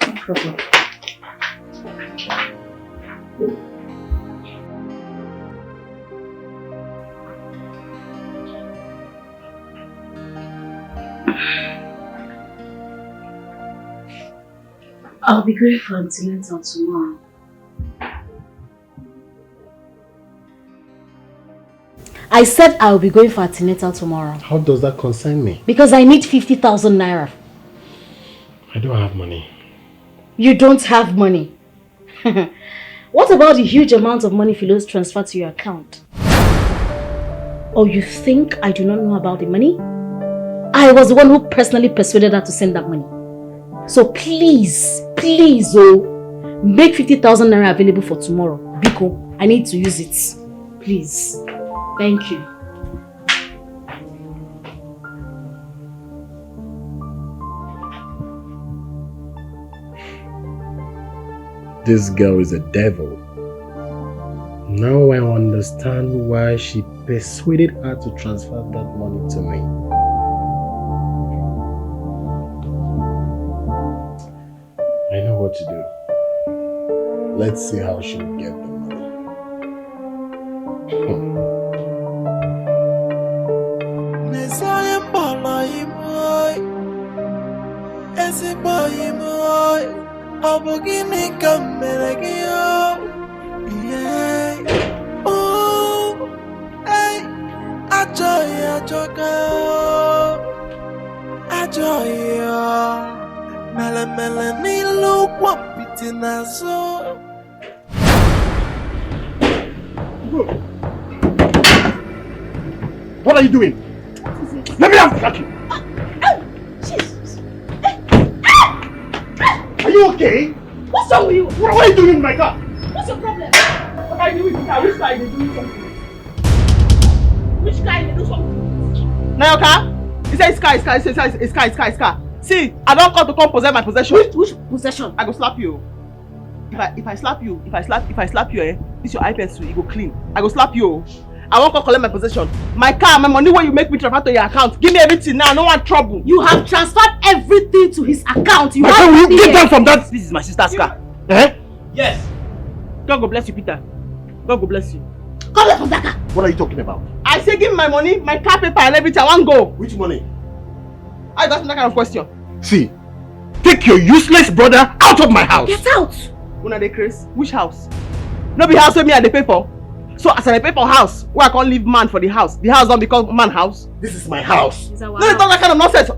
No problem. I'll be going for antenatal tomorrow. I said I'll be going for antenatal tomorrow. How does that concern me? Because I need 50,000 naira. I don't have money. You don't have money. What about the huge amount of money Philo's transferred to your account? Or you think I do not know about the money? I was the one who personally persuaded her to send that money. So please, make 50,000 naira available for tomorrow. Biko, I need to use it. Please. Thank you. This girl is a devil. Now I understand why she persuaded her to transfer that money to me. I know what to do. Let's see how she will get the money. What are you doing? Let me have you. Are you okay? What's wrong with you? What are you doing in my car? What's your problem? What are you doing with the car? Which car are you doing something? Which car are you doing something? Now your car? He said it's car. See, I don't come to come possess my possession. Which possession? I go slap you. If I slap you, this your eye pencil, you go clean. I go slap you. I won't come collect my possession. My car, my money when you make me transfer to your account. Give me everything now, no one trouble. You have transferred everything to his account. My friend, will you get down from that? This is my sister's car. Eh? Yes. God go bless you, Peter. God go bless you. Come here from that car. What are you talking about? I say give me my money, my car paper and everything. I want go. Which money? I got that kind of question. See, take your useless brother out of my house. Get out. Una dey craze? Which house? No be house wey me I dey pay for. So as I dey pay for house, where I can't leave man for the house don't become man house. This is my house. No, it's not that kind of nonsense.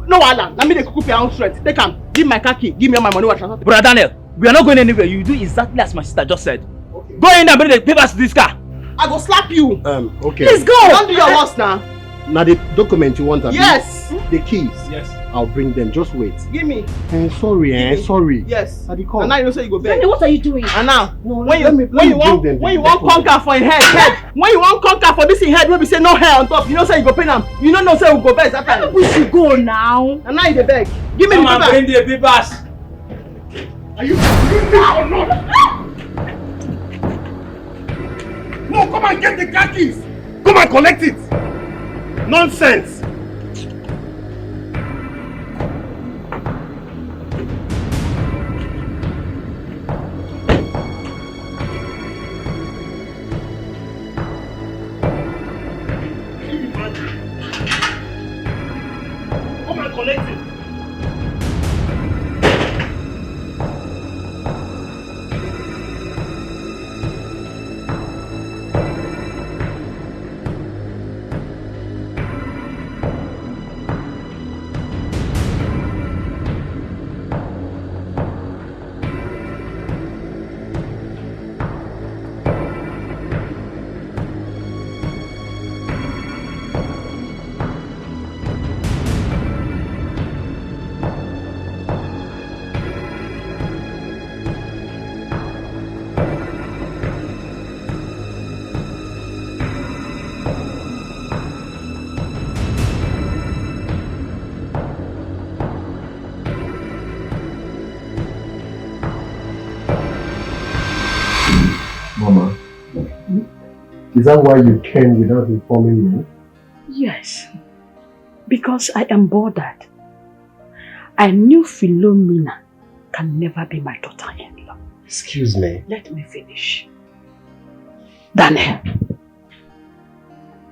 No, Alan. Let me dey cook your own strength. Take him. Give my car key. Give me all my money. Brother Daniel, we are not going anywhere. You do exactly as my sister just said. Okay. Go in and bring the papers to this car. I go slap you. Okay. Please go. Don't do your worst now. Now the document you want, yes. The keys. Yes. I'll bring them. Just wait. Give me. Sorry, sorry. Yes. And now you know say you go beg. What are you doing? And now, no, when you want conquer for your head, when you want conquer for this in head, when we say no hair on top, you know say you go pay them. You know say we go beg that time. We should go now. And now you dey beg. Give me the paper. Bring the papers. Are you or not? No, come and get the car keys. Come and collect it. Nonsense. Come and collect it. Mama, is that why you came without informing me? Yes, because I am bothered. I knew Philomena can never be my daughter-in-law. Excuse me. Let me finish. Daniel,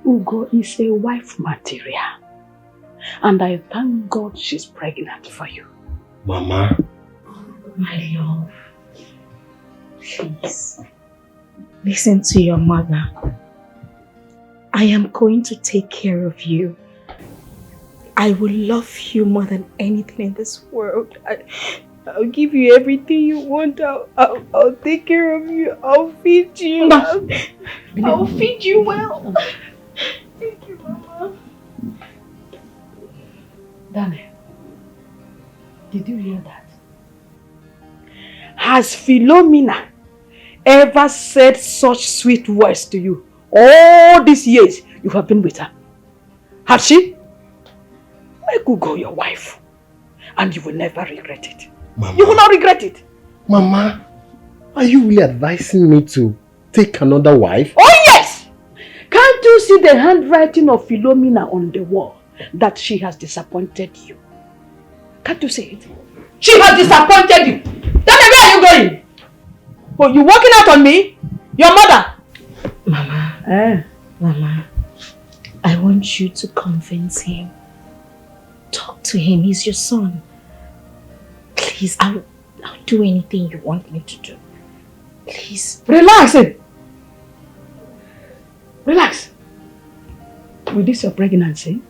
Ugo is a wife material. And I thank God she's pregnant for you. Mama. My love, please, listen to your mother. I am going to take care of you. I will love you more than anything in this world. I'll give you everything you want. I'll take care of you. I'll feed you. I'll feed you well. Thank you, Mama. Daniel, did you hear that? Has Philomena ever said such sweet words to you? All these years you have been with her. Has she? Make Ugo your wife. And you will never regret it. Mama. You will not regret it. Mama, are you really advising me to take another wife? Oh yes! Can't you see the handwriting of Philomena on the wall? That she has disappointed you. Can't you see it? She has disappointed you. Then where are you going? Oh, you walking out on me? Your mother? Mama. Mama, I want you to convince him. Talk to him. He's your son. Please, I'll do anything you want me to do. Please. Relax. Relax. With this your pregnancy,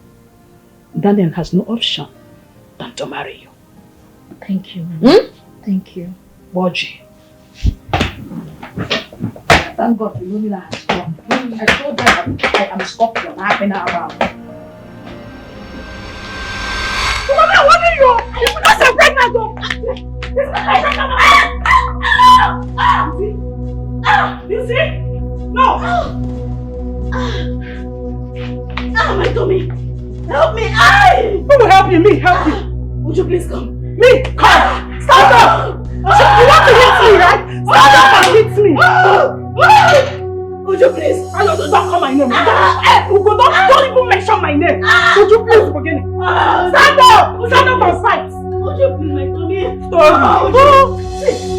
Daniel has no option than to marry you. Thank you, Mama. Thank you. Boji. Thank God Philomena has come. I told her I am Scorpion. I've been around. Philomena, what are you? You're not so pregnant, though. You see? No. My tummy. Help me. Who will help you? Me, help you. Would you please come? Me! Come! Stand up! You want to hit me, right? Stand up and hit me! Would you please? Don't call my name. Ugo, don't even mention my name. Would you please forgive me? Stand up! Stand up and fight! Would you please, my mommy?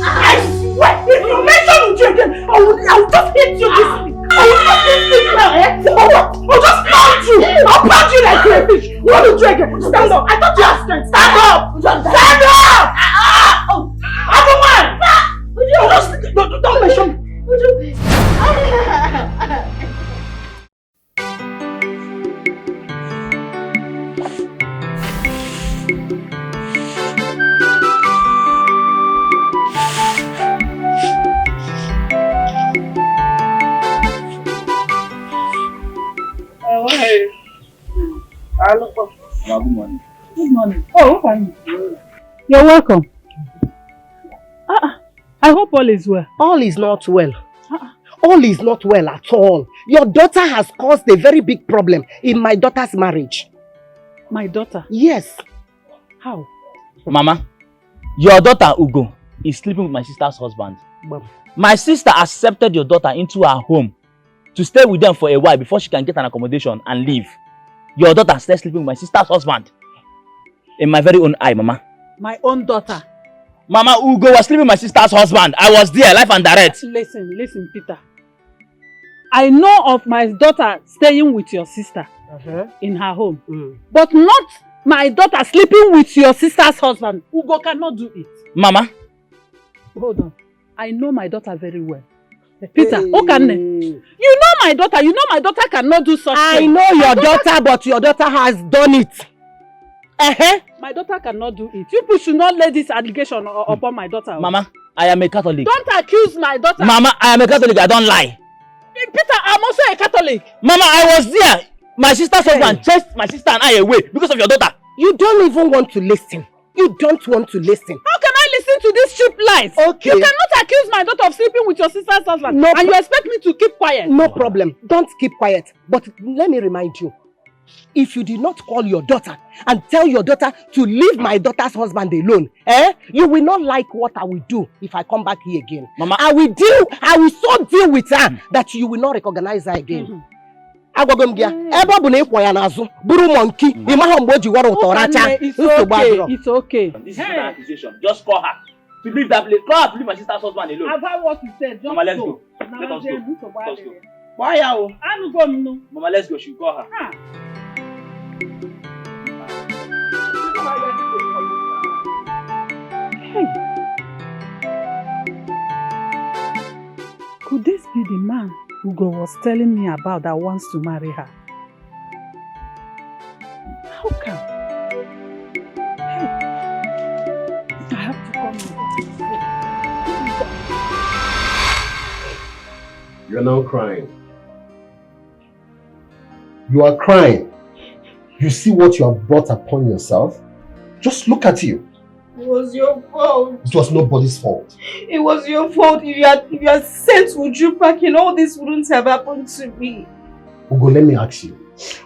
I swear, if you mention Uju again, I will just hit you this week. I will just hit you now, eh? I'll just pound you! I'll pound you like crayfish! What will you again? Stand up! I thought you had strength! Stand up! Stand up! Everyone! Don't mention me! Would you please? Good morning. Good morning. Oh, fine. You're welcome. I hope all is well. All is not well. All is not well at all. Your daughter has caused a very big problem in my daughter's marriage. My daughter? Yes. How? Mama, your daughter Ugo is sleeping with my sister's husband. My sister accepted your daughter into her home to stay with them for a while before she can get an accommodation and leave. Your daughter started sleeping with my sister's husband. In my very own eye, Mama. My own daughter? Mama, Ugo was sleeping with my sister's husband. I was there, live and direct. Listen, Peter. I know of my daughter staying with your sister in her home. But not my daughter sleeping with your sister's husband. Ugo cannot do it. Mama. Hold on. I know my daughter very well. Peter, Okane, you know my daughter. You know my daughter cannot do such I thing. know your daughter, but your daughter has done it. My daughter cannot do it. You people should not lay this allegation upon my daughter. Mama, I am a Catholic. Don't accuse my daughter. Mama, I am a Catholic. I don't lie. Peter, I'm also a Catholic. Mama, I was there. My sister's husband chased my sister and I away because of your daughter. You don't even want to listen. You don't want to listen. How can I listen to these cheap lies? Okay. You cannot accuse my daughter of sleeping with your sister's husband. And you expect me to keep quiet. No problem. Don't keep quiet. But let me remind you. If you did not call your daughter and tell your daughter to leave my daughter's husband alone, you will not like what I will do if I come back here again. Mama, I will so deal with her that you will not recognize her again. It's okay. This is an accusation. Just call her. To leave that place. Call her to leave my sister's husband alone. I've heard what you said. Just Mama, let's go. go. Let us go. Let's go. Mama, let's go. She will call her. Hey. Could this be the man Ugo was telling me about that wants to marry her? How come? Hey. I have to come in. You're now crying. You are crying. You see what you have brought upon yourself? Just look at you. It was your fault. It was nobody's fault. It was your fault. If you had sent Uju back, and all this wouldn't have happened to me. Ugo, let me ask you.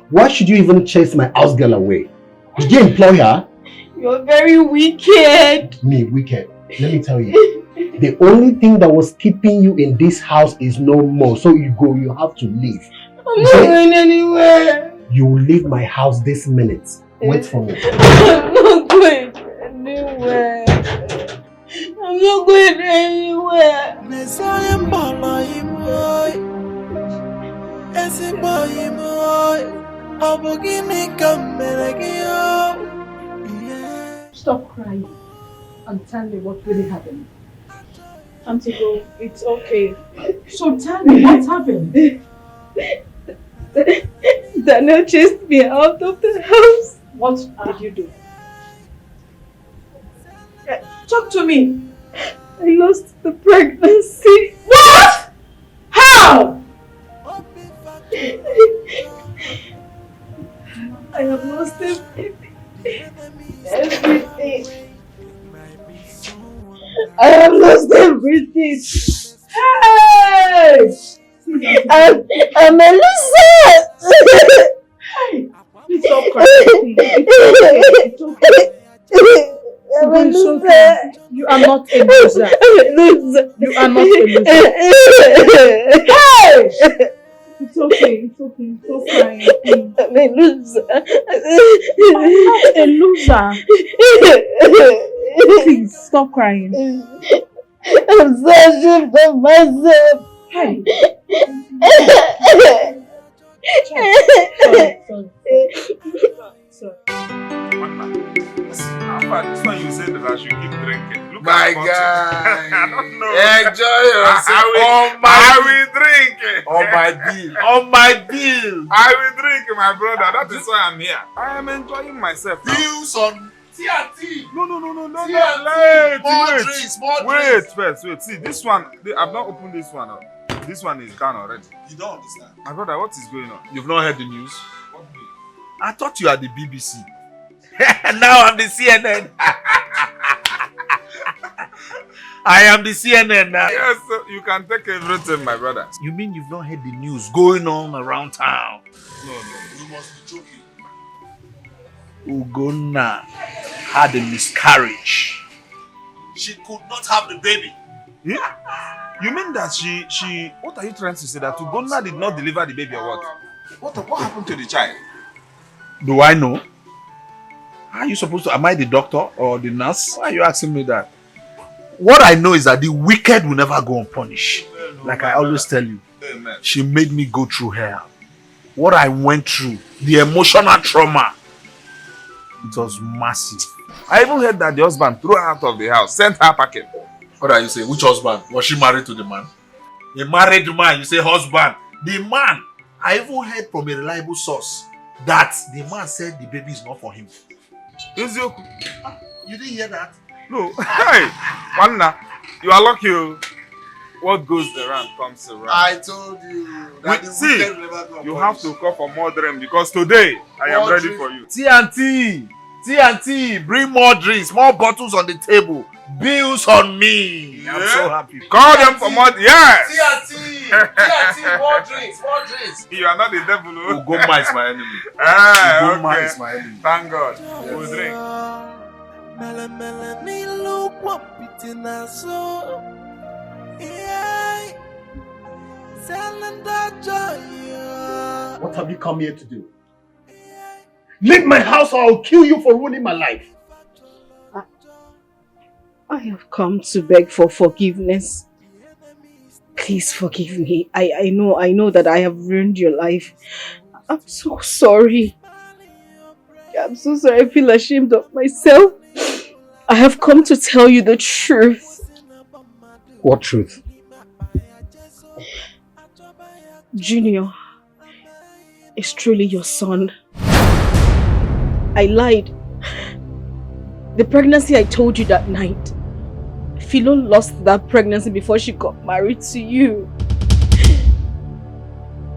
Why should you even chase my house girl away? Did you employ her? You're very wicked. Me, wicked. Let me tell you. The only thing that was keeping you in this house is no more. So you have to leave. I'm not going anywhere. You will leave my house this minute. Wait for me. I'm not going anywhere. I'm not going anywhere. Stop crying and tell me what really happened. Auntie Go, it's okay. So tell me what happened. Daniel chased me out of the house. What did you do? Talk to me. I lost the pregnancy. What? How? I have lost everything. Everything. I have lost everything. Hey! I'm a loser. Hey! Please stop crying. It's okay. not a loser. You are not a loser. Hey! It's okay. Stop crying. I'm a loser. I'm not a loser. Please, stop crying. I'm so ashamed of myself. Hey. Sorry. This one you said that I should keep drinking. Look My at the bottle. guy. I don't know. Enjoy yourself. I will drink. On my bill. On my bill. I will drink, my brother. That is why I'm here. I am enjoying myself now. Bills on TNT. No. Wait first. Wait. See, this one, I've not opened this one up. This one is gone already. You don't understand. My brother, what is going on? You've not heard the news? What news? I thought you are the BBC. Now I'm the CNN. I am the CNN now. Yes, you can take everything, my brother. You mean you've not heard the news going on around town? No, you must be joking. Ugonna had a miscarriage. She could not have the baby. Yeah? You mean that she what are you trying to say? That Ugonna did not deliver the baby or what? What happened to the child? Do I know? How are you supposed to? Am I the doctor or the nurse? Why are you asking me that? What I know is that the wicked will never go unpunished. Like I always tell you. Amen. She made me go through hell. What I went through, the emotional trauma, it was massive. I even heard that the husband threw her out of the house, sent her packing. What are you saying? Which husband? Was she married to the man? A married man, you say husband. The man, I even heard from a reliable source that the man said the baby is not for him. You didn't hear that? No. Hey, Wanna, you are lucky. What goes around comes around. I told you that See, you have to call for more drink because today I am ready for you. TNT, bring more drinks, more bottles on the table. Bills on me. Yeah. I'm so happy. Call them for more. Yes. TNT, more drinks. You are not the devil. Ugoma is my enemy. Ugoma is my enemy. Thank God. Yes. We'll drink. What have you come here to do? Leave my house or I'll kill you for ruining my life. I have come to beg for forgiveness. Please forgive me. I know that I have ruined your life. I'm so sorry. I'm so sorry. I feel ashamed of myself. I have come to tell you the truth. What truth? Junior is truly your son. I lied. The pregnancy I told you that night, Philo lost that pregnancy before she got married to you.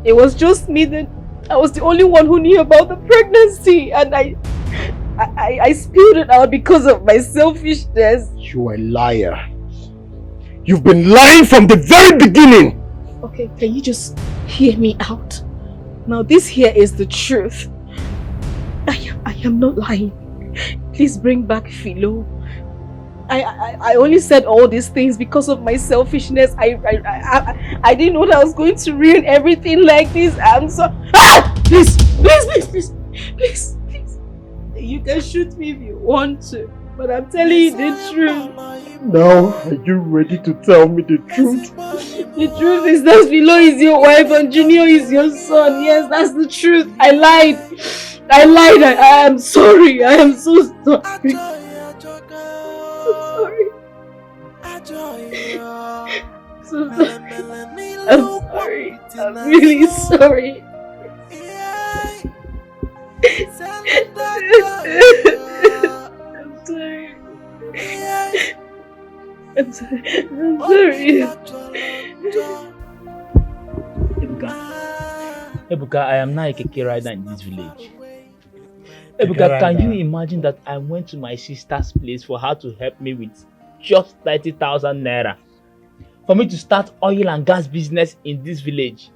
It was just me that I was the only one who knew about the pregnancy, and I spilled it out because of my selfishness. You are a liar. You've been lying from the very beginning. Okay, can you just hear me out? Now this here is the truth. I am not lying. Please bring back Philo. I only said all these things because of my selfishness. I didn't know that I was going to ruin everything like this. I'm so... Ah! Please. You can shoot me if you want to, but I'm telling you the truth. Now, are you ready to tell me the truth? The truth is that Philo is your wife and Junior is your son. Yes, that's the truth. I lied. I am sorry. I am so sorry. So sorry. I'm sorry. I'm really sorry. I'm sorry. Ebuka, I am now a keke rider in this village. Ebuka, can you imagine that I went to my sister's place for her to help me with just 30,000 naira for me to start oil and gas business in this village?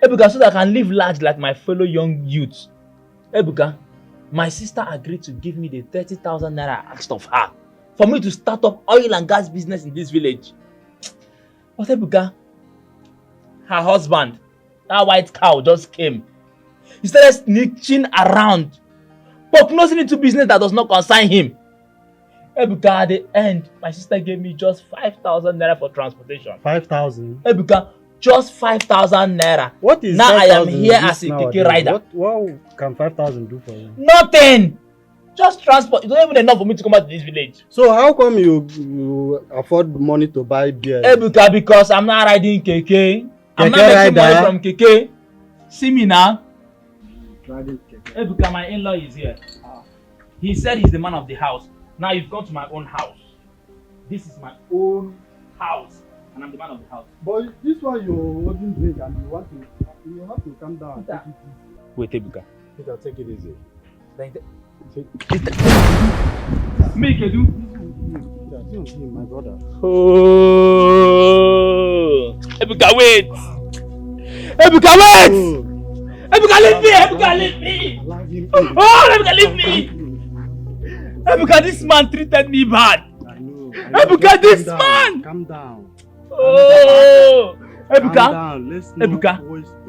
Ebuka, so that I can live large like my fellow young youths. Ebuka, my sister agreed to give me the 30,000 naira I asked of her for me to start up oil and gas business in this village. But Ebuka, her husband, that white cow just came. He started sneaking around, prognosing into business that does not concern him. Ebuka, at the end, my sister gave me just 5,000 naira for transportation. 5,000? Ebuka, just 5,000 naira. What is now 5,000 I am here as a nowadays? keke rider. What can 5,000 do for you? Nothing! Just transport. It's not even enough for me to come out to this village. So how come you afford money to buy beer? Ebuka, because I'm not riding keke. I'm not making money from keke. See me now. Ebuka, my in-law is here. He said he's the man of the house. Now you've gone to my own house. This is my own house, and I'm the man of the house. But this one you're holding drink and you have to calm down. Take it easy. Wait, Ebuka. Peter, take it easy. Make it do. My brother. Oh, Ebuka, wait. Ebuka, wait. Ebuka, leave me. Ebuka, leave me. Oh, Ebuka, leave me. Ebuka, this man treated me bad. I know. Ebuka, this man. Calm down. Oh, Ebuka. Calm down. Let's Ebuka.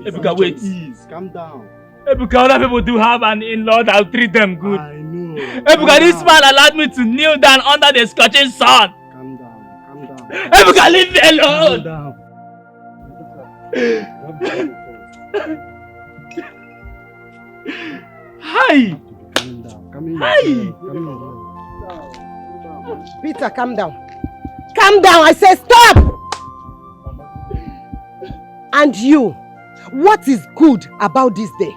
Ebuka, wait. Ease. Calm down. Ebuka, other people do have an in-law that will treat them good. I know. Ebuka, this man allowed me to kneel down under the scorching sun. Calm down. Calm down. Ebuka, leave me alone. Calm down. Hi. Calm down. Come in. Hi. Come in. Peter, calm down. Calm down, I say stop! And you, what is good about this day?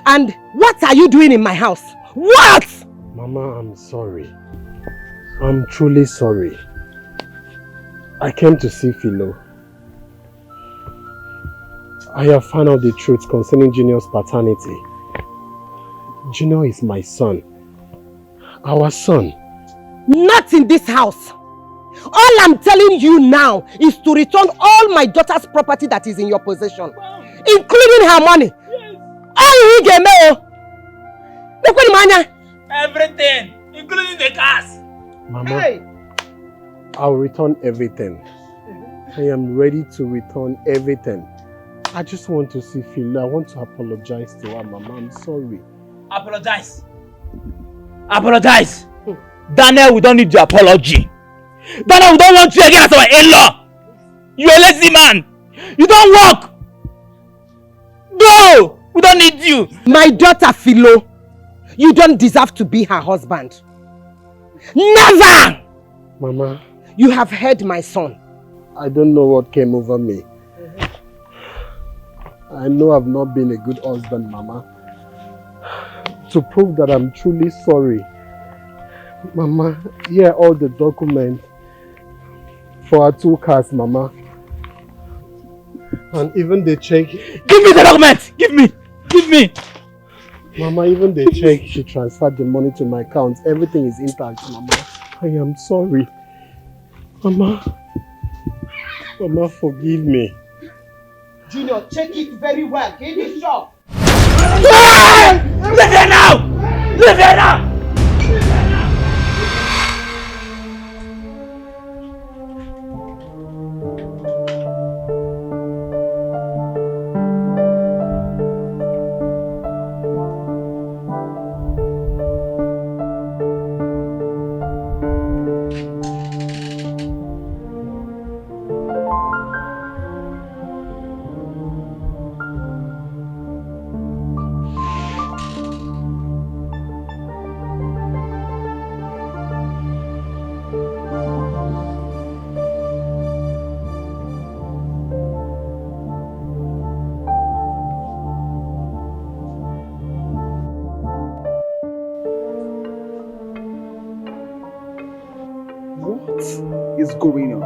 And what are you doing in my house? What? Mama, I'm sorry. I'm truly sorry. I came to see Philo. I have found out the truth concerning Junior's paternity. Junior is my son. Our son. Not in this house. All I'm telling you now is to return all my daughter's property that is in your possession, including her money. Everything, including the cars. Mama, I'll return everything. I am ready to return everything. I just want to see Philo. I want to apologize to her, Mama. I'm sorry. Apologize. Apologize. Daniel, we don't need your apology. Daniel, we don't want you again as our in-law. You're a lazy man. You don't work. No, we don't need you. My daughter Philo, you don't deserve to be her husband. Never! Mama. You have heard my son. I don't know what came over me. I know I've not been a good husband, Mama. To prove that I'm truly sorry, Mama, here are all the documents for our 2 cars, Mama. And even the check. Give me the documents! Give me! Give me! Mama, even the check, she transferred the money to my account. Everything is intact, Mama. I am sorry. Mama. Mama, forgive me. Junior, check it very well. Give it shop. Leave here now! Leave here now! Is going on?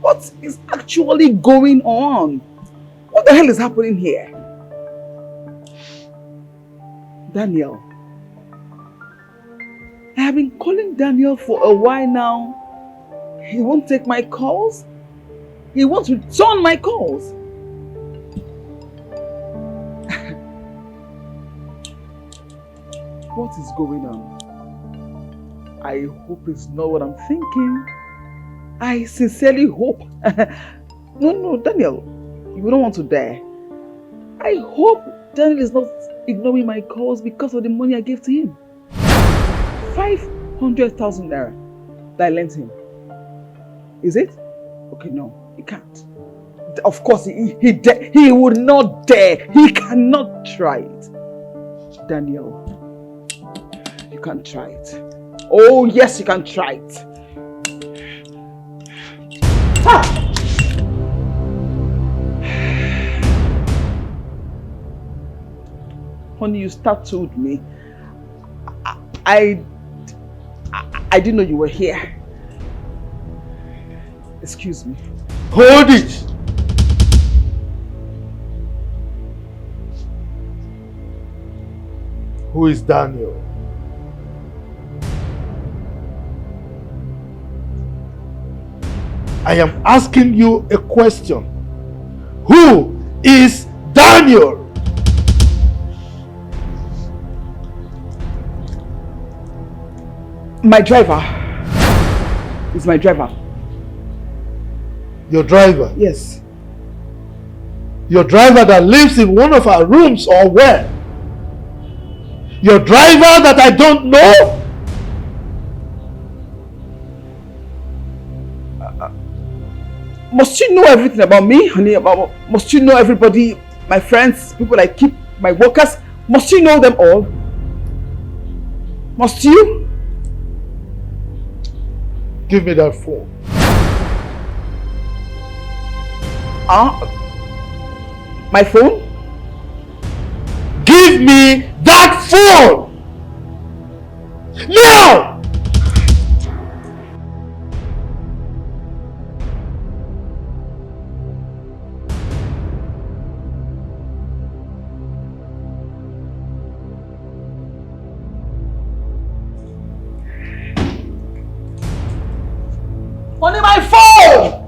What is actually going on? What the hell is happening here? Daniel. I have been calling Daniel for a while now. He won't take my calls. He won't return my calls. What is going on? I hope it's not what I'm thinking. I sincerely hope. No, Daniel, you don't want to die. I hope Daniel is not ignoring my calls because of the money I gave to him. 500,000 naira that I lent him. Is it? Okay, no, he can't. Of course, he would not dare. He cannot try it. Daniel, you can try it. Oh, yes, you can try it. Ah! Honey, you startled me. I didn't know you were here. Excuse me. Hold it! Who is Daniel? I am asking you a question. Who is Daniel? My driver. Is my driver. Your driver? Yes. Your driver that lives in one of our rooms or where? Your driver that I don't know? Must you know everything about me, honey? Must you know everybody, my friends, people I keep, my workers? Must you know them all? Must you? Give me that phone. My phone? Give me that phone! Now! Honey, my phone!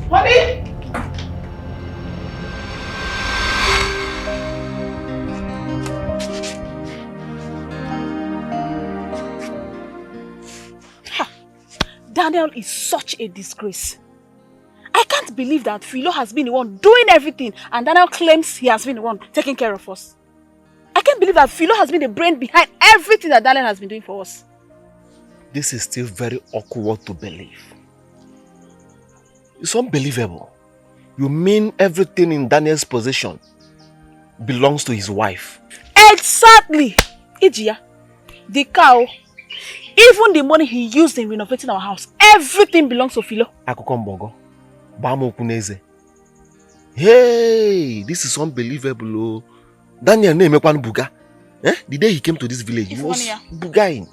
Honey! Daniel is such a disgrace. I can't believe that Philo has been the one doing everything and Daniel claims he has been the one taking care of us. I can't believe that Philo has been the brain behind everything that Daniel has been doing for us. This is still very awkward to believe. It's unbelievable. You mean everything in Daniel's possession belongs to his wife? Exactly! Ijia, the cow, even the money he used in renovating our house, everything belongs to Philo. Akukombogo, Bamo Kuneze. Hey, this is unbelievable. Daniel name Ekwan Buga. The day he came to this village, he was bugaing.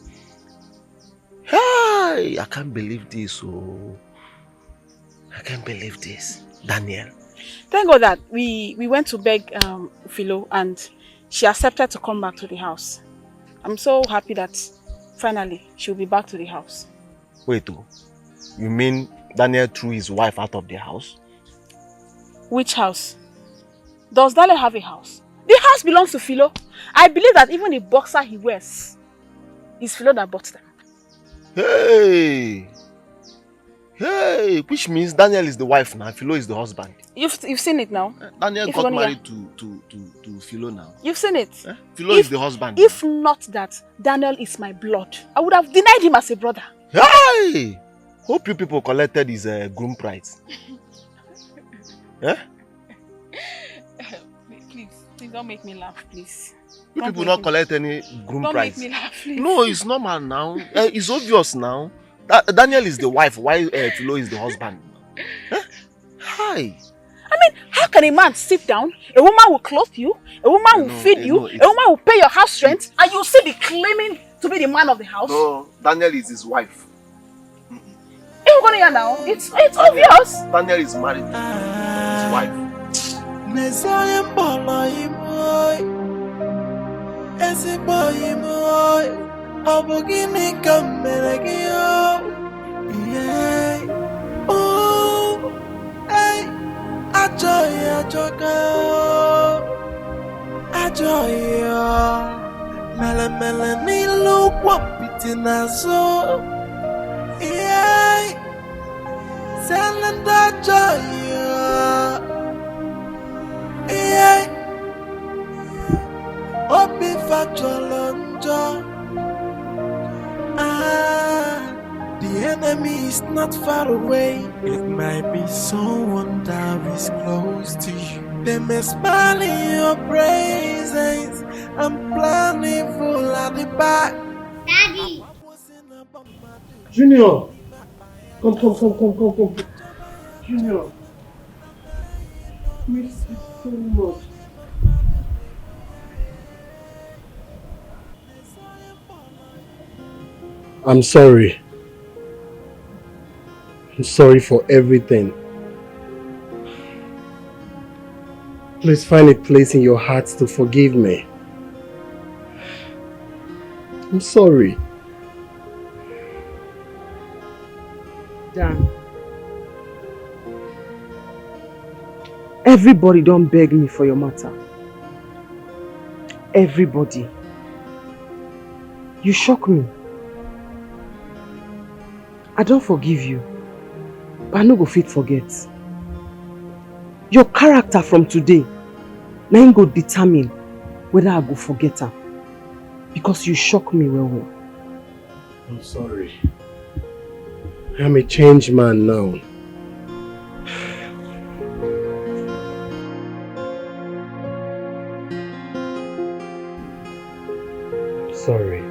Hey, I can't believe this. Oh, I can't believe this. Daniel. Thank God that we went to beg Philo and she accepted to come back to the house. I'm so happy that finally she'll be back to the house. Wait, you mean Daniel threw his wife out of the house? Which house? Does Daniel have a house? The house belongs to Philo. I believe that even the boxer he wears is Philo that bought them. Hey! Hey! Which means Daniel is the wife now, Philo is the husband. You've seen it now? Daniel got married to Philo now. You've seen it? Philo is the husband. If not that Daniel is my blood, I would have denied him as a brother. Hey! Hope you people collected his groom price. Please don't make me laugh, please. You people not collect any groom price. Don't make me laugh, please. No, it's normal now. It's obvious now. Daniel is the wife, while Philo is the husband. Hi. I mean, how can a man sit down, a woman will clothe you, a woman will feed you, a woman will pay your house rent, and you'll still be claiming to be the man of the house? No, Daniel is his wife. Now, it's obvious. Daniel is married to his wife. joy, mele mele ni look what pitina so. Yeah, Selena joy, yeah. Obi factual the enemy is not far away. It might be someone that is close to you. They may smile in your presence. I'm planning full at the back. Daddy! Junior! Come. Junior! Miss you so much. I'm sorry. I'm sorry for everything. Please find a place in your heart to forgive me. I'm sorry. Dan. Everybody don't beg me for your matter. Everybody. You shock me. I don't forgive you, but I no go fit forget. Your character from today, now you go determine whether I go forget her. Because you shock me well. I'm sorry. I'm a changed man now. Sorry.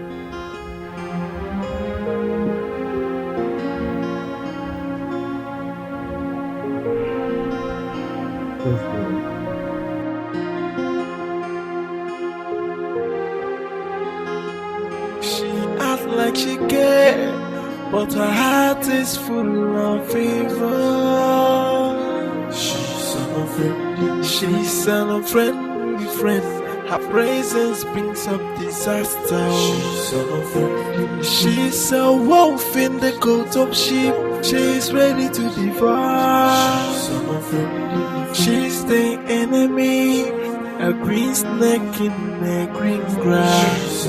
She acts like she cares, but her heart is full of fever. She's an unfriendly friend. Her presence brings up disaster. She's a wolf in the coat of sheep. She's ready to devour. She's the enemy, a green snake in a green grass.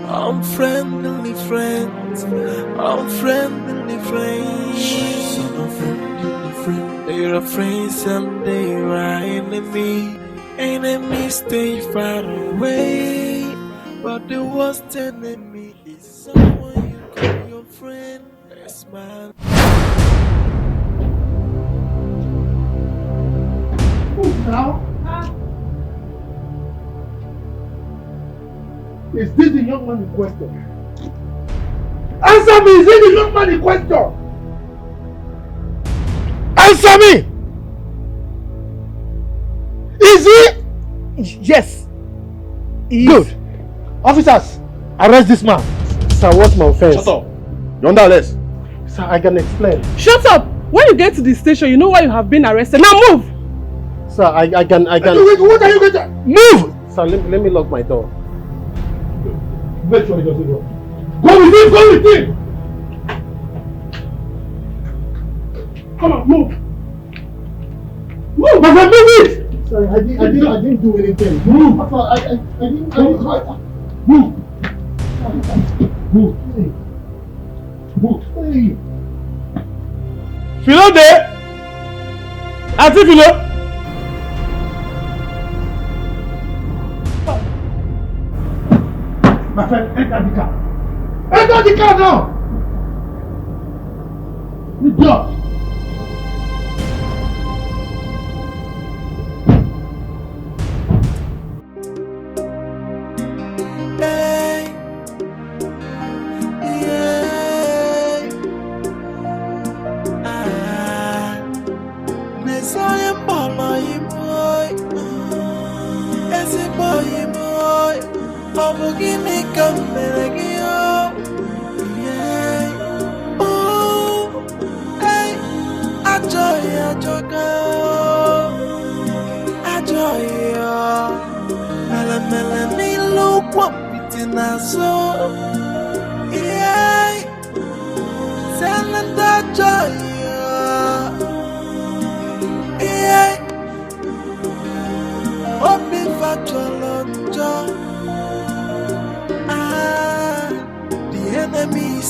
Unfriendly friends, unfriendly friends. They're friends and they're enemy. Enemies stay far away, but the worst enemy is someone you call your friend. A smile. Now? Is this the young man in question? Answer me! Is it the young man in question? Answer me! Is he? Yes. Good. Officers, arrest this man. Sir, what's my offense? Shut up. You're under arrest. Sir, I can explain. Shut up! When you get to the station, you know why you have been arrested. Now move! Sir, I can... What are you going to... Move! Sir, let me lock my door. Make sure he doesn't go. Go with him! Go with him! Come on, move! Move! I said move it! Sorry, I didn't do anything. Move! I didn't... Move! Move! Hey. Move! Hey! Philo there? Auntie Philo? My friend, enter the car! Enter the car now! Idiot!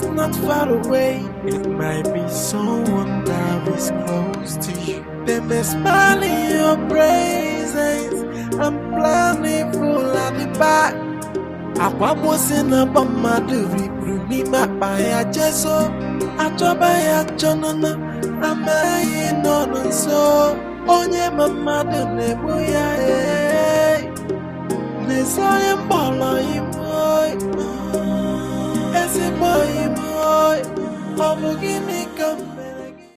is not far away. It might be someone that is close to you. They may smile in your presence and planning full at the back. Akwamosina bamaduri bruni mapaya jeso. Atobaya chonana amayi nonso. Onye mamadu nebuya Nesoye mbo